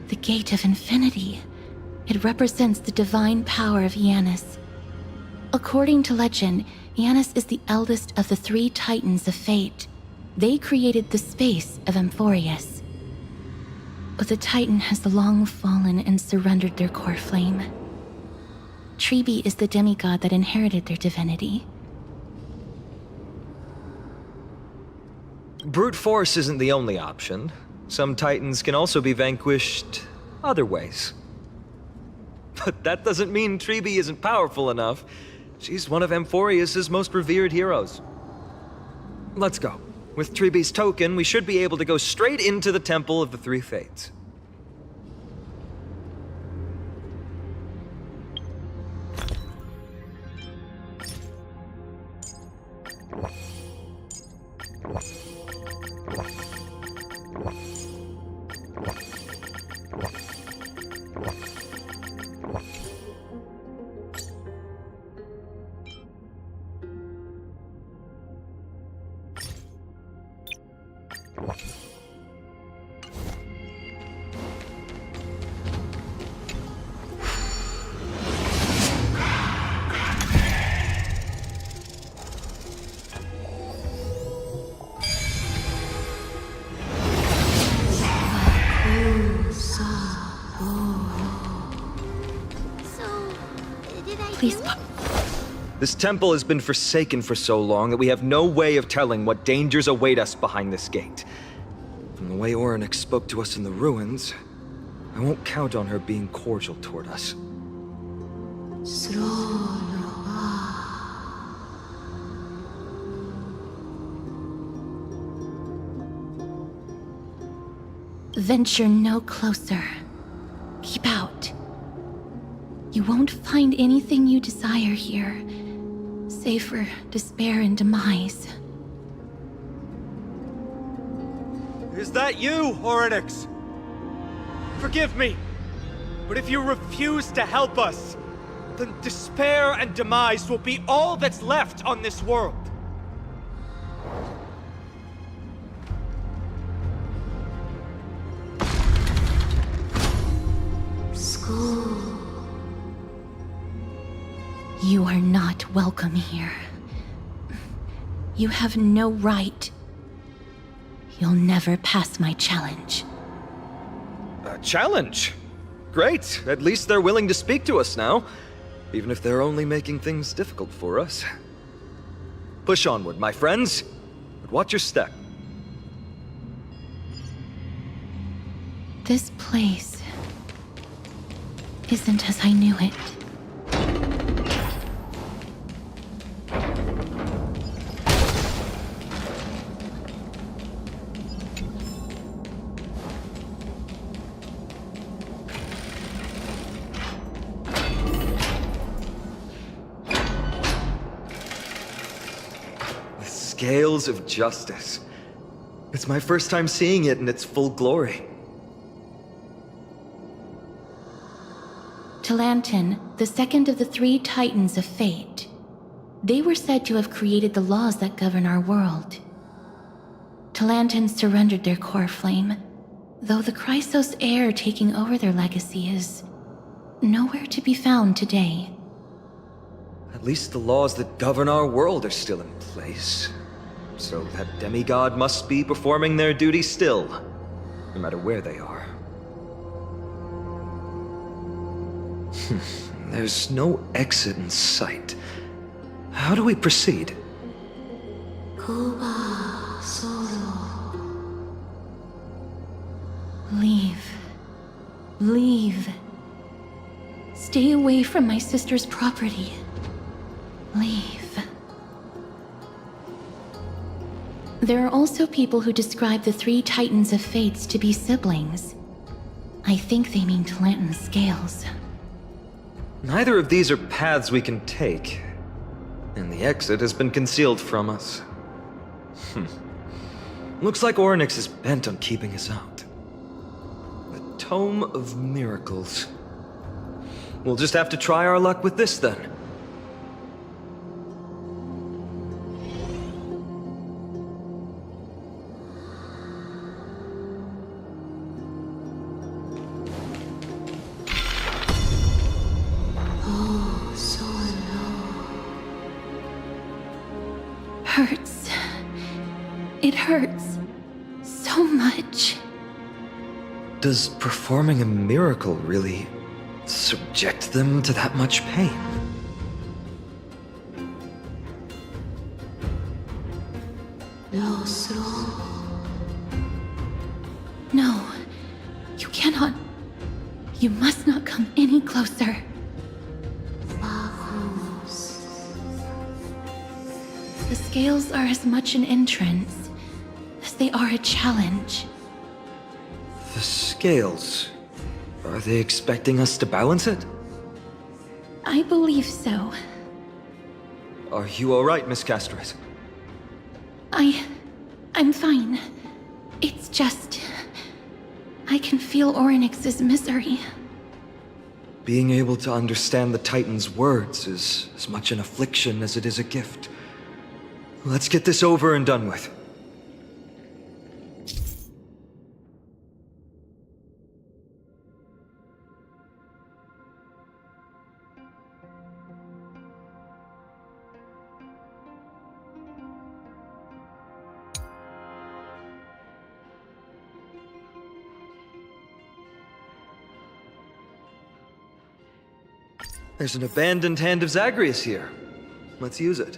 The Gate of Infinity. It represents the divine power of Janus. According to legend, Janus is the eldest of the three Titans of Fate. They created the space of Amphorius. But the Titan has long fallen and surrendered their core flame. Treeby is the demigod that inherited their divinity. Brute force isn't the only option. Some titans can also be vanquished other ways. But that doesn't mean Treeby isn't powerful enough. She's one of Amphorius' most revered heroes. Let's go. With Treeby's token, we should be able to go straight into the Temple of the Three Fates. Please. This temple has been forsaken for so long that we have no way of telling what dangers await us behind this gate. From the way Orynyx spoke to us in the ruins, I won't count on her being cordial toward us. Venture no closer. Keep out. You won't find anything you desire here, save for despair and demise. Is that you, Orynyx? Forgive me, but if you refuse to help us, then despair and demise will be all that's left on this world. You are not welcome here. You have no right. You'll never pass my challenge. A challenge? Great. At least they're willing to speak to us now. Even if they're only making things difficult for us. Push onward, my friends. But watch your step. This place isn't as I knew it. Scales of justice. It's my first time seeing it in its full glory. Talantin, the second of the three titans of fate. They were said to have created the laws that govern our world. Talantin surrendered their core flame, though the Chrysos heir taking over their legacy is nowhere to be found today. At least the laws that govern our world are still in place. So that demigod must be performing their duty still, no matter where they are. There's no exit in sight. How do we proceed? Leave. Leave. Stay away from my sister's property. Leave. There are also people who describe the three titans of fates to be siblings. I think they mean Talantin's scales. Neither of these are paths we can take, and the exit has been concealed from us. Looks like Orynyx is bent on keeping us out. The Tome of Miracles. We'll just have to try our luck with this then. Hurts. It hurts so much. Does performing a miracle really subject them to that much pain? No, you cannot. You must not come any closer. The scales are as much an entrance as they are a challenge. The scales. Are they expecting us to balance it? I believe so. Are you alright, Miss Castret? I'm fine. It's just... I can feel Orynyx's misery. Being able to understand the Titan's words is as much an affliction as it is a gift. Let's get this over and done with. There's an abandoned hand of Zagreus here. Let's use it.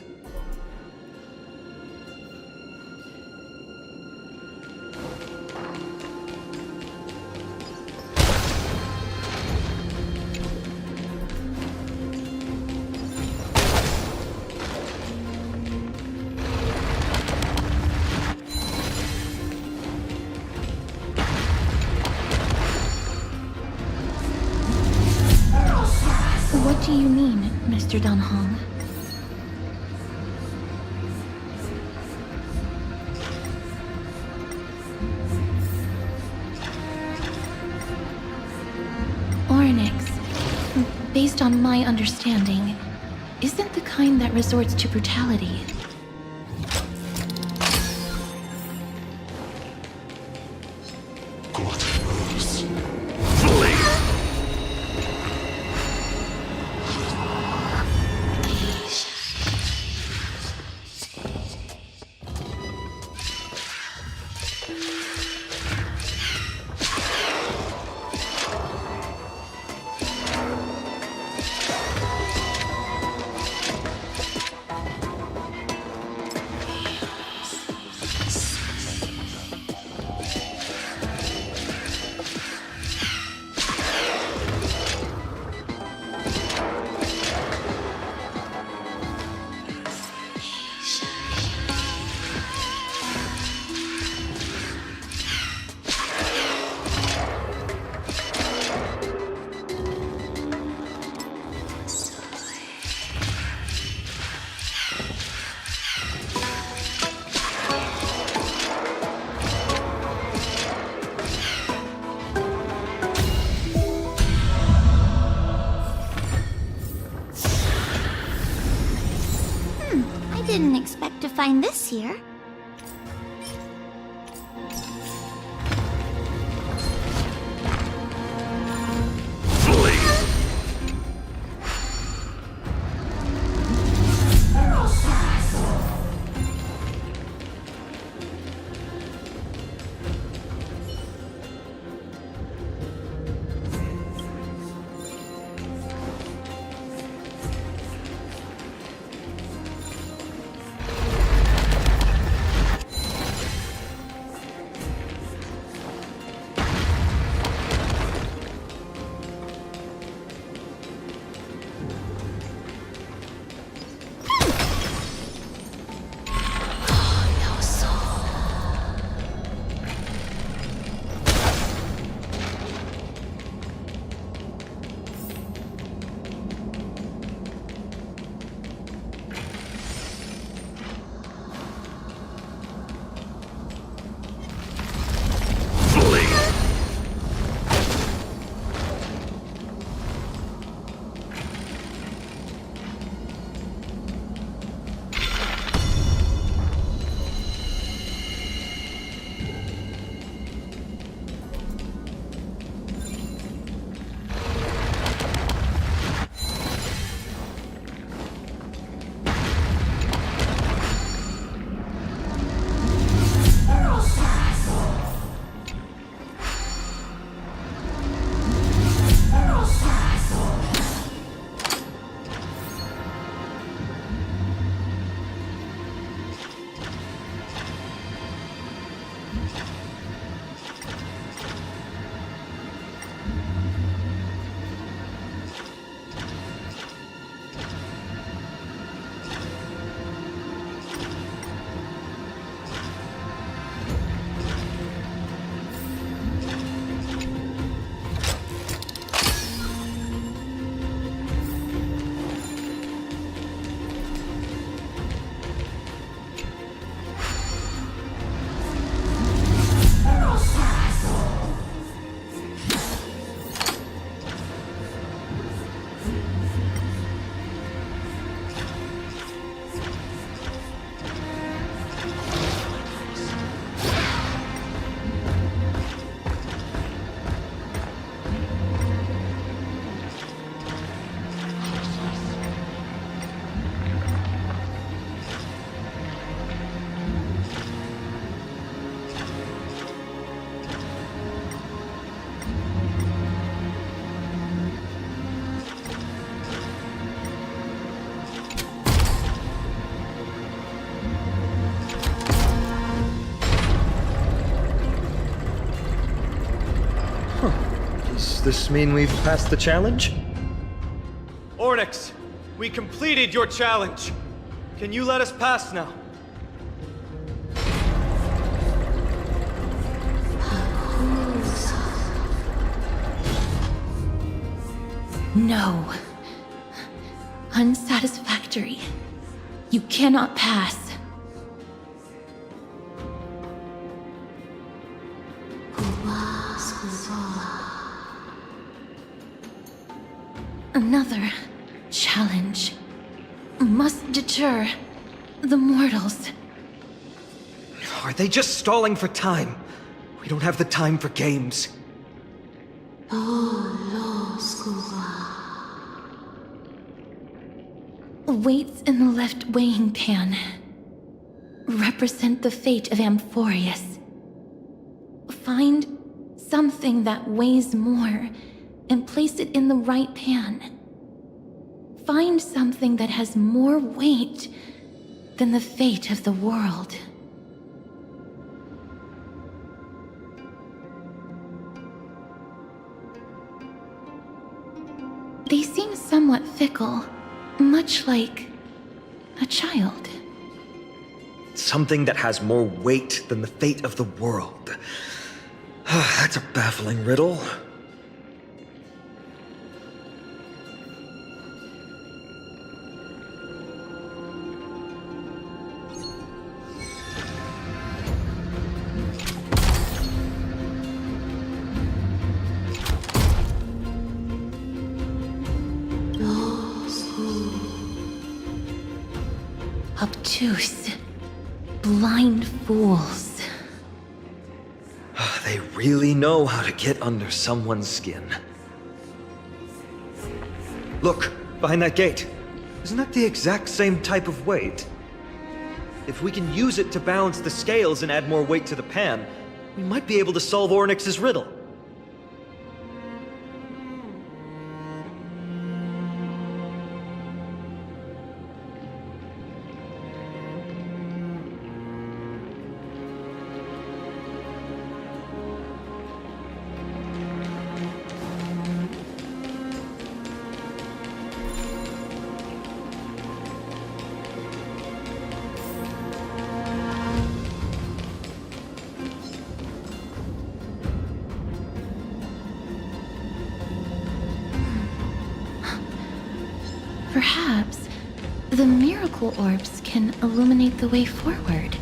What do you mean, Mr. Dunhong? Orynyx, based on my understanding, isn't the kind that resorts to brutality. Didn't expect to find this here. Does this mean we've passed the challenge? Ornyx, we completed your challenge. Can you let us pass now? No. Unsatisfactory. You cannot pass. Another challenge must deter the mortals. Are they just stalling for time? We don't have the time for games. Weights in the left weighing pan represent the fate of Amphorius. Find something that weighs more and place it in the right pan. Find something that has more weight than the fate of the world. They seem somewhat fickle, much like a child. Something that has more weight than the fate of the world. That's a baffling riddle. Obtuse, blind fools. They really know how to get under someone's skin. Look, behind that gate. Isn't that the exact same type of weight? If we can use it to balance the scales and add more weight to the pan, we might be able to solve Ornyx's riddle. Perhaps the miracle orbs can illuminate the way forward.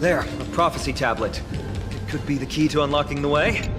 There, a prophecy tablet. It could be the key to unlocking the way.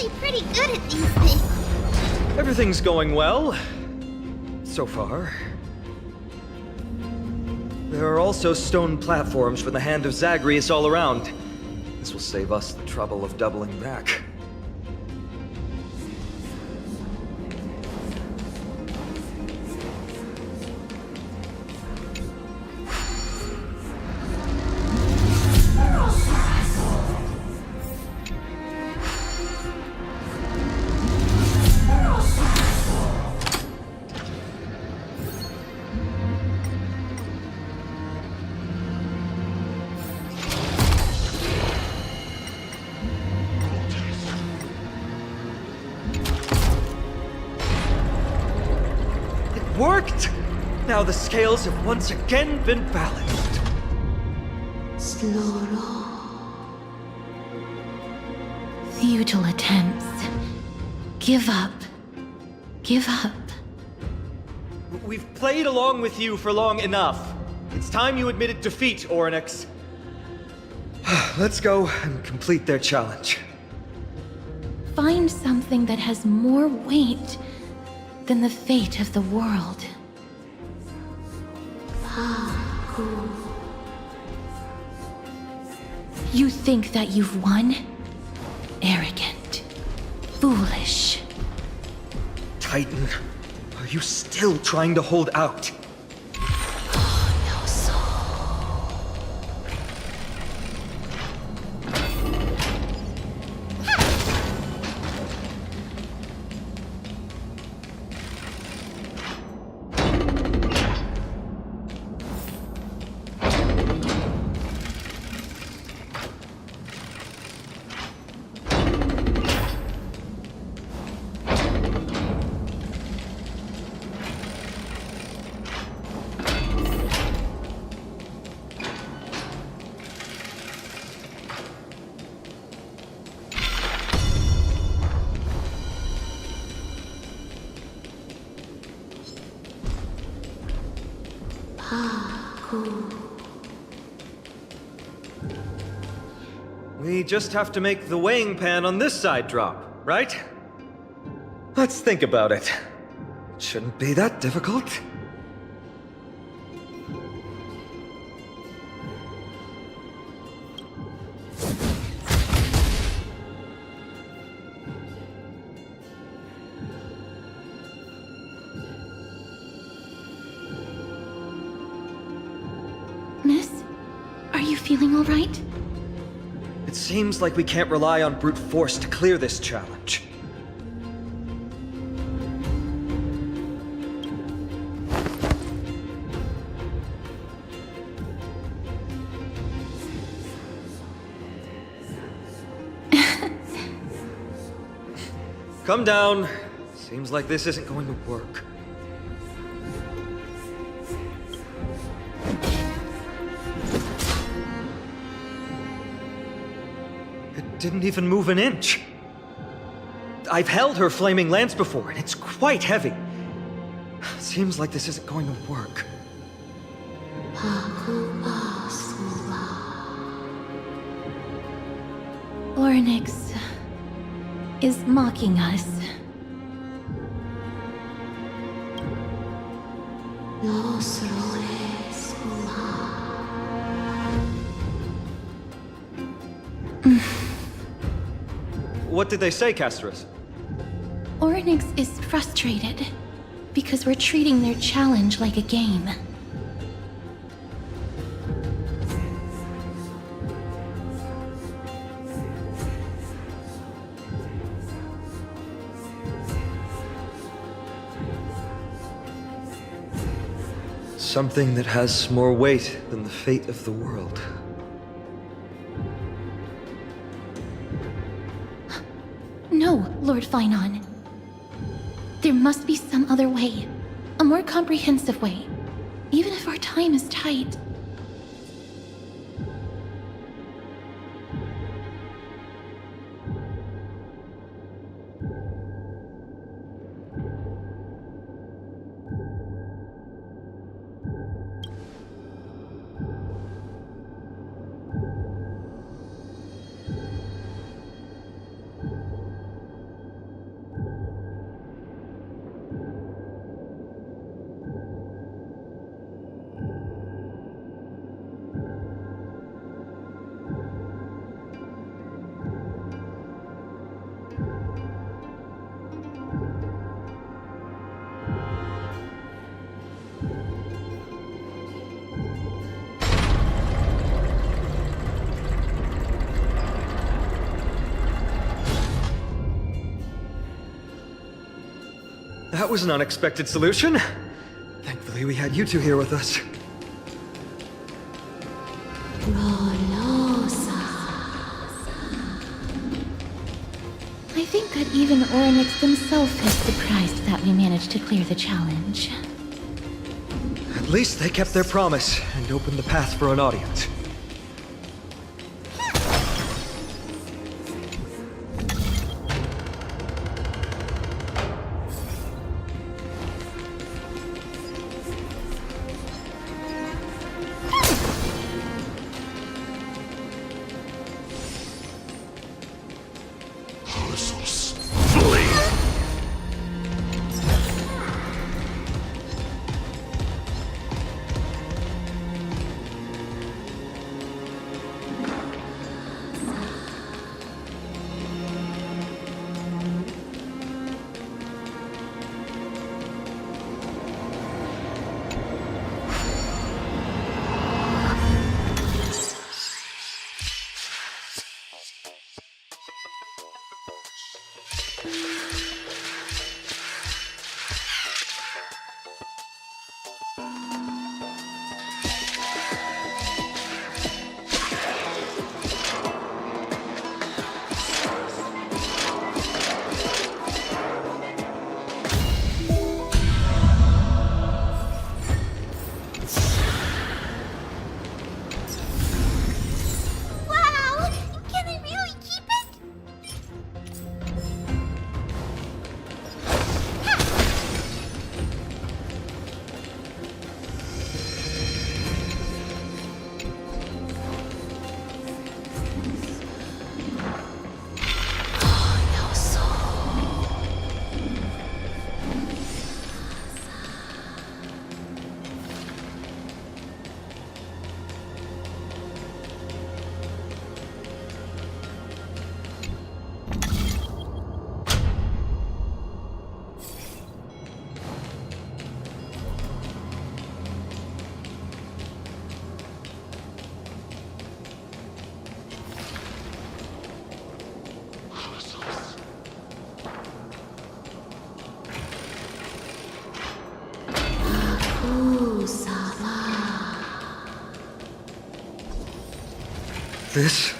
usually pretty good at these things. Everything's going well. So far. There are also stone platforms for the Hand of Zagreus all around. This will save us the trouble of doubling back. Worked! Now the scales have once again been balanced. Futile attempts. Give up. Give up. We've played along with you for long enough. It's time you admitted defeat, Orynyx. Let's go and complete their challenge. Find something that has more weight than the fate of the world. You think that you've won? Arrogant. Foolish. Titan, are you still trying to hold out? We just have to make the weighing pan on this side drop, right? Let's think about it. It shouldn't be that difficult. Miss, are you feeling all right? It seems like we can't rely on brute force to clear this challenge. Come down. Seems like this isn't going to work. It didn't even move an inch. I've held her flaming lance before, and it's quite heavy. Seems like this isn't going to work. Orynyx is mocking us. What did they say, Castris? Orynyx is frustrated because we're treating their challenge like a game. Something that has more weight than the fate of the world. No, Lord Finon. There must be some other way. A more comprehensive way. Even if our time is tight. That was an unexpected solution. Thankfully, we had you two here with us. I think that even Orynyx himself is surprised that we managed to clear the challenge. At least they kept their promise and opened the path for an audience. Wow! Can I really keep it? This?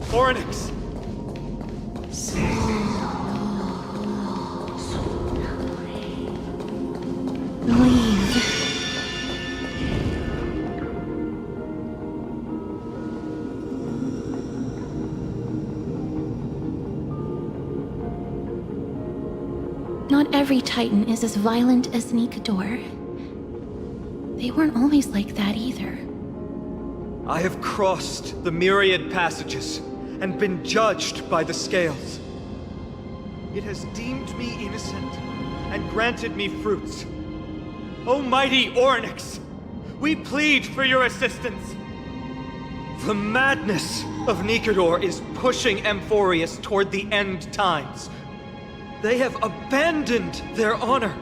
Orynyx! Leave. Not every Titan is as violent as Nikador. They weren't always like that either. I have crossed the myriad passages and been judged by the scales. It has deemed me innocent and granted me fruits. O mighty Orynyx, we plead for your assistance. The madness of Nikador is pushing Amphorius toward the end times. They have abandoned their honor,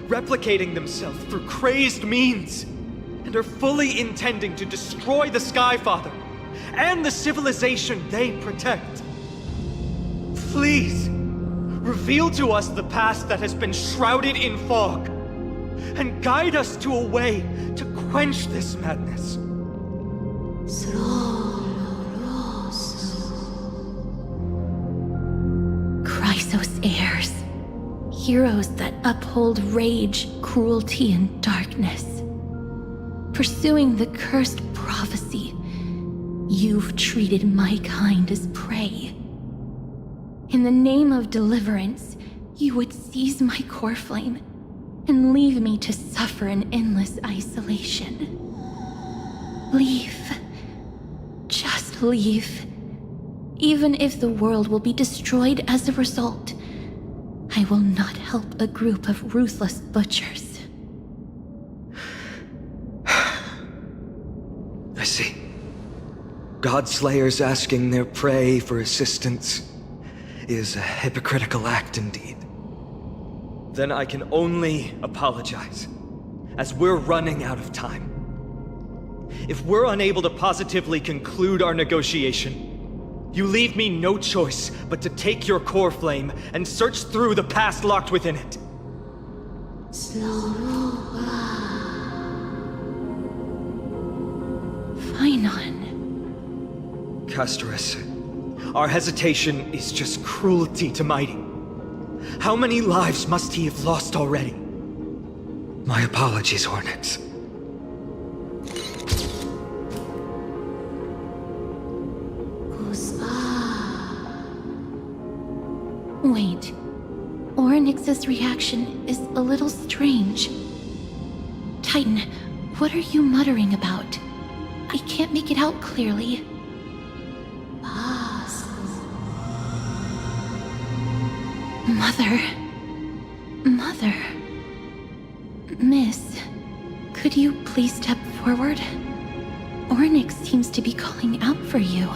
replicating themselves through crazed means, and are fully intending to destroy the Skyfather and the civilization they protect. Please, reveal to us the past that has been shrouded in fog, and guide us to a way to quench this madness. Chrysos heirs. Heroes that uphold rage, cruelty, and darkness. Pursuing the cursed prophecy, you've treated my kind as prey. In the name of deliverance, you would seize my core flame and leave me to suffer in endless isolation. Leave. Just leave. Even if the world will be destroyed as a result, I will not help a group of ruthless butchers. I see. Godslayers asking their prey for assistance. is a hypocritical act indeed. Then I can only apologize, as we're running out of time. If we're unable to positively conclude our negotiation, you leave me no choice but to take your core flame and search through the past locked within it. Finon. Castorus, our hesitation is just cruelty to Mighty. How many lives must he have lost already? My apologies, Hornix. Wait. Oryx's reaction is a little strange. Titan, what are you muttering about? I can't make it out clearly. Mother. Mother. Miss, could you please step forward? Oryx seems to be calling out for you.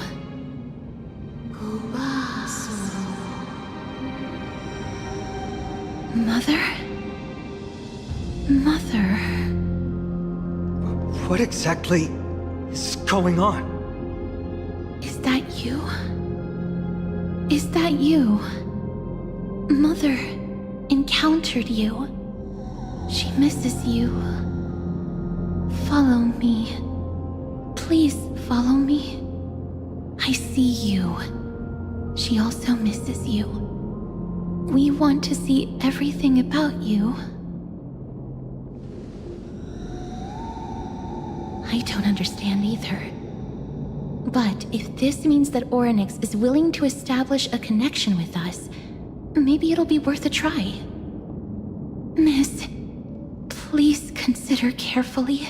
Mother? Mother. What exactly is going on? Is that you? Is that you? Mother encountered you. She misses you. Follow me. Please follow me. I see you. She also misses you. We want to see everything about you. I don't understand either. But if this means that Oryx is willing to establish a connection with us, maybe it'll be worth a try. Miss, please consider carefully.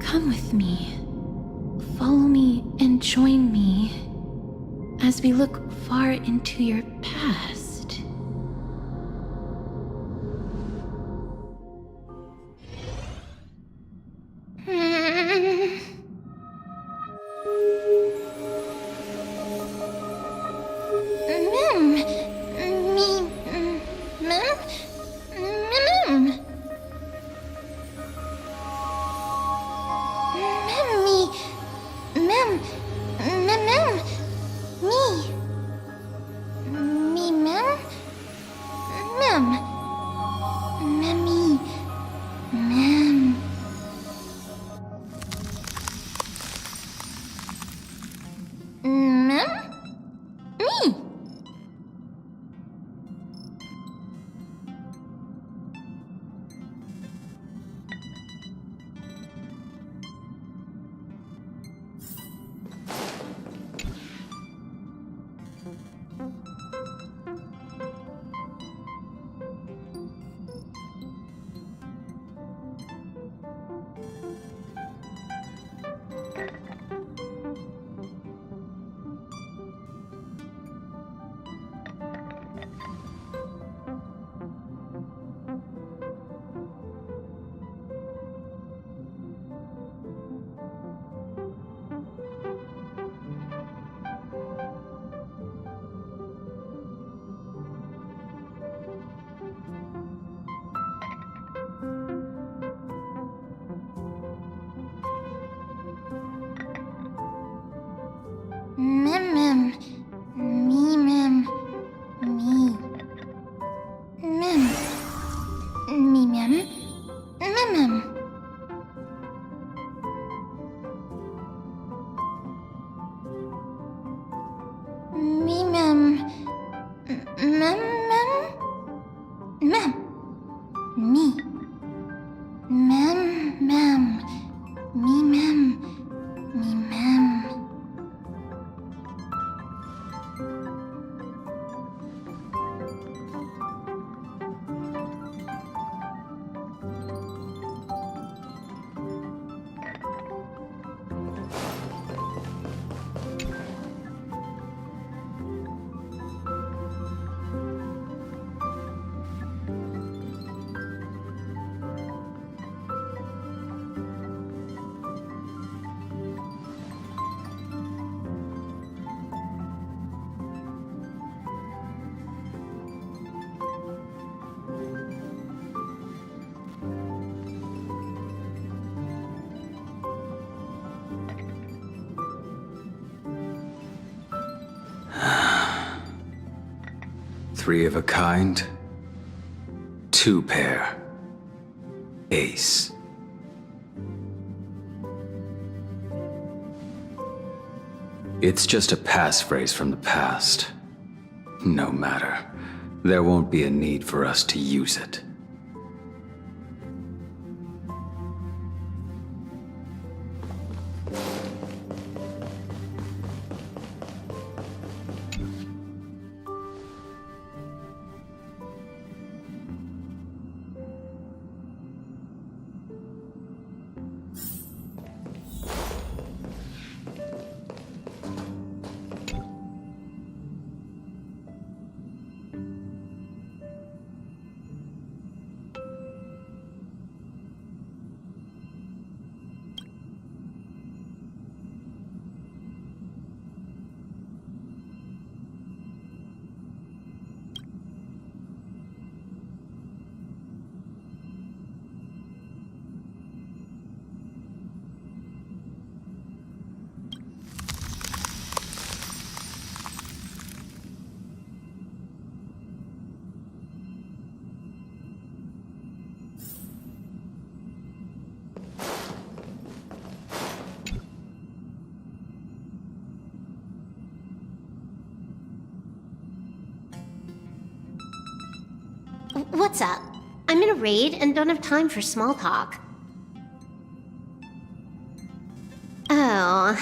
Come with me. Follow me and join me as we look far into your past. 3 of a kind. 2 pair. Ace. It's just a passphrase from the past. No matter. There won't be a need for us to use it. What's up? I'm in a raid and don't have time for small talk. Oh,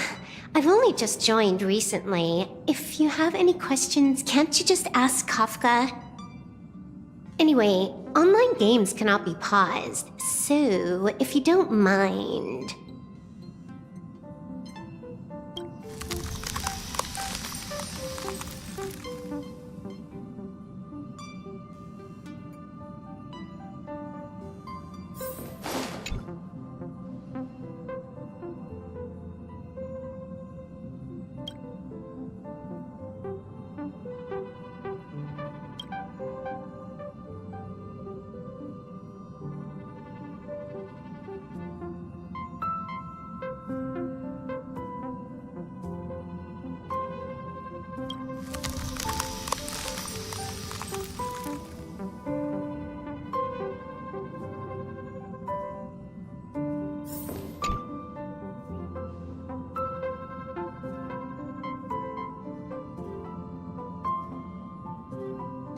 I've only just joined recently. If you have any questions, can't you just ask Kafka? Anyway, online games cannot be paused, so if you don't mind...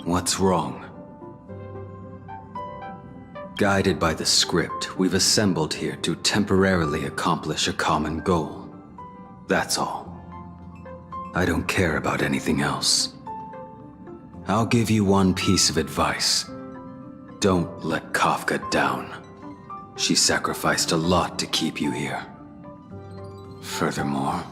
What's wrong? Guided by the script, we've assembled here to temporarily accomplish a common goal. That's all. I don't care about anything else. I'll give you one piece of advice. Don't let Kafka down. She sacrificed a lot to keep you here. Furthermore...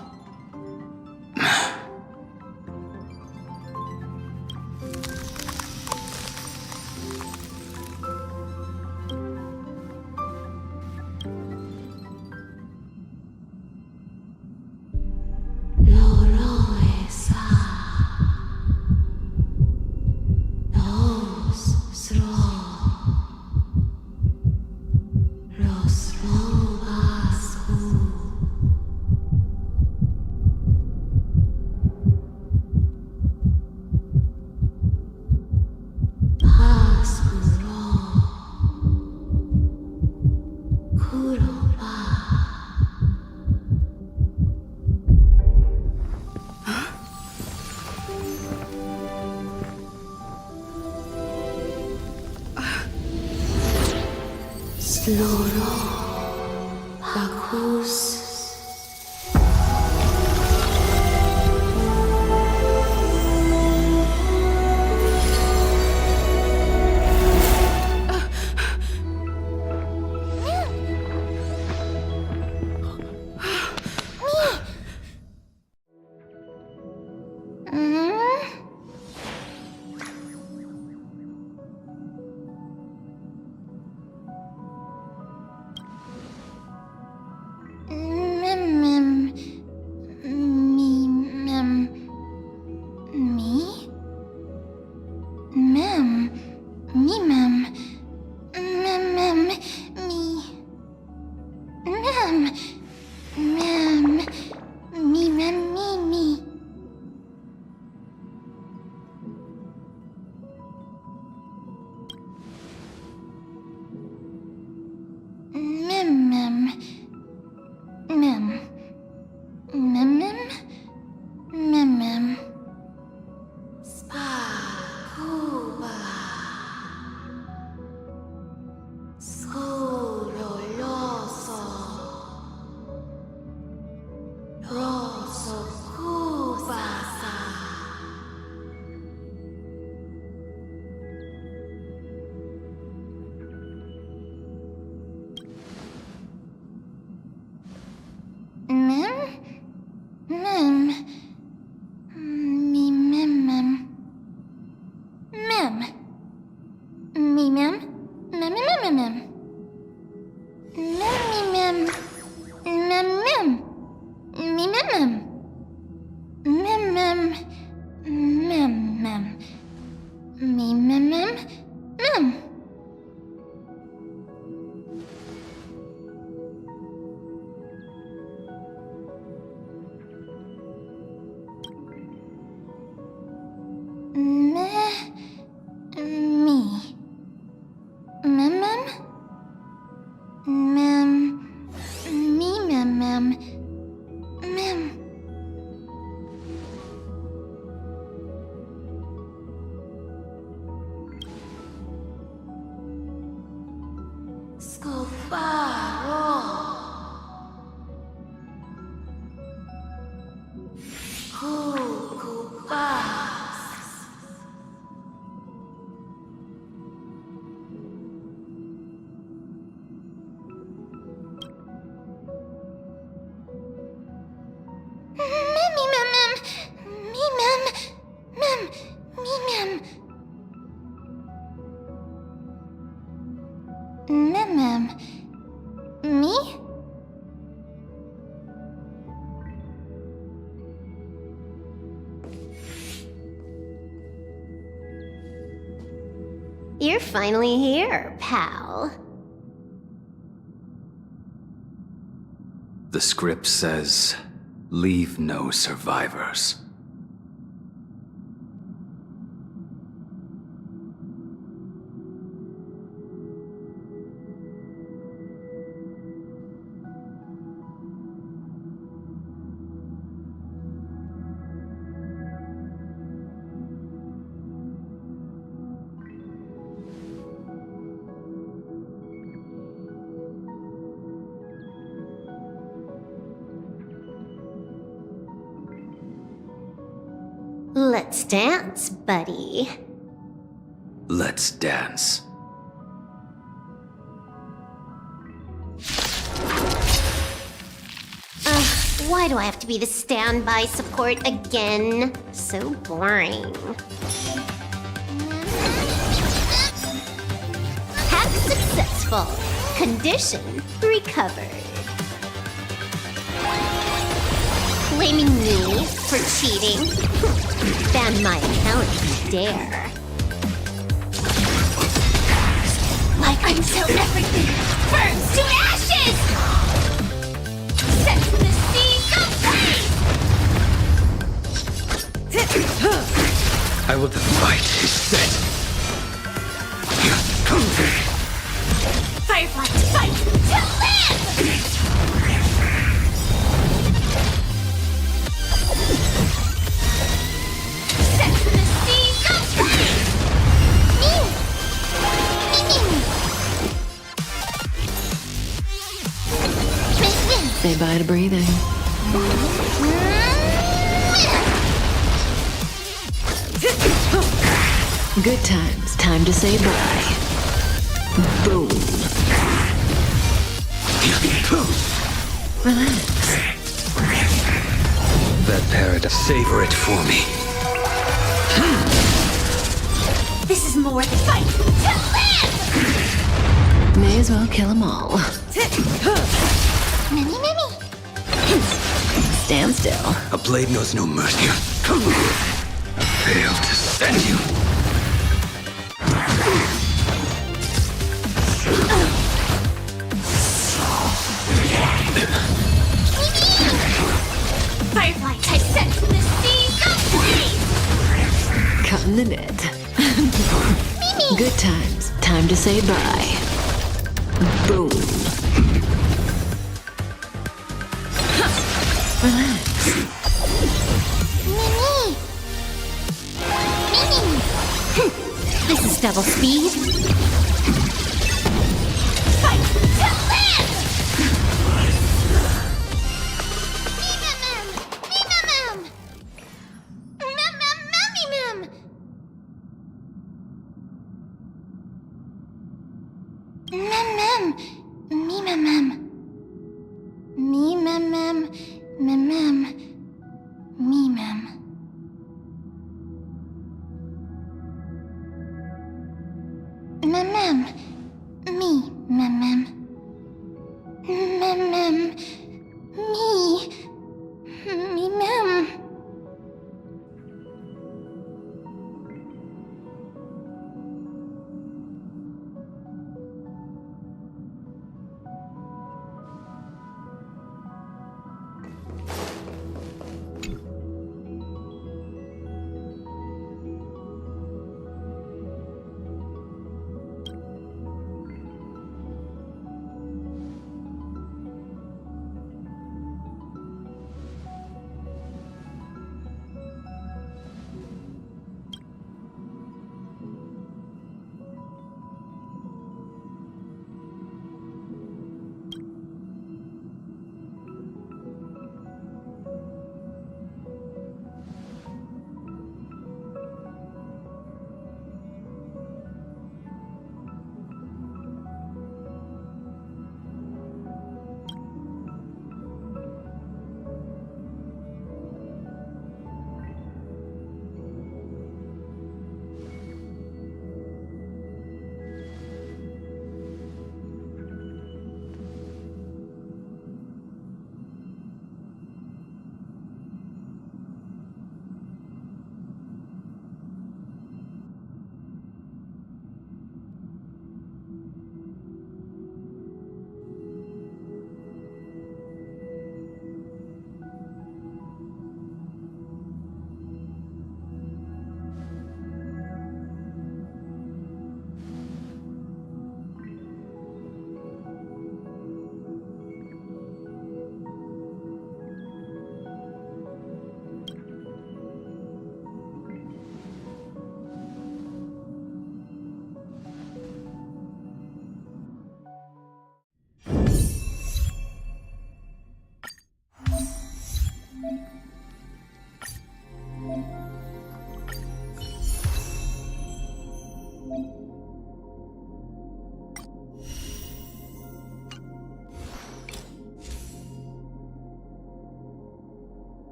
Mim. Me? You're finally here, pal. The script says, leave no survivors. Let's dance, buddy. Let's dance. Why do I have to be the standby support again? So boring. Hack successful. Condition recovered. Blaming me for cheating? Ban my account if you dare. Like until everything burns to ashes! Set to the sea of I will defy his set. Firefly, fight to live! Set to the sea of flame! Say bye to breathing. Good times. Time to say bye. Boom. Relax. That paradise, savor it for me. This is more than fight to live! May as well kill them all. Mimi. Stand still. A blade knows no mercy. I failed to send you. Firefly type set to the sea of flame! Cutting the net. Good times. Time to say bye. Boom. Mimi! this, Devil Speed! Fight to live!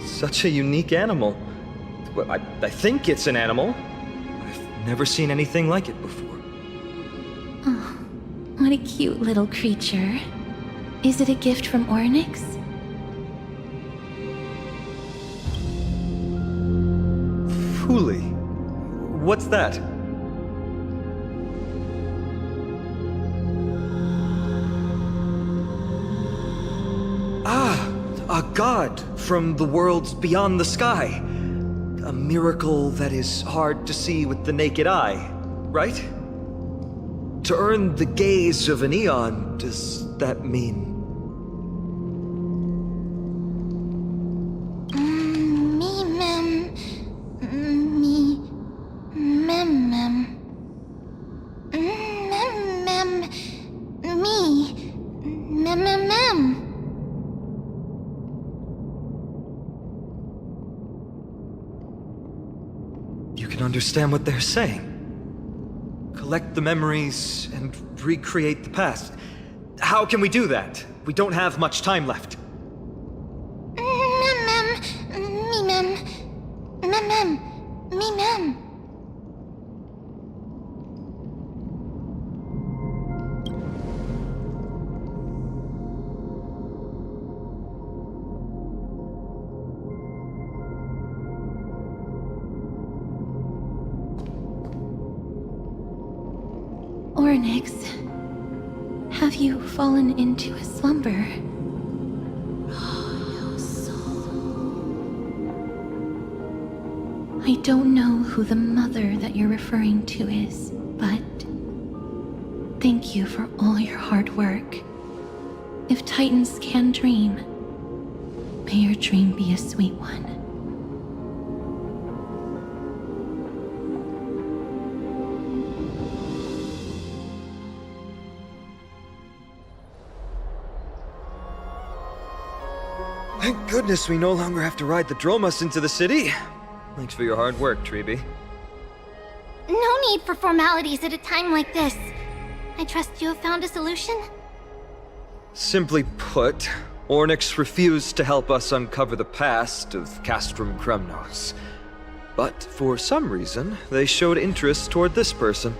Such a unique animal. Well, I think it's an animal. I've never seen anything like it before. Oh, what a cute little creature. Is it a gift from Ornyx? Fooly. What's that? Ah, a god from the worlds beyond the sky. A miracle that is hard to see with the naked eye, right? To earn the gaze of an eon, does that mean? Understand what they're saying. Collect the memories and recreate the past. How can we do that? We don't have much time left. Onyx, have you fallen into a slumber? I don't know who the mother that you're referring to is, but thank you for all your hard work. If Titans can dream, may your dream be a sweet one. Thank goodness we no longer have to ride the Dromus into the city. Thanks for your hard work, Treeby. No need for formalities at a time like this. I trust you have found a solution? Simply put, Ornyx refused to help us uncover the past of Castrum Kremnos. But for some reason, they showed interest toward this person.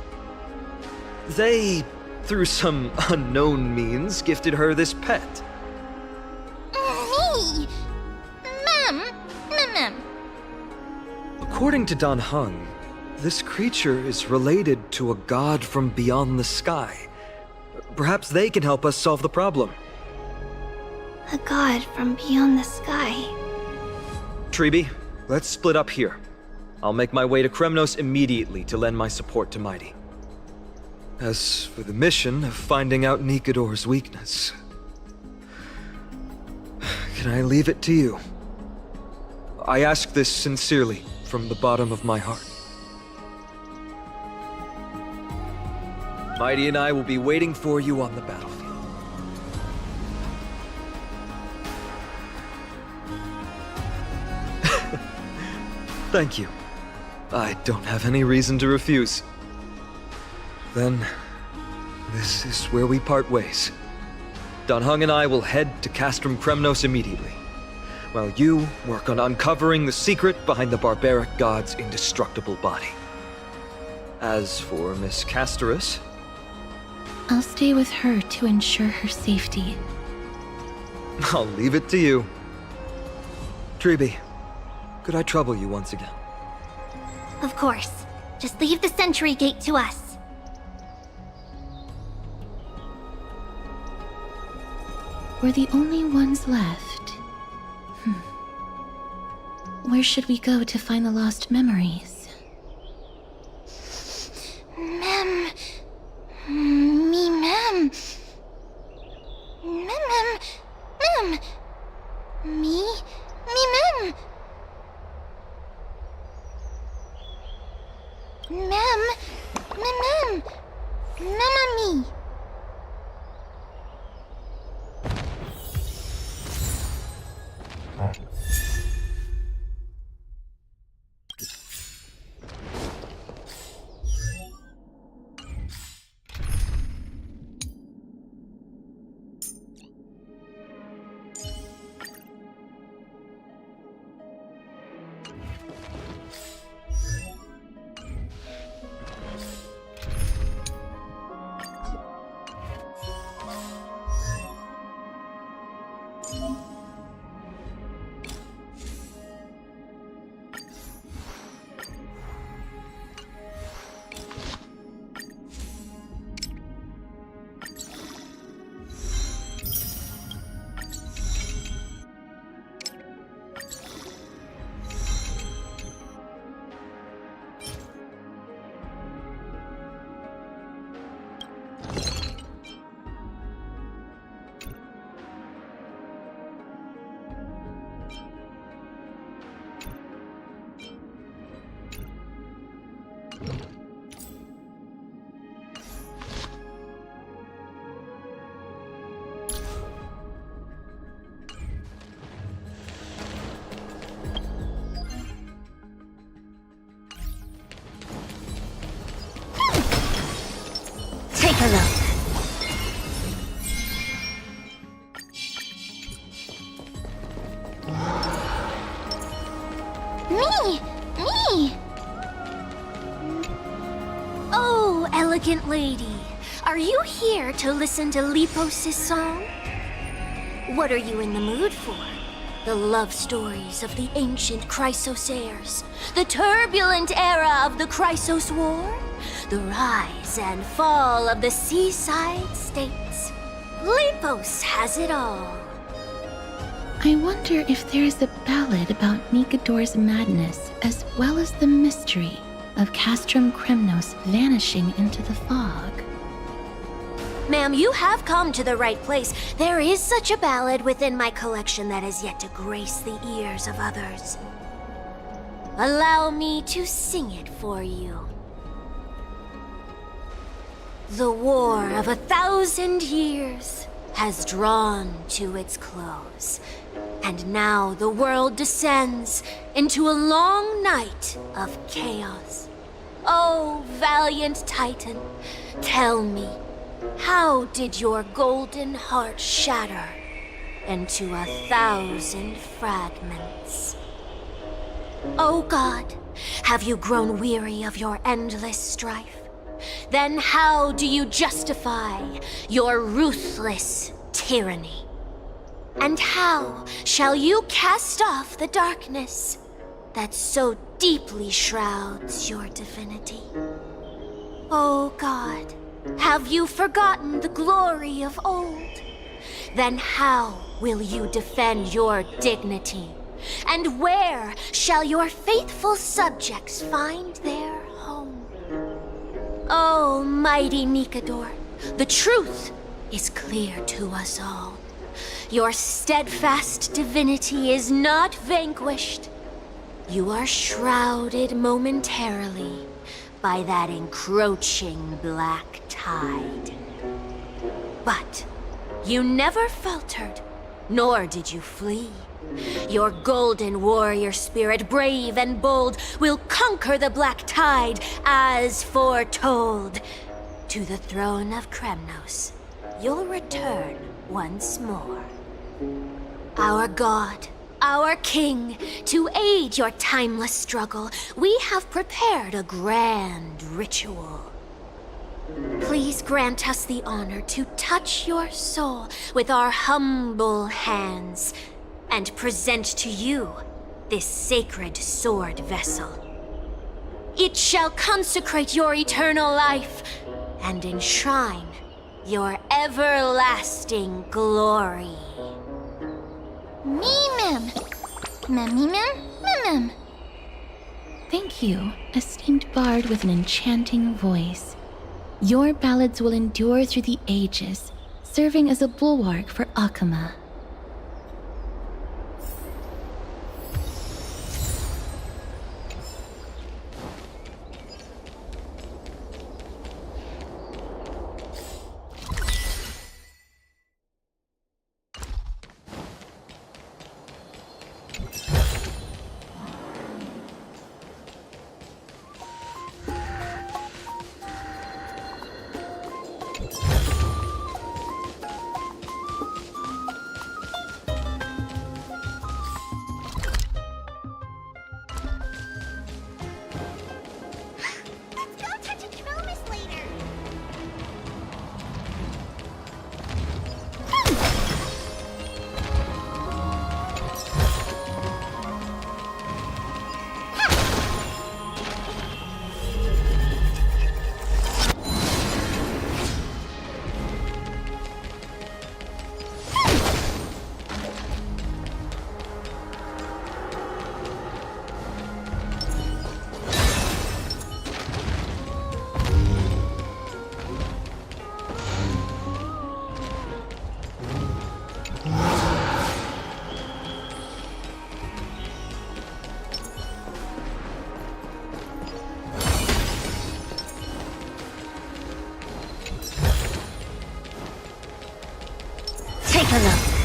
They, through some unknown means, gifted her this pet. Me! Mem! According to Dan Heng, this creature is related to a god from beyond the sky. Perhaps they can help us solve the problem. A god from beyond the sky. Treeby, let's split up here. I'll make my way to Kremnos immediately to lend my support to Mighty. As for the mission of finding out Nikador's weakness, can I leave it to you? I ask this sincerely, from the bottom of my heart. Mighty and I will be waiting for you on the battlefield. Thank you. I don't have any reason to refuse. Then, this is where we part ways. Dan Heng and I will head to Castrum Kremnos immediately, while you work on uncovering the secret behind the barbaric god's indestructible body. As for Miss Castorus, I'll stay with her to ensure her safety. I'll leave it to you. Treeby, could I trouble you once again? Of course. Just leave the sentry gate to us. We're the only ones left. Where should we go to find the lost memories? Mem. Mem. Me, mem. Mem. Me. Take a look. Me! Oh, elegant lady. Are you here to listen to Lipos's song? What are you in the mood for? The love stories of the ancient Chrysos heirs? The turbulent era of the Chrysos War? the rise and fall of the seaside states. Lepos has it all. I wonder if there is a ballad about Nikador's madness as well as the mystery of Castrum Kremnos vanishing into the fog. Ma'am, you have come to the right place. There is such a ballad within my collection that has yet to grace the ears of others. Allow me to sing it for you. The war of 1,000 years has drawn to its close, and now the world descends into a long night of chaos. Oh, valiant Titan, tell me, how did your golden heart shatter into 1,000 fragments? Oh God, have you grown weary of your endless strife? Then how do you justify your ruthless tyranny? And how shall you cast off the darkness that so deeply shrouds your divinity? Oh God, have you forgotten the glory of old? Then how will you defend your dignity? And where shall your faithful subjects find their home? Oh, mighty Nikador, the truth is clear to us all. Your steadfast divinity is not vanquished. You are shrouded momentarily by that encroaching black tide. But you never faltered, nor did you flee. Your golden warrior spirit, brave and bold, will conquer the black tide as foretold. To the throne of Kremnos, you'll return once more. Our God, our King, to aid your timeless struggle, we have prepared a grand ritual. Please grant us the honor to touch your soul with our humble hands and present to you this sacred sword vessel. It shall consecrate your eternal life and enshrine your everlasting glory. Mem. Thank you, esteemed bard with an enchanting voice. Your ballads will endure through the ages, serving as a bulwark for Akama. Take a look.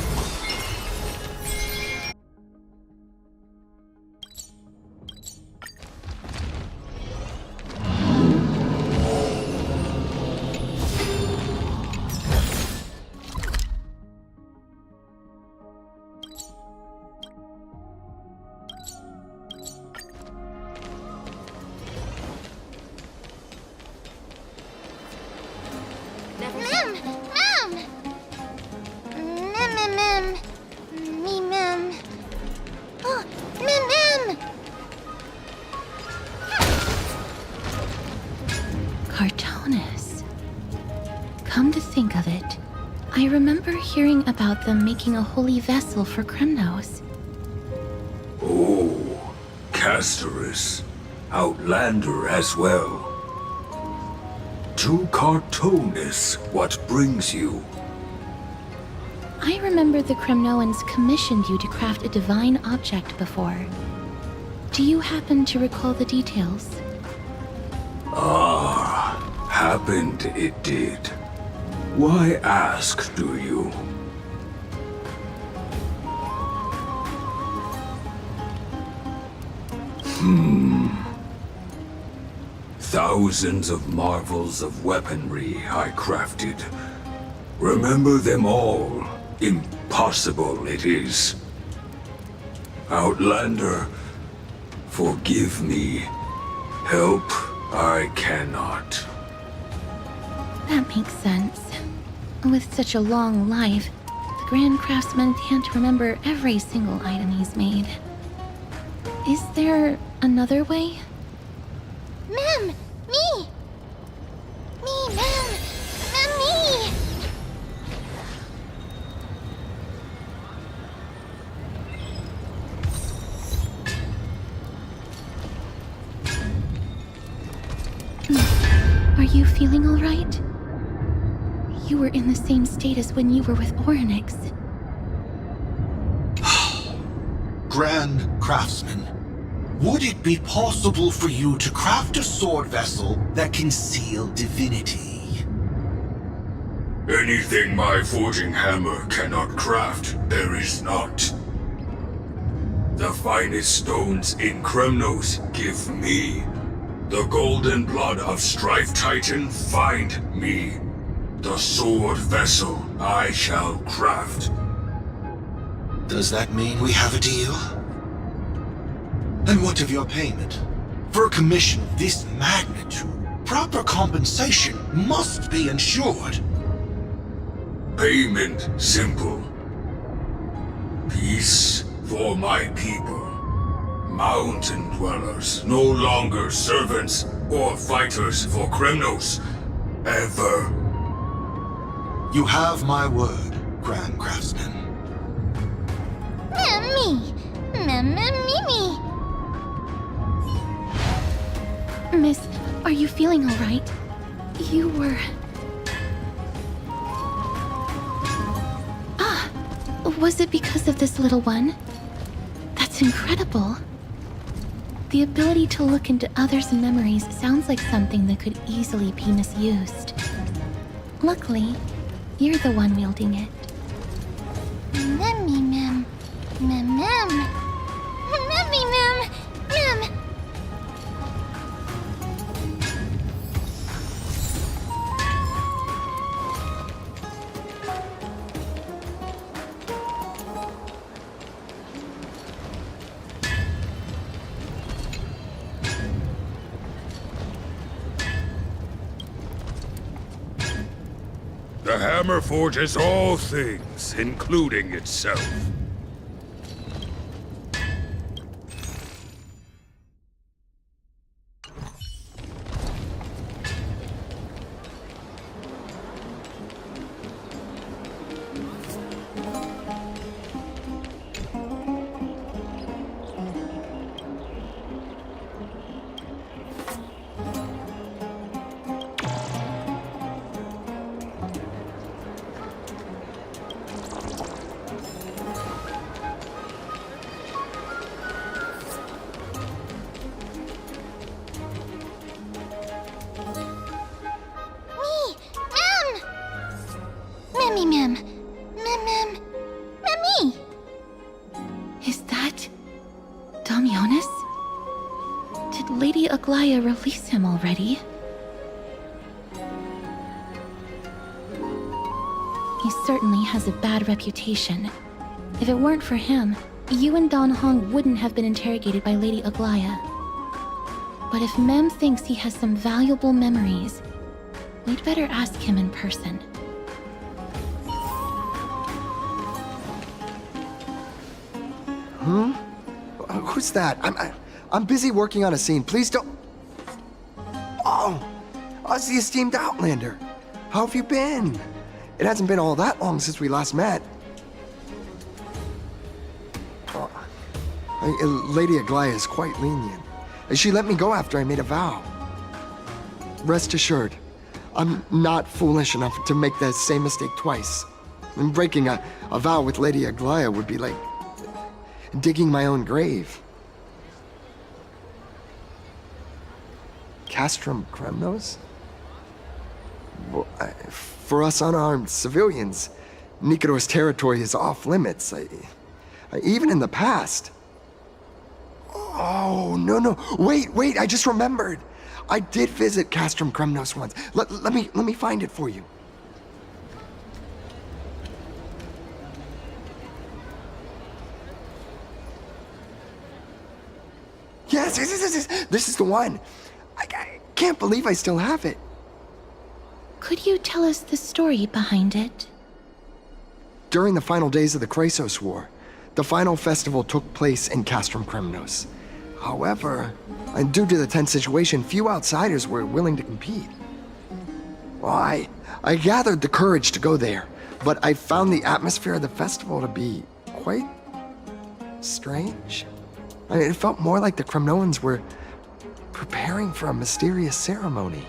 Cartonis. Come to think of it, I remember hearing about them making a holy vessel for Kremnos. Oh, Casterus. Outlander as well. To Cartonis, what brings you? I remember the Kremnoans commissioned you to craft a divine object before. Do you happen to recall the details? Ah, happened it did. Why ask, do you? Thousands of marvels of weaponry I crafted. Remember them all. Impossible it is. Outlander, forgive me. Help I cannot. That makes sense. With such a long life, the Grand Craftsman can't remember every single item he's made. Is there another way? Mem! Me! Me, Mem! Mem, me! Are you feeling all right? You were in the same state as when you were with Orynyx. Grand Craftsman, would it be possible for you to craft a sword vessel that can seal divinity? Anything my forging hammer cannot craft, there is not. The finest stones in Kremnos give me. The golden blood of Strife Titan find me. The sword vessel I shall craft. Does that mean we have a deal? And what of your payment? For a commission of this magnitude, proper compensation must be ensured. Payment simple. Peace for my people. Mountain dwellers, no longer servants or fighters for Kremnos. Ever. You have my word, Grand Craftsman. Me! Me! Miss, are you feeling all right? You were... Ah! Was it because of this little one? That's incredible. The ability to look into others' memories sounds like something that could easily be misused. Luckily, you're the one wielding it. Memmy, Mem. Mem. Memmy, Mem. Mem. The hammer forges all things, including itself. Memmy! Is that... Damionis? Did Lady Aglaya release him already? He certainly has a bad reputation. If it weren't for him, you and Don Hong wouldn't have been interrogated by Lady Aglaya. But if Mem thinks he has some valuable memories, we'd better ask him in person. Who's that? I'm busy working on a scene. Please don't... Oh! Us, the esteemed Outlander. How have you been? It hasn't been all that long since we last met. Lady Aglaia is quite lenient. She let me go after I made a vow. Rest assured, I'm not foolish enough to make the same mistake twice. And breaking a vow with Lady Aglaia would be like digging my own grave. Castrum Kremnos? For us unarmed civilians, Nikador's territory is off limits. Even in the past. Oh, no. Wait, I just remembered. I did visit Castrum Kremnos once. Let me find it for you. Yes, this is the one. I can't believe I still have it. Could you tell us the story behind it? During the final days of the Chrysos War, the final festival took place in Castrum Kremnos. However, due to the tense situation, few outsiders were willing to compete. Well, I gathered the courage to go there, but I found the atmosphere of the festival to be quite strange. It felt more like the Kremnoans were preparing for a mysterious ceremony.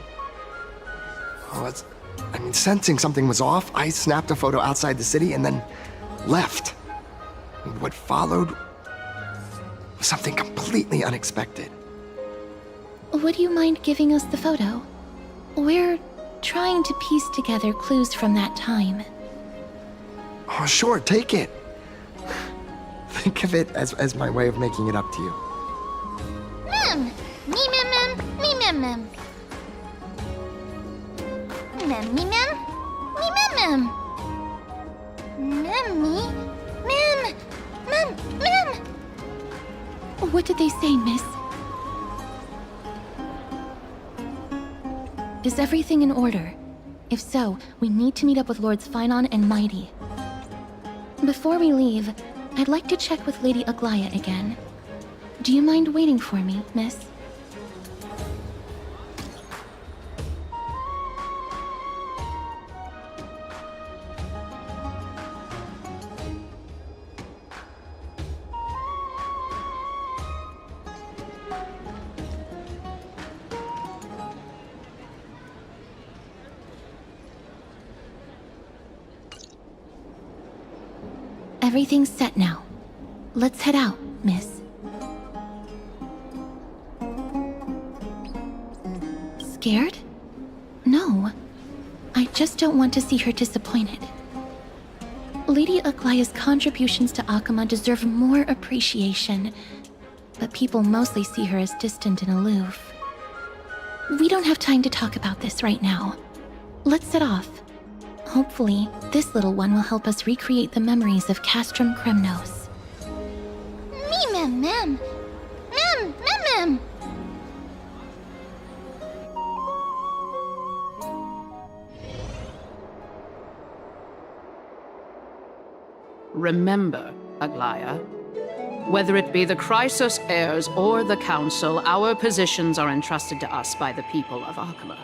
Sensing something was off, I snapped a photo outside the city and then left. What followed was something completely unexpected. Would you mind giving us the photo? We're trying to piece together clues from that time. Oh, sure, take it. Think of it as my way of making it up to you. Mem! Me mem mem! Me mem mem! Mem me mem! Me mem mem! Mem me! Mem! Mem! Mem! What did they say, miss? Is everything in order? If so, we need to meet up with Lords Finon and Mighty. Before we leave, I'd like to check with Lady Aglaia again. Do you mind waiting for me, miss? Everything's set now. Let's head out, miss. Scared? No. I just don't want to see her disappointed. Lady Aglaia's contributions to Akama deserve more appreciation, but people mostly see her as distant and aloof. We don't have time to talk about this right now. Let's set off. Hopefully, this little one will help us recreate the memories of Castrum Kremnos. Me mem mem! Mem! Mem mem! Remember, Aglaia, whether it be the Chrysos heirs or the Council, our positions are entrusted to us by the people of Akama.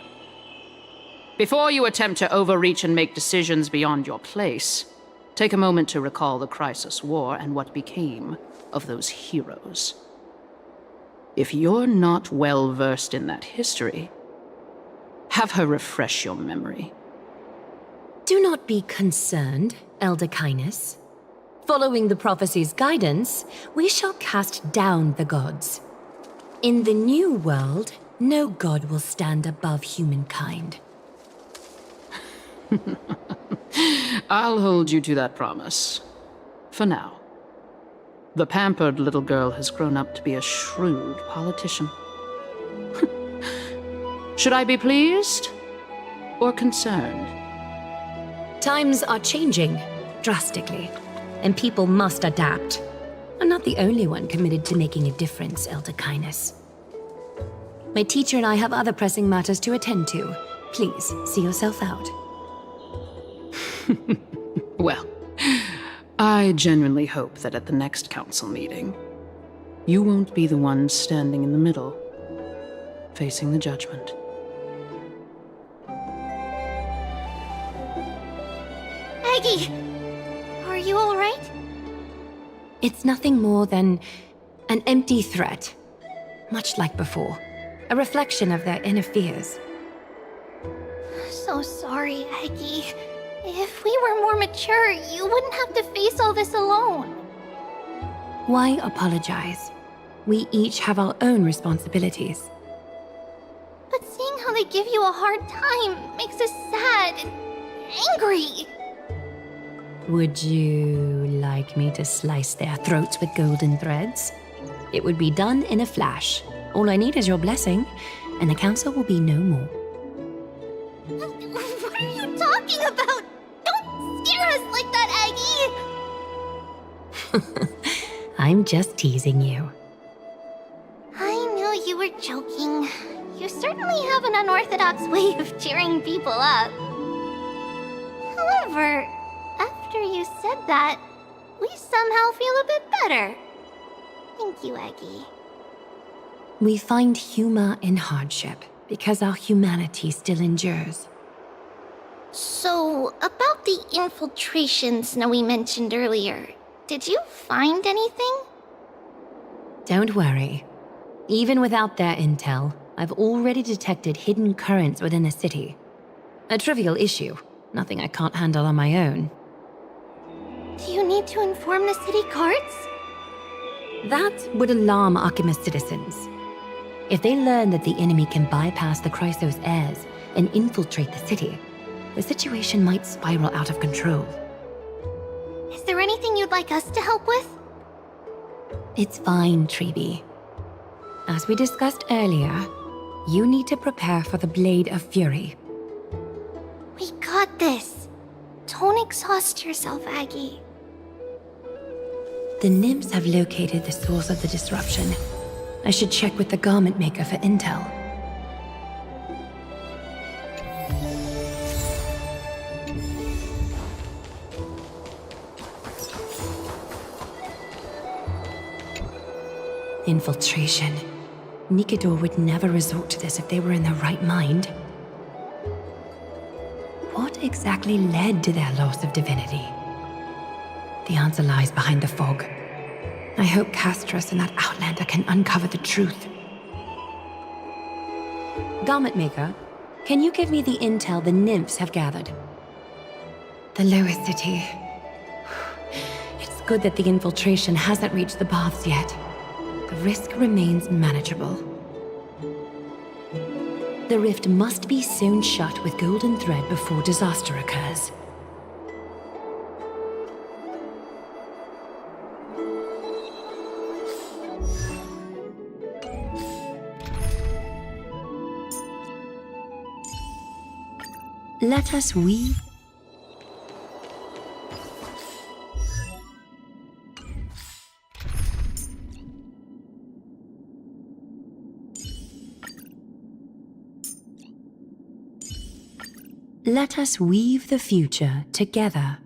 Before you attempt to overreach and make decisions beyond your place, take a moment to recall the Chrysos War and what became of those heroes. If you're not well versed in that history, have her refresh your memory. Do not be concerned, Elder Kynus. Following the prophecy's guidance, we shall cast down the gods. In the new world, no god will stand above humankind. I'll hold you to that promise. For now. The pampered little girl has grown up to be a shrewd politician. Should I be pleased or concerned? Times are changing drastically, and people must adapt. I'm not the only one committed to making a difference, Elder Kynus. My teacher and I have other pressing matters to attend to. Please, see yourself out. Well, I genuinely hope that at the next council meeting, you won't be the one standing in the middle, facing the judgment. Aggie! Are you alright? It's nothing more than an empty threat. Much like before. A reflection of their inner fears. So sorry, Aggie. If we were more mature, you wouldn't have to face all this alone. Why apologize? We each have our own responsibilities. But seeing how they give you a hard time makes us sad and angry. Would you like me to slice their throats with golden threads? It would be done in a flash. All I need is your blessing, and the council will be no more. What are you talking about? Don't scare us like that, Aggie! I'm just teasing you. I knew you were joking. You certainly have an unorthodox way of cheering people up. However, after you said that, we somehow feel a bit better. Thank you, Aggie. We find humor in hardship because our humanity still endures. So, about the infiltration Snowy mentioned earlier, did you find anything? Don't worry. Even without their intel, I've already detected hidden currents within the city. A trivial issue, nothing I can't handle on my own. Do you need to inform the city guards? That would alarm Akima's citizens. If they learn that the enemy can bypass the Chrysos heirs and infiltrate the city, the situation might spiral out of control. Is there anything you'd like us to help with? It's fine, Treeby. As we discussed earlier, you need to prepare for the Blade of Fury. We got this. Don't exhaust yourself, Aggie. The nymphs have located the source of the disruption. I should check with the garment maker for intel. Infiltration. Nikador would never resort to this if they were in their right mind. What exactly led to their loss of divinity? The answer lies behind the fog. I hope Castros and that Outlander can uncover the truth. Garment Maker, can you give me the intel the nymphs have gathered? The lowest city. It's good that the infiltration hasn't reached the baths yet. The risk remains manageable. The rift must be sewn shut with golden thread before disaster occurs. Let us weave. Let us weave the future together.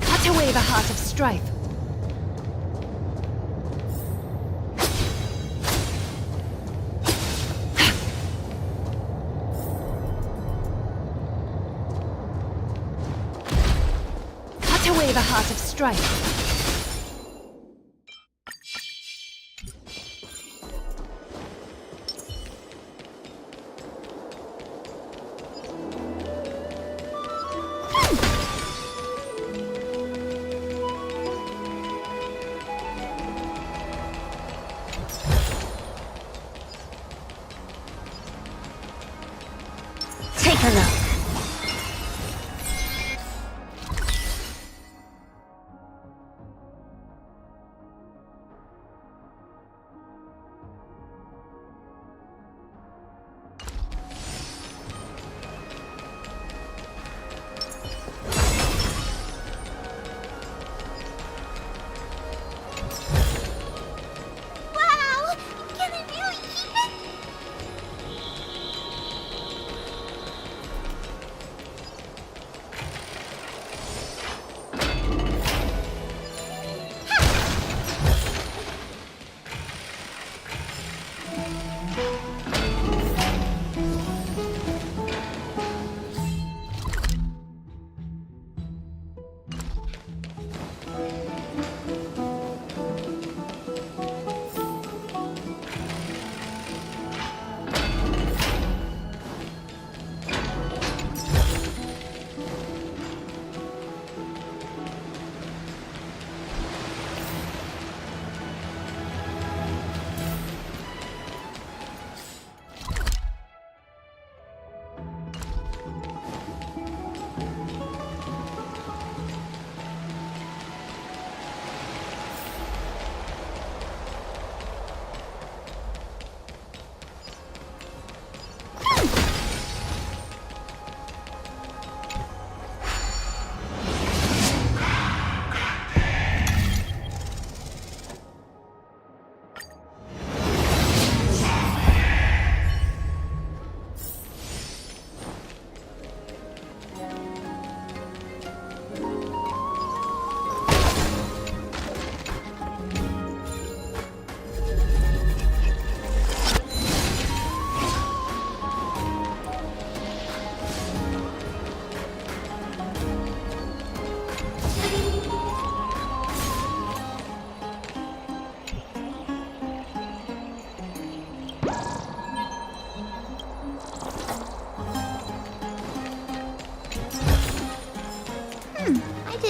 Cut away the heart of strife. Cut away the heart of strife. Take a look.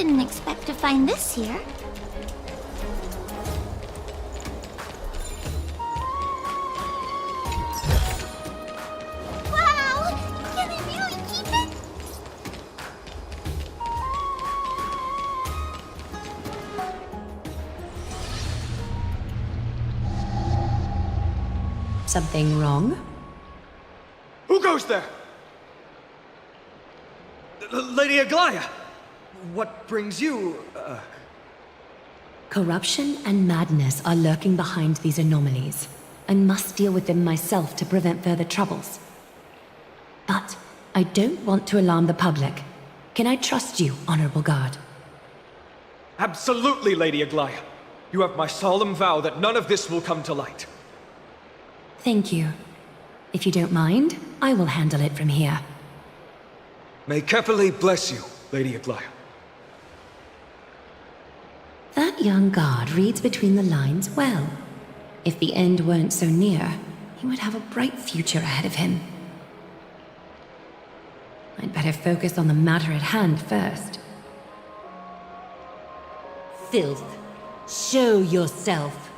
didn't expect to find this here. Wow! Can I really keep it? Something wrong? Who goes there? Lady Aglaya! What brings you, Corruption and madness are lurking behind these anomalies. I must deal with them myself to prevent further troubles. But I don't want to alarm the public. Can I trust you, Honorable Guard? Absolutely, Lady Aglaya. You have my solemn vow that none of this will come to light. Thank you. If you don't mind, I will handle it from here. May Kepali bless you, Lady Aglaya. That young guard reads between the lines well. If the end weren't so near, he would have a bright future ahead of him. I'd better focus on the matter at hand first. Filth, show yourself.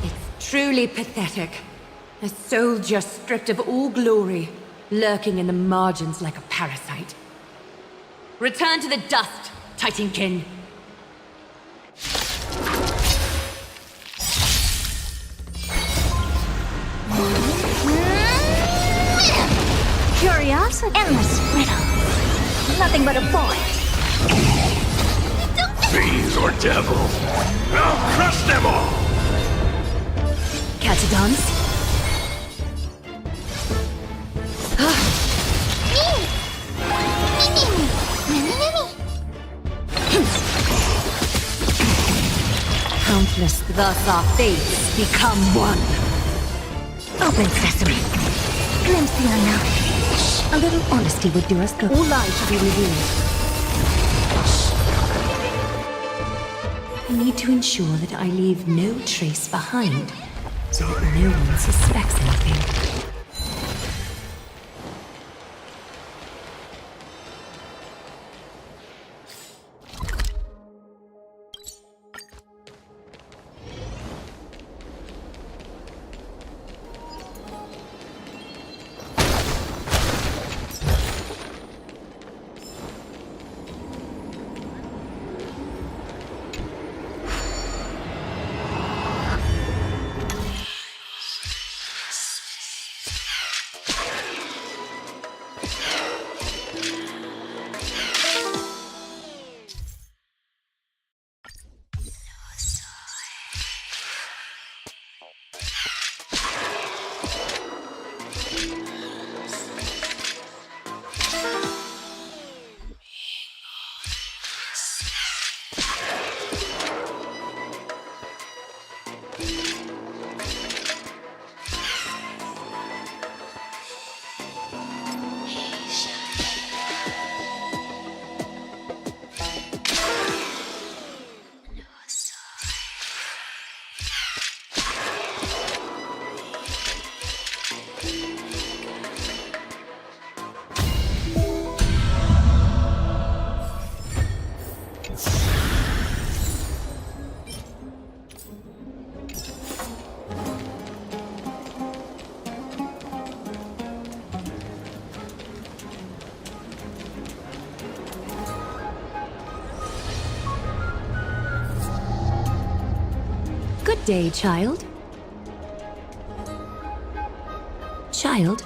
It's truly pathetic. A soldier stripped of all glory, lurking in the margins like a parasite. Return to the dust, Titankin. Curiosity. Endless riddle. Nothing but a void. Fiends or devils, I'll crush them all! Catch a dance? Countless, thus our fates become one. Open sesame. Glimpse the unknown. A little honesty would do us good. All lies should be revealed. I need to ensure that I leave no trace behind, so that no one suspects anything. Good day, child. Child?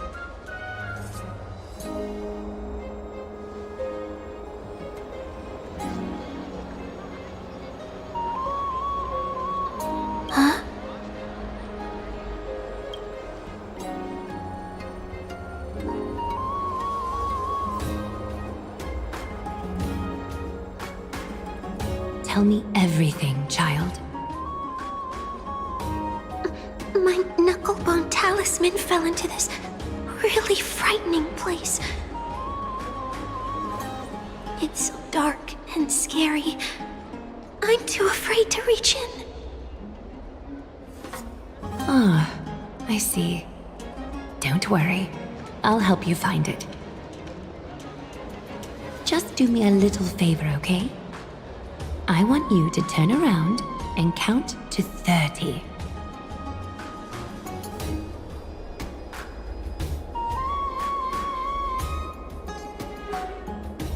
Huh? Tell me everything, child. My knucklebone talisman fell into this really frightening place. It's so dark and scary. I'm too afraid to reach in. Ah, I see. Don't worry. I'll help you find it. Just do me a little favor, okay? I want you to turn around and count to 30.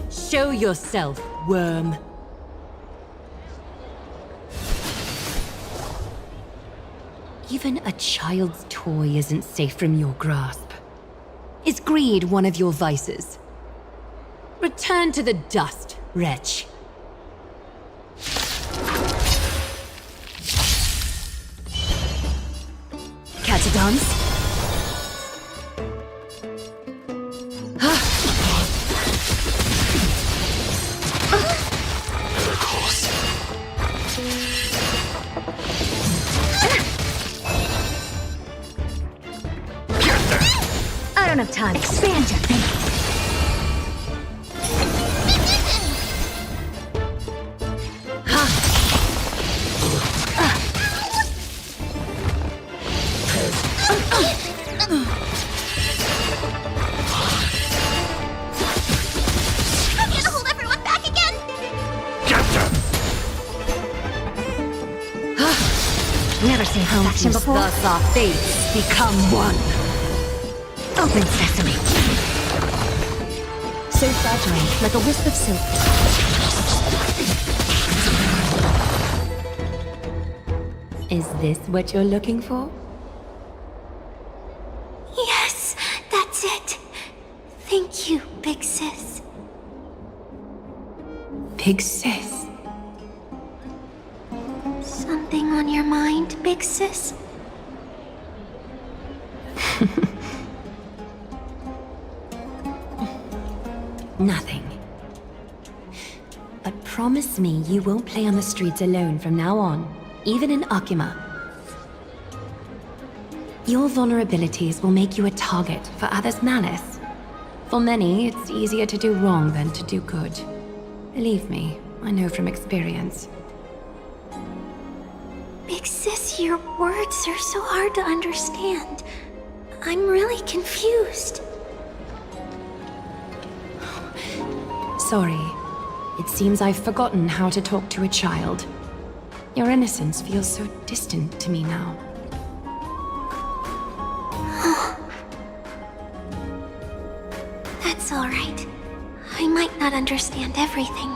Show yourself, worm. Even a child's toy isn't safe from your grasp. Is greed one of your vices? Return to the dust, wretch. Catadons? I don't have time. Expand your thinking. I'm here to hold everyone back again! Never seen perfection before. Thus our fates become one. Open sesame. So fragile, like a wisp of silk. Is this what you're looking for? Yes, that's it. Thank you, big sis. Big sis. Something on your mind, big sis? Nothing. But promise me you won't play on the streets alone from now on, even in Akima. Your vulnerabilities will make you a target for others' malice. For many, it's easier to do wrong than to do good. Believe me, I know from experience. Big sis, your words are so hard to understand. I'm really confused. Sorry. It seems I've forgotten how to talk to a child. Your innocence feels so distant to me now. That's all right. I might not understand everything,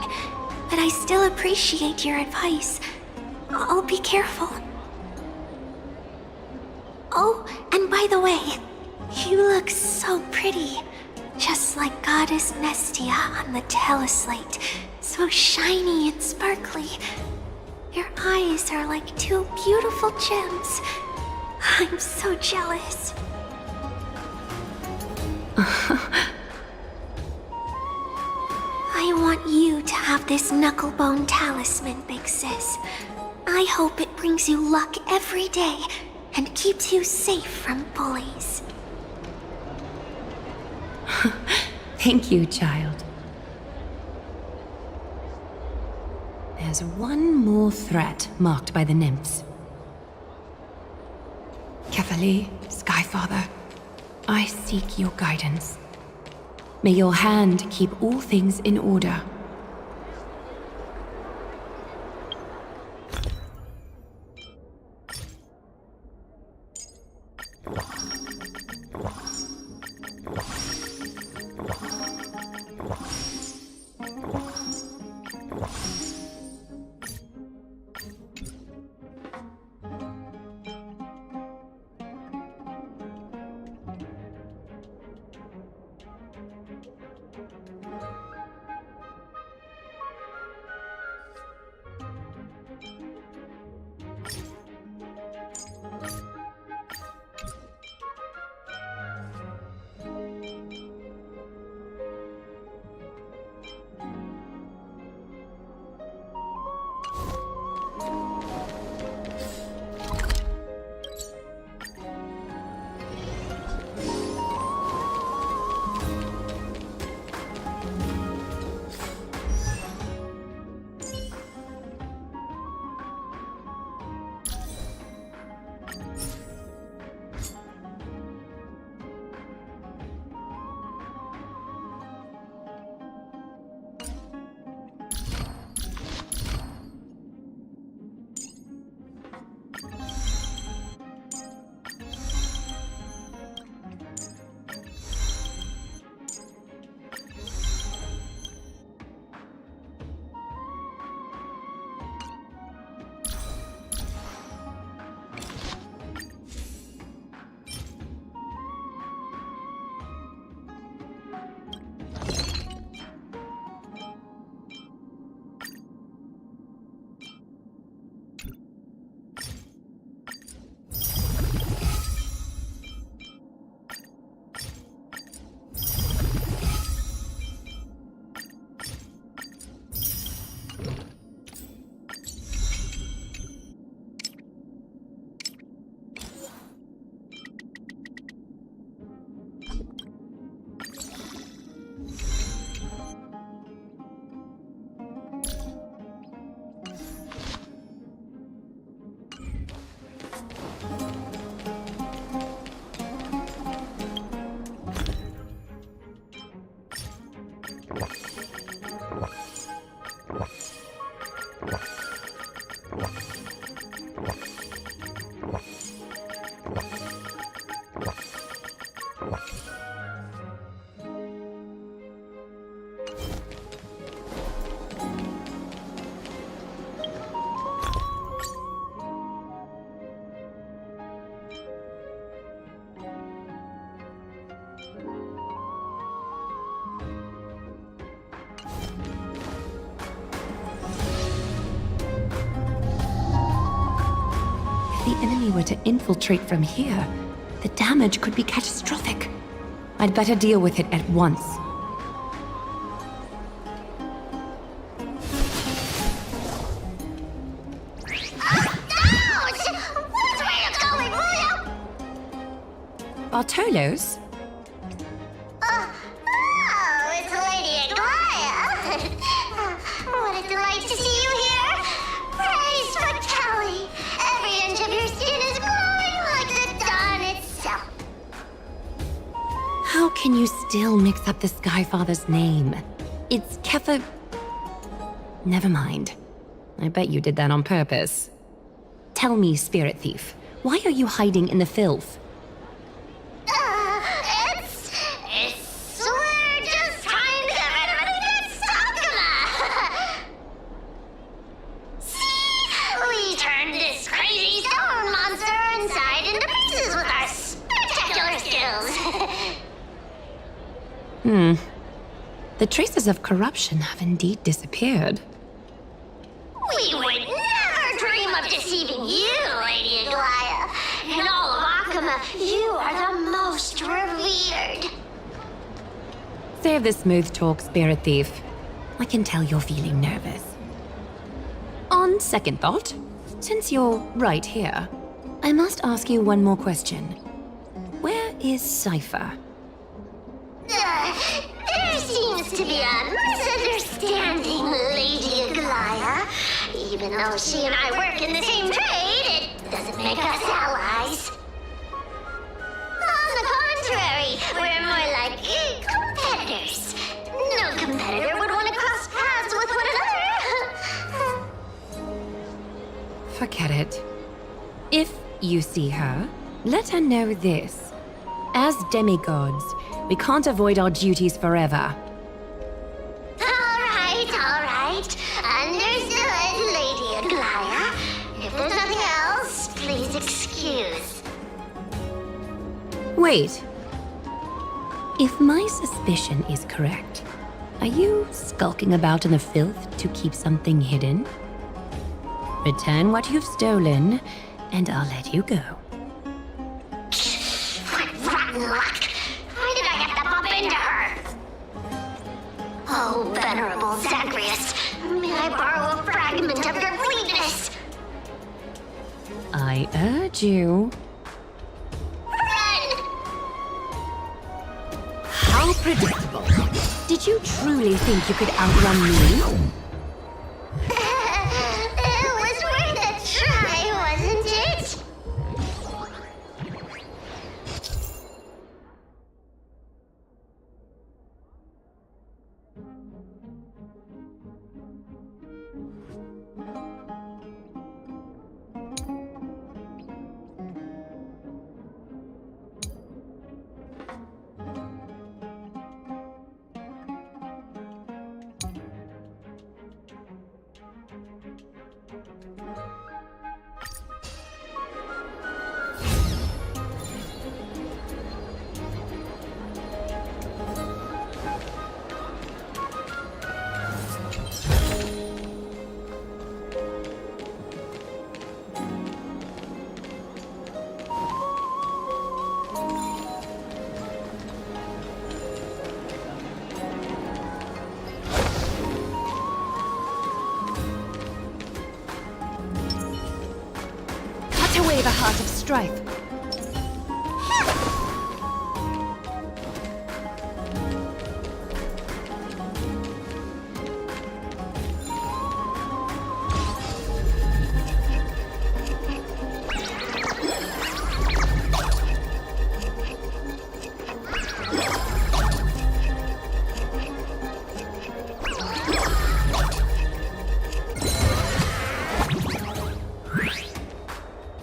but I still appreciate your advice. I'll be careful. Oh, and by the way, you look so pretty. Just like Goddess Nestia on the teleslate. So shiny and sparkly. Your eyes are like two beautiful gems. I'm so jealous. I want you to have this knucklebone talisman, big sis. I hope it brings you luck every day and keeps you safe from bullies. Thank you, child. There's one more threat marked by the nymphs. Kefali, Skyfather, I seek your guidance. May your hand keep all things in order. If the enemy were to infiltrate from here, the damage could be catastrophic. I'd better deal with it at once. Bartolos? Oh, it's Lady Aglaya. What a delight to see you here. Praise for Kelly. Every inch of your skin is glowing like the dawn itself. How can you still mix up the Skyfather's name? It's Kepha... Never mind. I bet you did that on purpose. Tell me, Spirit Thief, why are you hiding in the filth? We're just trying to get rid of Sakuma. See? We turned this crazy stone monster inside into pieces with our spectacular skills. The traces of corruption have indeed disappeared. We would never dream of deceiving you, Lady Aglaya. In all of Akuma, you are the most revered. Save the smooth talk, Spirit Thief. I can tell you're feeling nervous. On second thought, since you're right here, I must ask you one more question. Where is Cypher? There seems to be a misunderstanding, Lady Aglaya. Even though she and I work in the same trade, it doesn't make us allies. On the contrary, we're more like competitors. No competitor would want to cross paths with one another. Forget it. If you see her, let her know this. As demigods, we can't avoid our duties forever. All right. Understood, Lady Aglaya. If there's nothing else, please excuse. Wait. If my suspicion is correct, are you skulking about in the filth to keep something hidden? Return what you've stolen, and I'll let you go. What rotten luck! Why did I have to bump into her? Oh, venerable Zagreus, may I borrow a fragment of your fleetness? I urge you. Run! How predictable. Did you truly think you could outrun me? It was worth a try, wasn't it? Away the heart of strife.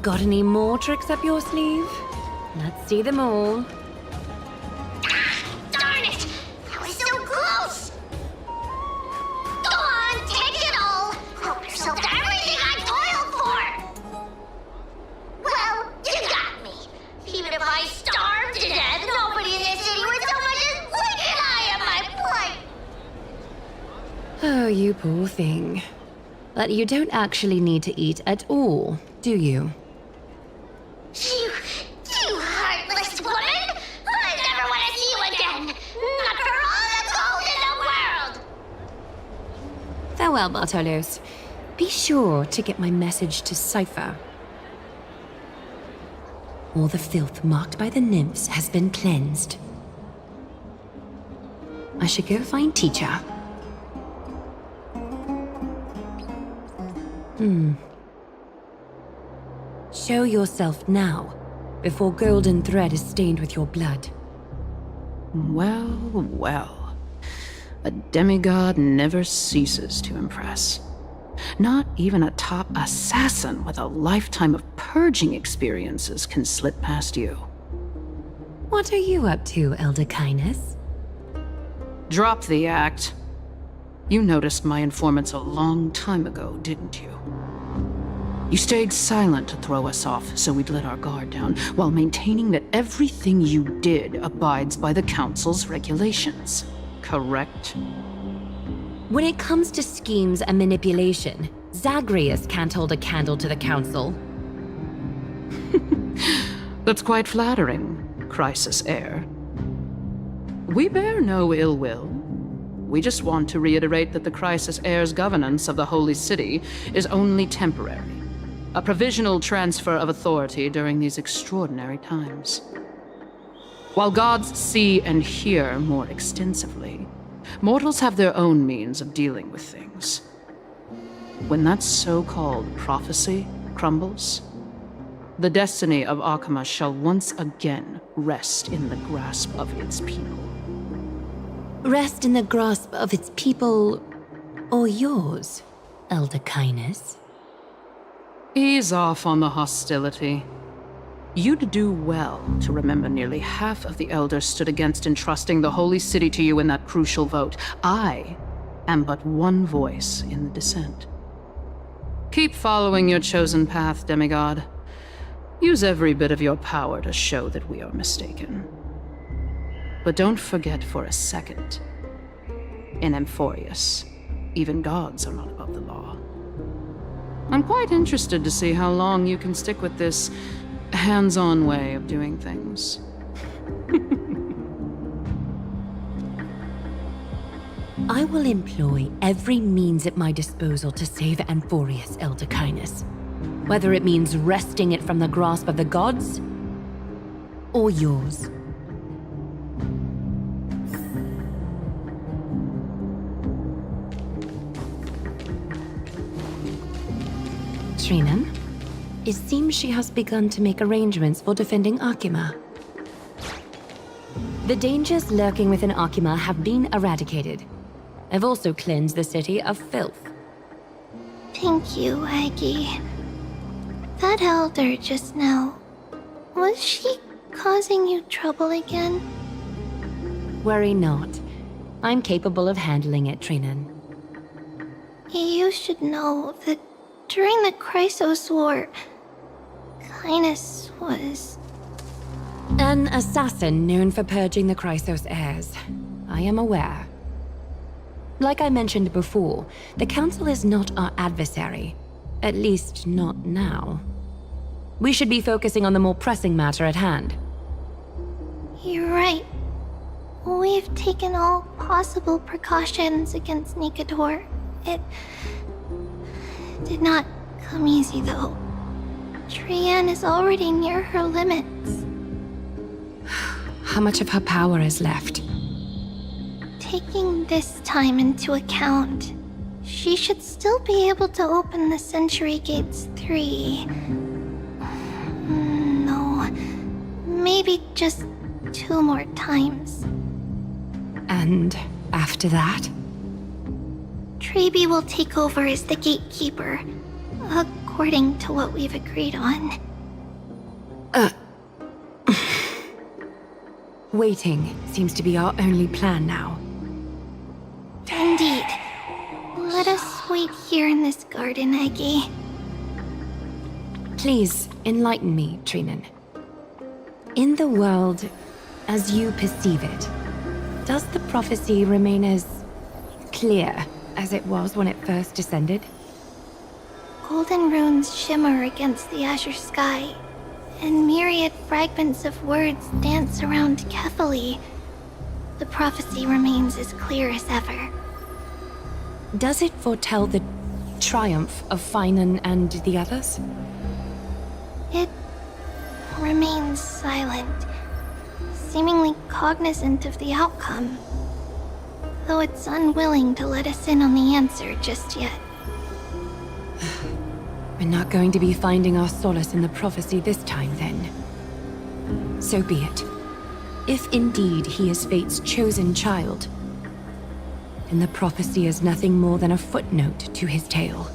Got any more tricks up your sleeve? Let's see them all. Darn it! That was so close! Go on, take it all! Help yourself to everything I toiled for! Well, you got me. Even if I starved to death, nobody in this city would so much as blink an eye at my plight! Oh, you poor thing. But you don't actually need to eat at all, do you? You heartless woman! I never want to see you again! Not for all the gold in the world! Farewell, Bartolos. Be sure to get my message to Cypher. All the filth marked by the nymphs has been cleansed. I should go find Teacher. Show yourself now, before golden thread is stained with your blood. Well, well. A demigod never ceases to impress. Not even a top assassin with a lifetime of purging experiences can slip past you. What are you up to, Elder Kindness? Drop the act. You noticed my informants a long time ago, didn't you? You stayed silent to throw us off, so we'd let our guard down, while maintaining that everything you did abides by the Council's regulations. Correct? When it comes to schemes and manipulation, Zagreus can't hold a candle to the Council. That's quite flattering, Crisis Heir. We bear no ill will. We just want to reiterate that the Crisis Heir's governance of the Holy City is only temporary. A provisional transfer of authority during these extraordinary times. While gods see and hear more extensively, mortals have their own means of dealing with things. When that so-called prophecy crumbles, the destiny of Akama shall once again rest in the grasp of its people. Rest in the grasp of its people, or yours, Elder Kindness? Ease off on the hostility. You'd do well to remember nearly half of the elders stood against entrusting the Holy City to you in that crucial vote. I am but one voice in the dissent. Keep following your chosen path, demigod. Use every bit of your power to show that we are mistaken. But don't forget for a second, in Amphorius, even gods are not above the law. I'm quite interested to see how long you can stick with this hands-on way of doing things. I will employ every means at my disposal to save Amphorius, Elder Kindness. Whether it means wresting it from the grasp of the gods, or yours. Trinan, it seems she has begun to make arrangements for defending Akima. The dangers lurking within Akima have been eradicated. I've also cleansed the city of filth. Thank you, Aggie. That elder just now, was she causing you trouble again? Worry not. I'm capable of handling it, Trinan. You should know that during the Chrysos War, Kindness was... An assassin known for purging the Chrysos heirs. I am aware. Like I mentioned before, the Council is not our adversary. At least, not now. We should be focusing on the more pressing matter at hand. You're right. We've taken all possible precautions against Nicator. It did not come easy, though. Trian is already near her limits. How much of her power is left? Taking this time into account, she should still be able to open the Century Gates 3. No, maybe just 2 more times. And after that? Trebi will take over as the gatekeeper, according to what we've agreed on. Waiting seems to be our only plan now. Indeed. Let us wait here in this garden, Eggy. Please enlighten me, Trinan. In the world as you perceive it, does the prophecy remain as clear as it was when it first descended? Golden runes shimmer against the azure sky, and myriad fragments of words dance around Kefali. The prophecy remains as clear as ever. Does it foretell the triumph of Finan and the others? It remains silent, seemingly cognizant of the outcome, though it's unwilling to let us in on the answer just yet. We're not going to be finding our solace in the prophecy this time, then. So be it. If indeed he is Fate's chosen child, then the prophecy is nothing more than a footnote to his tale.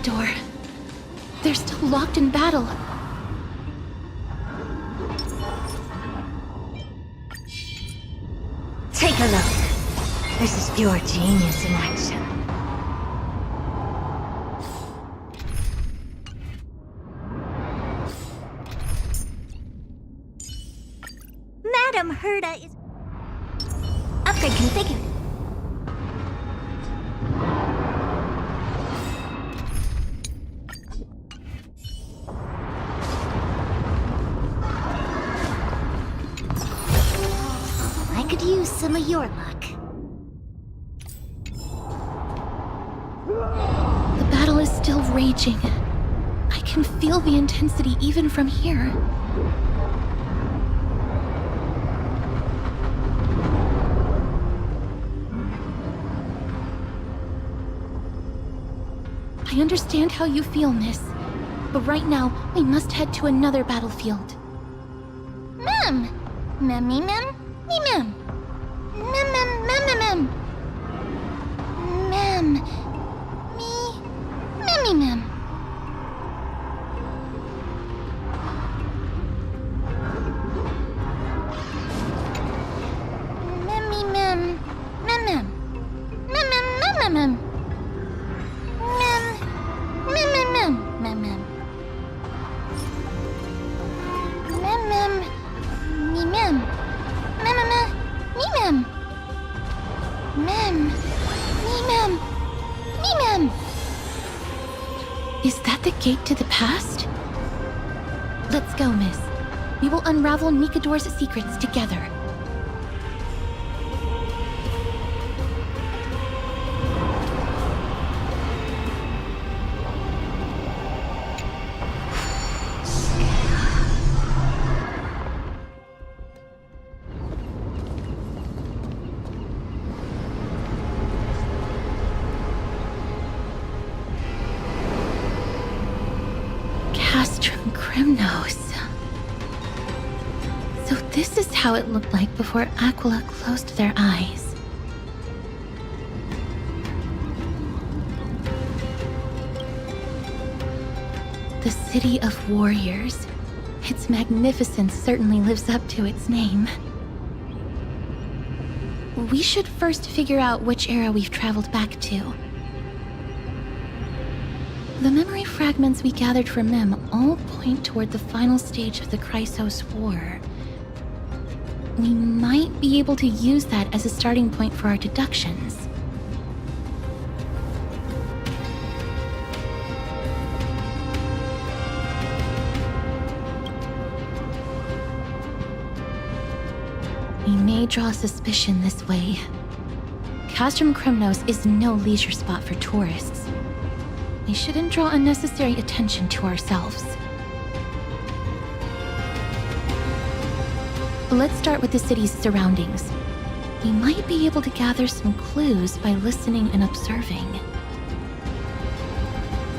door. They're still locked in battle. Take a look. This is pure genius in action. Madam Herda is... Upgrade configured. I could use some of your luck. The battle is still raging. I can feel the intensity even from here. I understand how you feel, miss. But right now, we must head to another battlefield. Mem! Memmy mem? Me mem. Mem mem mem mem mem. Mem. Me. Memmy mem. Memmy mem. Mem mem. Mem mem mem mem mem. Mem. Mem mem mem mem mem. Mem mem. Me mem. Mem mem mem. Me mem. Mem. Me mem. Me mem. Is that the gate to the past? Let's go, miss. We will unravel Nikador's secrets together. Castrum Crimnos. So this is how it looked like before Aquila closed their eyes. The City of Warriors. Its magnificence certainly lives up to its name. We should first figure out which era we've traveled back to. The memory fragments we gathered from Mem all point toward the final stage of the Chrysos War. We might be able to use that as a starting point for our deductions. We may draw suspicion this way. Castrum Crimnos is no leisure spot for tourists. We shouldn't draw unnecessary attention to ourselves. Let's start with the city's surroundings. We might be able to gather some clues by listening and observing.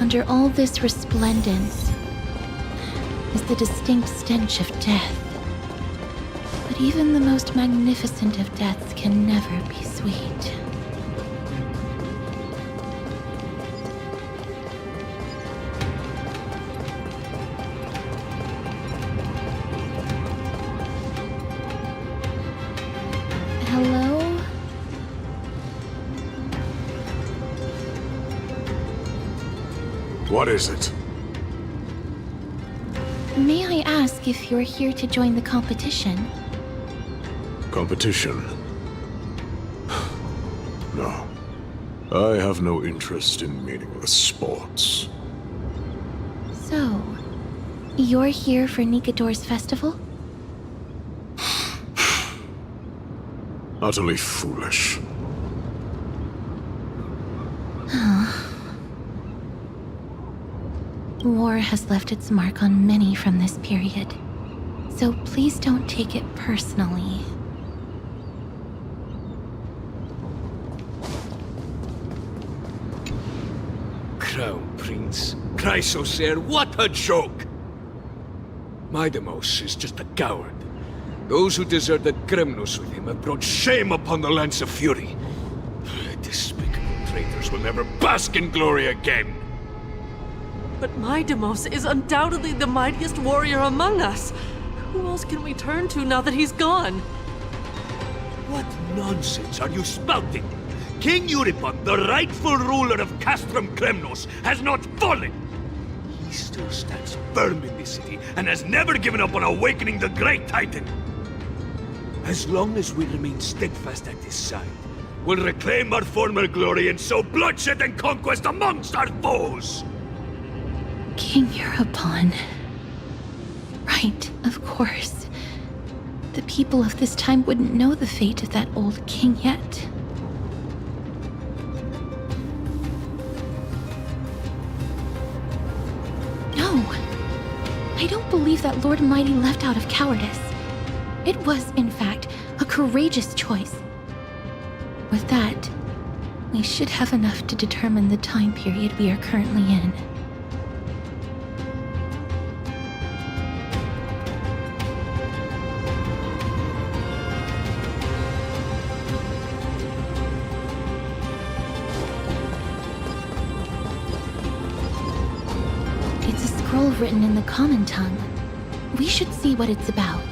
Under all this resplendence is the distinct stench of death. But even the most magnificent of deaths can never be sweet. Hello? What is it? May I ask if you're here to join the competition? Competition? No. I have no interest in meaningless sports. So, you're here for Nikador's festival? Utterly foolish. War has left its mark on many from this period, so please don't take it personally. Crown Prince, Chrysosair, what a joke! Midamos is just a coward. Those who deserted Kremnos with him have brought shame upon the Lance of Fury. Despicable traitors will never bask in glory again. But my Demos is undoubtedly the mightiest warrior among us. Who else can we turn to now that he's gone? What nonsense are you spouting? King Euripon, the rightful ruler of Castrum Kremnos, has not fallen! He still stands firm in this city and has never given up on awakening the Great Titan! As long as we remain steadfast at his side, we'll reclaim our former glory and sow bloodshed and conquest amongst our foes! King Euripon. Right, of course. The people of this time wouldn't know the fate of that old king yet. No! I don't believe that Lord Mighty left out of cowardice. It was, in fact, a courageous choice. With that, we should have enough to determine the time period we are currently in. It's a scroll written in the common tongue. We should see what it's about.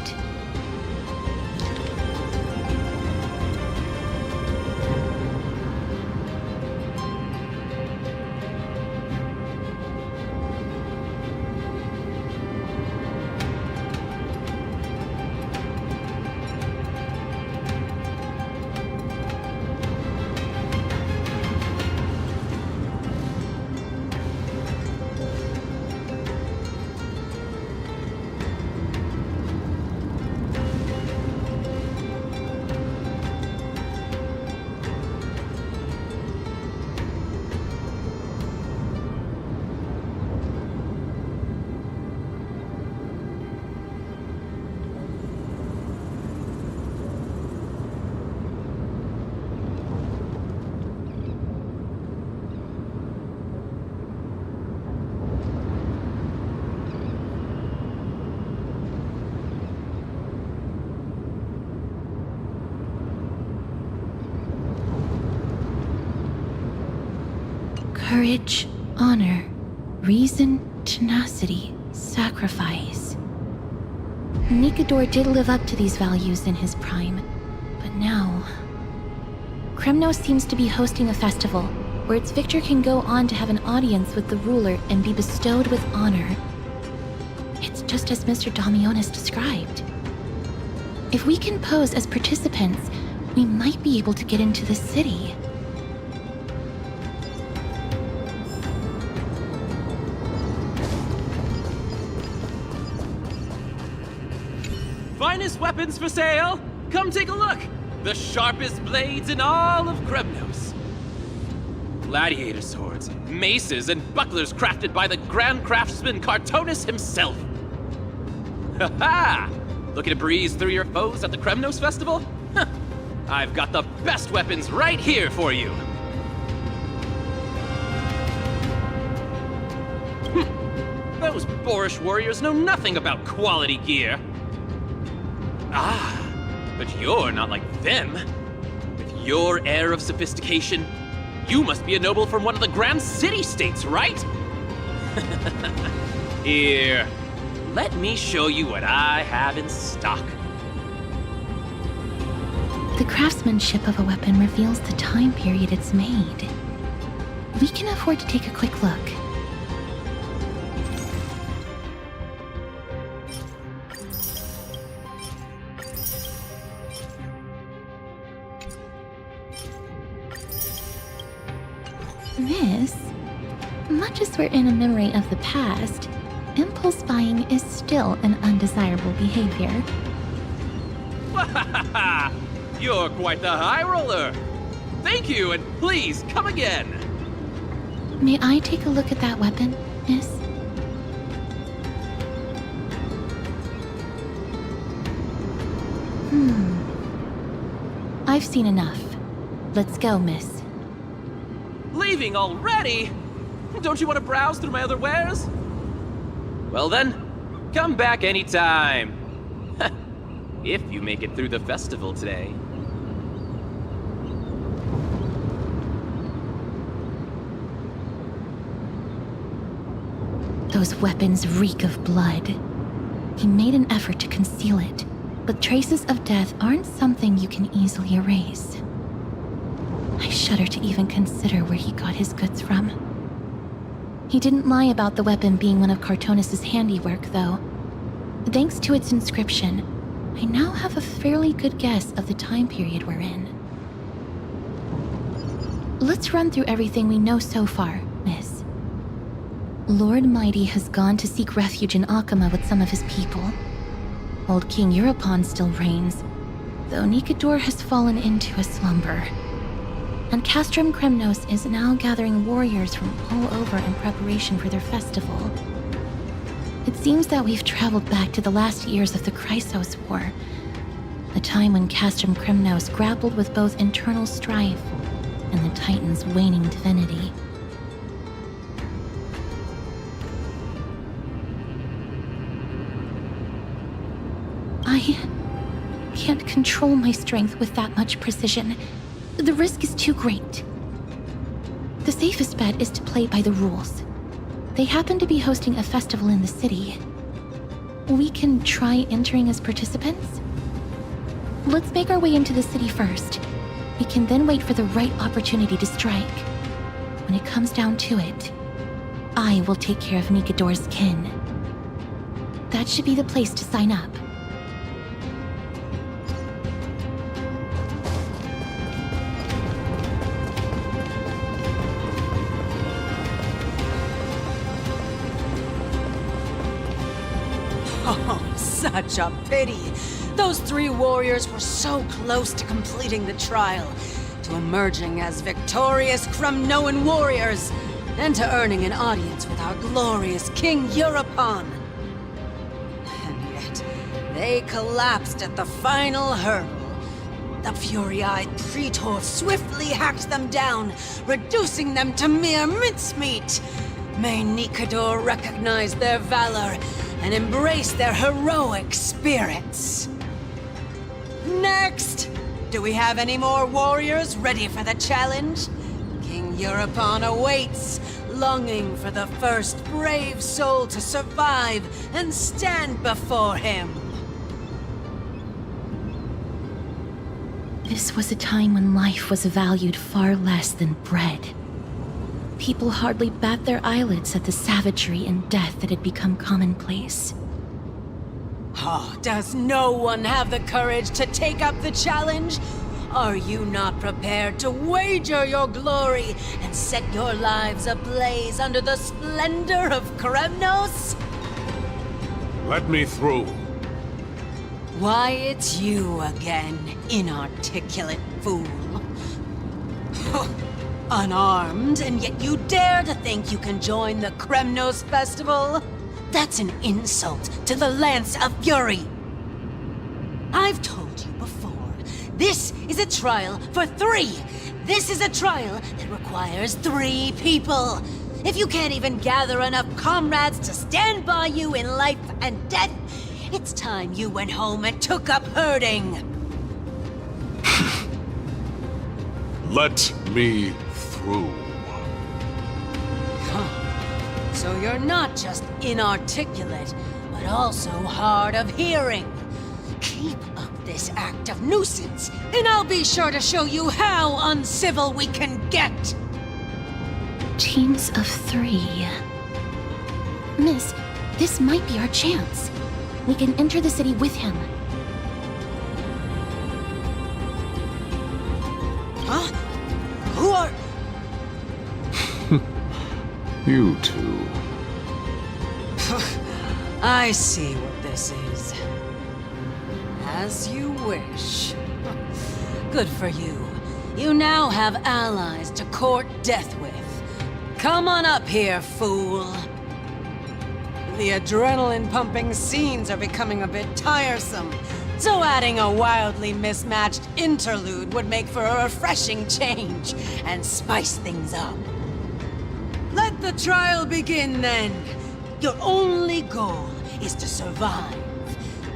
Courage, honor, reason, tenacity, sacrifice. Nikador did live up to these values in his prime, but now... Kremnos seems to be hosting a festival where its victor can go on to have an audience with the ruler and be bestowed with honor. It's just as Mr. Damionis described. If we can pose as participants, we might be able to get into the city. Finest weapons for sale! Come take a look! The sharpest blades in all of Kremnos. Gladiator swords, maces, and bucklers crafted by the Grand Craftsman Cartonis himself. Ha ha! Looking to breeze through your foes at the Kremnos Festival? Huh. I've got the best weapons right here for you! Those boorish warriors know nothing about quality gear. Ah, but you're not like them. With your air of sophistication, you must be a noble from one of the Grand City-States, right? Here, let me show you what I have in stock. The craftsmanship of a weapon reveals the time period it's made. We can afford to take a quick look. Miss, much as we're in a memory of the past, impulse buying is still an undesirable behavior. You're quite the high roller! Thank you, and please, come again! May I take a look at that weapon, Miss? I've seen enough. Let's go, Miss. Leaving already? Don't you want to browse through my other wares? Well then, come back anytime. If you make it through the festival today. Those weapons reek of blood. He made an effort to conceal it, but traces of death aren't something you can easily erase. I shudder to even consider where he got his goods from. He didn't lie about the weapon being one of Cartonis' handiwork, though. Thanks to its inscription, I now have a fairly good guess of the time period we're in. Let's run through everything we know so far, Miss. Lord Mighty has gone to seek refuge in Akama with some of his people. Old King Europon still reigns, though Nikador has fallen into a slumber. And Castrum Kremnos is now gathering warriors from all over in preparation for their festival. It seems that we've traveled back to the last years of the Chrysos War, a time when Castrum Kremnos grappled with both internal strife and the Titan's waning divinity. I can't control my strength with that much precision. The risk is too great. The safest bet is to play by the rules. They happen to be hosting a festival in the city. We can try entering as participants? Let's make our way into the city first. We can then wait for the right opportunity to strike. When it comes down to it, I will take care of Nikador's kin. That should be the place to sign up. Oh, such a pity. Those three warriors were so close to completing the trial, to emerging as victorious Kremnoan warriors, and to earning an audience with our glorious King Europon. And yet, they collapsed at the final hurdle. The fury-eyed Praetor swiftly hacked them down, reducing them to mere mincemeat. May Nikador recognize their valor and embrace their heroic spirits. Next! Do we have any more warriors ready for the challenge? King Europon awaits, longing for the first brave soul to survive and stand before him. This was a time when life was valued far less than bread. People hardly bat their eyelids at the savagery and death that had become commonplace. Oh, does no one have the courage to take up the challenge? Are you not prepared to wager your glory and set your lives ablaze under the splendor of Kremnos? Let me through. Why, it's you again, inarticulate fool. Unarmed, and yet you dare to think you can join the Kremnos festival? That's an insult to the Lance of Fury. I've told you before, this is a trial for 3. This is a trial that requires 3 people. If you can't even gather enough comrades to stand by you in life and death, it's time you went home and took up herding. Let me through. So you're not just inarticulate, but also hard of hearing. Keep up this act of nuisance, and I'll be sure to show you how uncivil we can get. Teams of 3. Miss, this might be our chance. We can enter the city with him. Huh? Who are... You two. I see what this is. As you wish. Good for you. You now have allies to court death with. Come on up here, fool. The adrenaline-pumping scenes are becoming a bit tiresome, so adding a wildly mismatched interlude would make for a refreshing change and spice things up. Let the trial begin, then. Your only goal is to survive.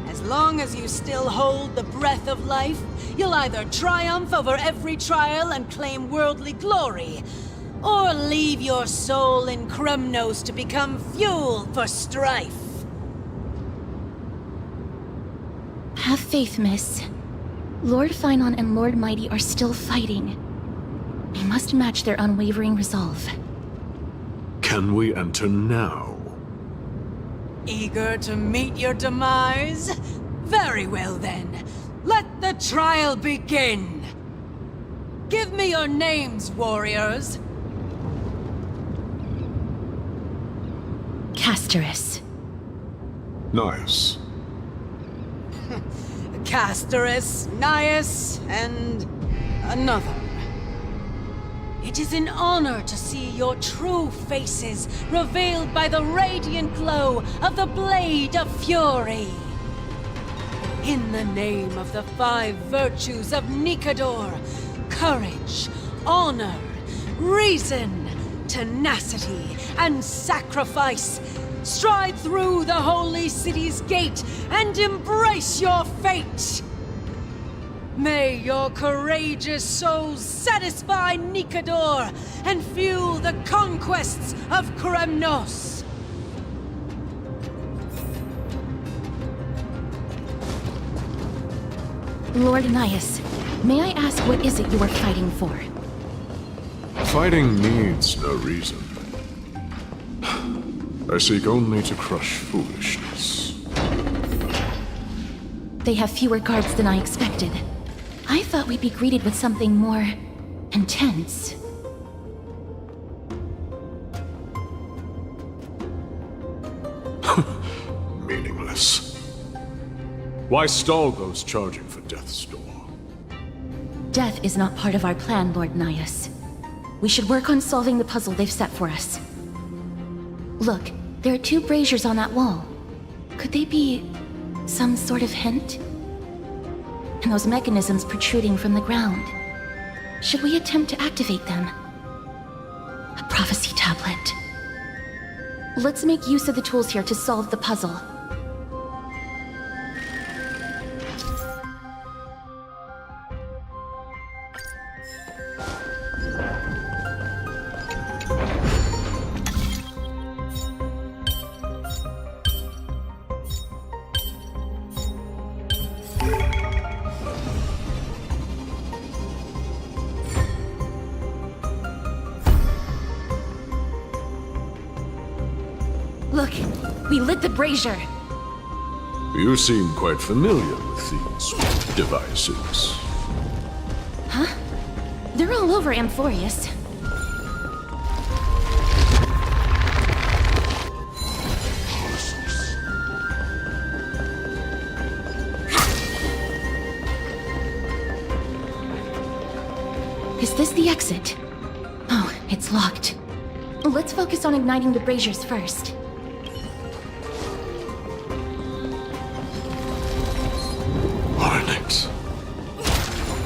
As long as you still hold the breath of life, you'll either triumph over every trial and claim worldly glory, or leave your soul in Kremnos to become fuel for strife. Have faith, miss. Lord Finon and Lord Mighty are still fighting. We must match their unwavering resolve. Can we enter now? Eager to meet your demise? Very well then. Let the trial begin. Give me your names, warriors. Castorus. Nice. Castorus, Nias, and another. It is an honor to see your true faces revealed by the radiant glow of the Blade of Fury. In the name of the 5 virtues of Nikador, courage, honor, reason, tenacity, and sacrifice, stride through the holy city's gate and embrace your fate! May your courageous souls satisfy Nikador and fuel the conquests of Kremnos! Lord Nias, may I ask what is it you are fighting for? Fighting needs no reason. I seek only to crush foolishness. They have fewer guards than I expected. I thought we'd be greeted with something more intense. Meaningless. Why stall those charging for death's door? Death is not part of our plan, Lord Nias. We should work on solving the puzzle they've set for us. Look, there are 2 braziers on that wall. Could they be some sort of hint? And those mechanisms protruding from the ground. Should we attempt to activate them? A prophecy tablet. Let's make use of the tools here to solve the puzzle. Look, we lit the brazier. You seem quite familiar with these devices. Huh? They're all over Amphorius. Is this the exit? Oh, it's locked. Let's focus on igniting the braziers first. Arnix.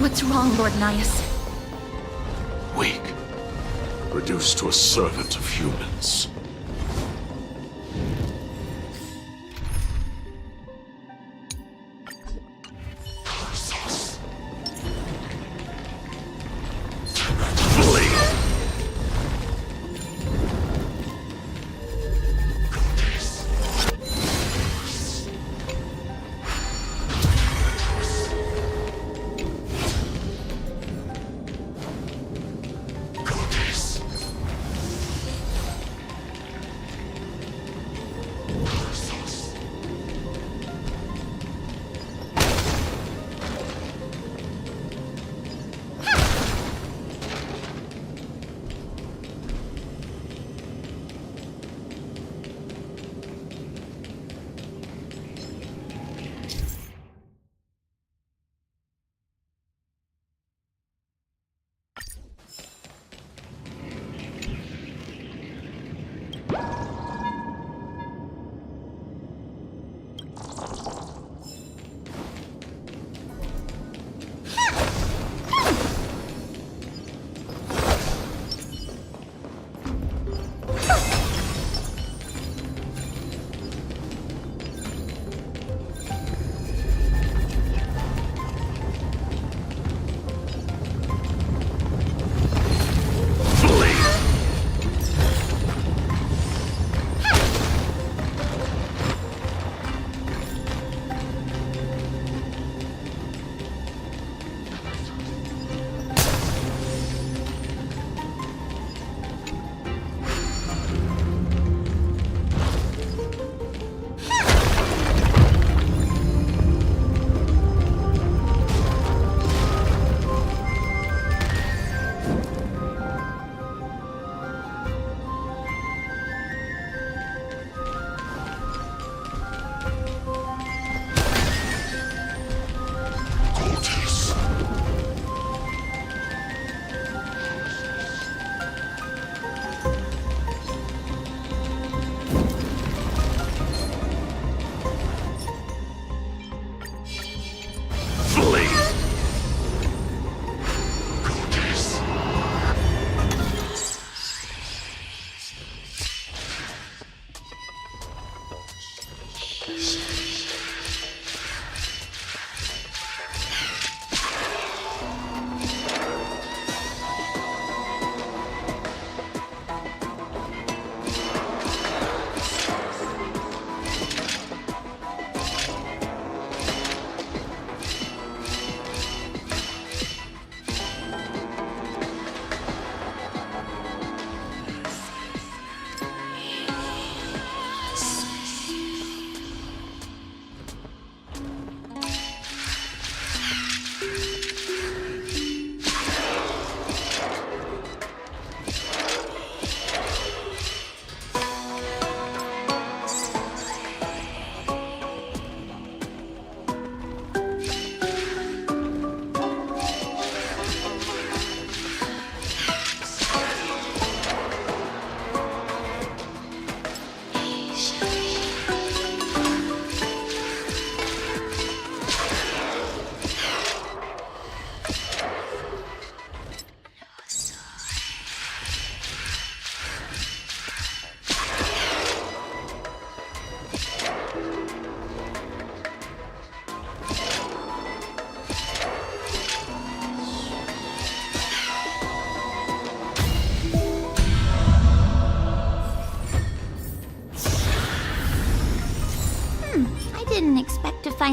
What's wrong, Lord Nias? Weak. Reduced to a servant of humans.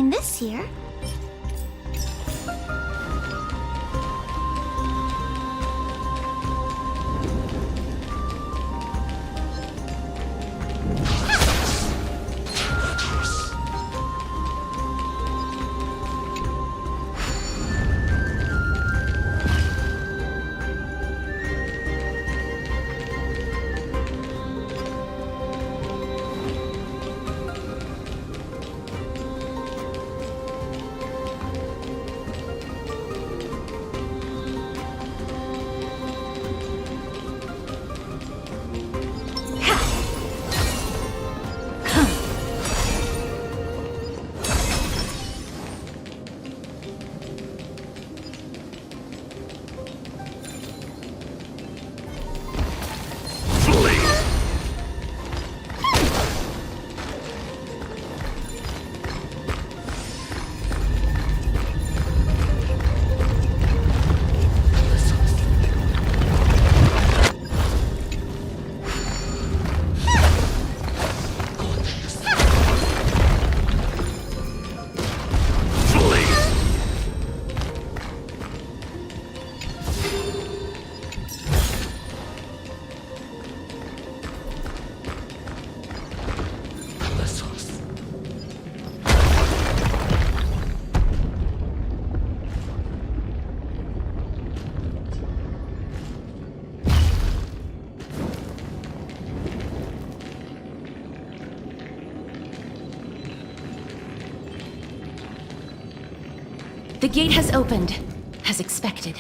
find this here. The gate has opened, as expected.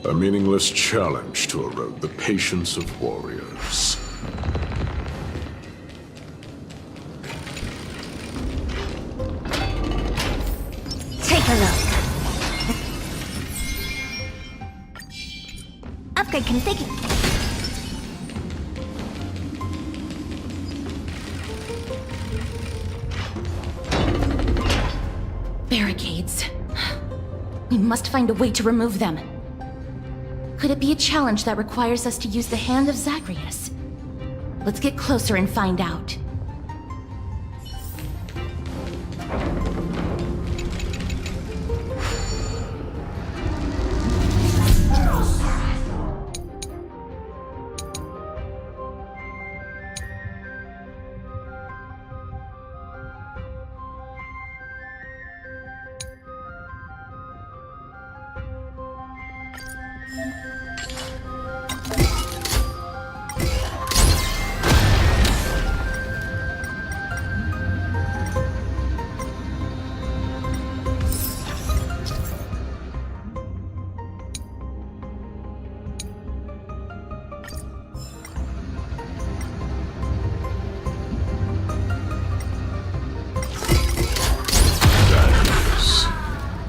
A meaningless challenge to erode the patience of warriors. Take a look. Upgrade configured. Barricades. We must find a way to remove them. Could it be a challenge that requires us to use the hand of Zagreus? Let's get closer and find out.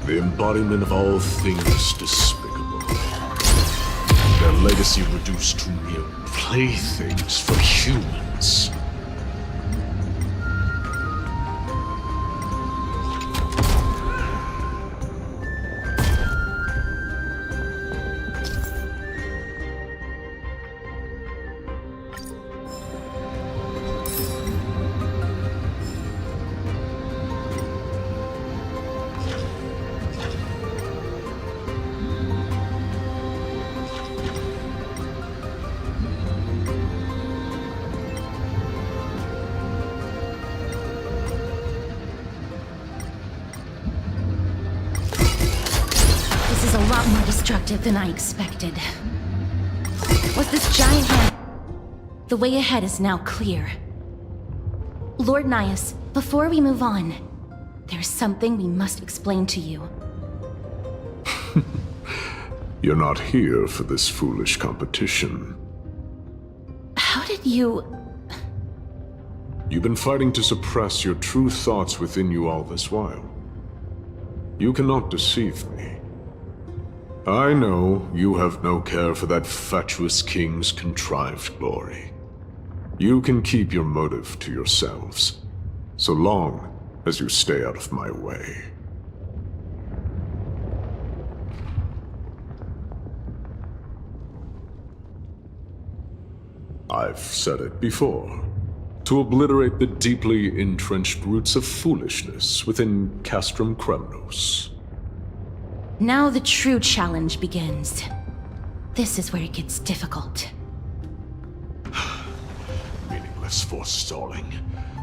The embodiment of all things despicable. Their legacy reduced to mere playthings for humans. A lot more destructive than I expected. Was this giant hand? The way ahead is now clear. Lord Nias, before we move on, there's something we must explain to you. You're not here for this foolish competition. How did you... You've been fighting to suppress your true thoughts within you all this while. You cannot deceive me. I know you have no care for that fatuous king's contrived glory. You can keep your motive to yourselves, so long as you stay out of my way. I've said it before. To obliterate the deeply entrenched roots of foolishness within Castrum Kremnos. Now the true challenge begins. This is where it gets difficult. Meaningless forestalling.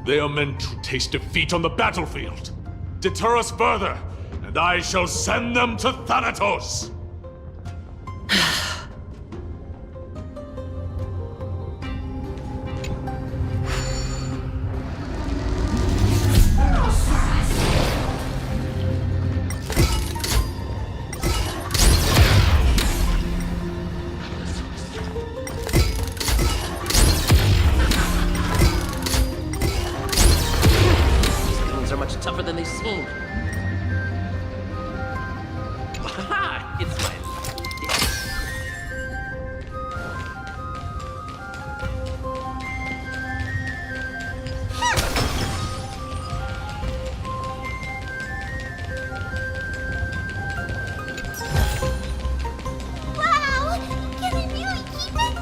They are meant to taste defeat on the battlefield. Deter us further, and I shall send them to Thanatos! Are much tougher than they seem. Haha! It's my Wow! Can I really keep it?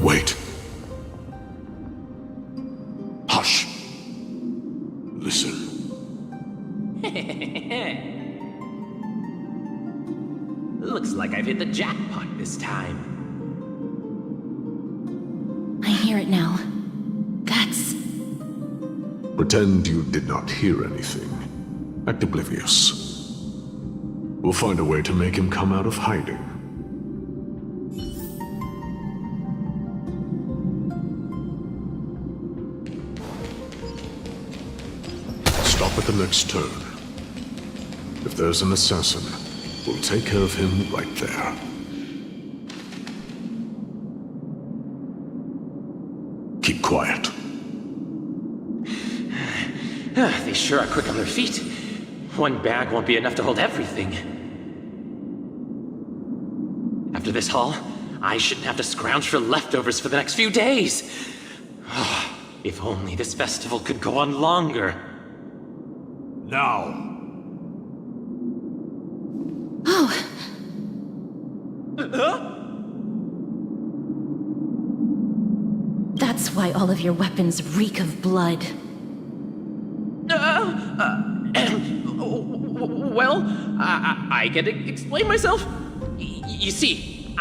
Wait. Hush. Listen. Looks like I've hit the jackpot this time. I hear it now. That's... Pretend you did not hear anything. Act oblivious. We'll find a way to make him come out of hiding. Stop at the next turn. If there's an assassin, we'll take care of him right there. Keep quiet. They sure are quick on their feet. One bag won't be enough to hold everything. After this haul, I shouldn't have to scrounge for leftovers for the next few days. If only this festival could go on longer. Now. Oh. That's why all of your weapons reek of blood. Well, I can explain myself. You see,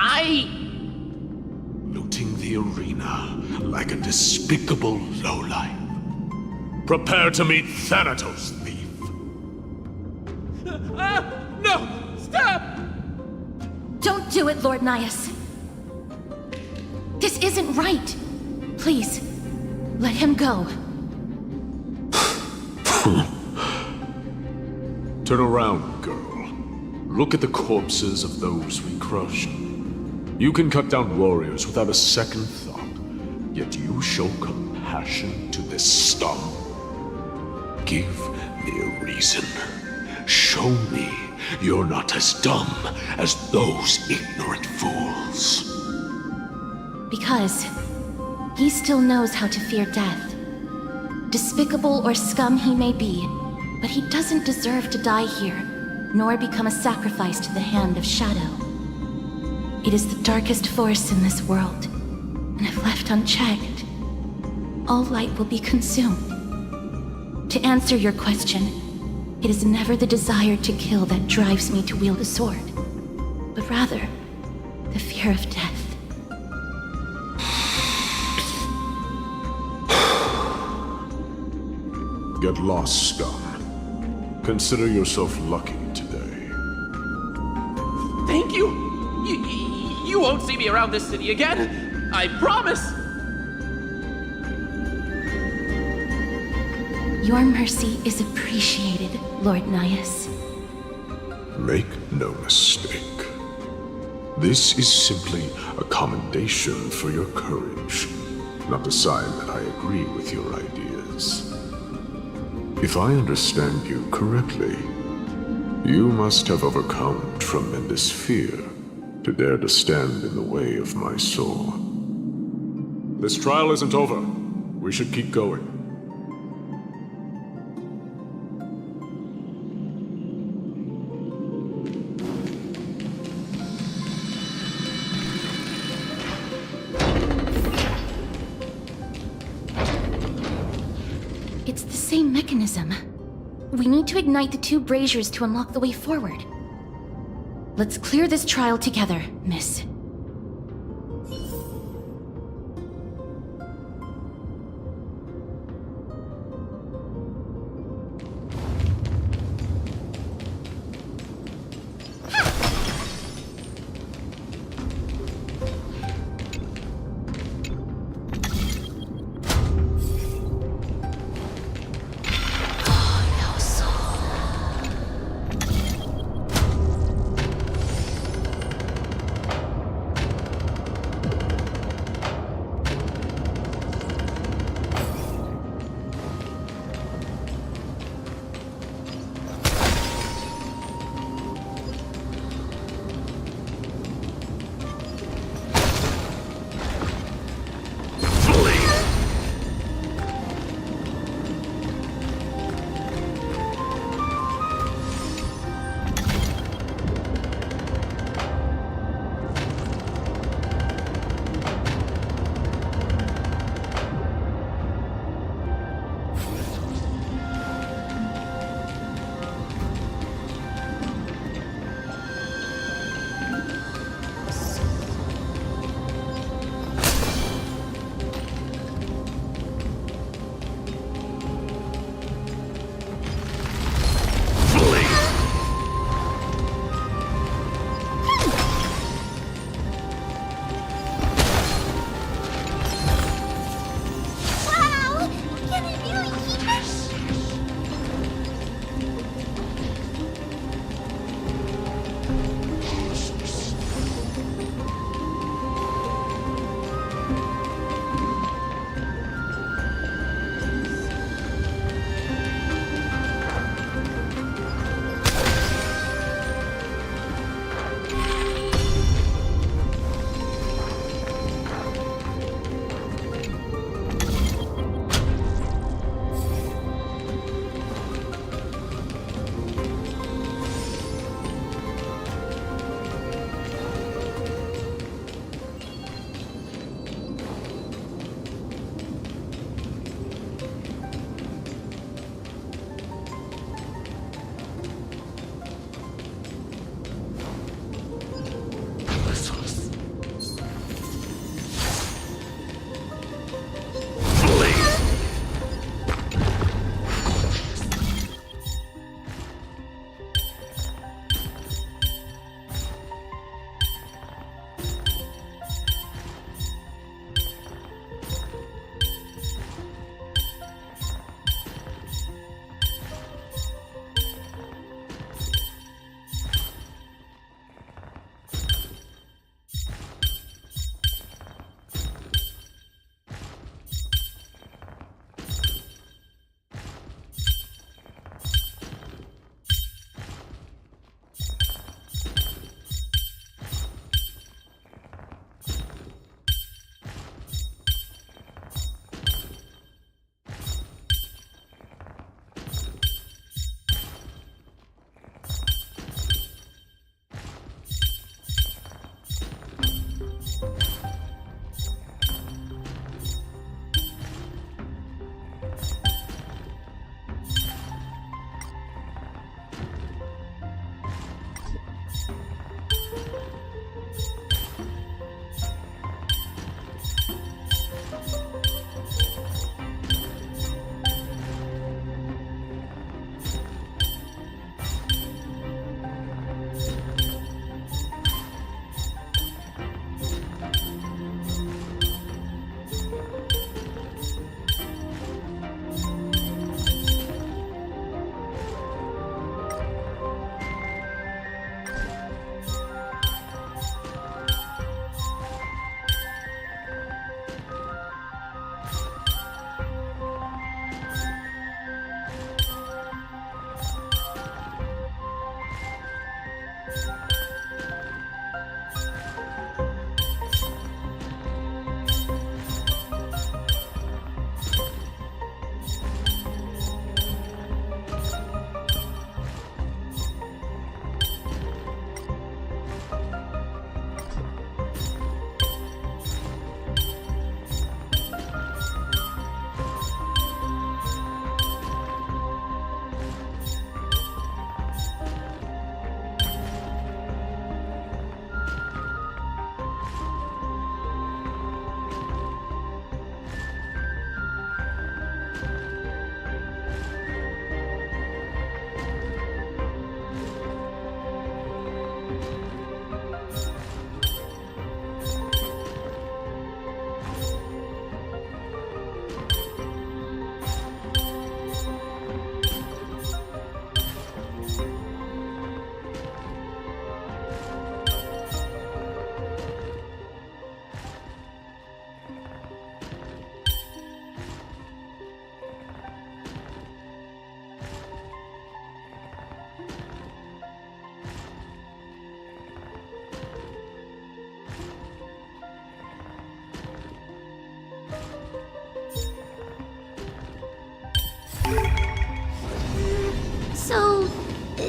looting the arena like a despicable lowlife. Prepare to meet Thanatos, thief. No! Stop! Don't do it, Lord Nias. This isn't right. Please, let him go. Turn around, girl. Look at the corpses of those we crushed. You can cut down warriors without a second thought, yet you show compassion to this scum. Give me a reason. Show me you're not as dumb as those ignorant fools. Because he still knows how to fear death. Despicable or scum he may be, but he doesn't deserve to die here, nor become a sacrifice to the hand of Shadow. It is the darkest force in this world, and if left unchecked, all light will be consumed. To answer your question, it is never the desire to kill that drives me to wield a sword, but rather the fear of death. Get lost, scum. Consider yourself lucky today. Thank you! You won't see me around this city again! I promise! Your mercy is appreciated, Lord Nias. Make no mistake. This is simply a commendation for your courage, not a sign that I agree with your ideas. If I understand you correctly, you must have overcome tremendous fear to dare to stand in the way of my soul. This trial isn't over. We should keep going. It's the same mechanism. We need to ignite the two braziers to unlock the way forward. Let's clear this trial together, miss.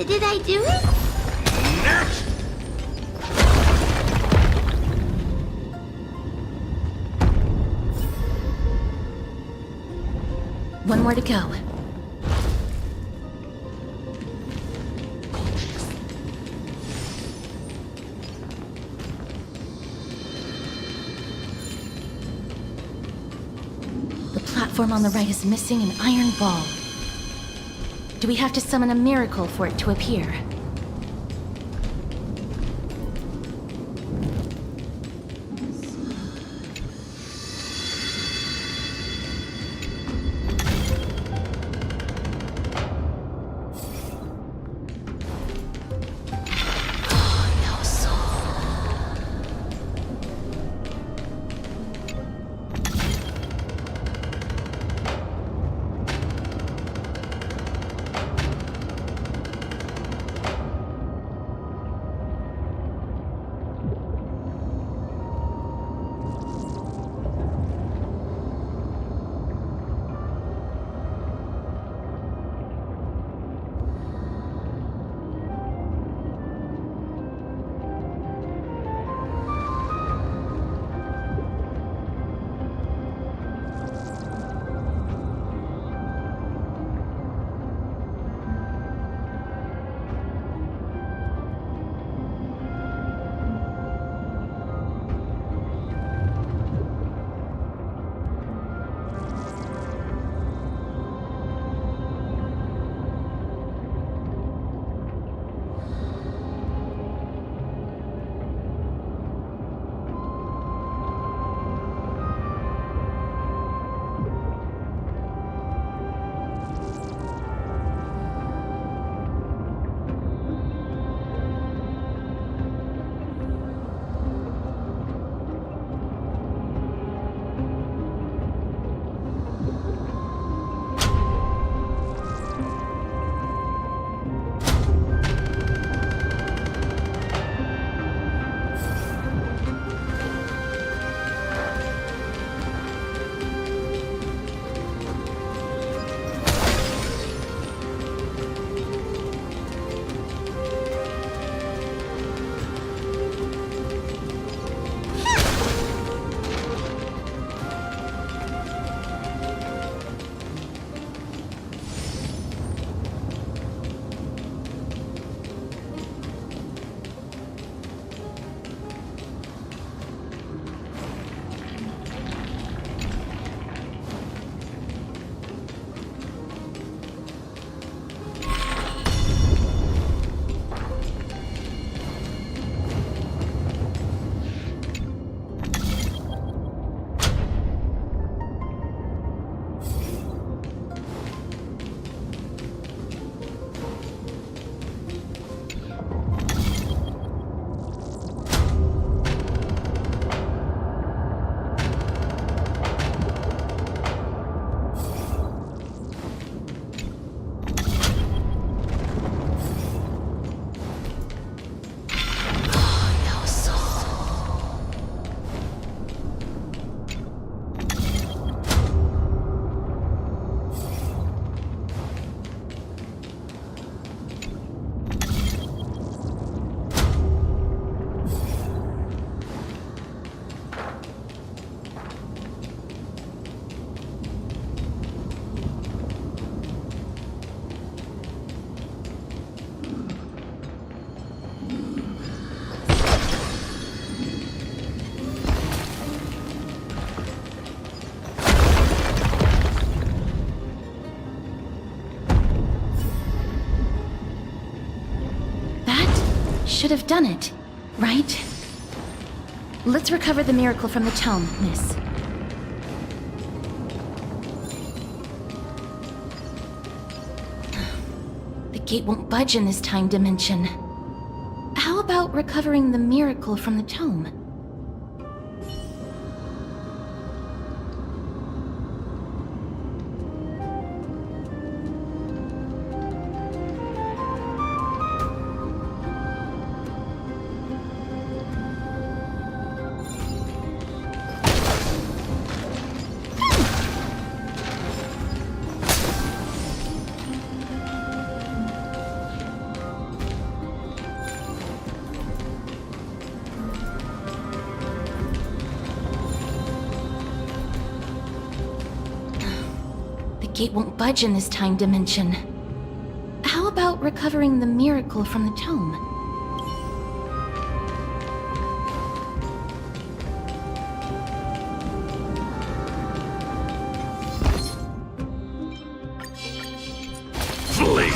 Did I do it? Next! One more to go. The platform on the right is missing an iron ball. Do we have to summon a miracle for it to appear? Should have done it, right? Let's recover the miracle from the tome, miss. The gate won't budge in this time dimension. How about recovering the miracle from the tome? gate won't budge in this time dimension. How about recovering the miracle from the tome? Flee!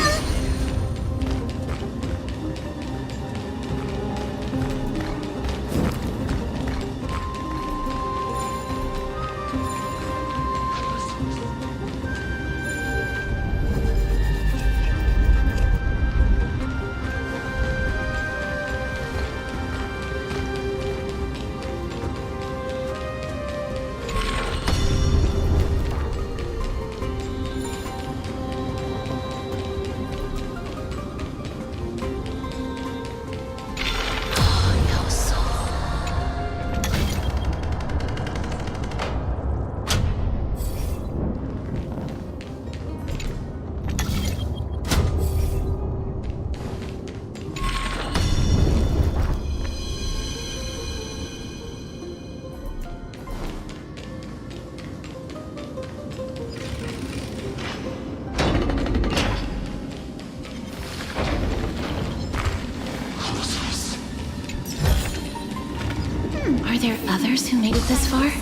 Are there others who made it this far?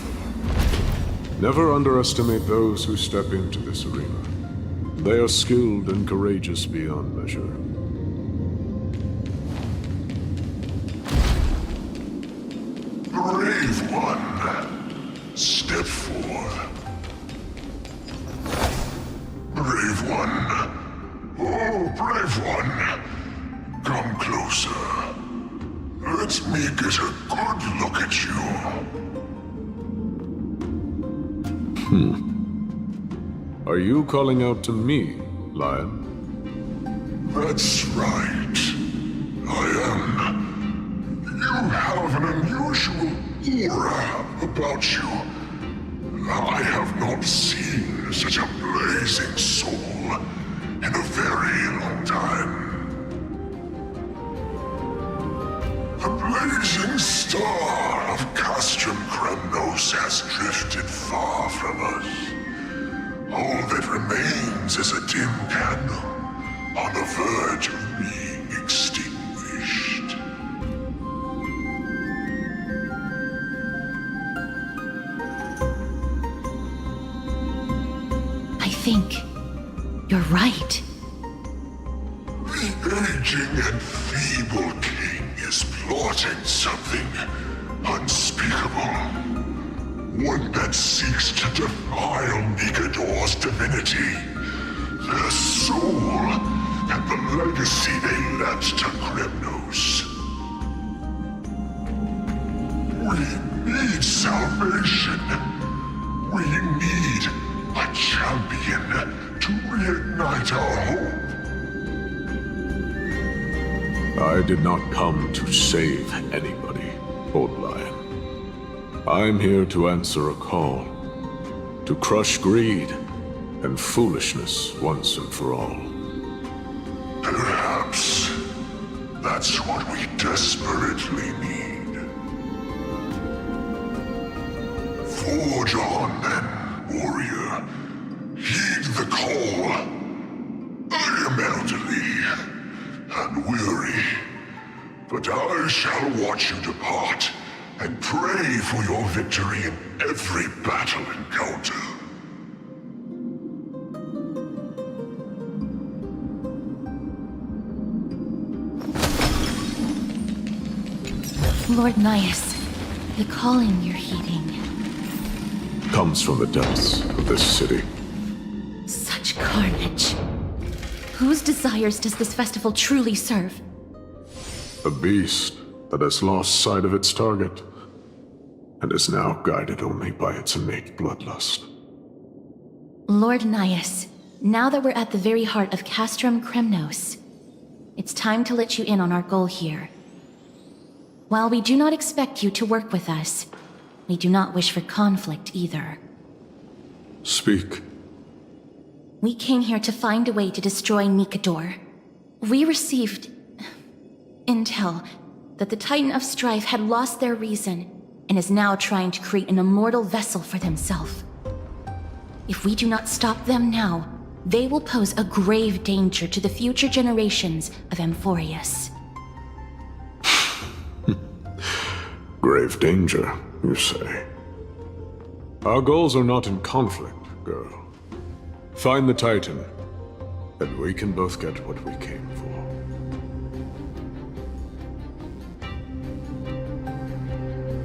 Never underestimate those who step into this arena. They are skilled and courageous beyond measure. Brave one, step forward. Brave one. Oh, brave one. Come closer. Let me get a good look at you. Are you calling out to me, Lion? That's right. I am. You have an unusual aura about you. I have not seen such a blazing soul in a very long time. The blazing star of Castrum Kremnos has drifted far from us. All that remains is a dim candle on the verge of being extinguished. I think you're right. The aging and feeble king is plotting something unspeakable. One that seeks to defile Nikador's divinity, their soul, and the legacy they left to Kremnos. We need salvation. We need a champion to reignite our hope. I did not come to save anybody, Old Lion. I'm here to answer a call, to crush greed and foolishness once and for all. Perhaps that's what we desperately need. Forge on then, warrior. Heed the call. I am elderly and weary, but I shall watch you depart and pray for your victory in every battle encounter. Lord Nias, the calling you're heeding. Comes from the depths of this city. Such carnage. Whose desires does this festival truly serve? A beast that has lost sight of its target and is now guided only by its innate bloodlust. Lord Nias, now that we're at the very heart of Castrum Kremnos, it's time to let you in on our goal here. While we do not expect you to work with us, we do not wish for conflict either. Speak. We came here to find a way to destroy Nikador. We received intel that the Titan of Strife had lost their reason and is now trying to create an immortal vessel for themselves. If we do not stop them now, they will pose a grave danger to the future generations of Amphorius. Grave danger, you say? Our goals are not in conflict, girl. Find the Titan, and we can both get what we came for.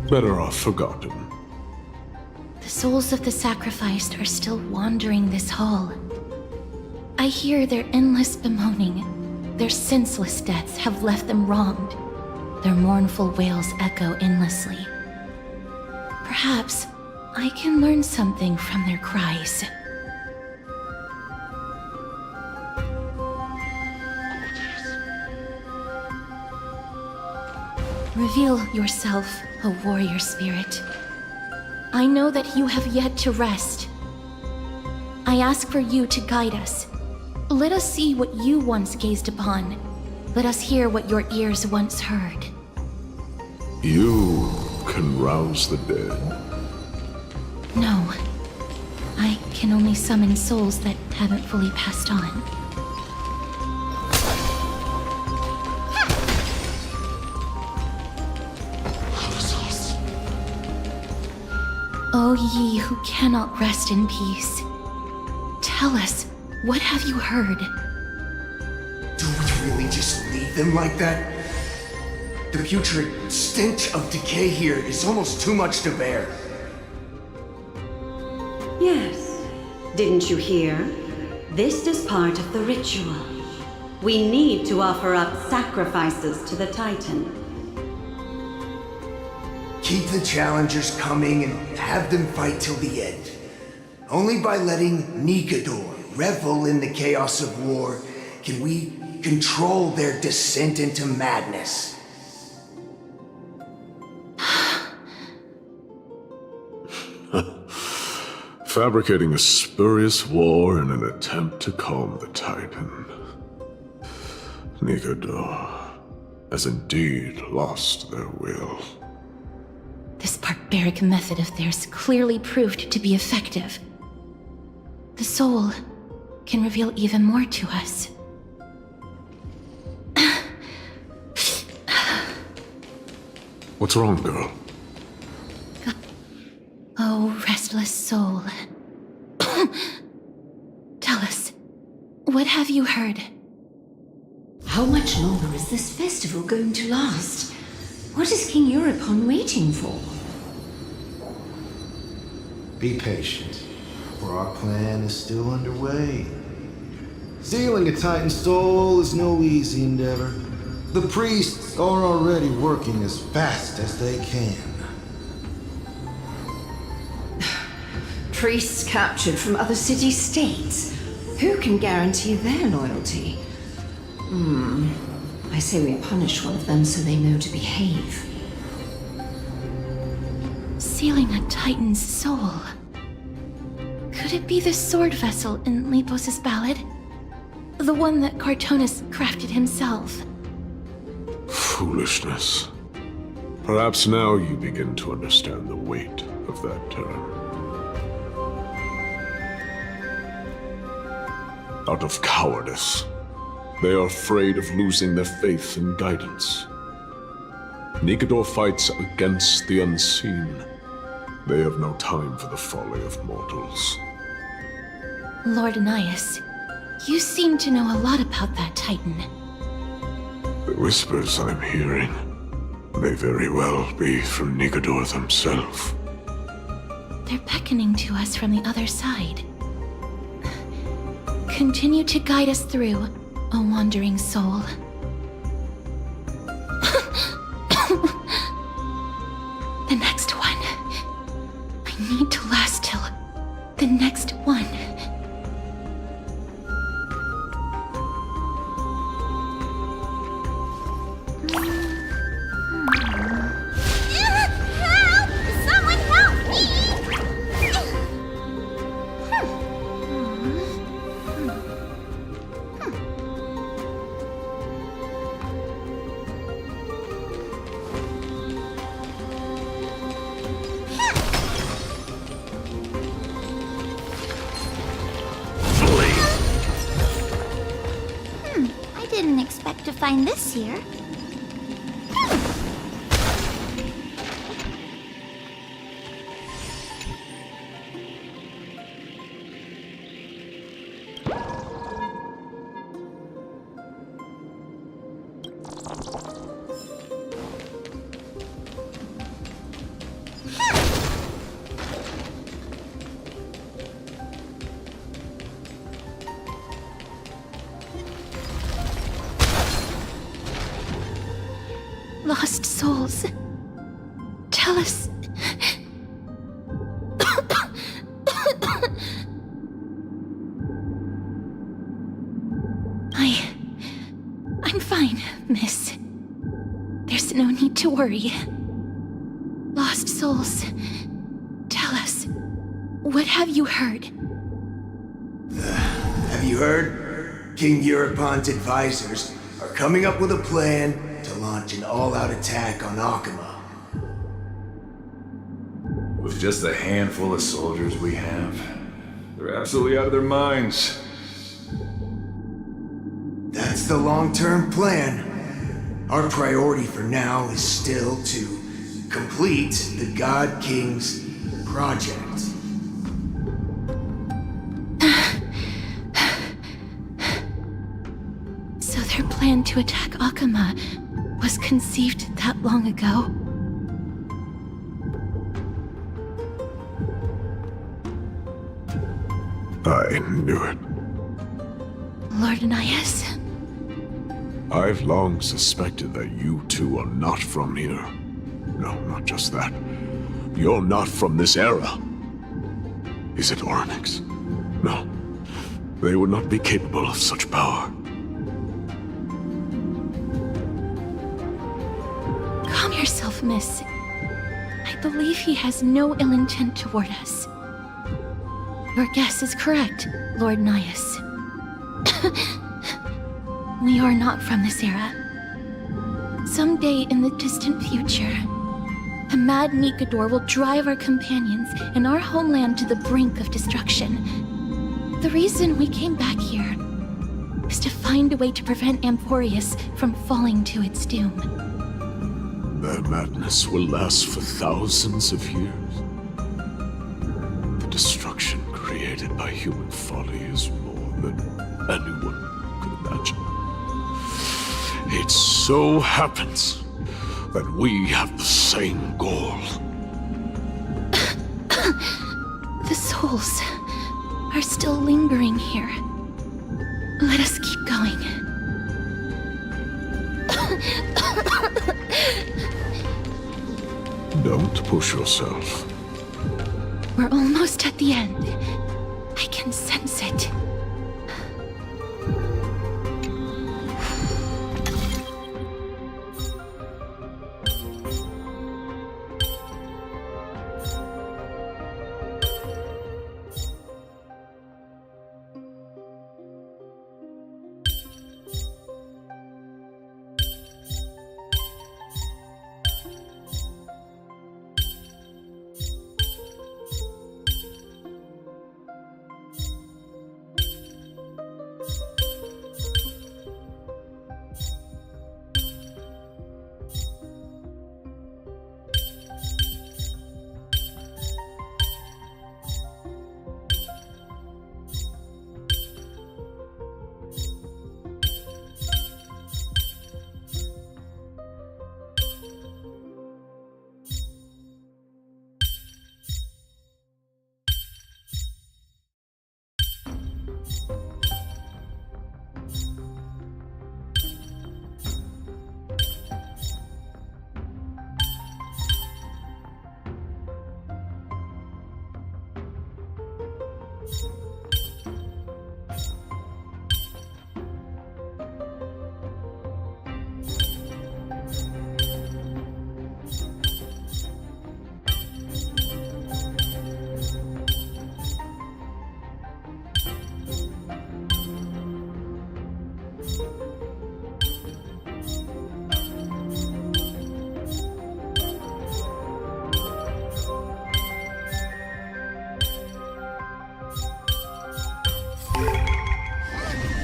Better off forgotten. The souls of the sacrificed are still wandering this hall. I hear their endless bemoaning. Their senseless deaths have left them wronged. Their mournful wails echo endlessly. Perhaps I can learn something from their cries. Reveal yourself, O warrior spirit. I know that you have yet to rest. I ask for you to guide us. Let us see what you once gazed upon. Let us hear what your ears once heard. You can rouse the dead. No. I can only summon souls that haven't fully passed on. O ye who cannot rest in peace, tell us, what have you heard? Do we really just leave them like that? The putrid stench of decay here is almost too much to bear. Yes. Didn't you hear? This is part of the ritual. We need to offer up sacrifices to the Titan. Keep the challengers coming and have them fight till the end. Only by letting Nikador revel in the chaos of war can we control their descent into madness. Fabricating a spurious war in an attempt to calm the Titan. Nikador has indeed lost their will. This barbaric method of theirs clearly proved to be effective. The soul can reveal even more to us. What's wrong, girl? Oh, restless soul. Tell us, what have you heard? How much longer is this festival going to last? What is King Euripon waiting for? Be patient, for our plan is still underway. Stealing a Titan soul is no easy endeavor. The priests are already working as fast as they can. Priests captured from other city-states. Who can guarantee their loyalty? I say we punish one of them so they know to behave. Sealing a Titan's soul. Could it be the sword vessel in Lepos' ballad? The one that Cartonus crafted himself? Foolishness. Perhaps now you begin to understand the weight of that term. Out of cowardice, they are afraid of losing their faith and guidance. Nikador fights against the unseen. They have no time for the folly of mortals. Lord Anais, you seem to know a lot about that Titan. The whispers I'm hearing may very well be from Nikador himself. They're beckoning to us from the other side. Continue to guide us through, O wandering soul. The next one. I need to last till the next one. Help! Someone help me! find this here. Lost souls. Tell us. I'm fine, miss. There's no need to worry. Lost souls. Tell us. What have you heard? Have you heard? King Eurypon's advisors are coming up with a plan to launch an all-out attack on Akama. With just a handful of soldiers we have, they're absolutely out of their minds. That's the long-term plan. Our priority for now is still to complete the God King's project. So their plan to attack Akama was conceived that long ago? I knew it. Lord Anais? I've long suspected that you two are not from here. No, not just that. You're not from this era. Is it Onyx? No. They would not be capable of such power. Calm yourself, miss. I believe he has no ill intent toward us. Your guess is correct, Lord Nias. We are not from this era. Someday in the distant future, a mad Nikador will drive our companions and our homeland to the brink of destruction. The reason we came back here is to find a way to prevent Amphorius from falling to its doom. Their madness will last for thousands of years. The destruction created by human folly is more than anyone could imagine. It so happens that we have the same goal. The souls are still lingering here. Let us keep going. Don't push yourself. We're almost at the end. I can sense it.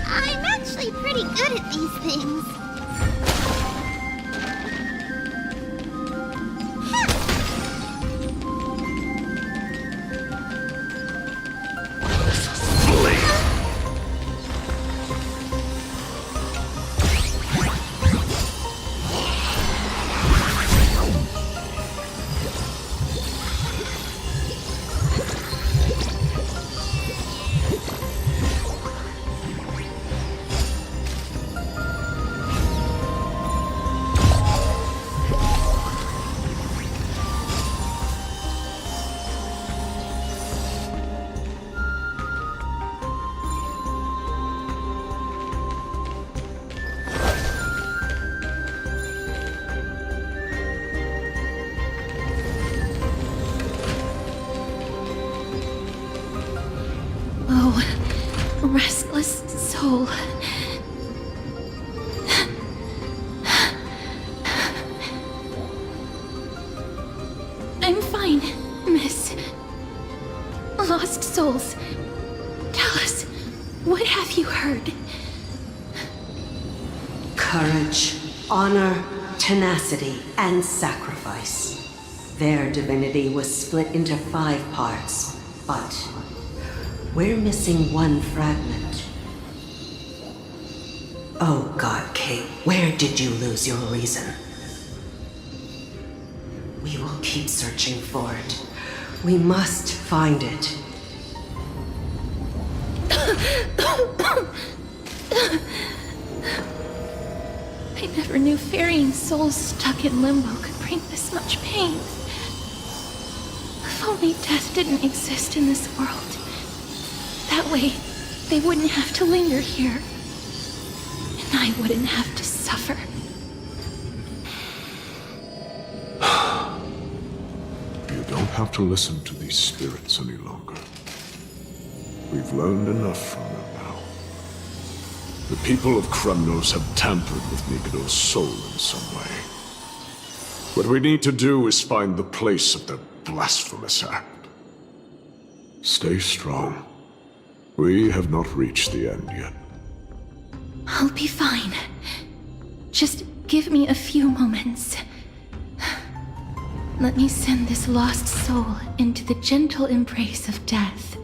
I'm actually pretty good at these things. Oh, restless soul. I'm fine, miss. Lost souls. Tell us, what have you heard? Courage, honor, tenacity, and sacrifice. Their divinity was split into 5 parts, but we're missing one fragment. Oh, God, King, where did you lose your reason? We will keep searching for it. We must find it. I never knew ferrying souls stuck in limbo could bring this much pain. If only death didn't exist in this world. That way, they wouldn't have to linger here. And I wouldn't have to suffer. You don't have to listen to these spirits any longer. We've learned enough from them now. The people of Kremnos have tampered with Nikador's soul in some way. What we need to do is find the place of their blasphemous act. Stay strong. We have not reached the end yet. I'll be fine. Just give me a few moments. Let me send this lost soul into the gentle embrace of death.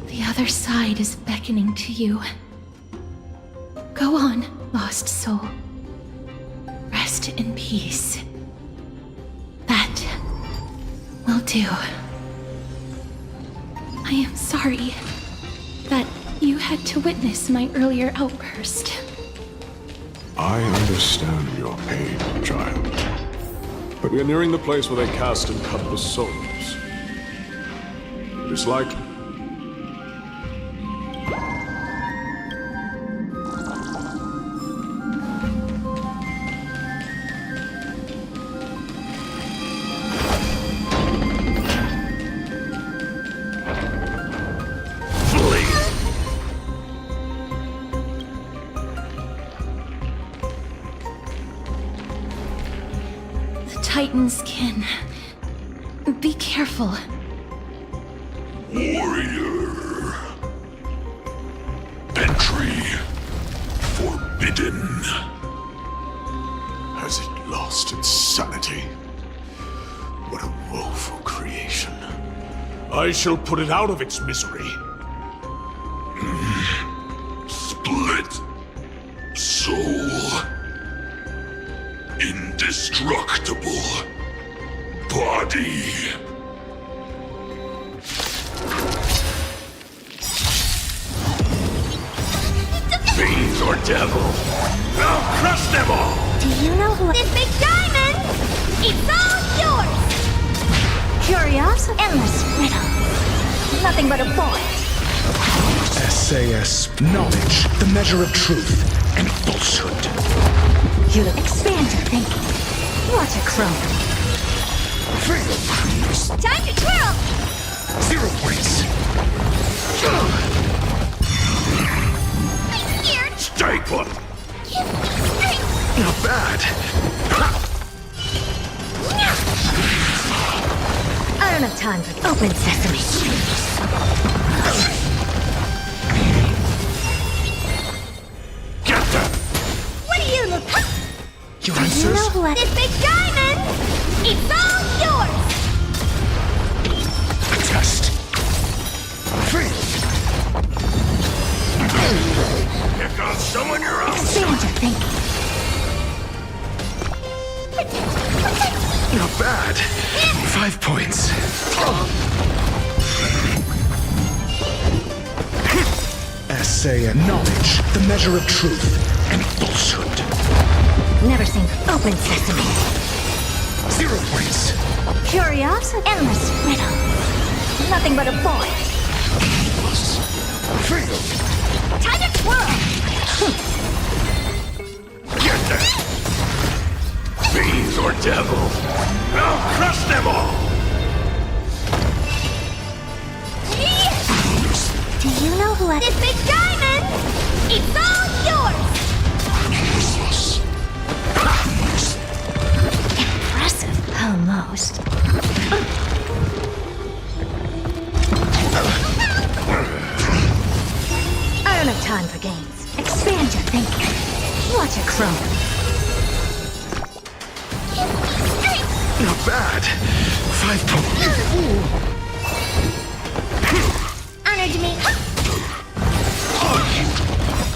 The other side is beckoning to you. Go on, lost soul. Rest in peace. That will do. I am sorry that you had to witness my earlier outburst. I understand your pain, child. But we are nearing the place where they cast and cut the souls. It is like... Titan's kin. Be careful. Warrior. Entry forbidden. Has it lost its sanity? What a woeful creation. I shall put it out of its misery. Split soul. Indestructible body. Fiends or devil, I'll crush them all! Do you know who— This big diamond! It's all yours! Curiosity? Endless riddle. Nothing but a boy. SAS, knowledge, the measure of truth and falsehood. You expand your thinking. What a crone. Freedom! Time to twirl! 0 points. I'm scared! Stay put! Give me strength! Not bad. I don't have time for open sesame. Get them! What do you look— Your Do you answers? know who I— This big diamond! It's all yours! A test. Free. Pick on someone your own! Expand your thinking. Not bad. 5 points. Essay and knowledge, the measure of truth and falsehood. Never seen open sesame. 0 points. Curiosity? Endless riddle. Nothing but a boy. Freedom. Time to twirl! Get them! Fiends or devil, I'll crush them all! This big diamond! It's all yours! Impressive, almost. I don't have time for games. Expand your thinking. Watch it grow. Not bad. 5 points. Honored me.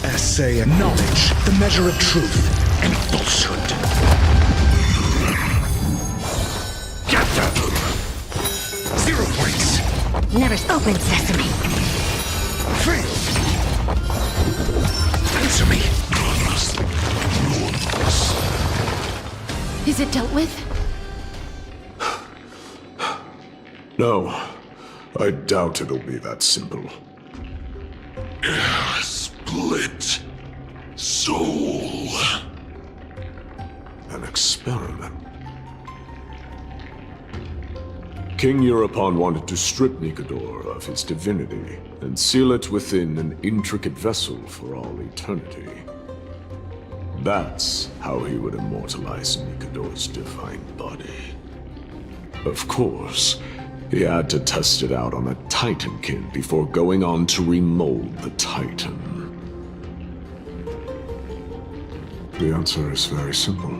Essay and knowledge, the measure of truth and falsehood. Get that! 0 points. Never open sesame. Fail. Answer me. Is it dealt with? No, I doubt it'll be that simple. Split soul. An experiment. King Euripon wanted to strip Nikador of his divinity and seal it within an intricate vessel for all eternity. That's how he would immortalize Nikador's divine body. Of course, he had to test it out on a Titankin before going on to remold the Titan. The answer is very simple.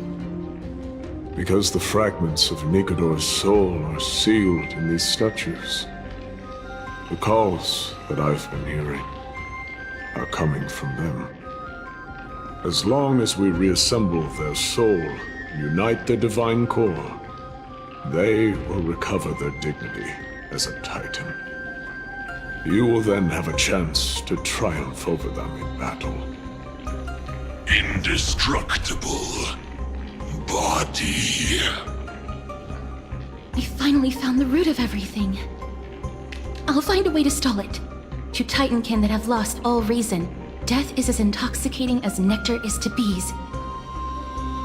Because the fragments of Nikador's soul are sealed in these statues. The calls that I've been hearing are coming from them. As long as we reassemble their soul, unite their divine core, they will recover their dignity as a Titan. You will then have a chance to triumph over them in battle. Indestructible body. We finally found the root of everything. I'll find a way to stall it. To Titankin that have lost all reason, death is as intoxicating as nectar is to bees.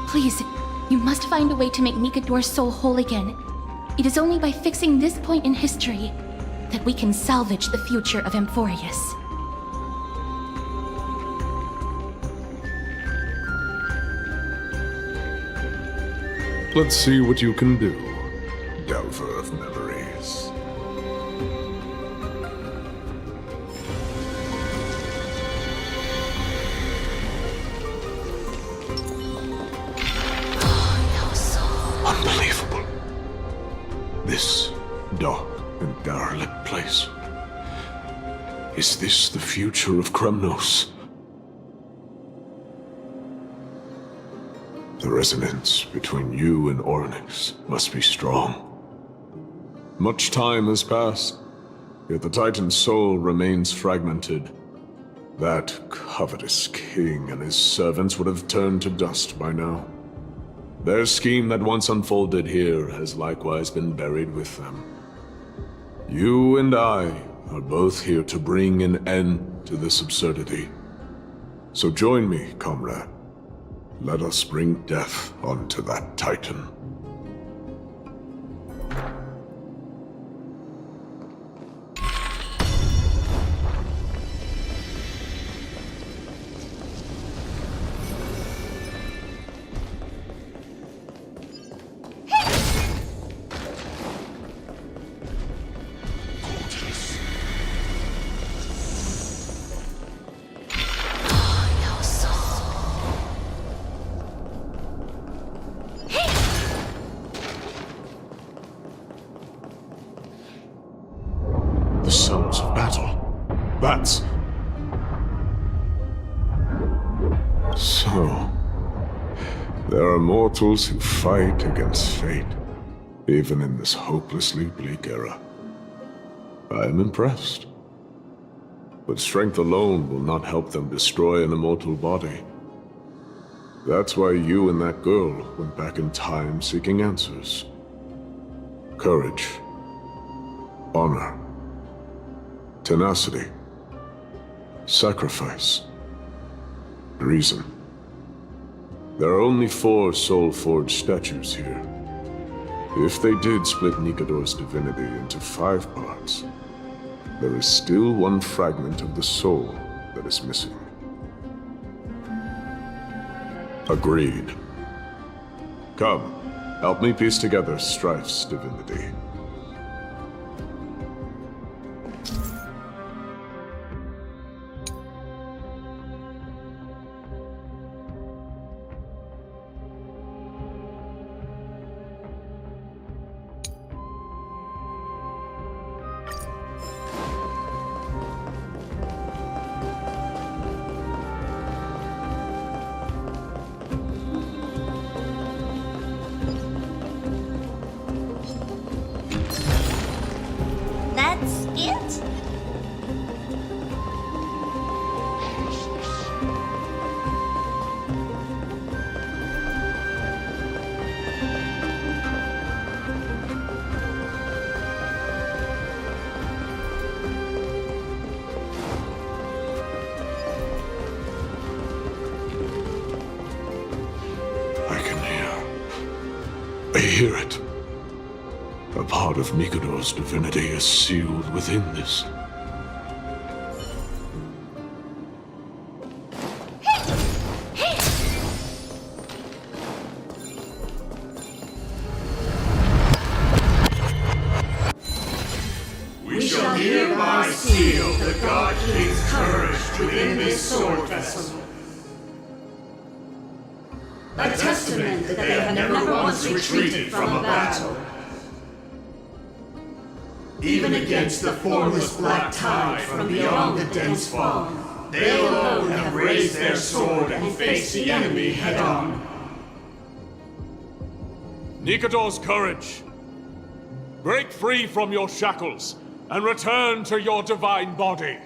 Please, you must find a way to make Nikador's soul whole again. It is only by fixing this point in history that we can salvage the future of Amphorius. Let's see what you can do, Delver of Memories. Unbelievable. This dark and derelict place. Is this the future of Kremnos? The resonance between you and Ornyx must be strong. Much time has passed, yet the Titan's soul remains fragmented. That covetous king and his servants would have turned to dust by now. Their scheme that once unfolded here has likewise been buried with them. You and I are both here to bring an end to this absurdity. So join me, comrade. Let us bring death onto that Titan. The sounds of battle. Bats! So, there are mortals who fight against fate, even in this hopelessly bleak era. I am impressed. But strength alone will not help them destroy an immortal body. That's why you and that girl went back in time seeking answers. Courage. Honor. Tenacity. Sacrifice. Reason. There are only 4 soul-forged statues here. If they did split Nikador's divinity into 5 parts, there is still one fragment of the soul that is missing. Agreed. Come, help me piece together Strife's divinity. That's it? I hear it. A part of Nikador's divinity is sealed within this. We shall hereby seal the God King's courage within this sword vessel. A testament that they have never once retreated from a battle. Even against the formless black tide from beyond the dense fog, they alone have raised their sword and faced the enemy head-on. Nikador's courage! Break free from your shackles and return to your divine body!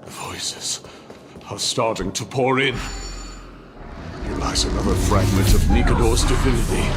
Voices are starting to pour in. Here lies another fragment of Nikador's divinity.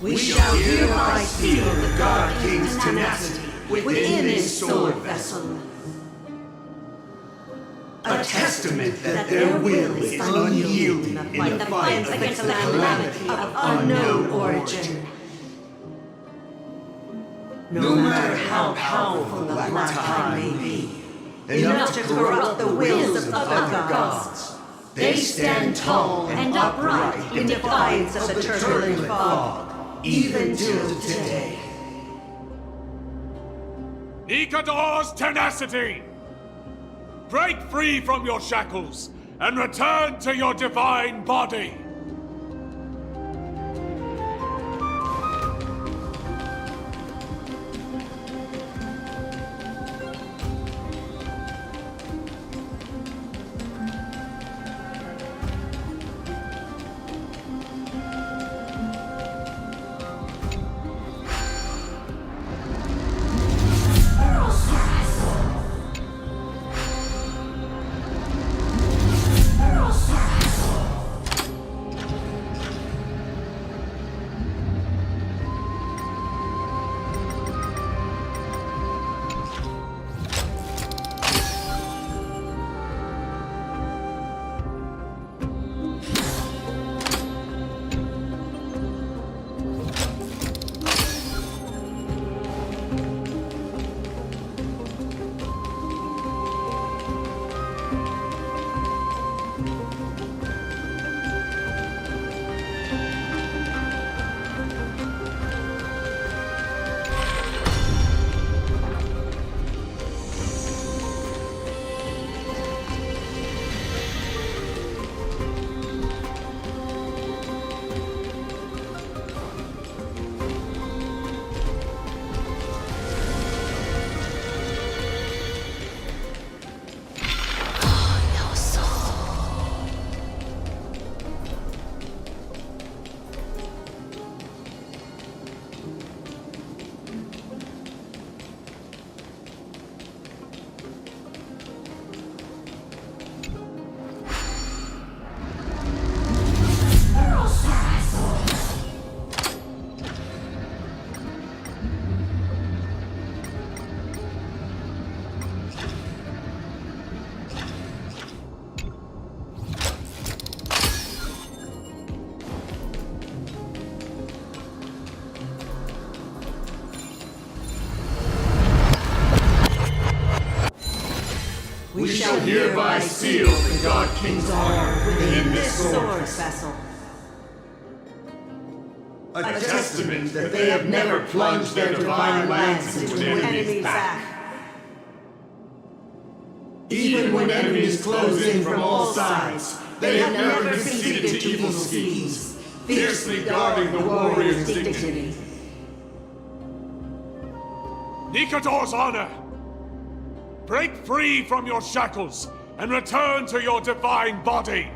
We shall hereby seal the God King's tenacity within this sword vessel. A testament that their will is unyielding in the fight against the calamity of unknown origin. No matter how powerful the Black Tide may be, enough to corrupt the wills of other gods, they stand tall and upright in defiance of the turbulent fog, even till today. Nikador's tenacity! Break free from your shackles and return to your divine body! We shall hereby seal the God King's armor within this sword vessel. A testament that they have never plunged their divine lance into an enemy's back. Even when enemies close in from all sides, they have never conceded to evil schemes, fiercely guarding the warrior's dignity. Nikador's honor! Break free from your shackles and return to your divine body!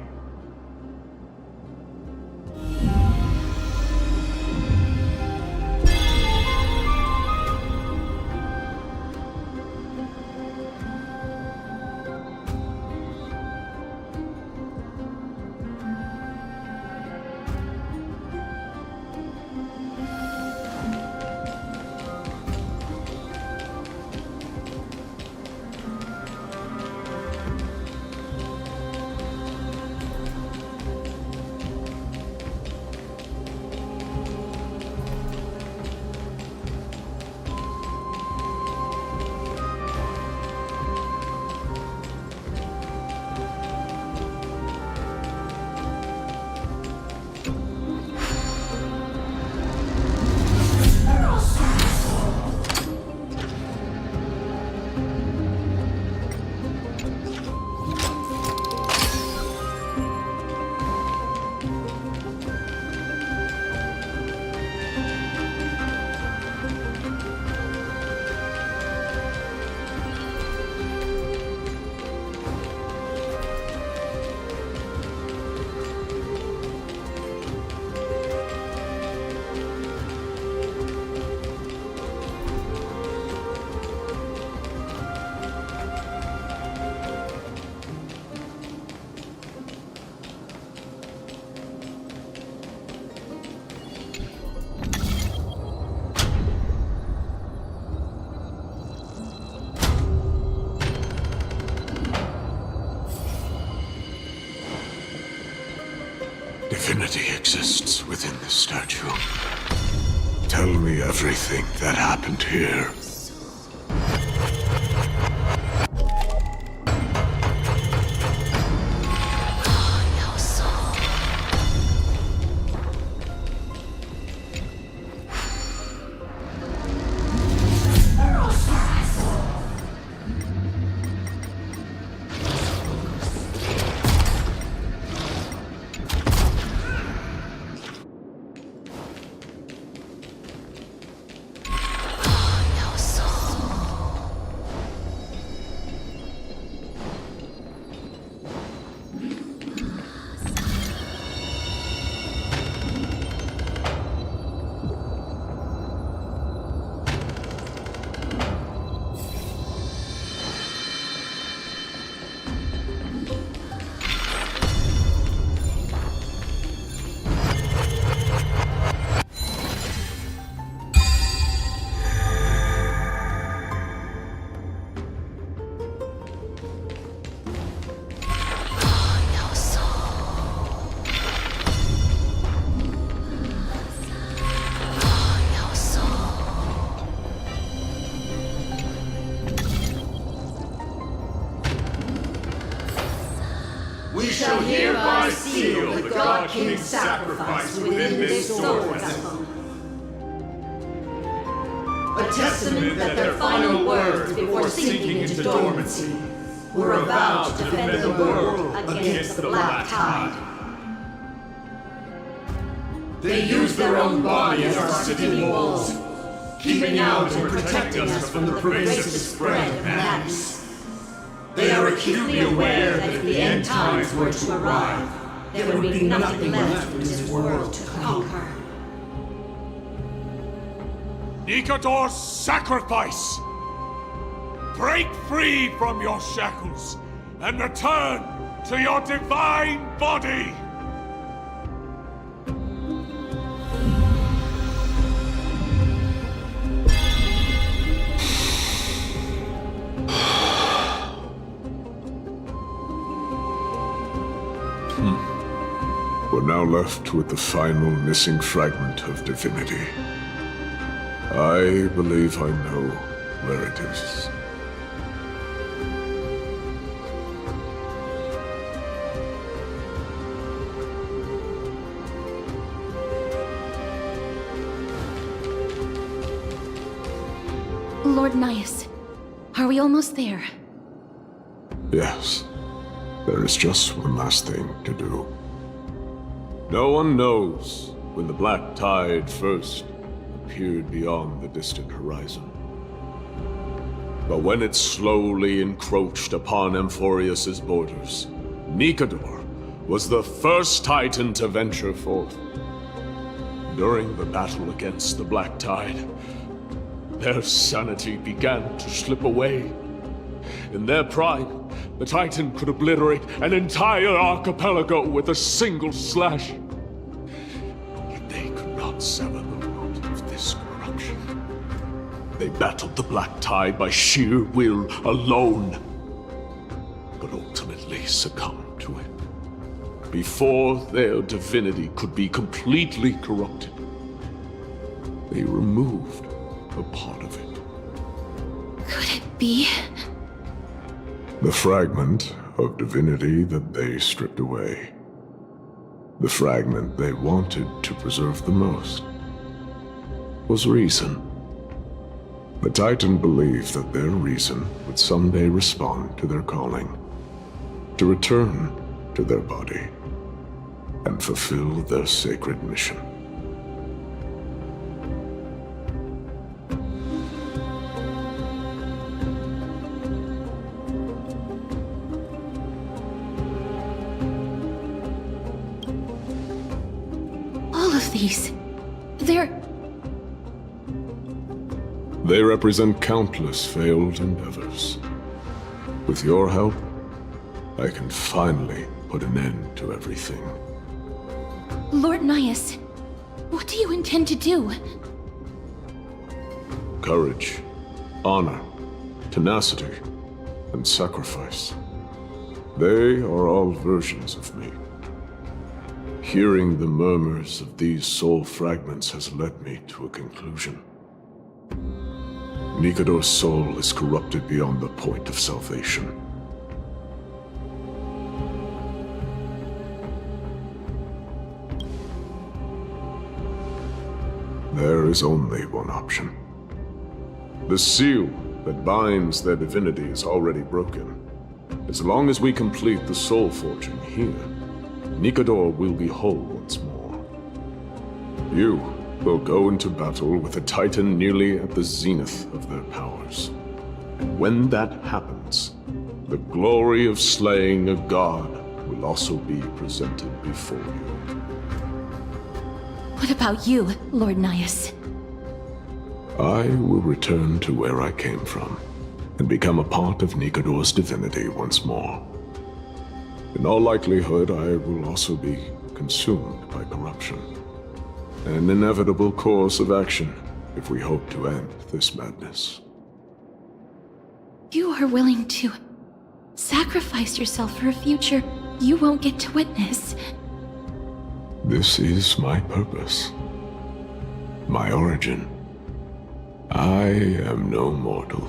divinity exists within this statue. Tell me everything that happened here. We shall hereby seal the God King's sacrifice within this sword vessel. A testament that their final words before sinking into dormancy were a vow to defend the world against the Black Tide. They used their own body as our city walls, keeping out and protecting us from the pervasive spread of madness. They are acutely aware that if the end times were to arrive, there would be nothing left in this world to conquer. Nikador's sacrifice! Break free from your shackles and return to your divine body! We're now left with the final missing fragment of divinity. I believe I know where it is. Lord Nias, are we almost there? Yes. There is just one last thing to do. No one knows when the Black Tide first appeared beyond the distant horizon. But when it slowly encroached upon Amphorius's borders, Nikador was the first Titan to venture forth. During the battle against the Black Tide, their sanity began to slip away. In their prime, the Titan could obliterate an entire archipelago with a single slash. Yet they could not sever the root of this corruption. They battled the Black Tide by sheer will alone, but ultimately succumbed to it. Before their divinity could be completely corrupted, they removed a part of it. Could it be? The fragment of divinity that they stripped away. The fragment they wanted to preserve the most was reason. The Titan believed that their reason would someday respond to their calling, to return to their body, and fulfill their sacred mission. They represent countless failed endeavors. With your help, I can finally put an end to everything. Lord Nias, what do you intend to do? Courage, honor, tenacity, and sacrifice. They are all versions of me. Hearing the murmurs of these soul fragments has led me to a conclusion. Nikador's soul is corrupted beyond the point of salvation. There is only one option. The seal that binds their divinity is already broken. As long as we complete the soul forging here, Nikador will be whole once more. You will go into battle with a Titan nearly at the zenith of their powers. And when that happens, the glory of slaying a god will also be presented before you. What about you, Lord Nias? I will return to where I came from, and become a part of Nikador's divinity once more. In all likelihood, I will also be consumed by corruption. An inevitable course of action if we hope to end this madness. You are willing to sacrifice yourself for a future you won't get to witness. This is my purpose. My origin. I am no mortal,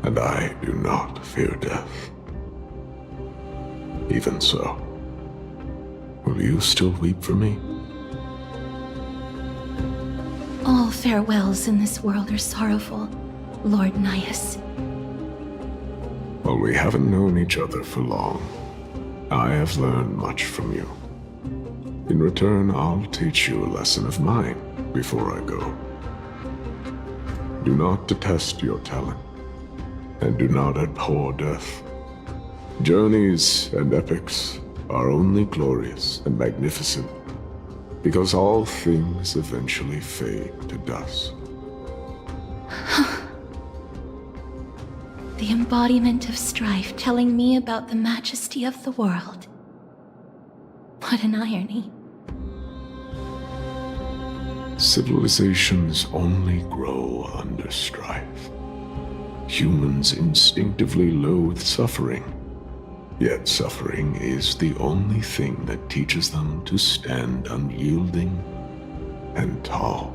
and I do not fear death. Even so, will you still weep for me? All farewells in this world are sorrowful, Lord Nias. While we haven't known each other for long, I have learned much from you. In return, I'll teach you a lesson of mine before I go. Do not detest your talent, and do not abhor death. Journeys and epics are only glorious and magnificent because all things eventually fade to dust. The embodiment of strife telling me about the majesty of the world. What an irony. Civilizations only grow under strife. Humans instinctively loathe suffering. Yet suffering is the only thing that teaches them to stand unyielding and tall.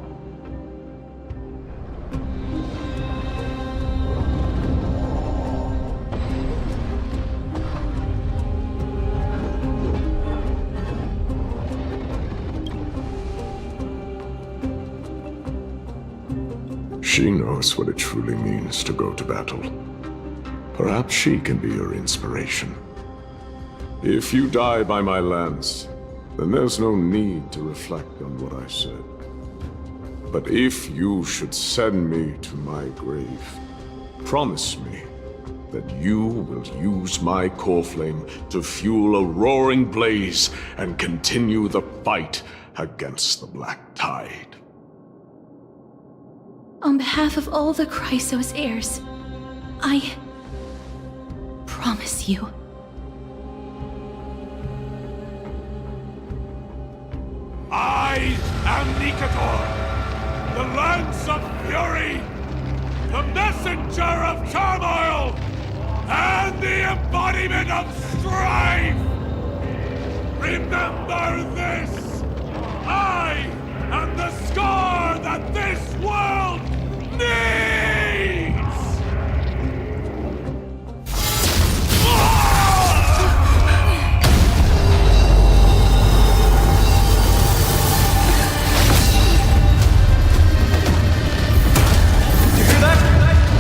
She knows what it truly means to go to battle. Perhaps she can be your inspiration. If you die by my lance, then there's no need to reflect on what I said. But if you should send me to my grave, promise me that you will use my core flame to fuel a roaring blaze and continue the fight against the Black Tide. On behalf of all the Chrysos heirs, I promise you. I am Nikador, the Lance of Fury, the messenger of turmoil, and the embodiment of strife! Remember this! I am the scar that this world needs!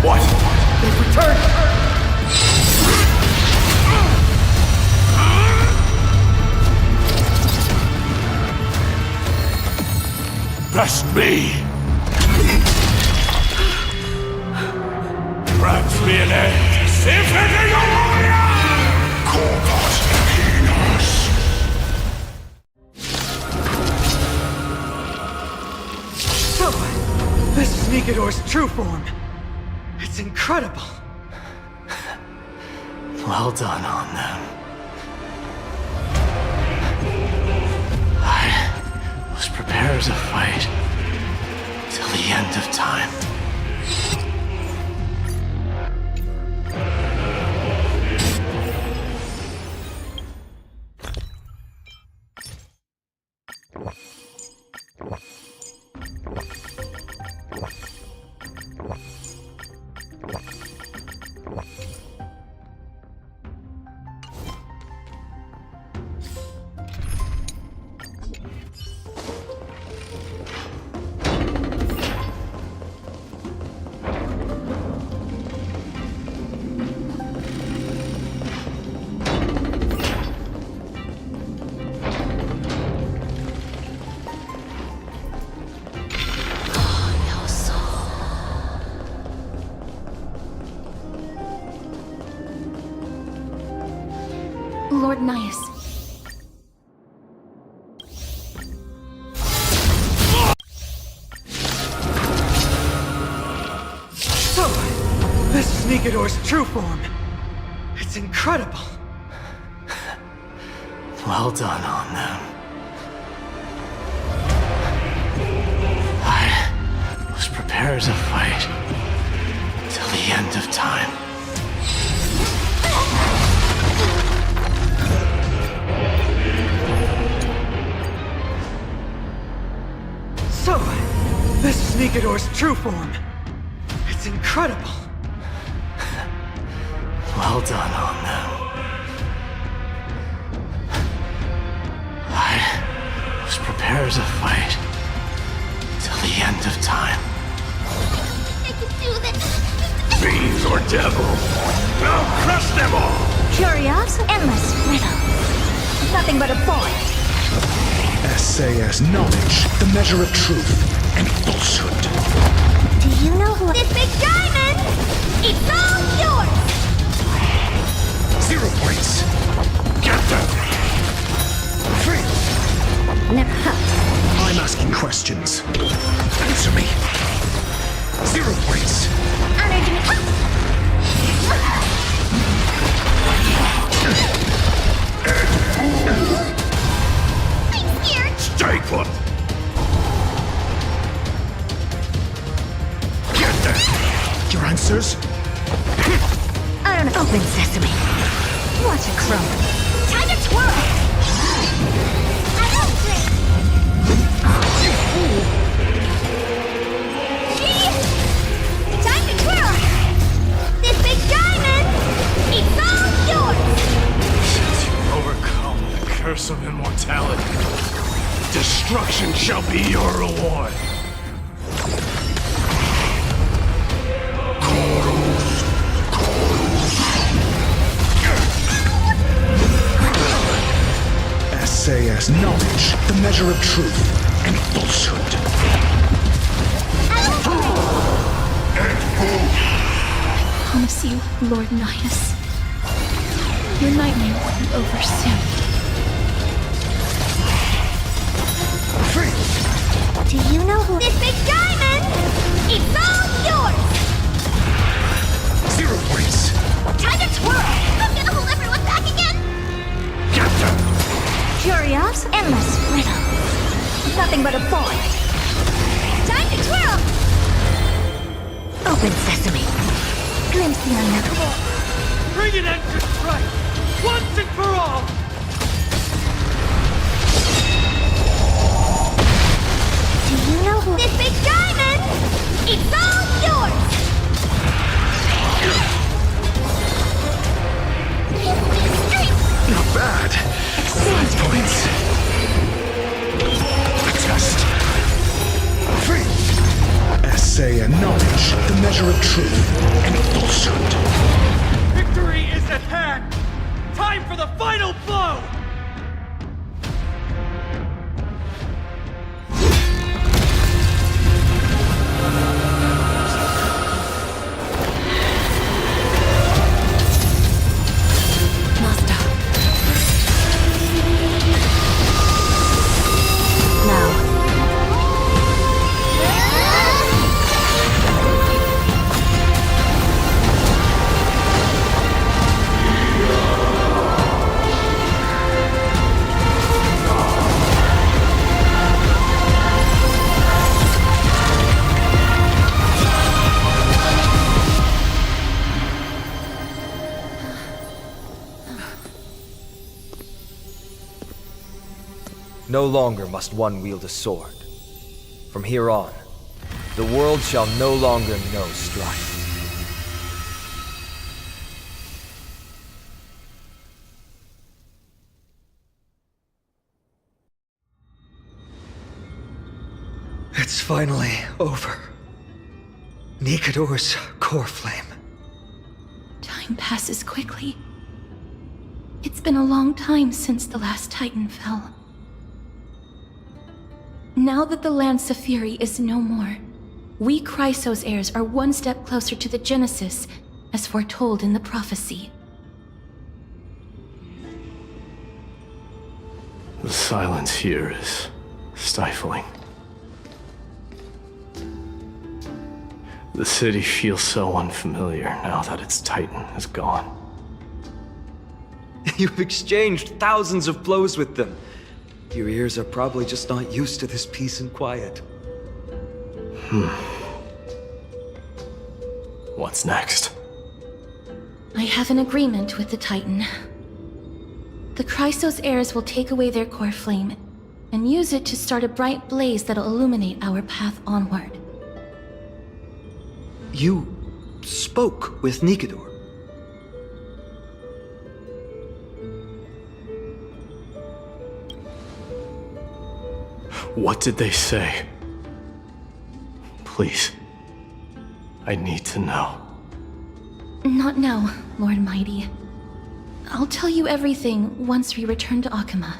What? They've returned! Best me! Grant me an end! Infinity warrior! Corvus Venus! So, this is Nikador's true form. It's incredible. Well done on them. I was prepared to fight till the end of time. Nias. So, this is Nikador's true form. It's incredible. Well done on them. I was prepared to fight till the end of time. So, this is Nikador's true form. It's incredible. Well done on them. I was prepared to fight till the end of time. I can do this. Fiends or devil, I'll crush them all! Curious, endless riddle. Nothing but a void. SAS knowledge, the measure of truth and falsehood. Do you know who this big diamond? It's all yours! 0 points. Get them! 3. Never huh. I'm asking questions. Answer me. 0 points. Energy I'm scared! Stay put! Get them! Your answers? I don't know. Open sesame. Watch it crumble. Time to twirl! I don't think! Time to twirl! This big diamond! It's all yours! Overcome the curse of immortality. Destruction shall be your reward. SAS knowledge, the measure of truth and falsehood. I promise you, Lord Nias, your nightmare will be over soon. 3. Do you know who this big diamond? It's all yours! 0 points. Time to twirl! I'm gonna hold everyone back again! Get them! Curious, endless riddle. Nothing but a void. Time to twirl! Open sesame. Glimpse the unknowable. Bring an end to strife, once and for all! Do you know who this big diamond? It's all yours! Not bad. 5 points. A test. 3. SA knowledge, the measure of truth and falsehood. Victory is at hand! Time for the final blow! No longer must one wield a sword. From here on, the world shall no longer know strife. It's finally over. Nikador's core flame. Time passes quickly. It's been a long time since the last Titan fell. Now that the Lance of Fury is no more, we Chrysos heirs are one step closer to the Genesis, as foretold in the prophecy. The silence here is stifling. The city feels so unfamiliar now that its Titan is gone. You've exchanged thousands of blows with them. Your ears are probably just not used to this peace and quiet. What's next? I have an agreement with the Titan. The Chrysos heirs will take away their core flame and use it to start a bright blaze that'll illuminate our path onward. You spoke with Nikador. What did they say? Please. I need to know. Not now, Lord Mighty. I'll tell you everything once we return to Akama.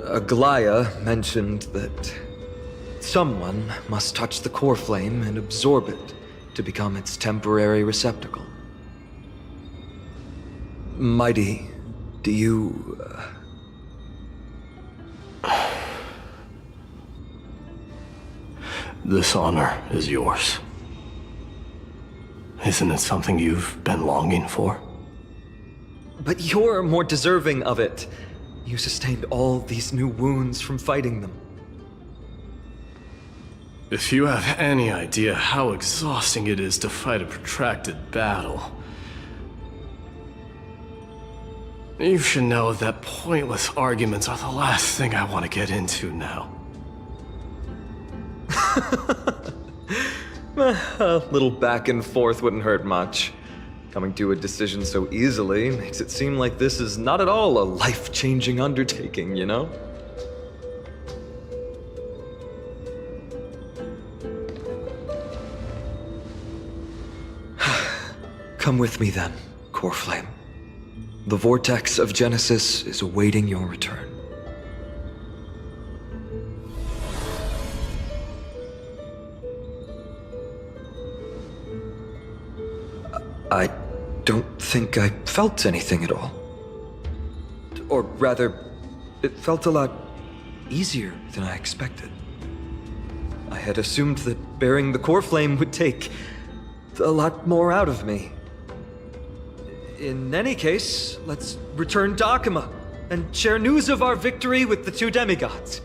Aglaya mentioned that someone must touch the core flame and absorb it to become its temporary receptacle. Mighty, do you... This honor is yours. Isn't it something you've been longing for? But you're more deserving of it. You sustained all these new wounds from fighting them. If you have any idea how exhausting it is to fight a protracted battle, you should know that pointless arguments are the last thing I want to get into now. A little back and forth wouldn't hurt much. Coming to a decision so easily makes it seem like this is not at all a life-changing undertaking, you know? Come with me then, Core Flame. The vortex of Genesis is awaiting your return. I don't think I felt anything at all. Or rather, it felt a lot easier than I expected. I had assumed that bearing the core flame would take a lot more out of me. In any case, let's return to Akama and share news of our victory with the two demigods.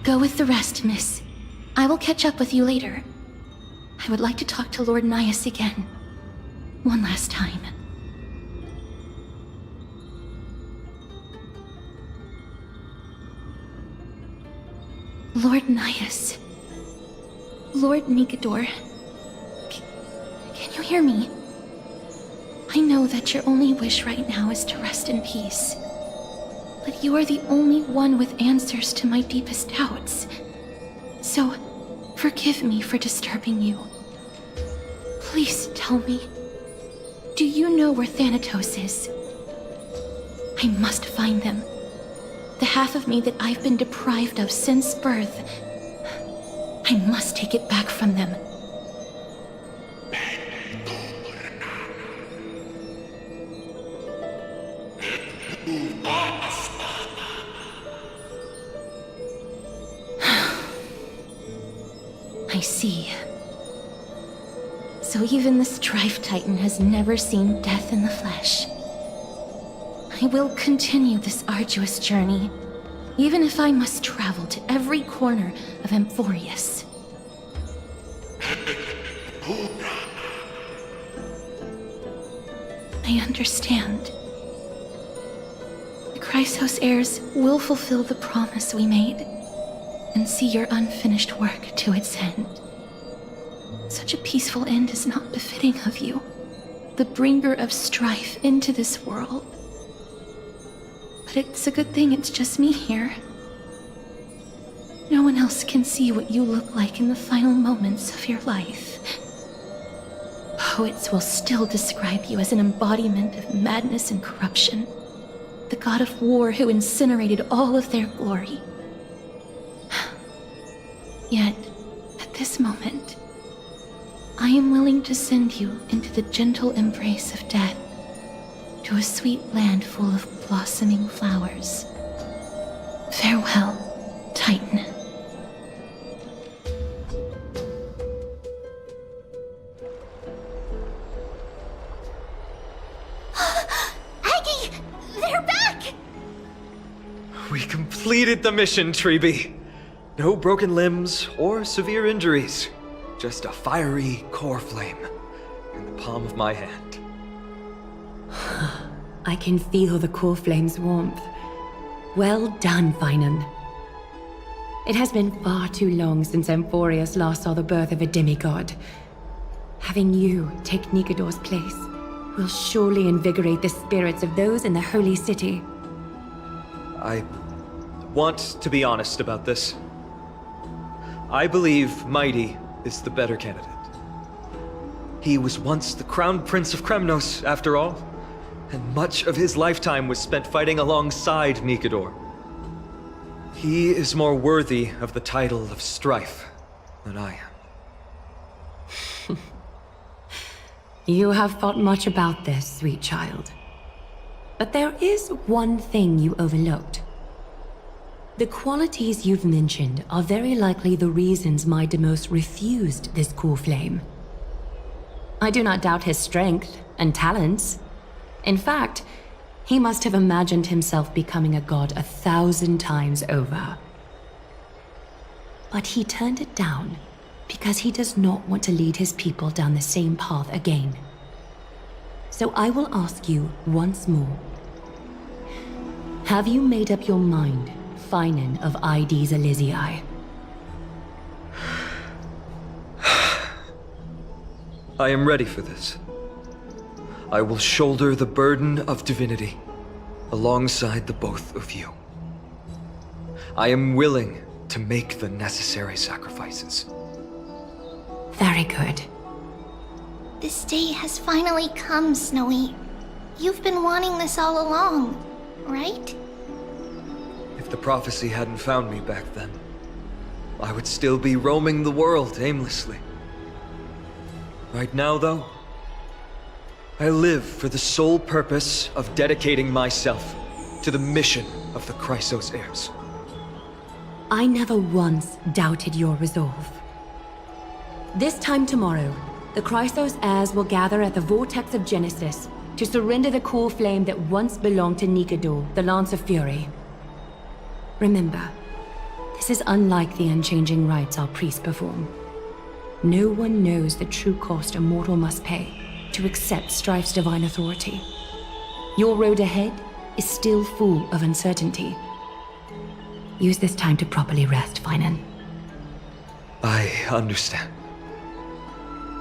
Go with the rest, miss. I will catch up with you later. I would like to talk to Lord Nias again. One last time. Lord Nias. Lord Nikador. Can you hear me? I know that your only wish right now is to rest in peace. But you are the only one with answers to my deepest doubts. So, forgive me for disturbing you. Please tell me, do you know where Thanatos is? I must find them. The half of me that I've been deprived of since birth. I must take it back from them. I see. So even the Strife Titan has never seen death in the flesh. I will continue this arduous journey, even if I must travel to every corner of Amphorius. I understand. The Chrysos heirs will fulfill the promise we made, and see your unfinished work to its end. Such a peaceful end is not befitting of you, the bringer of strife into this world. But it's a good thing it's just me here. No one else can see what you look like in the final moments of your life. poets will still describe you as an embodiment of madness and corruption. The god of war who incinerated all of their glory. Yet, at this moment, I am willing to send you into the gentle embrace of death, to a sweet land full of blossoming flowers. Farewell, Titan. Aggie! They're back! We completed the mission, Treeby. No broken limbs or severe injuries. Just a fiery core flame in the palm of my hand. I can feel the core flame's warmth. Well done, Finan. It has been far too long since Emphorius last saw the birth of a demigod. Having you take Nikador's place will surely invigorate the spirits of those in the Holy City. I want to be honest about this. I believe Mighty is the better candidate. He was once the Crown Prince of Kremnos, after all, and much of his lifetime was spent fighting alongside Nikador. He is more worthy of the title of Strife than I am. You have thought much about this, sweet child. But there is one thing you overlooked. The qualities you've mentioned are very likely the reasons my Demos refused this core flame. I do not doubt his strength and talents. In fact, he must have imagined himself becoming a god 1,000 times over. But he turned it down because he does not want to lead his people down the same path again. So I will ask you once more. Have you made up your mind, Finan of Ides Elysiae? I am ready for this. I will shoulder the burden of divinity alongside the both of you. I am willing to make the necessary sacrifices. Very good. This day has finally come, Snowy. You've been wanting this all along, right? If the prophecy hadn't found me back then, I would still be roaming the world aimlessly. Right now, though, I live for the sole purpose of dedicating myself to the mission of the Chrysos heirs. I never once doubted your resolve. This time tomorrow, the Chrysos heirs will gather at the Vortex of Genesis to surrender the core flame that once belonged to Nikador, the Lance of Fury. Remember, this is unlike the unchanging rites our priests perform. No one knows the true cost a mortal must pay to accept Strife's divine authority. Your road ahead is still full of uncertainty. Use this time to properly rest, Finan. I understand.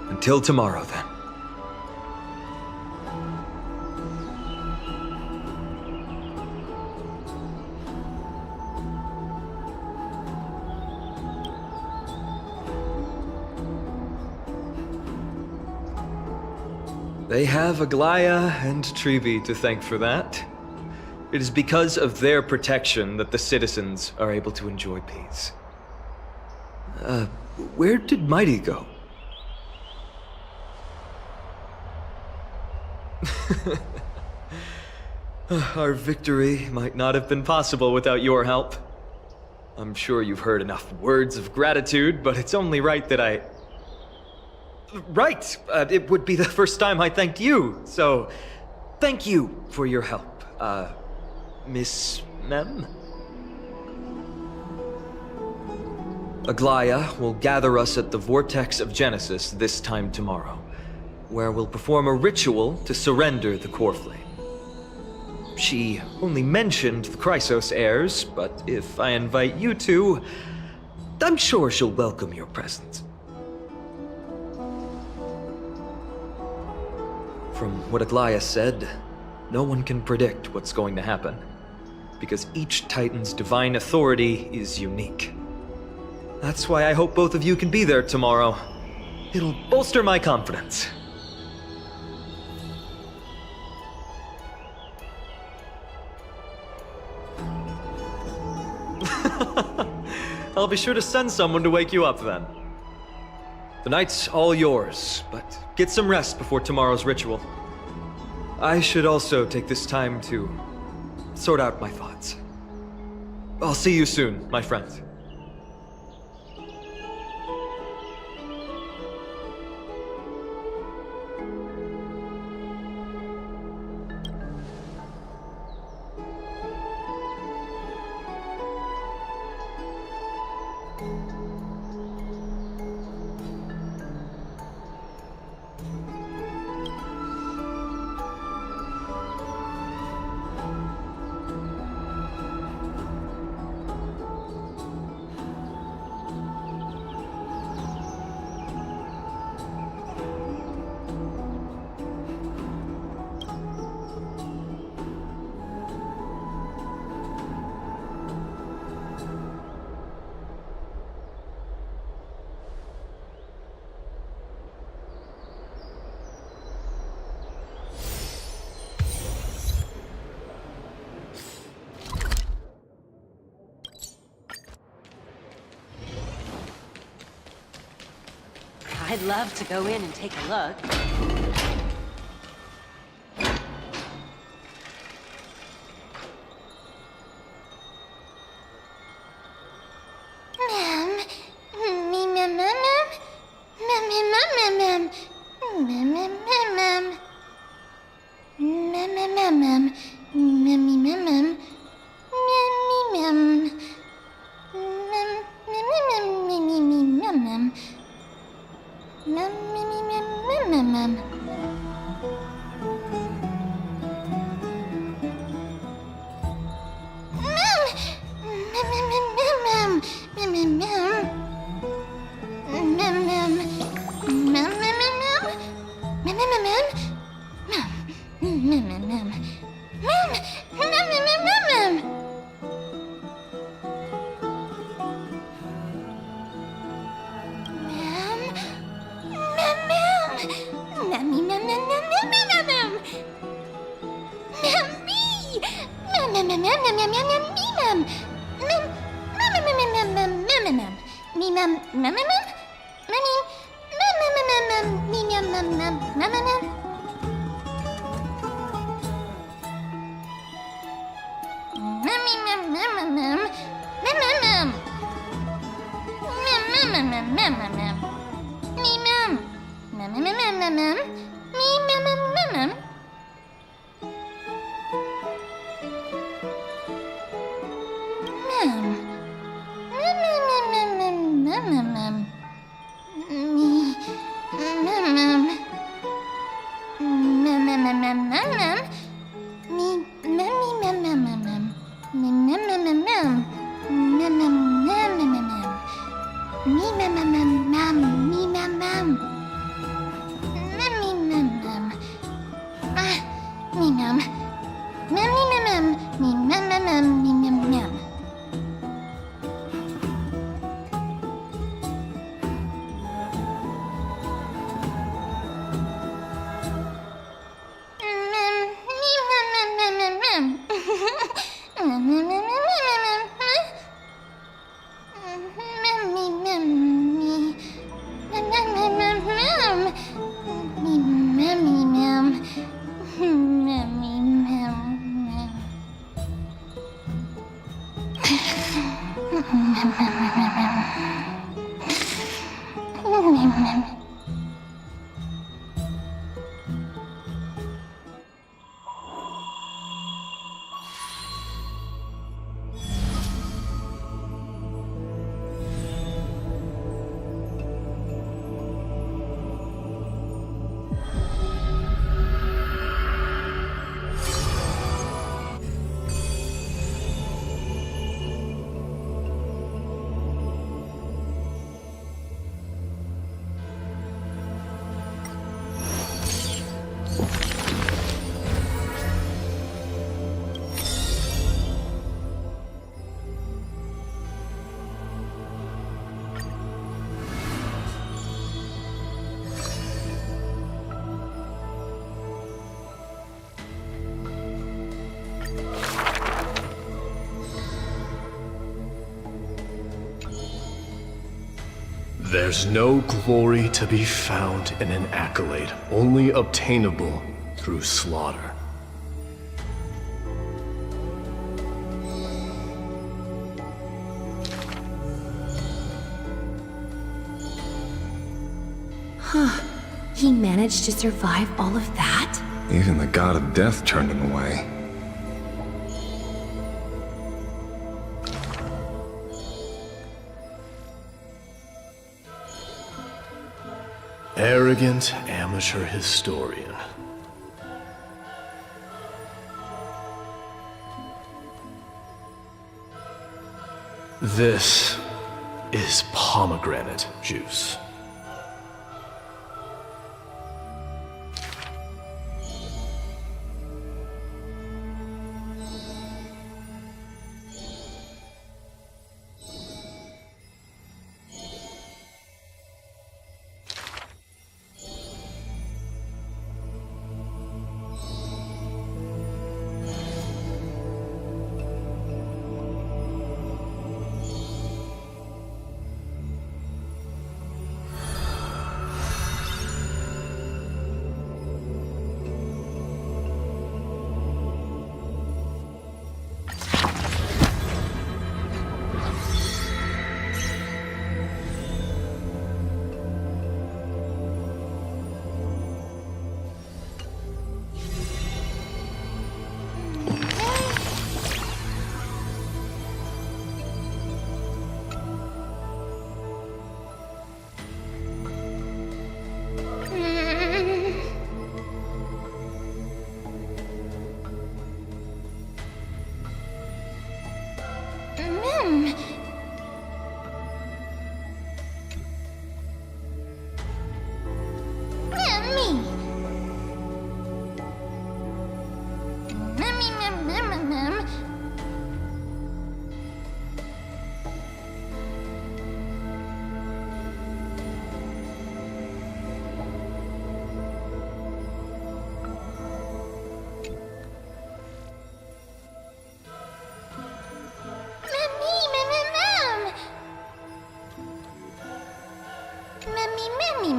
Until tomorrow, then. They have Aglaya and Treeby to thank for that. It is because of their protection that the citizens are able to enjoy peace. Where did Mighty go? Our victory might not have been possible without your help. I'm sure you've heard enough words of gratitude, but it's only right that I... Right! It would be the first time I thanked you, so... Thank you for your help, Miss Mem? Aglaya will gather us at the Vortex of Genesis this time tomorrow, where we'll perform a ritual to surrender the core flame. She only mentioned the Chrysos heirs, but if I invite you to, I'm sure she'll welcome your presence. From what Aglaya said, no one can predict what's going to happen, because each Titan's divine authority is unique. That's why I hope both of you can be there tomorrow. It'll bolster my confidence. I'll be sure to send someone to wake you up then. The night's all yours, but get some rest before tomorrow's ritual. I should also take this time to sort out my thoughts. I'll see you soon, my friend. I'd love to go in and take a look. There's no glory to be found in an accolade, only obtainable through slaughter. Huh. He managed to survive all of that? Even the god of death turned him away. Arrogant amateur historian. This is pomegranate juice.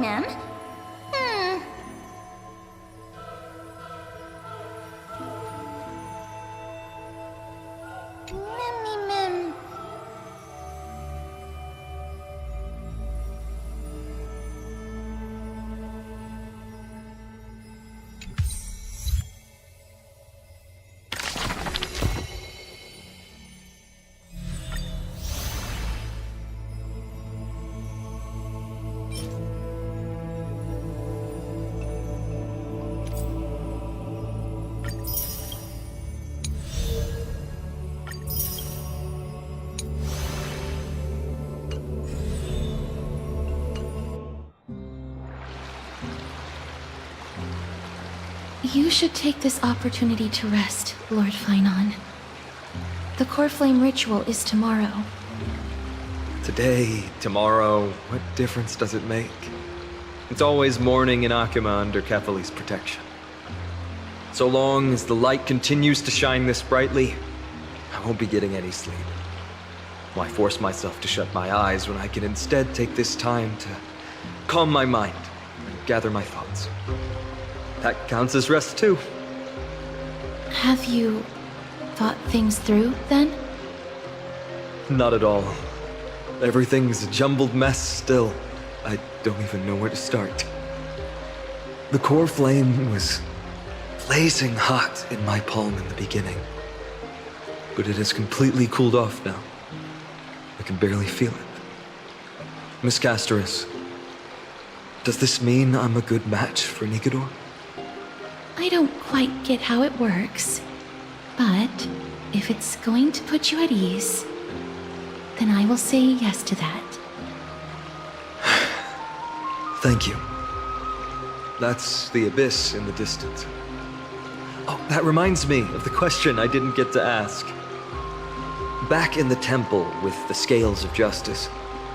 Ma'am. Ma'am. You should take this opportunity to rest, Lord Finon. The Core Flame ritual is tomorrow. Today, tomorrow, what difference does it make? It's always morning in Akima under Kethali's protection. So long as the light continues to shine this brightly, I won't be getting any sleep. Why force myself to shut my eyes when I can instead take this time to calm my mind and gather my thoughts? That counts as rest too. Have you thought things through, then? Not at all. Everything's a jumbled mess still. I don't even know where to start. The core flame was blazing hot in my palm in the beginning. But it has completely cooled off now. I can barely feel it. Miss Castoris, does this mean I'm a good match for Nikador? I don't quite get how it works, but if it's going to put you at ease, then I will say yes to that. Thank you. That's the abyss in the distance. Oh, that reminds me of the question I didn't get to ask. Back in the temple with the Scales of Justice,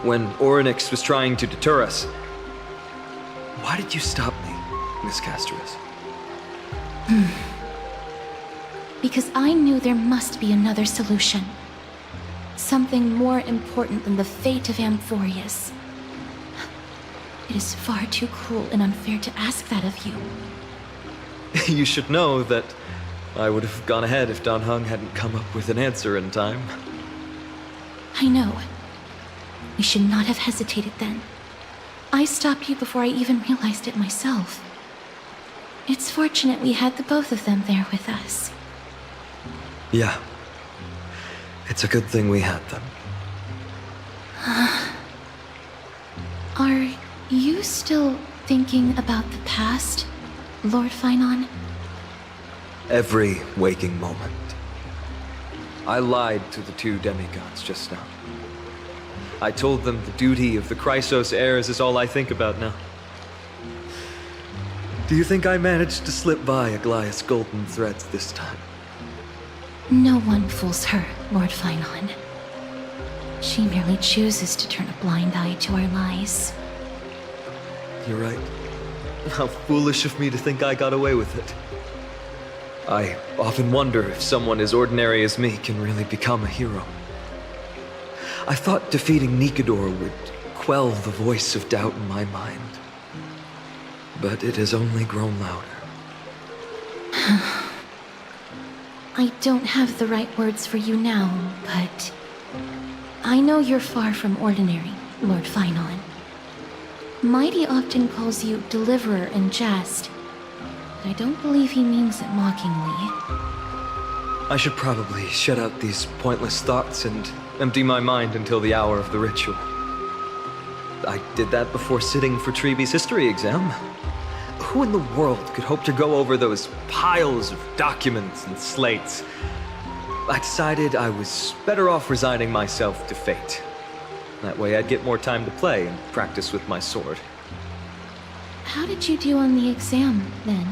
when Orynyx was trying to deter us, why did you stop me, Miss Castoris? Because I knew there must be another solution. Something more important than the fate of Amphorius. It is far too cruel and unfair to ask that of you. You should know that I would have gone ahead if Dan Heng hadn't come up with an answer in time. I know. We should not have hesitated then. I stopped you before I even realized it myself. It's fortunate we had the both of them there with us. Yeah. It's a good thing we had them. Are you still thinking about the past, Lord Finon? Every waking moment. I lied to the two demigods just now. I told them the duty of the Chrysos heirs is all I think about now. Do you think I managed to slip by Aglaïa's golden threads this time? No one fools her, Lord Finon. She merely chooses to turn a blind eye to our lies. You're right. How foolish of me to think I got away with it. I often wonder if someone as ordinary as me can really become a hero. I thought defeating Nikador would quell the voice of doubt in my mind. But it has only grown louder. I don't have the right words for you now, but I know you're far from ordinary, Lord Finon. Mighty often calls you Deliverer in jest, but I don't believe he means it mockingly. I should probably shut out these pointless thoughts and empty my mind until the hour of the ritual. I did that before sitting for Treeby's history exam. Who in the world could hope to go over those piles of documents and slates? I decided I was better off resigning myself to fate. That way I'd get more time to play and practice with my sword. How did you do on the exam, then?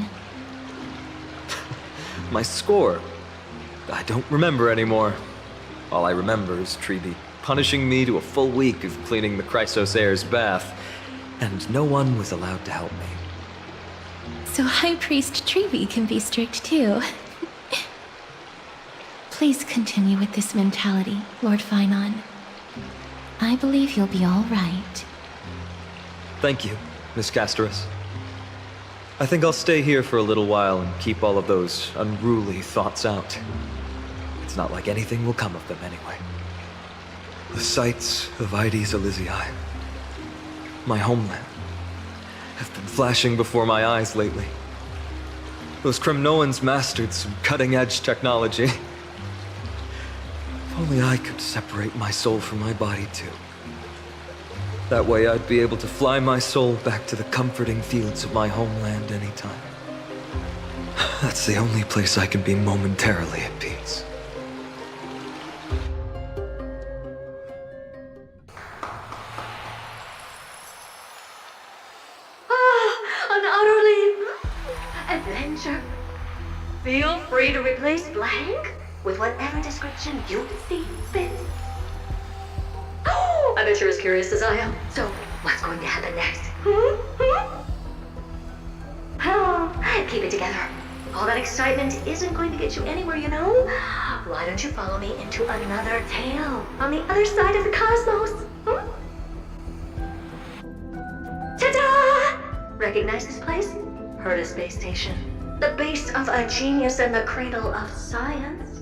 My score? I don't remember anymore. All I remember is Treeby punishing me to a full week of cleaning the Chrysos heir's bath, and no one was allowed to help me. So High Priest Treeby can be strict too. Please continue with this mentality, Lord Finon. I believe you'll be all right. Thank you, Miss Castoris. I think I'll stay here for a little while and keep all of those unruly thoughts out. It's not like anything will come of them anyway. The sights of Ides Elysiae, my homeland, have been flashing before my eyes lately. Those Kremnoans mastered some cutting-edge technology. If only I could separate my soul from my body too. That way I'd be able to fly my soul back to the comforting fields of my homeland anytime. That's the only place I can be momentarily at peace. An utterly adventure. Feel free to replace blank with whatever description you see fit. Oh, I bet you're as curious as I am. So, what's going to happen next? Oh, keep it together. All that excitement isn't going to get you anywhere, you know? Why don't you follow me into another tale on the other side of the cosmos? Ta-da! Recognize this place? Herta Space Station. The base of a genius and the cradle of science.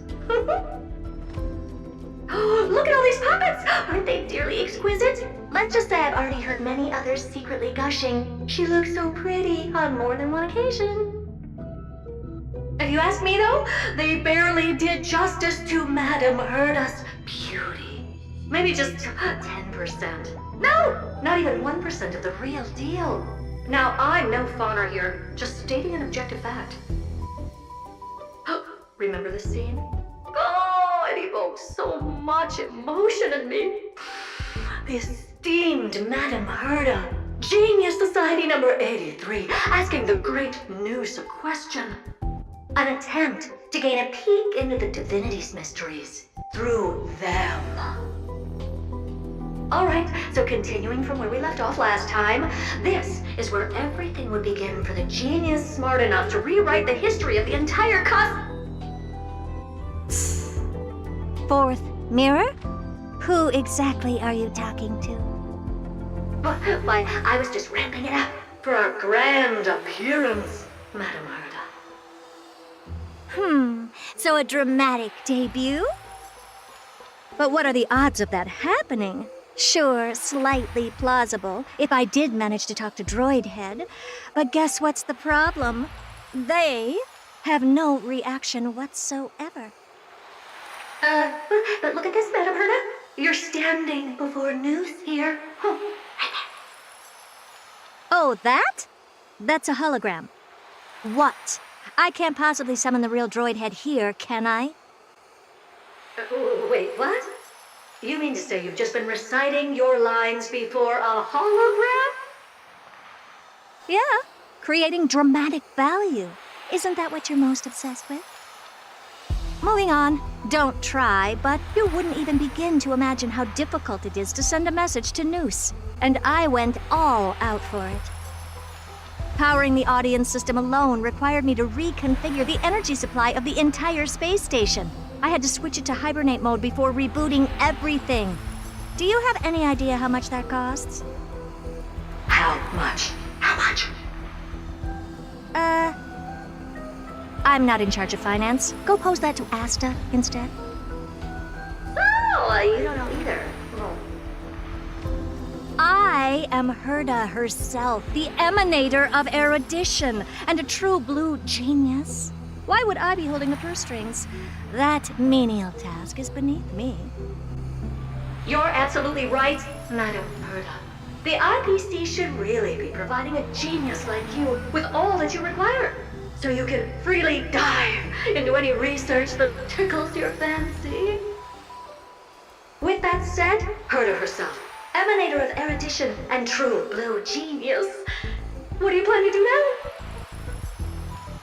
Oh, look at all these puppets! Aren't they dearly exquisite? Let's just say I've already heard many others secretly gushing. She looks so pretty on more than one occasion. If you ask me though, they barely did justice to Madame Herta's beauty. Maybe just 10%. No, not even 1% of the real deal. Now, I'm no fawner here, just stating an objective fact. Remember this scene? Oh, it evokes so much emotion in me. The esteemed Madame Herta, Genius Society number 83, asking the great Noose a question. An attempt to gain a peek into the divinity's mysteries through them. Alright, so continuing from where we left off last time, this is where everything would begin for the genius smart enough to rewrite the history of the entire Fourth mirror? Who exactly are you talking to? Why, I was just ramping it up for our grand appearance, Madam Herda. So a dramatic debut? But what are the odds of that happening? Sure, slightly plausible, if I did manage to talk to Droid Head. But guess what's the problem? They have no reaction whatsoever. But look at this, Madam Herda. You're standing before Noose here. Oh, that? That's a hologram. What? I can't possibly summon the real Droid Head here, can I? Wait, what? You mean to say you've just been reciting your lines before a hologram? Yeah, creating dramatic value. Isn't that what you're most obsessed with? Moving on. Don't try, but you wouldn't even begin to imagine how difficult it is to send a message to Noose. And I went all out for it. Powering the audience system alone required me to reconfigure the energy supply of the entire space station. I had to switch it to hibernate mode before rebooting everything. Do you have any idea how much that costs? How much? How much? I'm not in charge of finance. Go pose that to Asta instead. Oh, you don't know either. I am Herda herself, the emanator of erudition, and a true blue genius. Why would I be holding the purse strings? That menial task is beneath me. You're absolutely right, Madam Herda. The IPC should really be providing a genius like you with all that you require, so you can freely dive into any research that tickles your fancy. With that said, Herda herself, emanator of erudition and true blue genius, what do you plan to do now?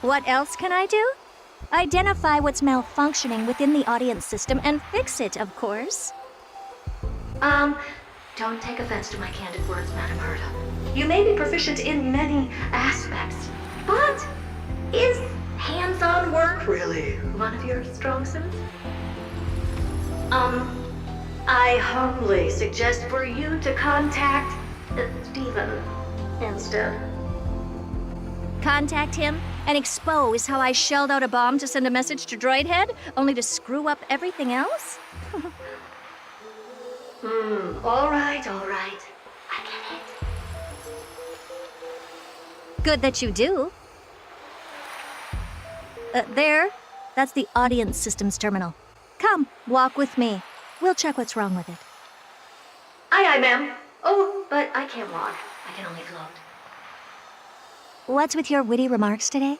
What else can I do? Identify what's malfunctioning within the audience system and fix it, of course. Don't take offense to my candid words, Madam Herda. You may be proficient in many aspects, but is hands-on work really one of your strong suits? I humbly suggest for you to contact Steven instead. Contact him and expose how I shelled out a bomb to send a message to Droid Head, only to screw up everything else? All right. I get it. Good that you do. That's the audience systems terminal. Come, walk with me. We'll check what's wrong with it. Aye, ma'am. Oh, but I can't walk. I can only float. What's with your witty remarks today?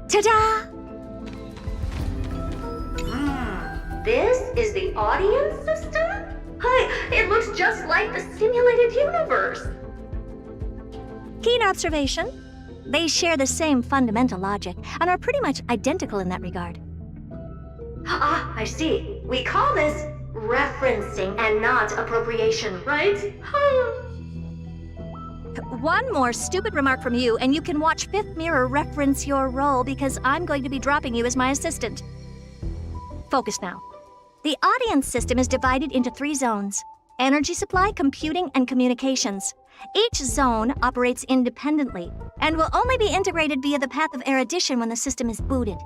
Ta-da! This is the audience system? Hi, it looks just like the simulated universe. Keen observation. They share the same fundamental logic and are pretty much identical in that regard. Ah, I see. We call this referencing and not appropriation, right? One more stupid remark from you, and you can watch Fifth Mirror reference your role because I'm going to be dropping you as my assistant. Focus now. The audience system is divided into 3 zones: energy supply, computing, and communications. Each zone operates independently and will only be integrated via the path of erudition when the system is booted.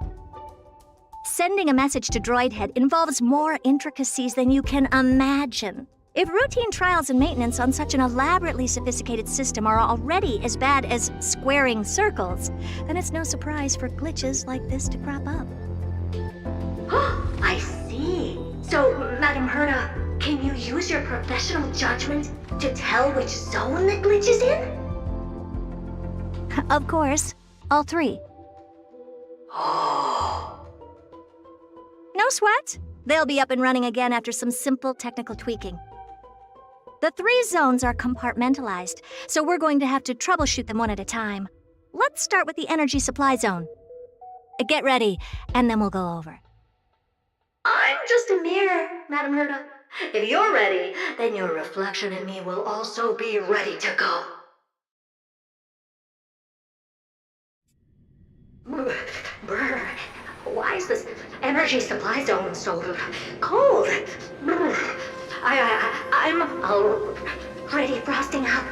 Sending a message to Droid Head involves more intricacies than you can imagine. If routine trials and maintenance on such an elaborately sophisticated system are already as bad as squaring circles, then it's no surprise for glitches like this to crop up. I see. So, Madam Herda, can you use your professional judgment to tell which zone the glitch is in? Of course, all 3. No sweat. They'll be up and running again after some simple technical tweaking. The 3 zones are compartmentalized, so we're going to have to troubleshoot them one at a time. Let's start with the energy supply zone. Get ready, and then we'll go over. I'm just a mirror, Madam Herda. If you're ready, then your reflection in me will also be ready to go. Brr, why is this energy supply zone so cold? Brr, I'm already frosting up.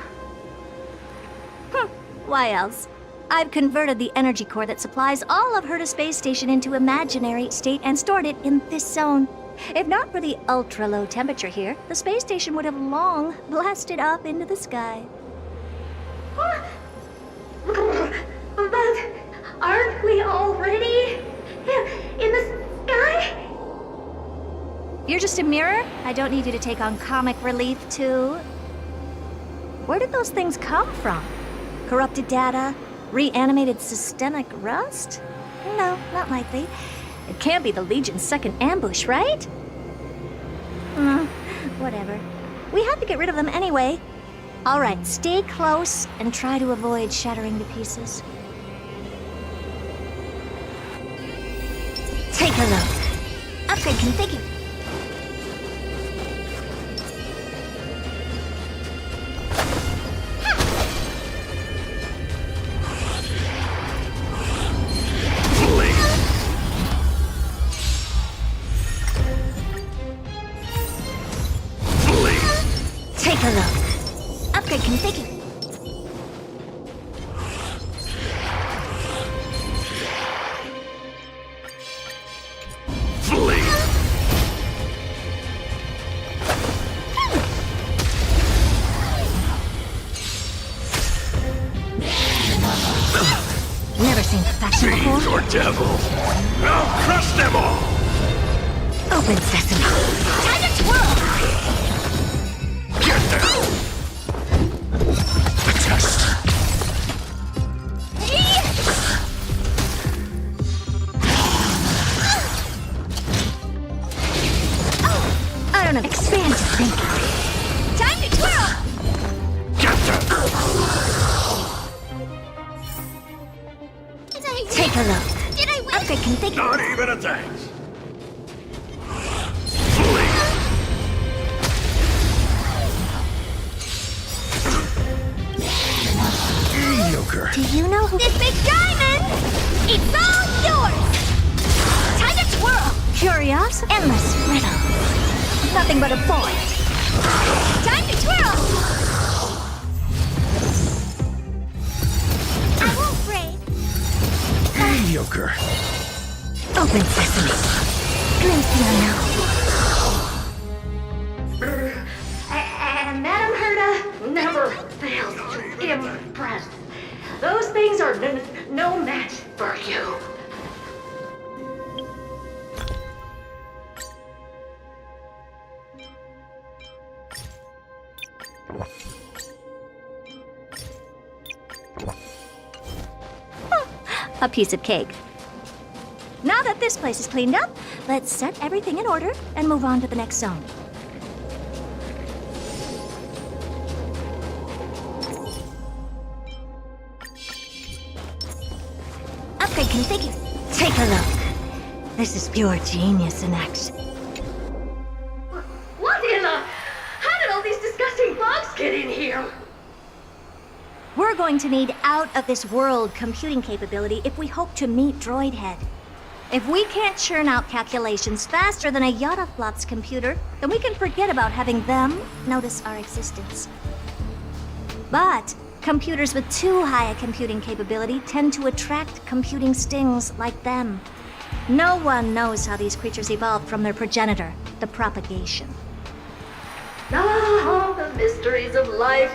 Why else? I've converted the energy core that supplies all of Herda Space Station into imaginary state and stored it in this zone. If not for the ultra-low temperature here, the space station would have long blasted up into the sky. But aren't we already in the sky? You're just a mirror? I don't need you to take on comic relief, too. Where did those things come from? Corrupted data? Reanimated systemic rust? No, not likely. It can't be the Legion's second ambush, right? Whatever. We had to get rid of them anyway. All right, stay close and try to avoid shattering to pieces. Take a look. Upgrade configured. Take a look. Upgrade configured. Never seen perfection before. Fiend or devil, I'll crush them all! Open sesame. Time to twirl! Get them! The test. I don't know. Expand your thinking. Time to twirl! Get them! Take a look. Did I win? Upgrade configured. Not even a thanks. Mediocre. Do you know who— This big diamond! It's all yours! Time to twirl! Curious? Endless riddle. Nothing but a void. Time to twirl! I won't break. Mediocre. Open sesame. Glimpse the unknown. And Madam Herda never fails to impress. Those things are no match for you. A piece of cake. Now that this place is cleaned up, let's set everything in order and move on to the next zone. Upgrade configured. Take a look. This is pure genius in action. What in the... How did all these disgusting bugs get in here? We're going to need out-of-this-world computing capability if we hope to meet Droidhead. If we can't churn out calculations faster than a Yottaflop's computer, then we can forget about having them notice our existence. But computers with too high a computing capability tend to attract computing stings like them. No one knows how these creatures evolved from their progenitor, the propagation. Ah, the mysteries of life.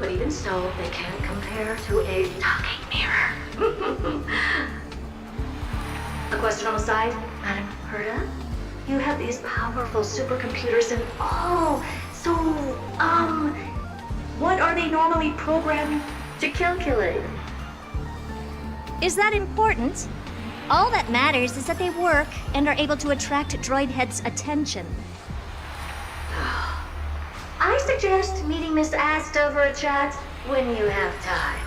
But even so, they can't compare to a talking mirror. A question on the side, Madam Herda? You have these powerful supercomputers and so, what are they normally programmed to calculate? Is that important? All that matters is that they work and are able to attract Droid Head's attention. I suggest meeting Miss Asta for a chat when you have time.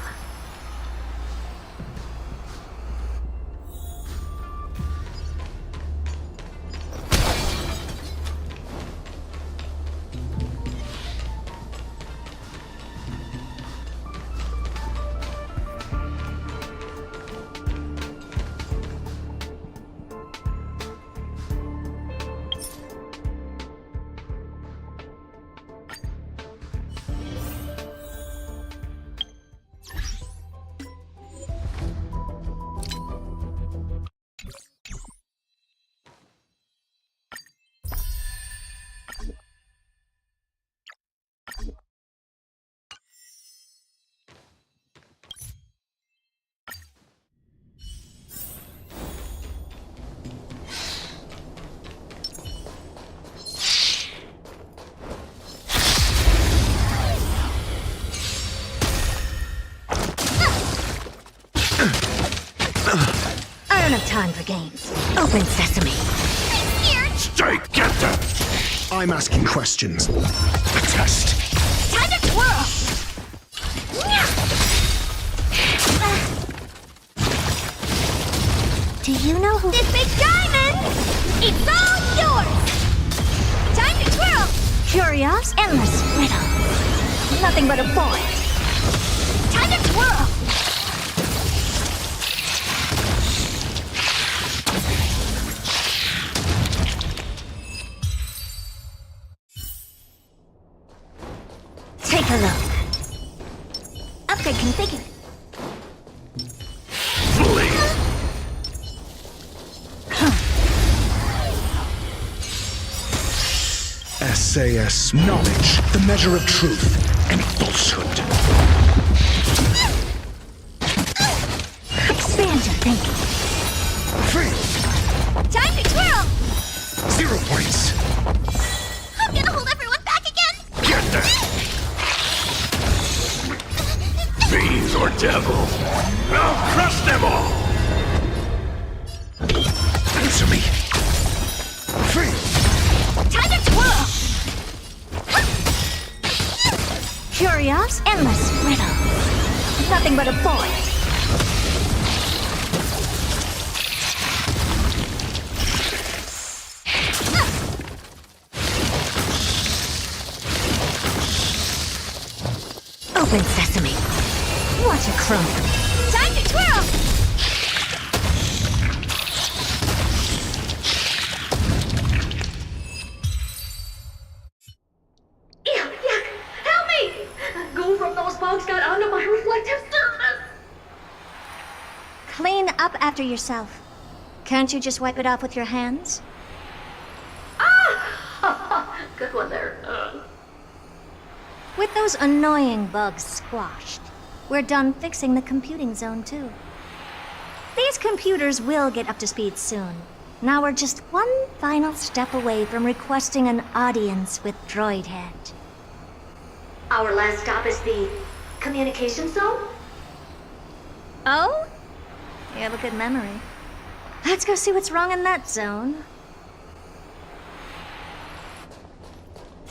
I don't have time for games. Open sesame. Stay, get them! I'm asking questions. A test. Time to twirl! Do you know who this big diamond? It's all yours! Time to twirl! Curious, endless riddle. Nothing but a point. Time to twirl! Take a look. Upgrade configured. SAS knowledge, the measure of truth and falsehood. Expand your thinking. Free. Time to twirl! 0 points. I'm gonna hold everyone back again! Get them! Fiends or devil, I'll crush them all! Answer me. Free. Time to twirl! Curious, endless riddle. Nothing but a point. Open sesame. Watch it crumble. Time to twirl! Yuck! Help me! Go from those bugs got onto my reflective surface! Clean up after yourself. Can't you just wipe it off with your hands? Ah! Good one there. With those annoying bugs squashed, we're done fixing the computing zone too. These computers will get up to speed soon. Now we're just one final step away from requesting an audience with Droid Head. Our last stop is the communication zone? Oh? You have a good memory. Let's go see what's wrong in that zone.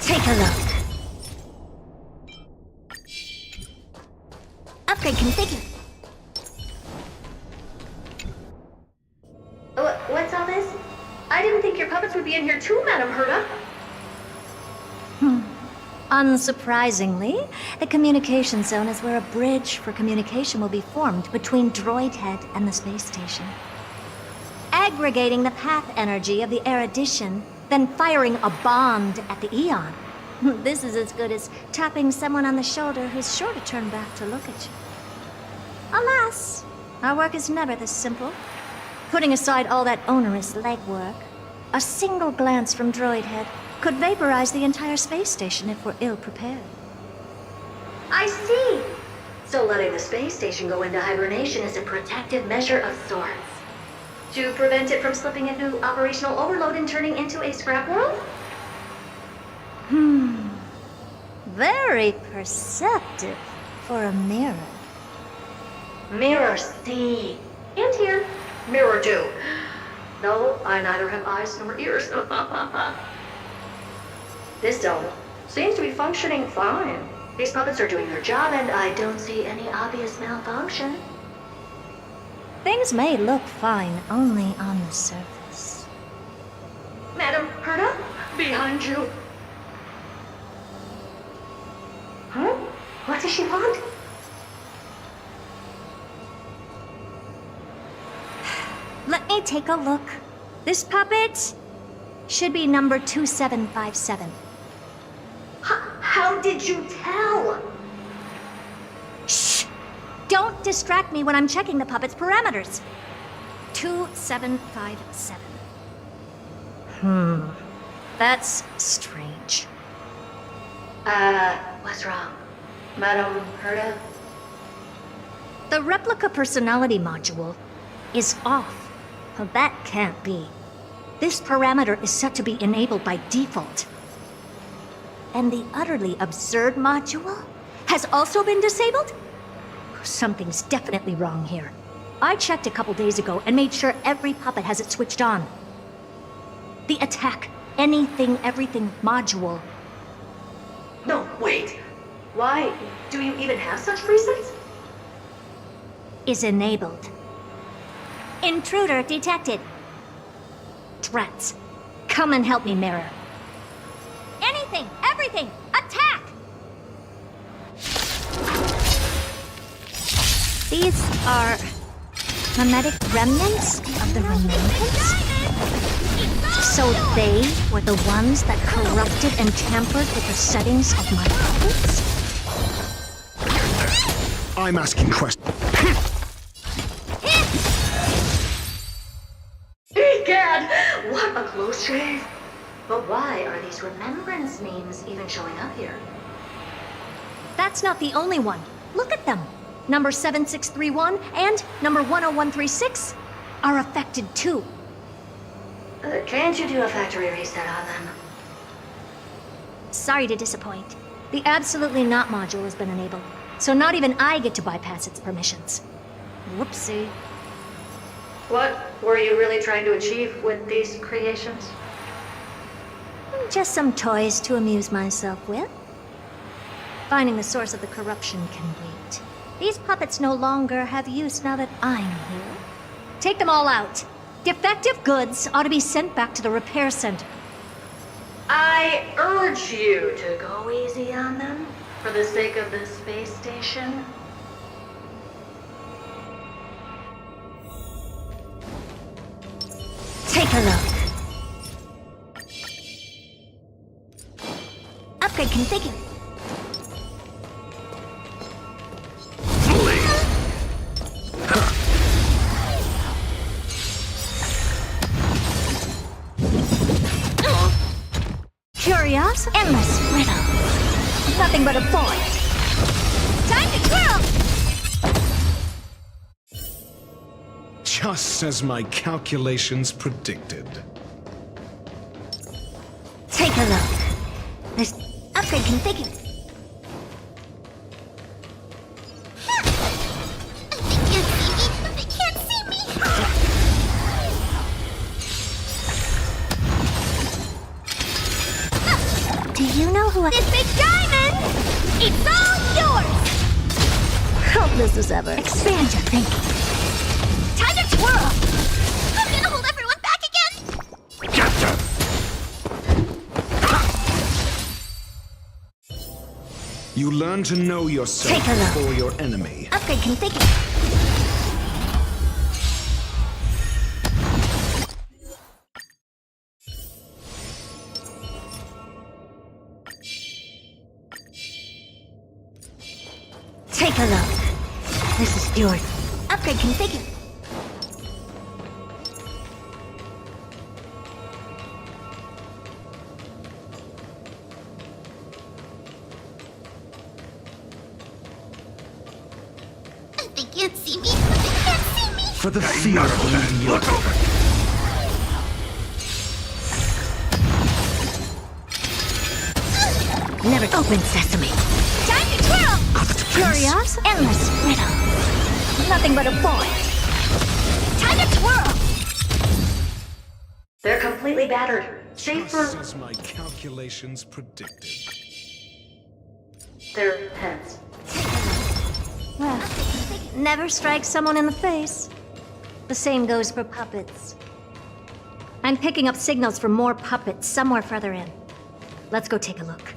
Take a look. Upgrade configured. What's all this? I didn't think your puppets would be in here too, Madam Herta. Unsurprisingly, the communication zone is where a bridge for communication will be formed between Droid Head and the space station. Aggregating the path energy of the erudition, then firing a bond at the Eon. This is as good as tapping someone on the shoulder who's sure to turn back to look at you. Alas, our work is never this simple. Putting aside all that onerous legwork, a single glance from Droid Head could vaporize the entire space station if we're ill-prepared. I see! So letting the space station go into hibernation is a protective measure of sorts. To prevent it from slipping into operational overload and turning into a scrap world? Very perceptive for a mirror. Mirror see. And here. Mirror too. No, I neither have eyes nor ears. This dome seems to be functioning fine. These puppets are doing their job, and I don't see any obvious malfunction. Things may look fine only on the surface. Madam Herta, behind you. Huh? What does she want? Let me take a look. This puppet should be number 2757. How did you tell? Shh! Don't distract me when I'm checking the puppet's parameters. 2757. That's strange. What's wrong? Madam Herta? The replica personality module is off. Well, that can't be. This parameter is set to be enabled by default. And the utterly absurd module has also been disabled? Something's definitely wrong here. I checked a couple days ago and made sure every puppet has it switched on. The attack, anything, everything module. No, wait. Why do you even have such presets? Is enabled. Intruder detected. Drats. Come and help me, Mirror. Anything, everything, attack! These are mimetic remnants of the remains? So they were the ones that corrupted and tampered with the settings of my puppets? I'm asking questions. Egad! What a close shave! But why are these remembrance names even showing up here? That's not the only one. Look at them. Number 7631 and number 10136 are affected too. Can't you do a factory reset on them? Sorry to disappoint. The Absolutely Not module has been enabled, so not even I get to bypass its permissions. Whoopsie. What were you really trying to achieve with these creations? Just some toys to amuse myself with. Finding the source of the corruption can wait. These puppets no longer have use now that I'm here. Take them all out. Defective goods ought to be sent back to the repair center. I urge you to go easy on them for the sake of the space station. Take a look. Upgrade configured. Curious? Endless riddle. Nothing but a void. Time to twirl! Just as my calculations predicted. Take a look. This upgrade configured. They can't see me! Do you know who This big diamond! It's all yours! Hopeless as ever. Expand your thinking. Time to twirl! I'm gonna hold everyone back again! Get them! You learn to know yourself Take a look. before your enemy. Upgrade configured. Take a look. This is yours. Upgrade configured. They can't see me! They can't see me! For the fear of mediocrity. Never open sesame. Time to twirl! Curious? Endless riddle. Nothing but a void. twirl! They're completely battered. Safe Just for as my calculations predicted. their heads. Well, never strike someone in the face. The same goes for puppets. I'm picking up signals from more puppets somewhere further in. Let's go take a look.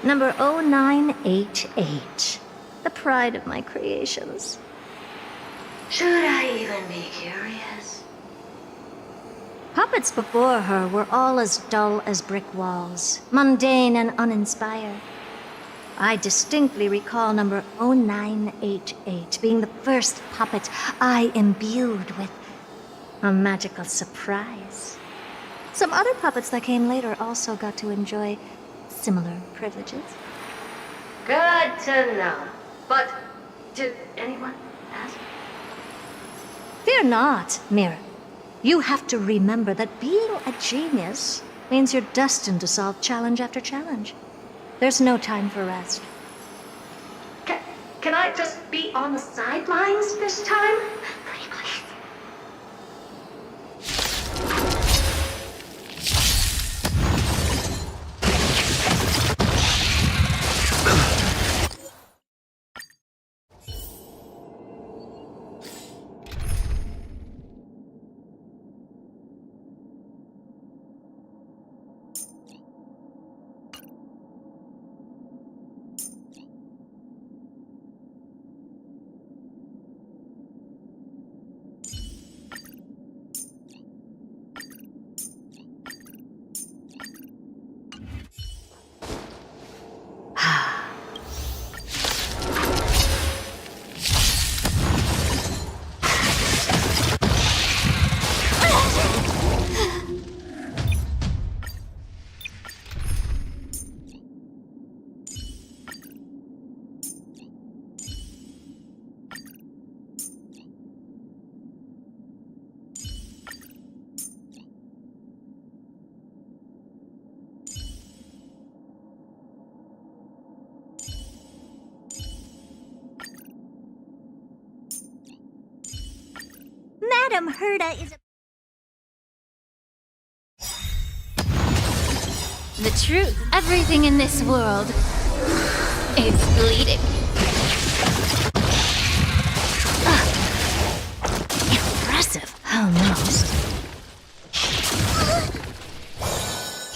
Number 0988. The pride of my creations. Should I even be curious? Puppets before her were all as dull as brick walls, mundane and uninspired. I distinctly recall number 0988 being the first puppet I imbued with a magical surprise. Some other puppets that came later also got to enjoy similar privileges. Good to know. But did anyone ask? Fear not, Mirror. You have to remember that being a genius means you're destined to solve challenge after challenge. There's no time for rest. Can I just be on the sidelines this time? Pretty please. Madam Herda is a... The truth. Everything in this world is bleeding. Impressive. Almost.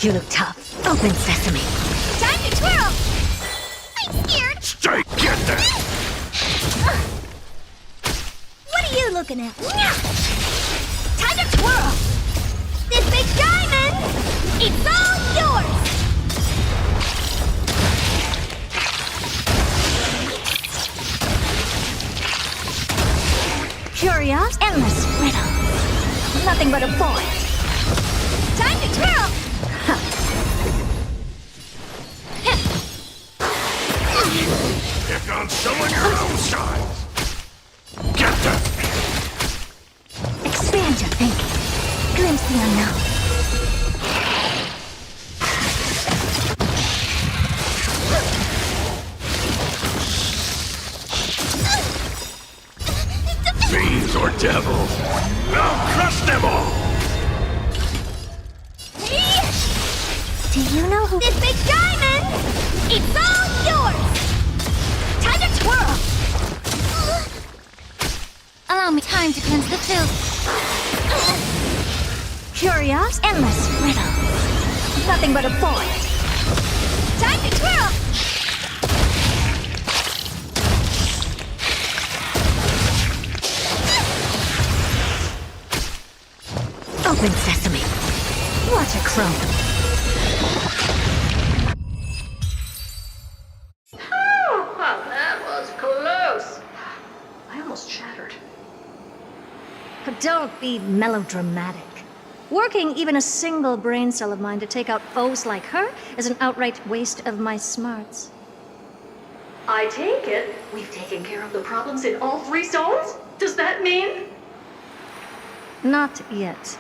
You look tough. Open sesame. Time to twirl! I'm scared! Stay, get there! What are you looking at? Time to twirl! This big diamond! It's all yours! Curious, endless riddle. Nothing but a void. Time to twirl! Pick on someone your own size! Get them! Expand your thinking. Glimpse the unknown. Fiends or devils, I'll crush them all! Do you know who... This big diamond! It's all yours! Time to twirl! Allow me time to cleanse the filth. Curious, endless riddle. Nothing but a void. Time to twirl! Open sesame. What a crumb. Oh, well, that was close. I almost shattered. Don't be melodramatic. Working even a single brain cell of mine to take out foes like her is an outright waste of my smarts. I take it we've taken care of the problems in all 3 zones? Does that mean? Not yet.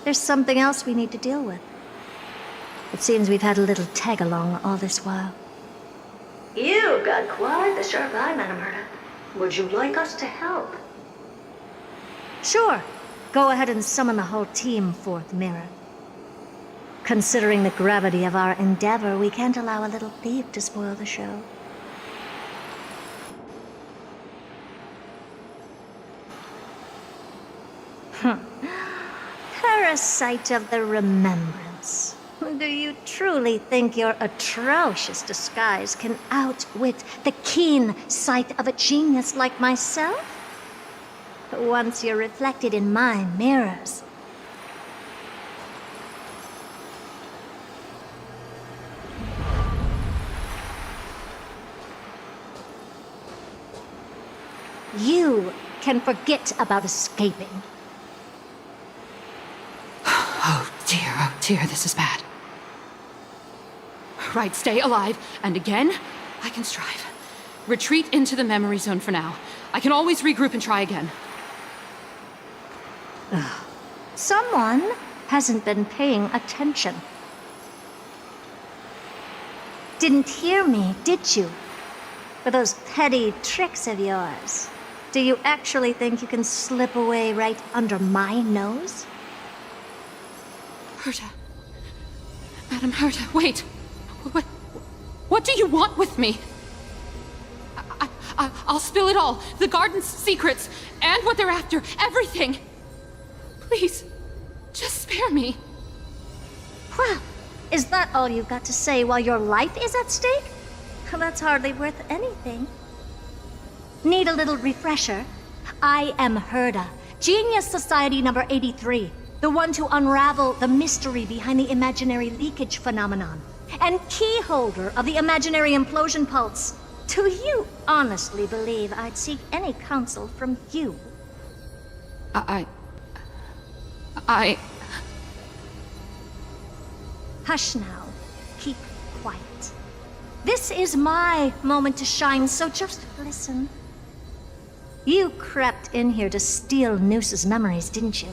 There's something else we need to deal with. It seems we've had a little tag-along all this while. You've got quite the sharp eye, Madam Herta. Would you like us to help? Sure. Go ahead and summon the whole team, Fourth Mirror. Considering the gravity of our endeavor, we can't allow a little thief to spoil the show. Parasite of the Remembrance. Do you truly think your atrocious disguise can outwit the keen sight of a genius like myself? Once you're reflected in my mirrors. You can forget about escaping. Oh dear, this is bad. Right, stay alive, and again, I can strive. Retreat into the memory zone for now. I can always regroup and try again. Someone hasn't been paying attention. Didn't hear me, did you? For those petty tricks of yours. Do you actually think you can slip away right under my nose? Herta. Madam Herta, wait. What do you want with me? I'll spill it all. The garden's secrets, and what they're after. Everything. Please, just spare me. Well, is that all you've got to say while your life is at stake? That's hardly worth anything. Need a little refresher? I am Herta, Genius Society number 83, the one to unravel the mystery behind the imaginary leakage phenomenon, and key holder of the imaginary implosion pulse. Do you honestly believe I'd seek any counsel from you? Hush now. Keep quiet. This is my moment to shine, so just listen. You crept in here to steal Noose's memories, didn't you?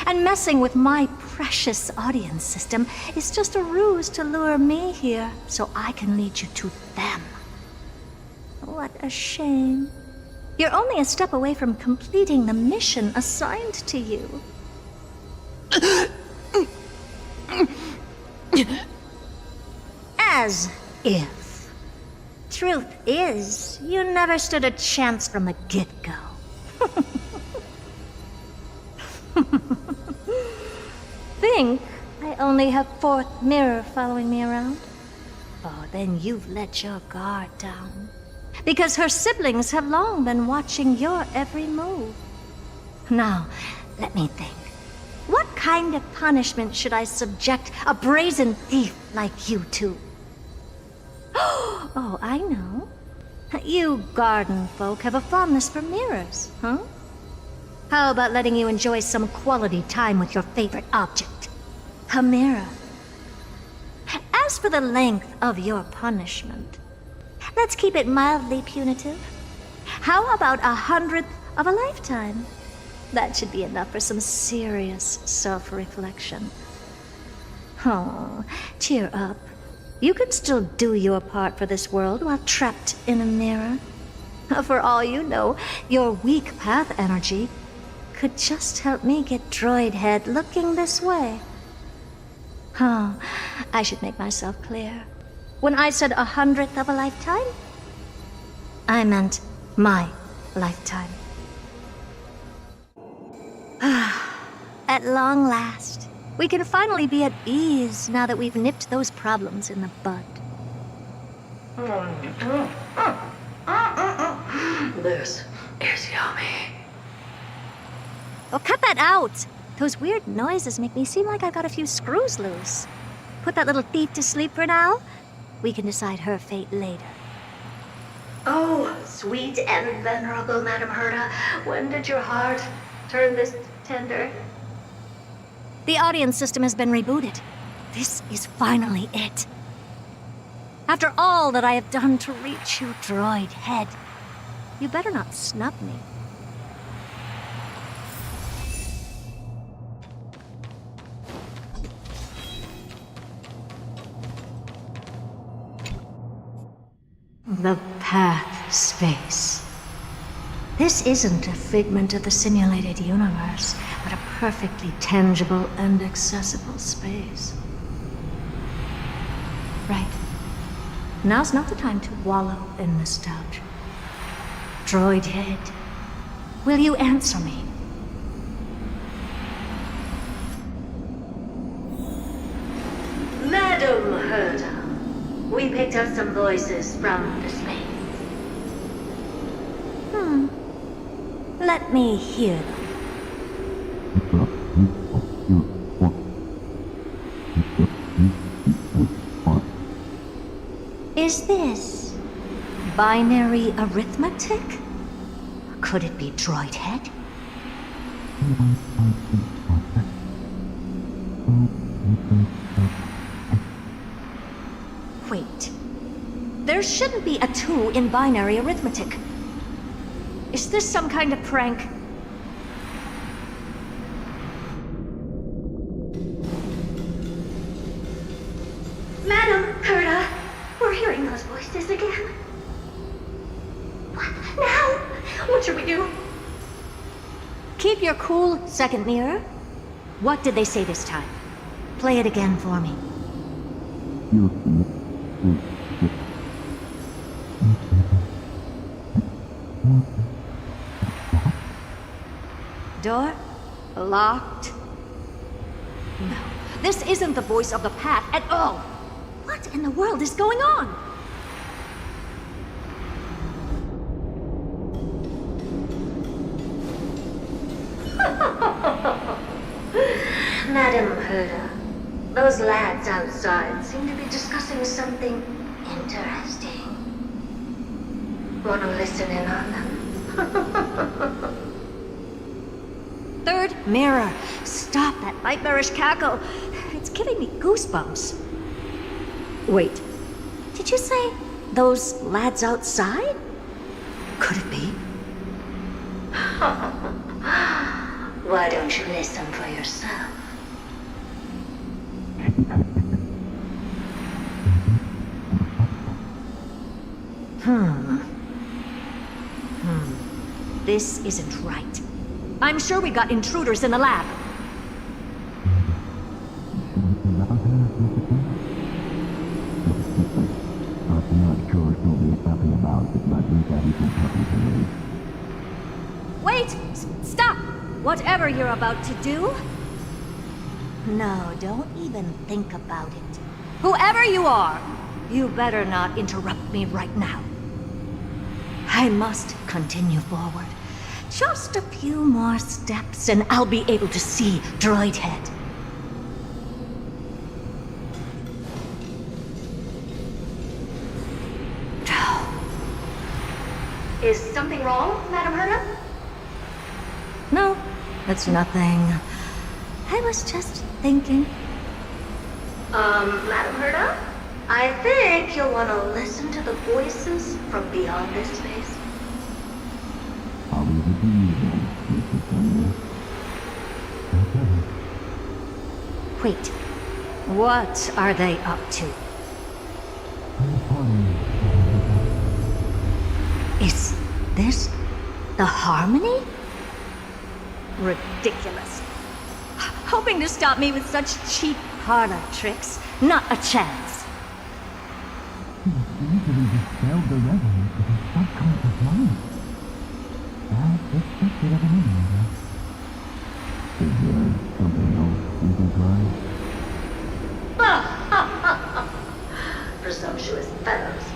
And messing with my precious audience system is just a ruse to lure me here so I can lead you to them. What a shame. You're only a step away from completing the mission assigned to you. As if. Truth is, you never stood a chance from the get-go. Think I only have Fourth Mirror following me around? Oh, then you've let your guard down. Because her siblings have long been watching your every move. Now, let me think. What kind of punishment should I subject a brazen thief like you to? Oh, I know. You garden folk have a fondness for mirrors, huh? How about letting you enjoy some quality time with your favorite object? A mirror. As for the length of your punishment, let's keep it mildly punitive. How about 100th of a lifetime? That should be enough for some serious self-reflection. Oh, cheer up. You can still do your part for this world while trapped in a mirror. For all you know, your weak path energy could just help me get droid head looking this way. Oh, I should make myself clear. When I said 100th of a lifetime, I meant my lifetime. At long last, we can finally be at ease now that we've nipped those problems in the bud. This is yummy. Oh, cut that out! Those weird noises make me seem like I've got a few screws loose. Put that little thief to sleep for now. We can decide her fate later. Oh, sweet and venerable Madam Herta, when did your heart turn this tender? The audience system has been rebooted. This is finally it. After all that I have done to reach you, droid head, you better not snub me. The path space. This isn't a figment of the simulated universe, but a perfectly tangible and accessible space. Right. Now's not the time to wallow in nostalgia. Droid head, will you answer me? Madam Herta, we picked up some voices from the space. Let me hear them. Is this binary arithmetic? Could it be droid head? Wait. There shouldn't be a 2 in binary arithmetic. Is this some kind of prank? Madam Herta, we're hearing those voices again. What now? What should we do? Keep your cool, second mirror. What did they say this time? Play it again for me. Door locked. No, this isn't the voice of the path at all. What in the world is going on? Madam Herta, those lads outside seem to be discussing something interesting. Want to listen in on them? Third mirror. Stop that nightmarish cackle. It's giving me goosebumps. Wait, did you say those lads outside? Could it be? Why don't you listen for yourself? This isn't right. I'm sure we got intruders in the lab. Wait! Stop! Whatever you're about to do. No, don't even think about it. Whoever you are, you better not interrupt me right now. I must continue forward. Just a few more steps and I'll be able to see Droid Head. Is something wrong, Madam Herta? No, it's nothing. I was just thinking. Madam Herta? I think you'll want to listen to the voices from beyond this space. Wait, what are they up to? Is this the Harmony? Ridiculous. Hoping to stop me with such cheap parlor tricks. Not a chance. Easily dispelled the reverence of his subconscious mind. As expected of an emulator. Is there something else you can try? Presumptuous fellows.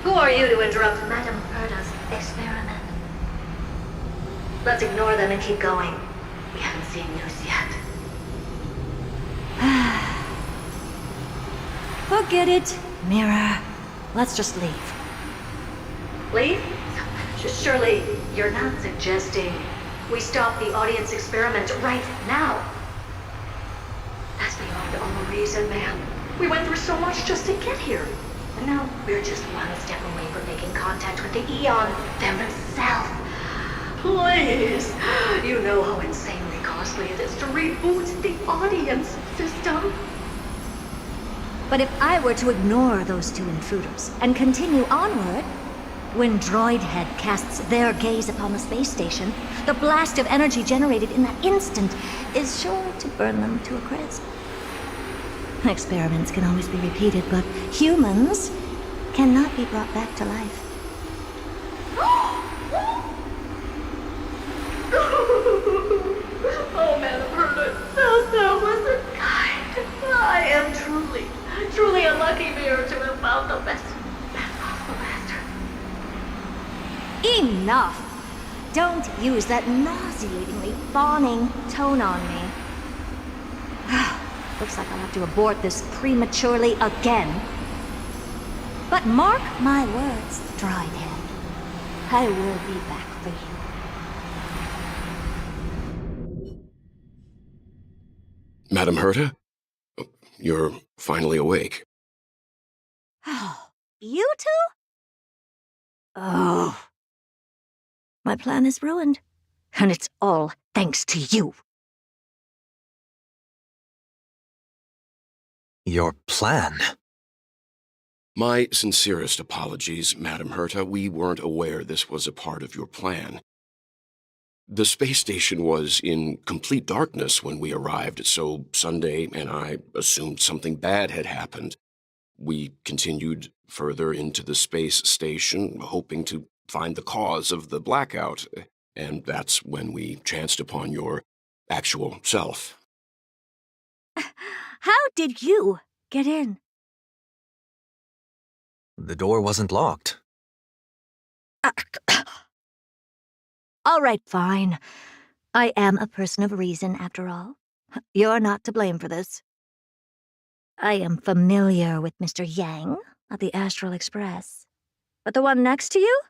Who are you to interrupt Madam Herta's experiment? Let's ignore them and keep going. We haven't seen news yet. Forget it, Mirror. Let's just leave. Leave? Surely you're not suggesting we stop the audience experiment right now? That's beyond all reason, ma'am. We went through so much just to get here. And now we're just one step away from making contact with the Eon themselves. Please! You know how insanely costly it is to reboot the audience system. But if I were to ignore those two intruders and continue onward, when Droidhead casts their gaze upon the space station, the blast of energy generated in that instant is sure to burn them to a crisp. Experiments can always be repeated, but humans cannot be brought back to life. Oh, Madam Herder, that wasn't kind. I am truly a lucky mirror to have found the best possible master. Enough! Don't use that nauseatingly fawning tone on me. Looks like I'll have to abort this prematurely again. But mark my words, Droidhead. I will be back for you. Madam Herta? You're finally awake. You two? Oh. My plan is ruined. And it's all thanks to you. Your plan? My sincerest apologies, Madam Herta. We weren't aware this was a part of your plan. The space station was in complete darkness when we arrived, so Sunday and I assumed something bad had happened. We continued further into the space station, hoping to find the cause of the blackout, and that's when we chanced upon your actual self. How did you get in? The door wasn't locked. All right, fine. I am a person of reason, after all. You're not to blame for this. I am familiar with Mr. Yang of the Astral Express. But the one next to you?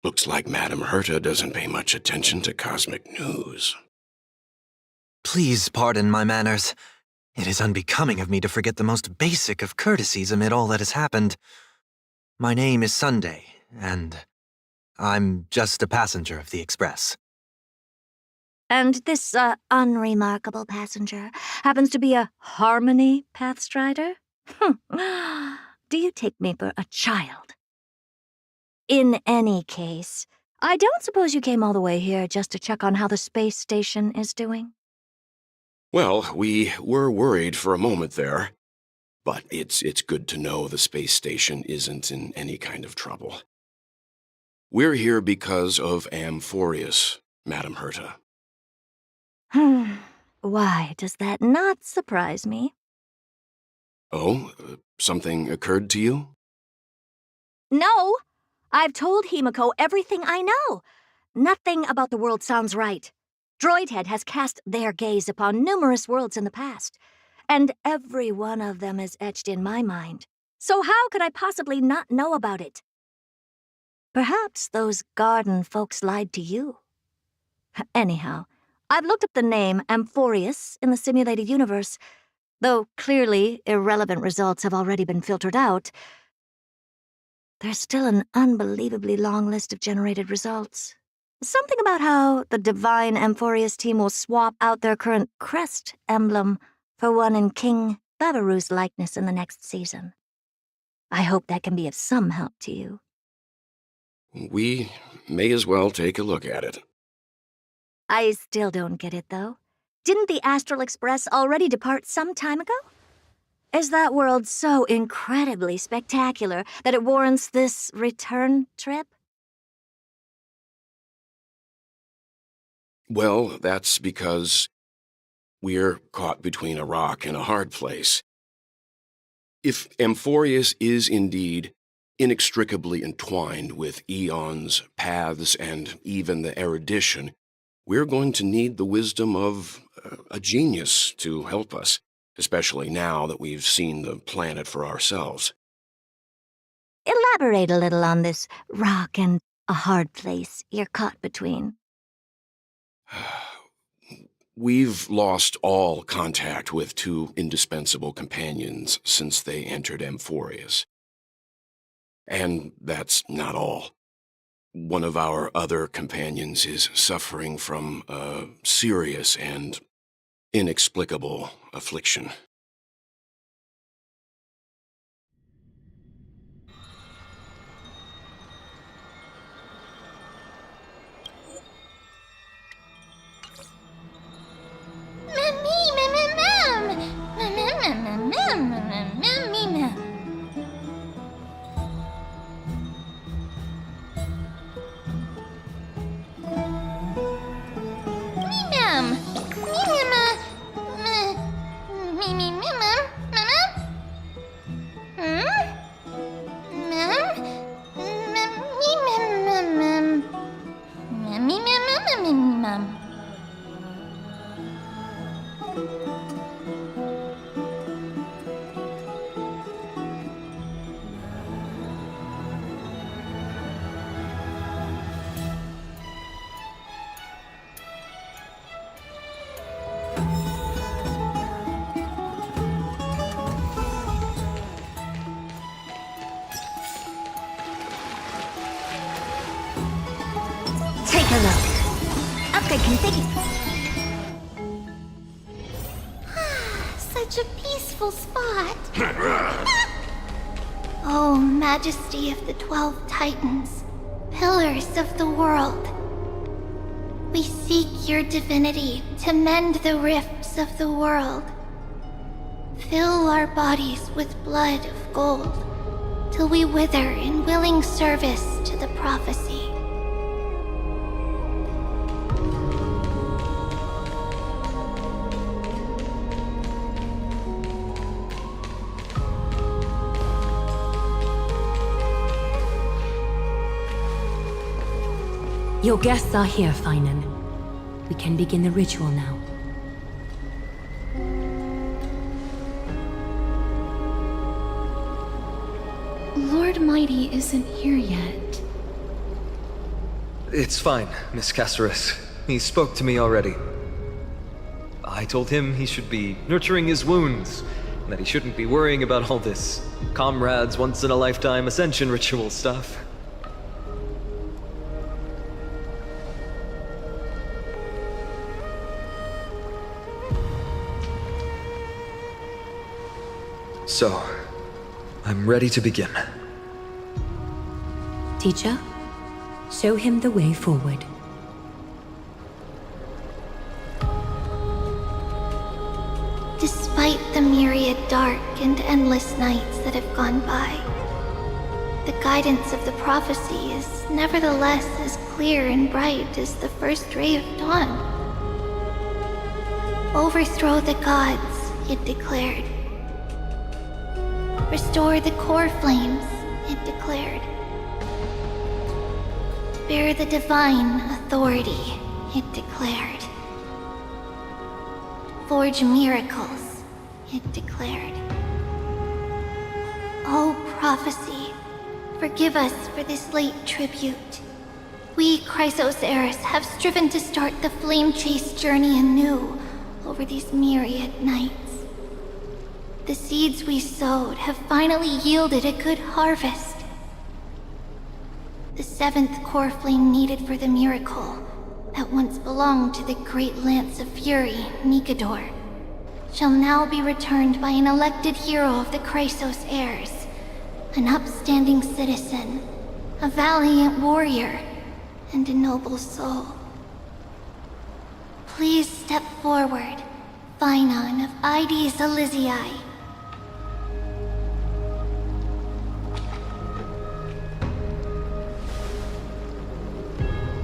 Looks like Madam Herta doesn't pay much attention to cosmic news. Please pardon my manners. It is unbecoming of me to forget the most basic of courtesies amid all that has happened. My name is Sunday, and I'm just a passenger of the Express. And this, unremarkable passenger happens to be a Harmony Pathstrider? Do you take me for a child? In any case, I don't suppose you came all the way here just to check on how the space station is doing? Well, we were worried for a moment there, but it's good to know the space station isn't in any kind of trouble. We're here because of Amphorius, Madam Herta. Why does that not surprise me? Oh, something occurred to you? No! I've told Himiko everything I know. Nothing about the world sounds right. Droidhead has cast their gaze upon numerous worlds in the past, and every one of them is etched in my mind. So how could I possibly not know about it? Perhaps those garden folks lied to you. Anyhow, I've looked up the name Amphorius in the simulated universe. Though clearly irrelevant results have already been filtered out, there's still an unbelievably long list of generated results. Something about how the Divine Amphorius team will swap out their current crest emblem for one in King Babaru's likeness in the next season. I hope that can be of some help to you. We may as well take a look at it. I still don't get it, though. Didn't the Astral Express already depart some time ago? Is that world so incredibly spectacular that it warrants this return trip? Well, that's because we're caught between a rock and a hard place. If Amphorius is indeed inextricably entwined with eons, paths, and even the erudition, we're going to need the wisdom of a genius to help us, especially now that we've seen the planet for ourselves. Elaborate a little on this rock and a hard place you're caught between. We've lost all contact with two indispensable companions since they entered Amphorius. And that's not all. One of our other companions is suffering from a serious and inexplicable affliction. Take a look. Upgrade configured. Such a peaceful spot. Oh, Majesty of the 12 Titans, pillars of the world. We seek your divinity to mend the rifts of the world. Fill our bodies with blood of gold, till we wither in willing service to the prophecy. Your guests are here, Finan. We can begin the ritual now. Lord Mighty isn't here yet. It's fine, Miss Caceres. He spoke to me already. I told him he should be nurturing his wounds, and that he shouldn't be worrying about all this comrades once-in-a-lifetime ascension ritual stuff. So, I'm ready to begin. Teacher, show him the way forward. Despite the myriad dark and endless nights that have gone by, the guidance of the prophecy is nevertheless as clear and bright as the first ray of dawn. Overthrow the gods, it declared. Restore the core flames, it declared. Bear the divine authority, it declared. Forge miracles, it declared. Oh, prophecy, forgive us for this late tribute. We, Chrysos heirs, have striven to start the flame chase journey anew over these myriad nights. The seeds we sowed have finally yielded a good harvest. The 7th core flame needed for the miracle that once belonged to the great Lance of Fury, Nikador, shall now be returned by an elected hero of the Chrysos heirs, an upstanding citizen, a valiant warrior, and a noble soul. Please step forward, Finan of Ides Elysiae.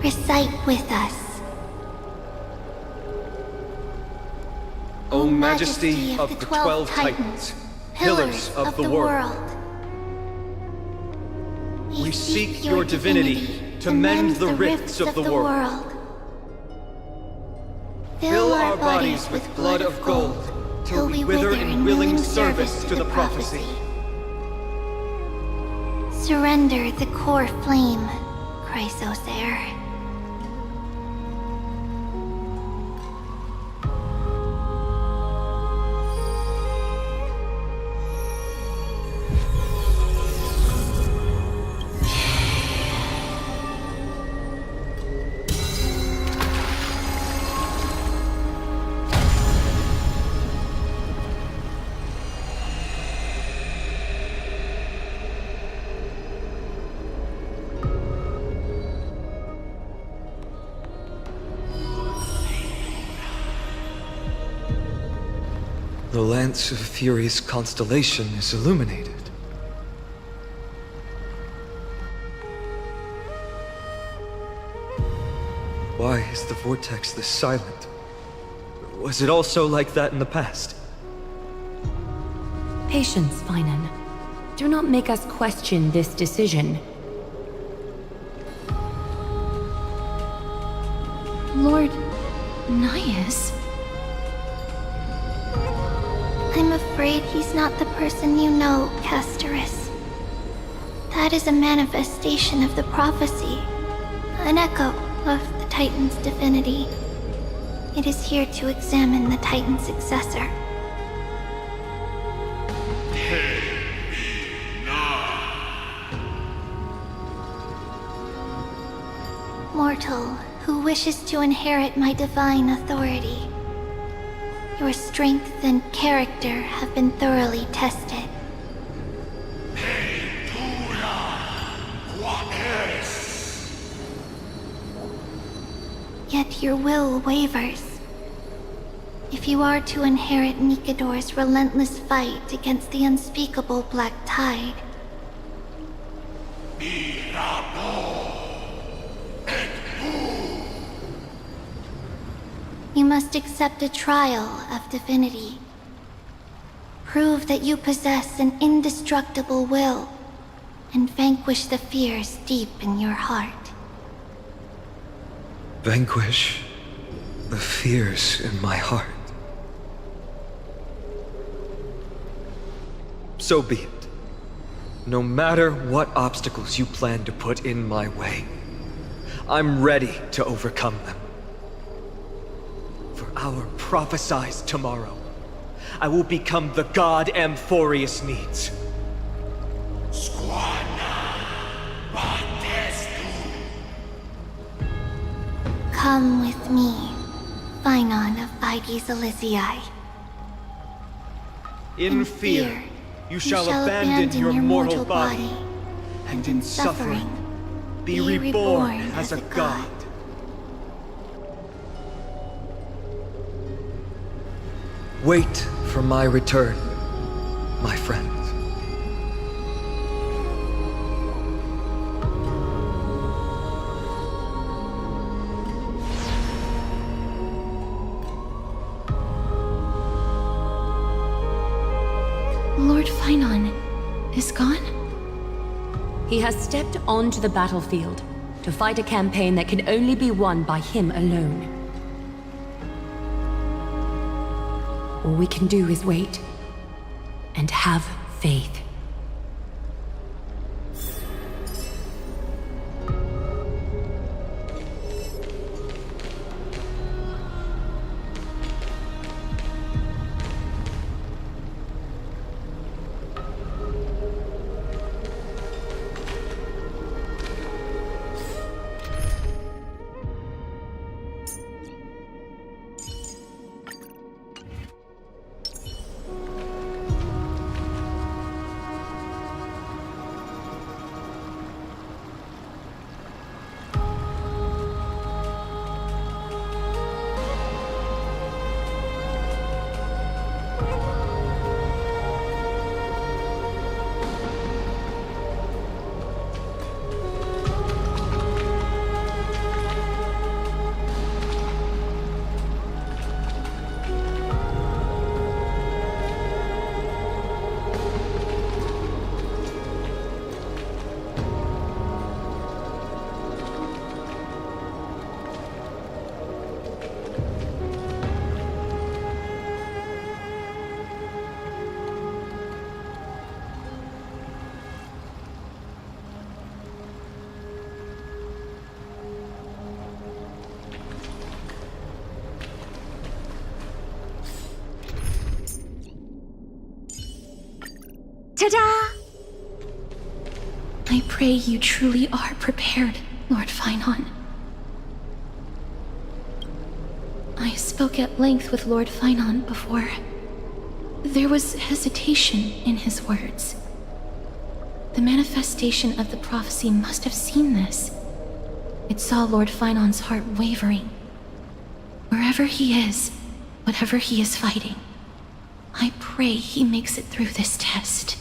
Recite with us. O Majesty of the 12 Titans, pillars of the world, we seek your divinity to mend the rifts of the world. Fill our our bodies with blood of gold, till we wither in willing service to the prophecy. Surrender the core flame, Chrysos heir. The Lance of Fury's constellation is illuminated. Why is the vortex this silent? Was it also like that in the past? Patience, Finan. Do not make us question this decision. Lord Nias? I'm afraid he's not the person you know, Castorus. That is a manifestation of the prophecy, an echo of the Titan's divinity. It is here to examine the Titan's successor. Mortal who wishes to inherit my divine authority. Your strength and character have been thoroughly tested. Yet your will wavers. If you are to inherit Nikador's relentless fight against the unspeakable Black Tide, you must accept a trial of divinity. Prove that you possess an indestructible will, and vanquish the fears deep in your heart. Vanquish the fears in my heart. So be it. No matter what obstacles you plan to put in my way, I'm ready to overcome them. For our prophesized tomorrow, I will become the god Amphorius needs. Come with me, Finan of Vides Elysiae. In fear, you shall abandon your mortal body, and in suffering, be reborn as a god. Wait for my return, my friends. Lord Finan is gone? He has stepped onto the battlefield to fight a campaign that can only be won by him alone. All we can do is wait and have faith. Ta-da! I pray you truly are prepared, Lord Finon. I spoke at length with Lord Finon before. There was hesitation in his words. The manifestation of the prophecy must have seen this. It saw Lord Finon's heart wavering. Wherever he is, whatever he is fighting, I pray he makes it through this test.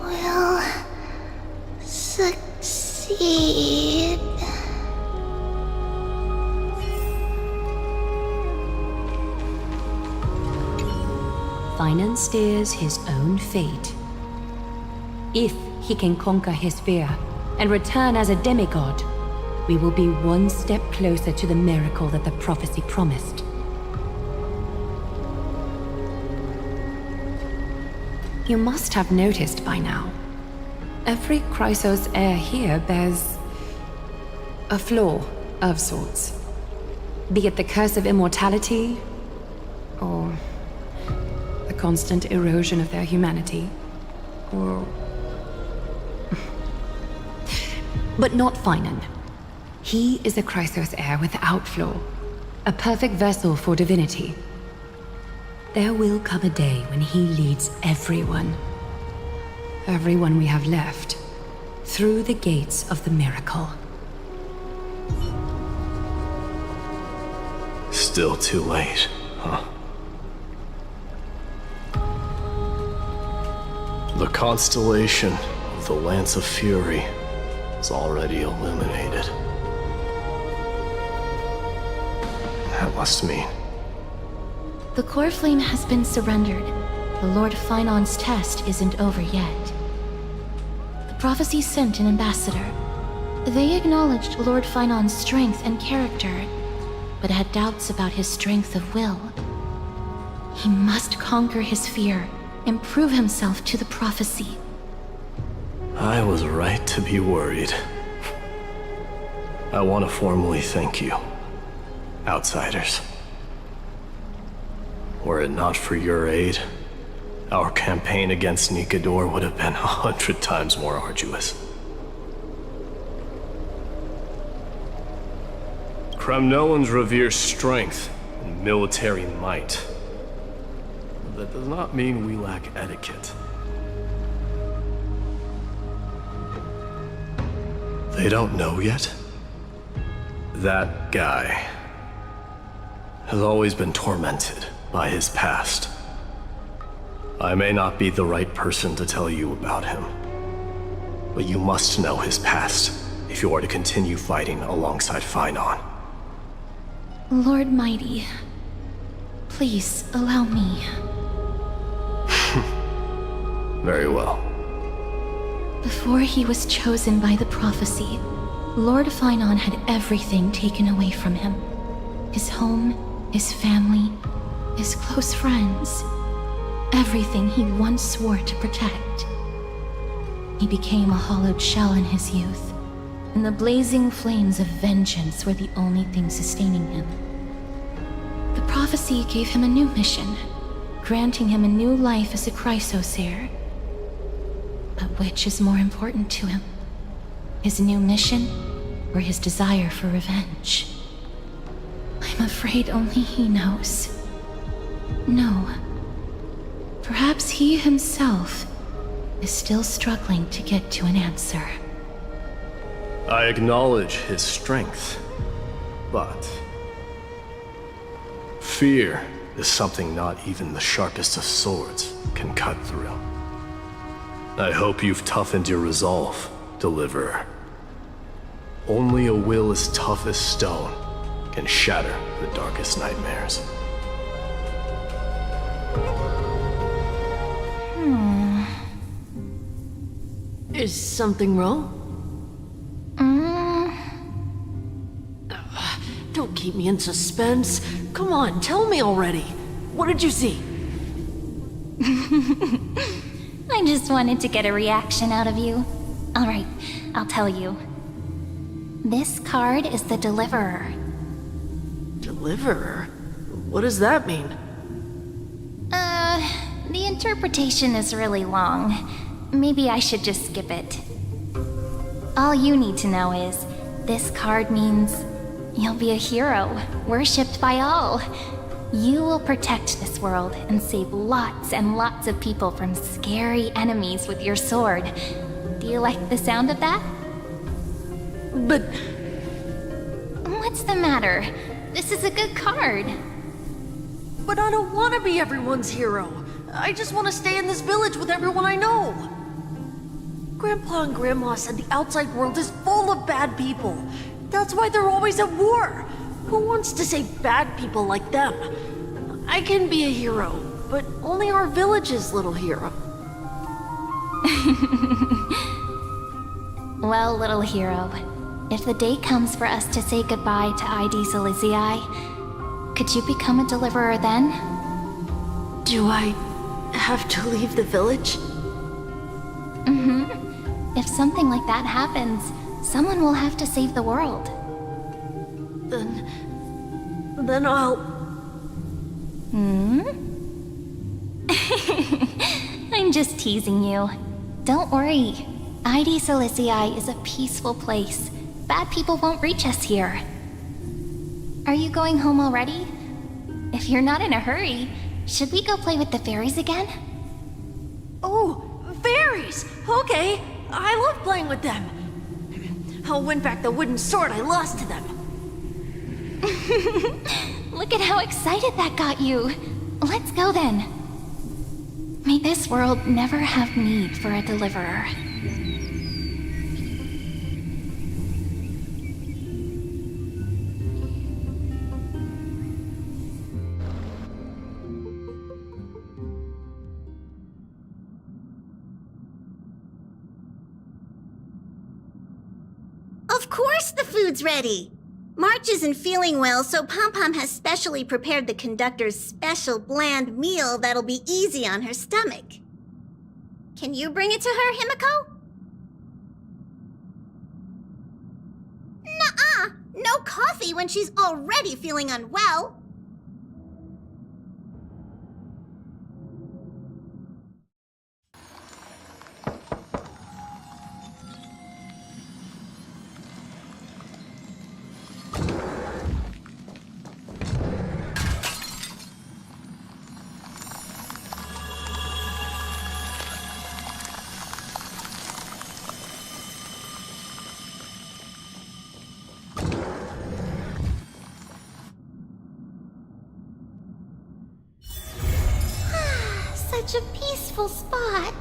Will succeed. Finon steers his own fate. If he can conquer his fear and return as a demigod, we will be one step closer to the miracle that the prophecy promised. You must have noticed by now, every Chrysos heir here bears a flaw of sorts. Be it the curse of immortality, or the constant erosion of their humanity, or... But not Finon. He is a Chrysos heir without flaw, a perfect vessel for divinity. There will come a day when he leads everyone we have left, through the gates of the miracle. Still too late, huh? The constellation of the Lance of Fury is already illuminated. That must mean... The core flame has been surrendered. The Lord Finon's test isn't over yet. The prophecy sent an ambassador. They acknowledged Lord Finon's strength and character, but had doubts about his strength of will. He must conquer his fear and prove himself to the prophecy. I was right to be worried. I want to formally thank you, outsiders. Were it not for your aid, our campaign against Nikador would have been 100 times more arduous. Kremnoans revere strength and military might. But that does not mean we lack etiquette. They don't know yet? That guy has always been tormented by his past. I may not be the right person to tell you about him, but you must know his past if you are to continue fighting alongside Finon. Lord Mighty, please allow me. Very well. Before he was chosen by the prophecy, Lord Finon had everything taken away from him. His home, his family, his close friends. Everything he once swore to protect. He became a hollowed shell in his youth, and the blazing flames of vengeance were the only thing sustaining him. The prophecy gave him a new mission, granting him a new life as a Chrysos heir. But which is more important to him? His new mission, or his desire for revenge? I'm afraid only he knows. No. Perhaps he himself is still struggling to get to an answer. I acknowledge his strength, but fear is something not even the sharpest of swords can cut through. I hope you've toughened your resolve, Deliverer. Only a will as tough as stone can shatter the darkest nightmares. Is something wrong? Don't keep me in suspense. Come on, tell me already. What did you see? I just wanted to get a reaction out of you. Alright, I'll tell you. This card is the Deliverer. Deliverer? What does that mean? The interpretation is really long. Maybe I should just skip it. All you need to know is, this card means you'll be a hero, worshipped by all. You will protect this world and save lots and lots of people from scary enemies with your sword. Do you like the sound of that? But... What's the matter? This is a good card. But I don't want to be everyone's hero. I just want to stay in this village with everyone I know. Grandpa and Grandma said the outside world is full of bad people. That's why they're always at war. Who wants to save bad people like them? I can be a hero, but only our village's little hero. Well, little hero, if the day comes for us to say goodbye to ID Silicii, could you become a deliverer then? Do I have to leave the village? If something like that happens, someone will have to save the world. Then I'll... I'm just teasing you. Don't worry. ID Silicii is a peaceful place. Bad people won't reach us here. Are you going home already? If you're not in a hurry, should we go play with the fairies again? Oh, fairies! Okay, I love playing with them. I'll win back the wooden sword I lost to them. Look at how excited that got you. Let's go then. May this world never have need for a deliverer. Of course the food's ready! March isn't feeling well, so Pom Pom has specially prepared the conductor's special bland meal that'll be easy on her stomach. Can you bring it to her, Himiko? Nuh-uh! No coffee when she's already feeling unwell! Such a peaceful spot.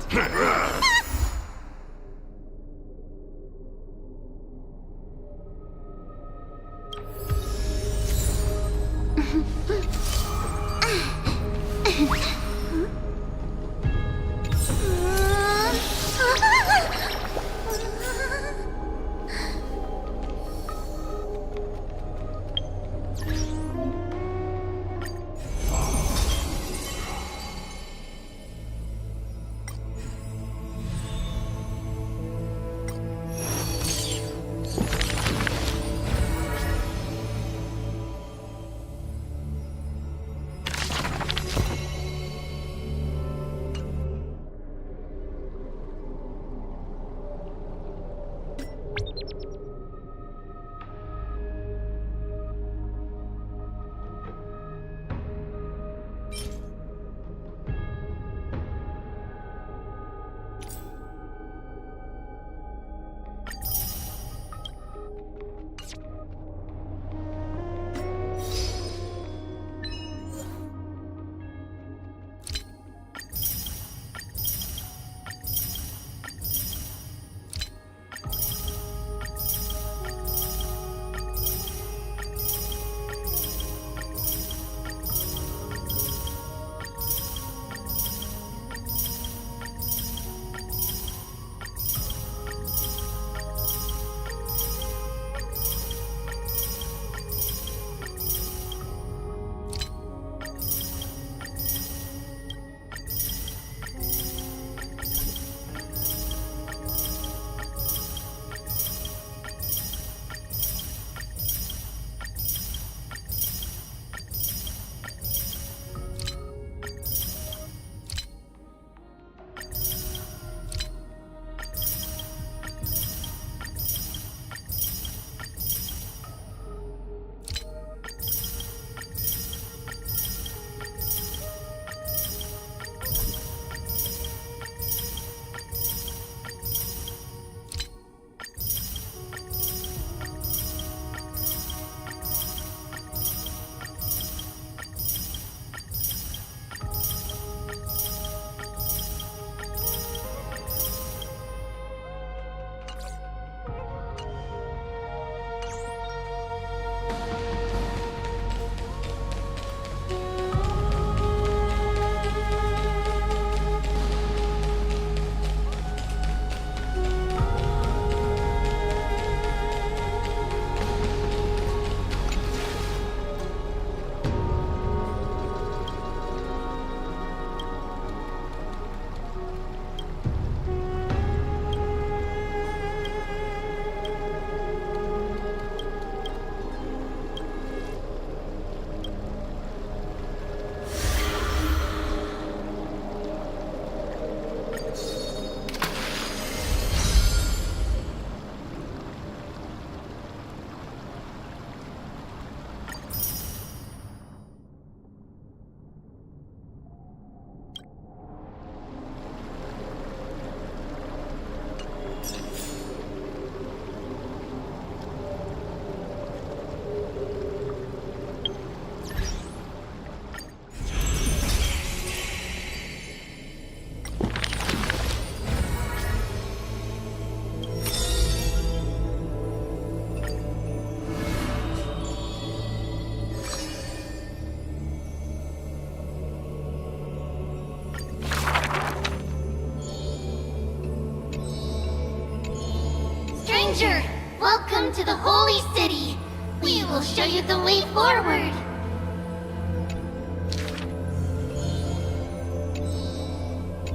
stranger! Welcome to the Holy City! We will show you the way forward!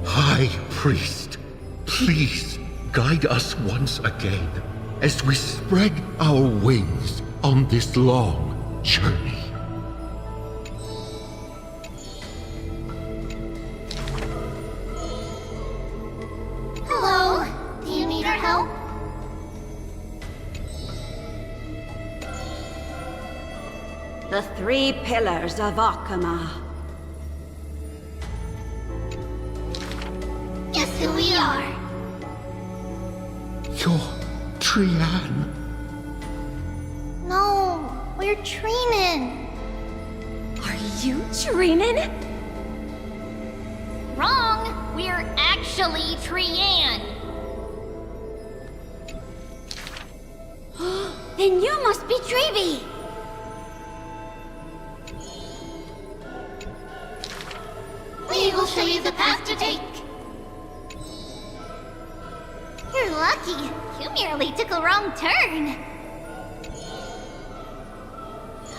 High Priest, please guide us once again as we spread our wings on this long journey. Hello? Do you need our help? The 3 pillars of Akama. Guess who we are? You're Trianne. No, we're Treenin. Are you Treenin? Wrong! We're actually Trianne. Then you must be Treevee. We will show you the path to take. You're lucky. You merely took a wrong turn.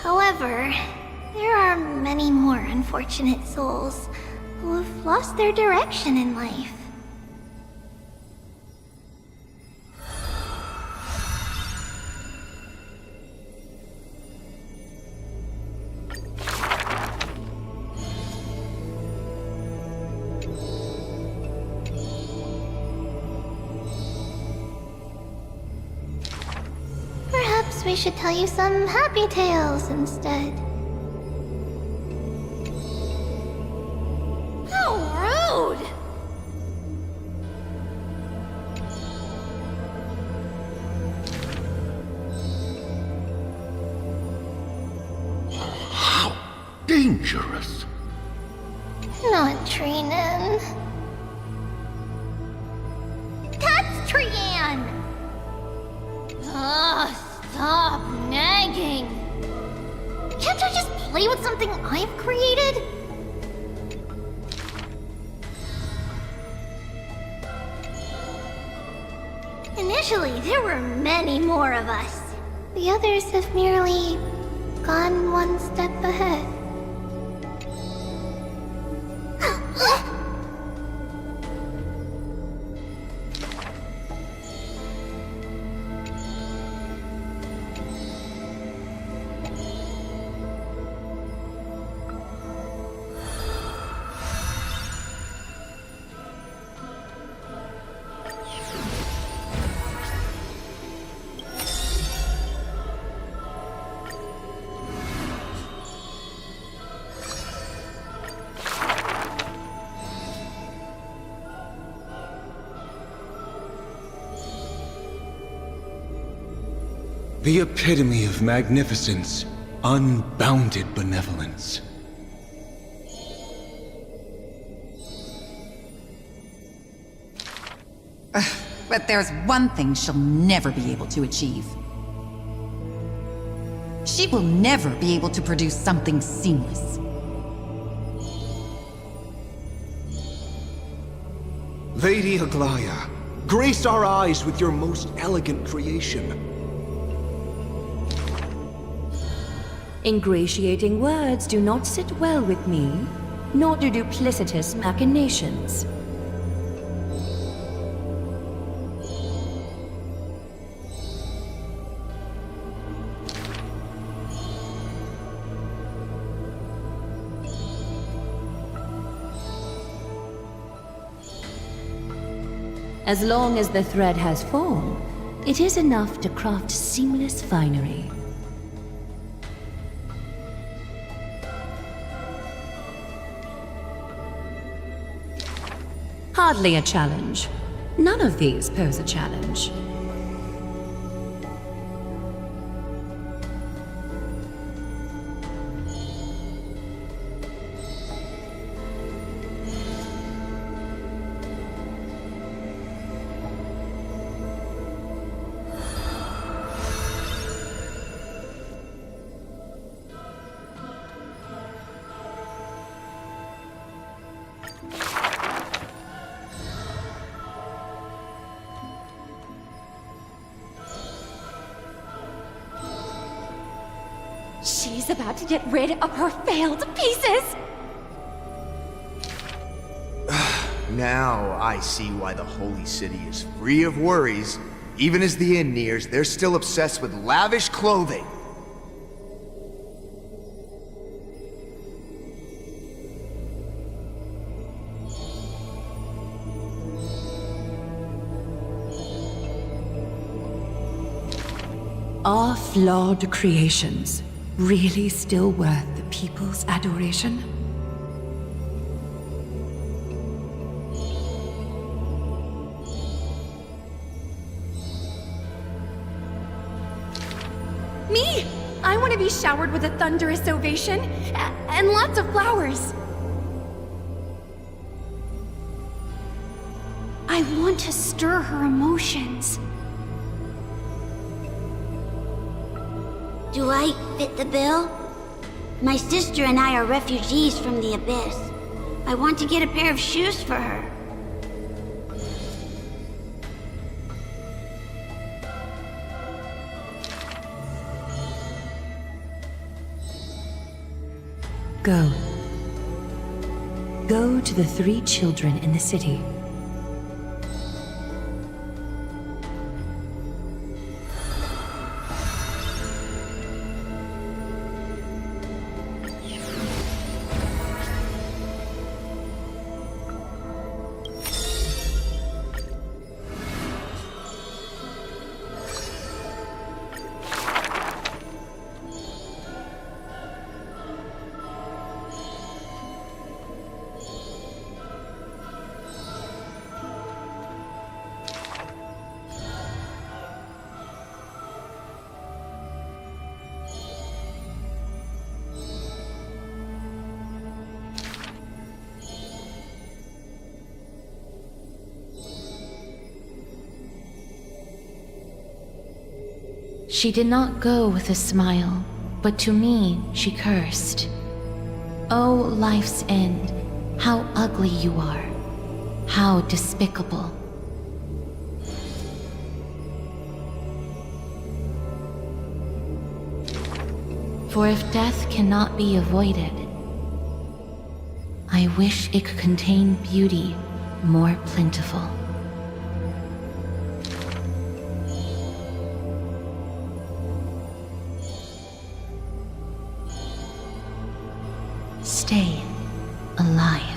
However, there are many more unfortunate souls who have lost their direction in life. Perhaps we should tell you some happy tales instead. How rude! How dangerous! Not Treenan. That's Trianne! Ugh, stop nagging. Can't I just play with something I've created? Initially, there were many more of us. The others have merely gone one step ahead. The epitome of magnificence, unbounded benevolence. But there's one thing she'll never be able to achieve. She will never be able to produce something seamless. Lady Aglaya, grace our eyes with your most elegant creation. Ingratiating words do not sit well with me, nor do duplicitous machinations. As long as the thread has form, it is enough to craft seamless finery. Hardly a challenge. None of these pose a challenge. She's about to get rid of her failed pieces! Now I see why the Holy City is free of worries. Even as the end nears, they're still obsessed with lavish clothing. Are flawed creations really still worth the people's adoration? Me! I want to be showered with a thunderous ovation and lots of flowers. I want to stir her emotions. Do I fit the bill? My sister and I are refugees from the Abyss. I want to get a pair of shoes for her. Go. Go to the 3 children in the city. She did not go with a smile, but to me she cursed. Oh, life's end, how ugly you are. How despicable. For if death cannot be avoided, I wish it could contain beauty more plentiful. Stay alive.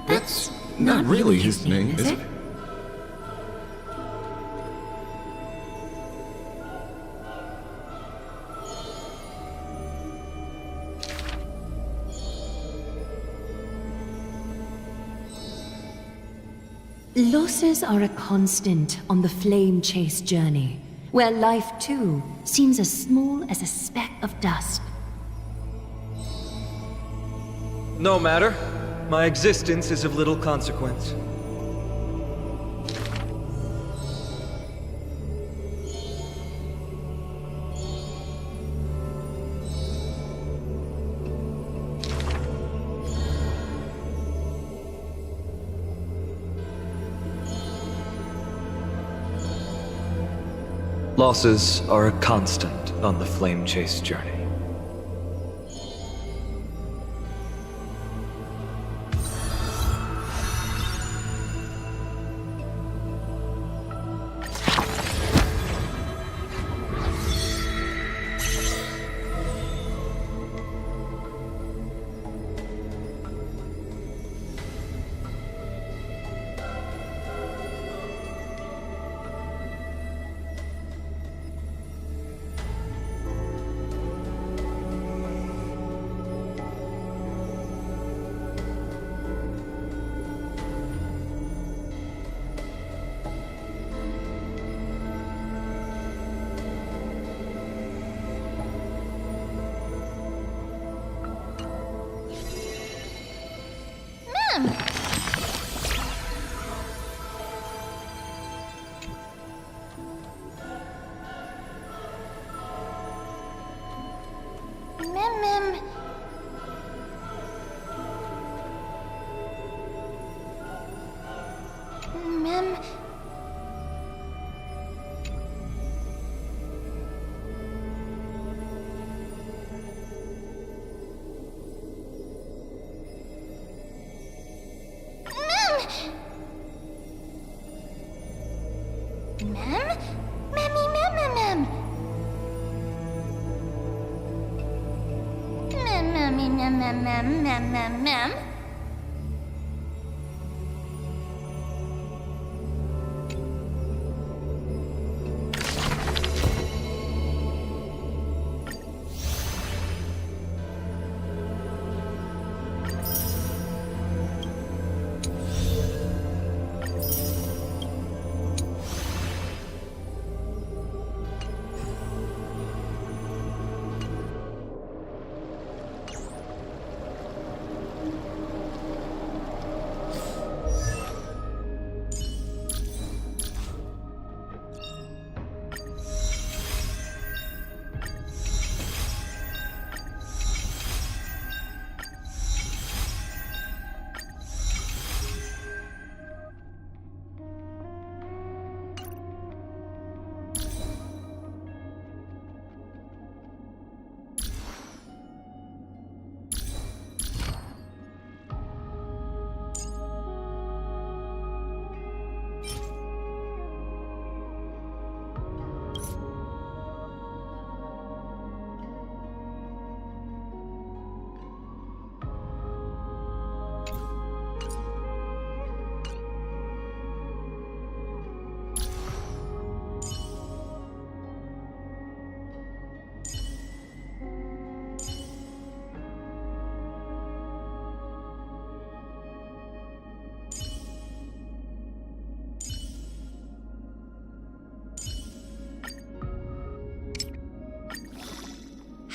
That's not really his name, is it? Losses are a constant on the flame chase journey, where life too seems as small as a speck of dust. No matter. My existence is of little consequence. Losses are a constant on the flame chase journey. Mim. Mim. Mem.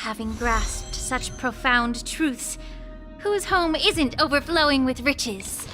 Having grasped such profound truths, whose home isn't overflowing with riches?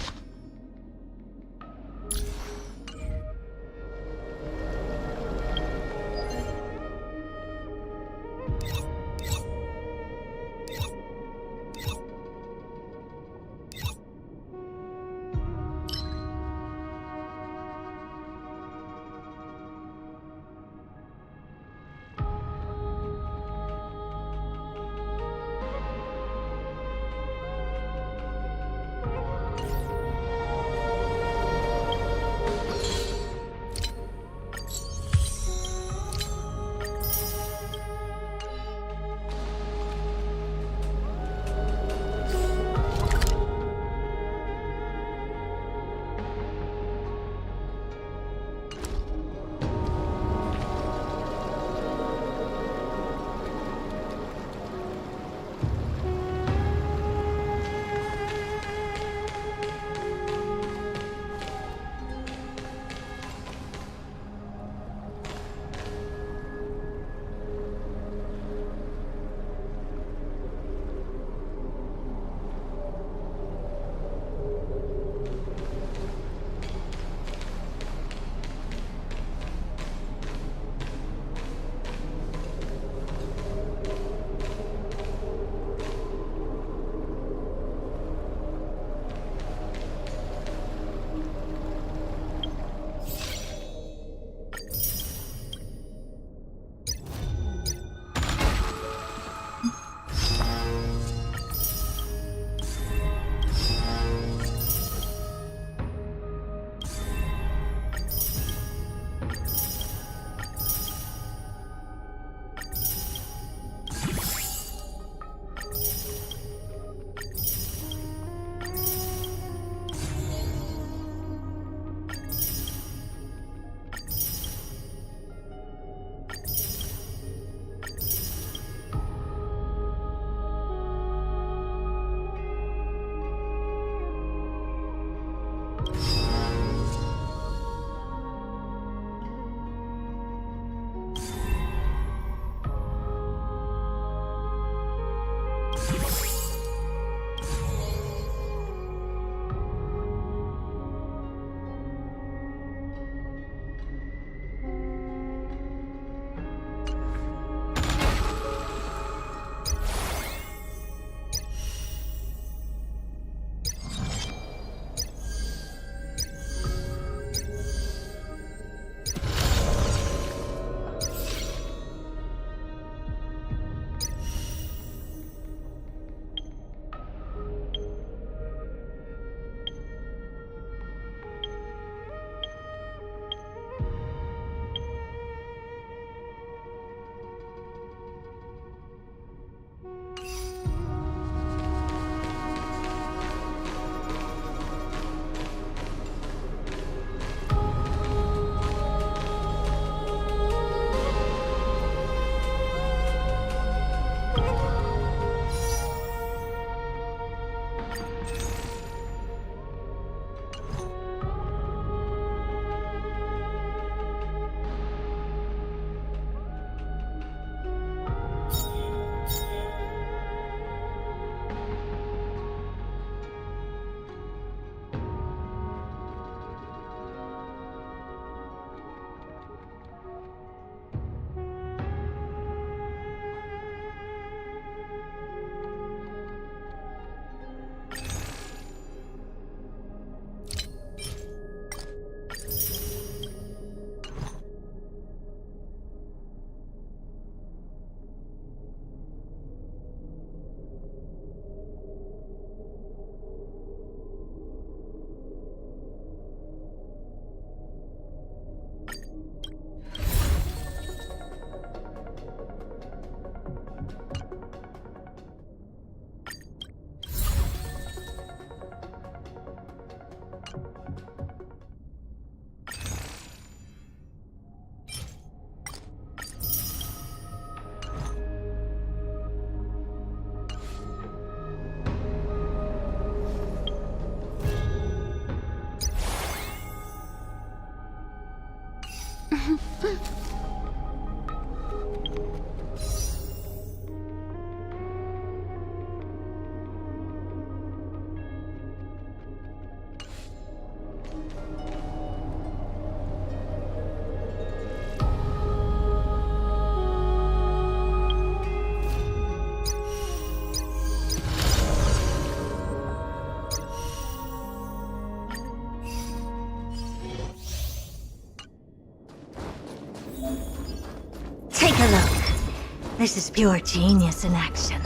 This is pure genius in action.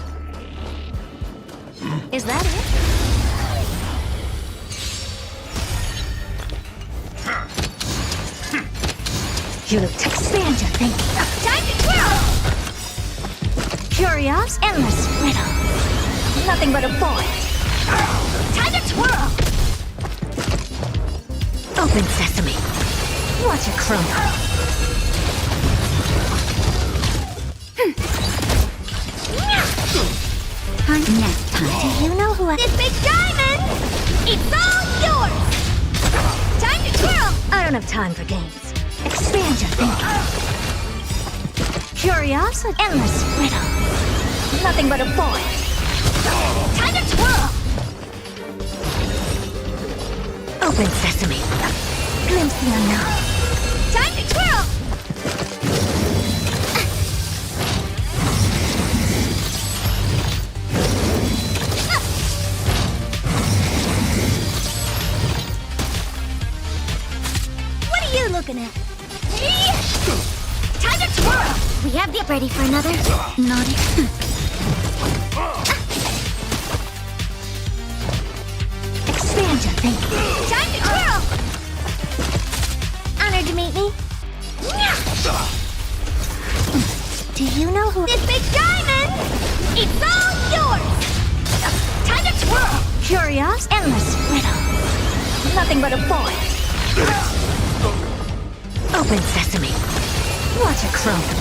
Is that it? You look to expand your thinking. Time to twirl! Curious, endless riddle. Nothing but a boy. Time to twirl! Open sesame. Watch it crumble. Nap time. Do you know who I... This big diamond! It's all yours! Time to twirl! I don't have time for games. Expand your thinking. Curiosity, endless riddle. Nothing but a boy. Time to twirl! Open sesame. Glimpse the unknown. Time to twirl! What are you looking at? Time to twirl! We have the ready for another. Naughty. Expand your thinking. Time to twirl! Honored to meet me. Do you know who... This big diamond! It's all yours! Time to twirl! Curious, endless riddle. Nothing but a boy. Open sesame. Watch it crumble.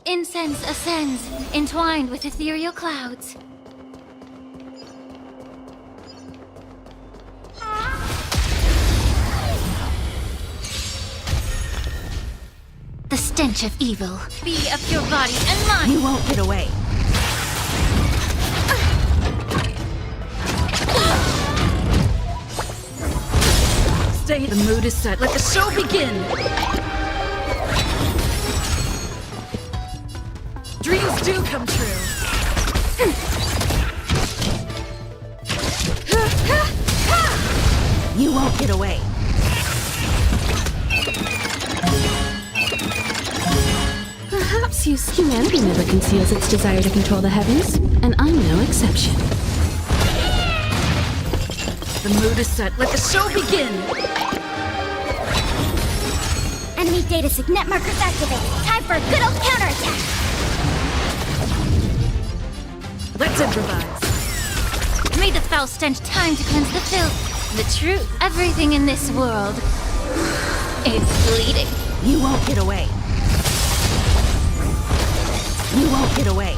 Incense ascends, entwined with ethereal clouds. The stench of evil be of your body and mind. You won't get away. Stay. The mood is set. Let the show begin. Dreams do come true. You won't get away. Perhaps humanity never conceals its desire to control the heavens, and I'm no exception. The mood is set. Let the show begin. Enemy data signet markers activated. Time for a good old counterattack. Let's improvise. May the foul stench time to cleanse the filth. The truth. Everything in this world is bleeding. You won't get away. You won't get away.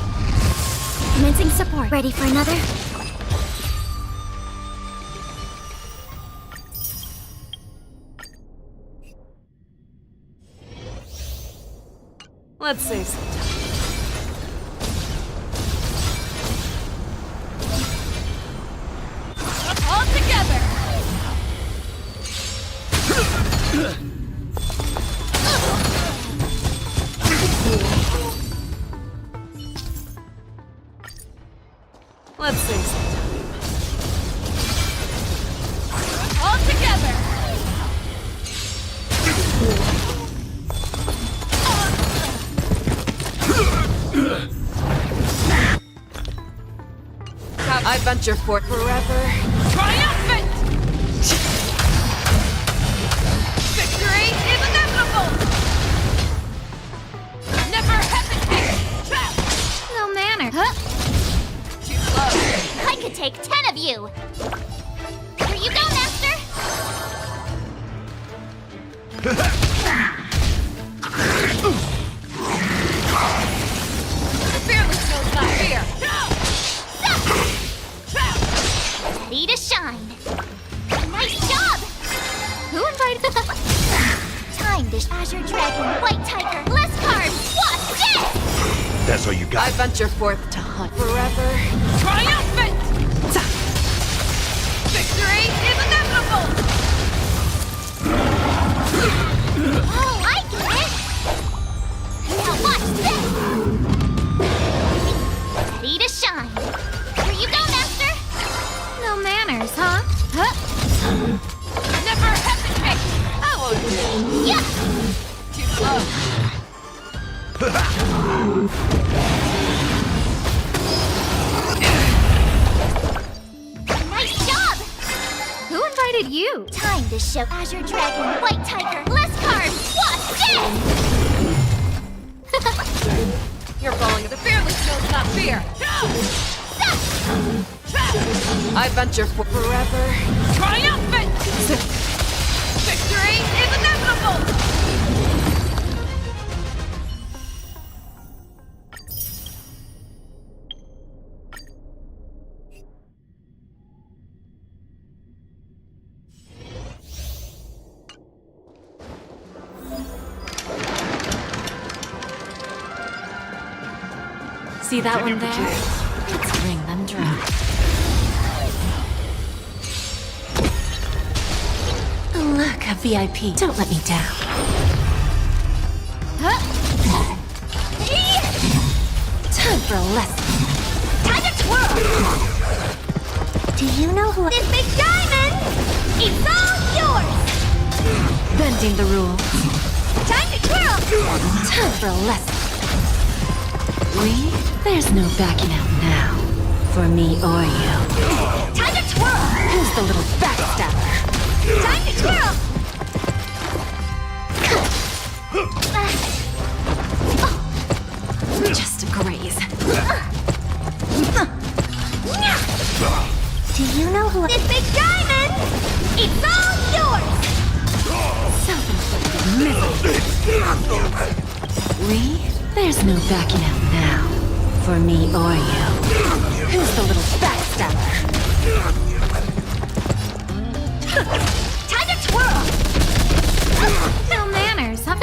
Commencing support. Ready for another? Let's save some time. All together! Let's save some time. All together! I venture forth forever. Triumphant! Victory is inevitable! Never hesitate! No manner. Too slow. I could take 10 of you. Here you go, Master. Fearless knows not fear. Ready to shine. Nice job. Who invited the... Time to Azure Dragon, White Tiger, less cards. What's this? That's all you I got? venture forth to hunt forever. Triumphant! Victory is inevitable! Oh, I get it. Now watch Nice job! Who invited you? Time to show Azure Dragon, White Tiger, less cards, what? Death! You're falling into fearless knows not fear. I venture for forever. Triumphant! Victory is inevitable! See that one there? Let's bring them dry. Look, a VIP. Don't let me down. Time for a lesson. Time to twirl! Do you know who this big diamond? It's all yours! Bending the rules. Time to twirl! Time for a lesson. There's no backing out now. For me or you. Time to twirl! Who's the little backstabber? Time to twirl! Just a graze. Do you know who this big diamond? It's all yours! Self-inflicted misery. There's no backing out now. For me or you. Who's the little backstabber? Time to twirl! No manners, huh?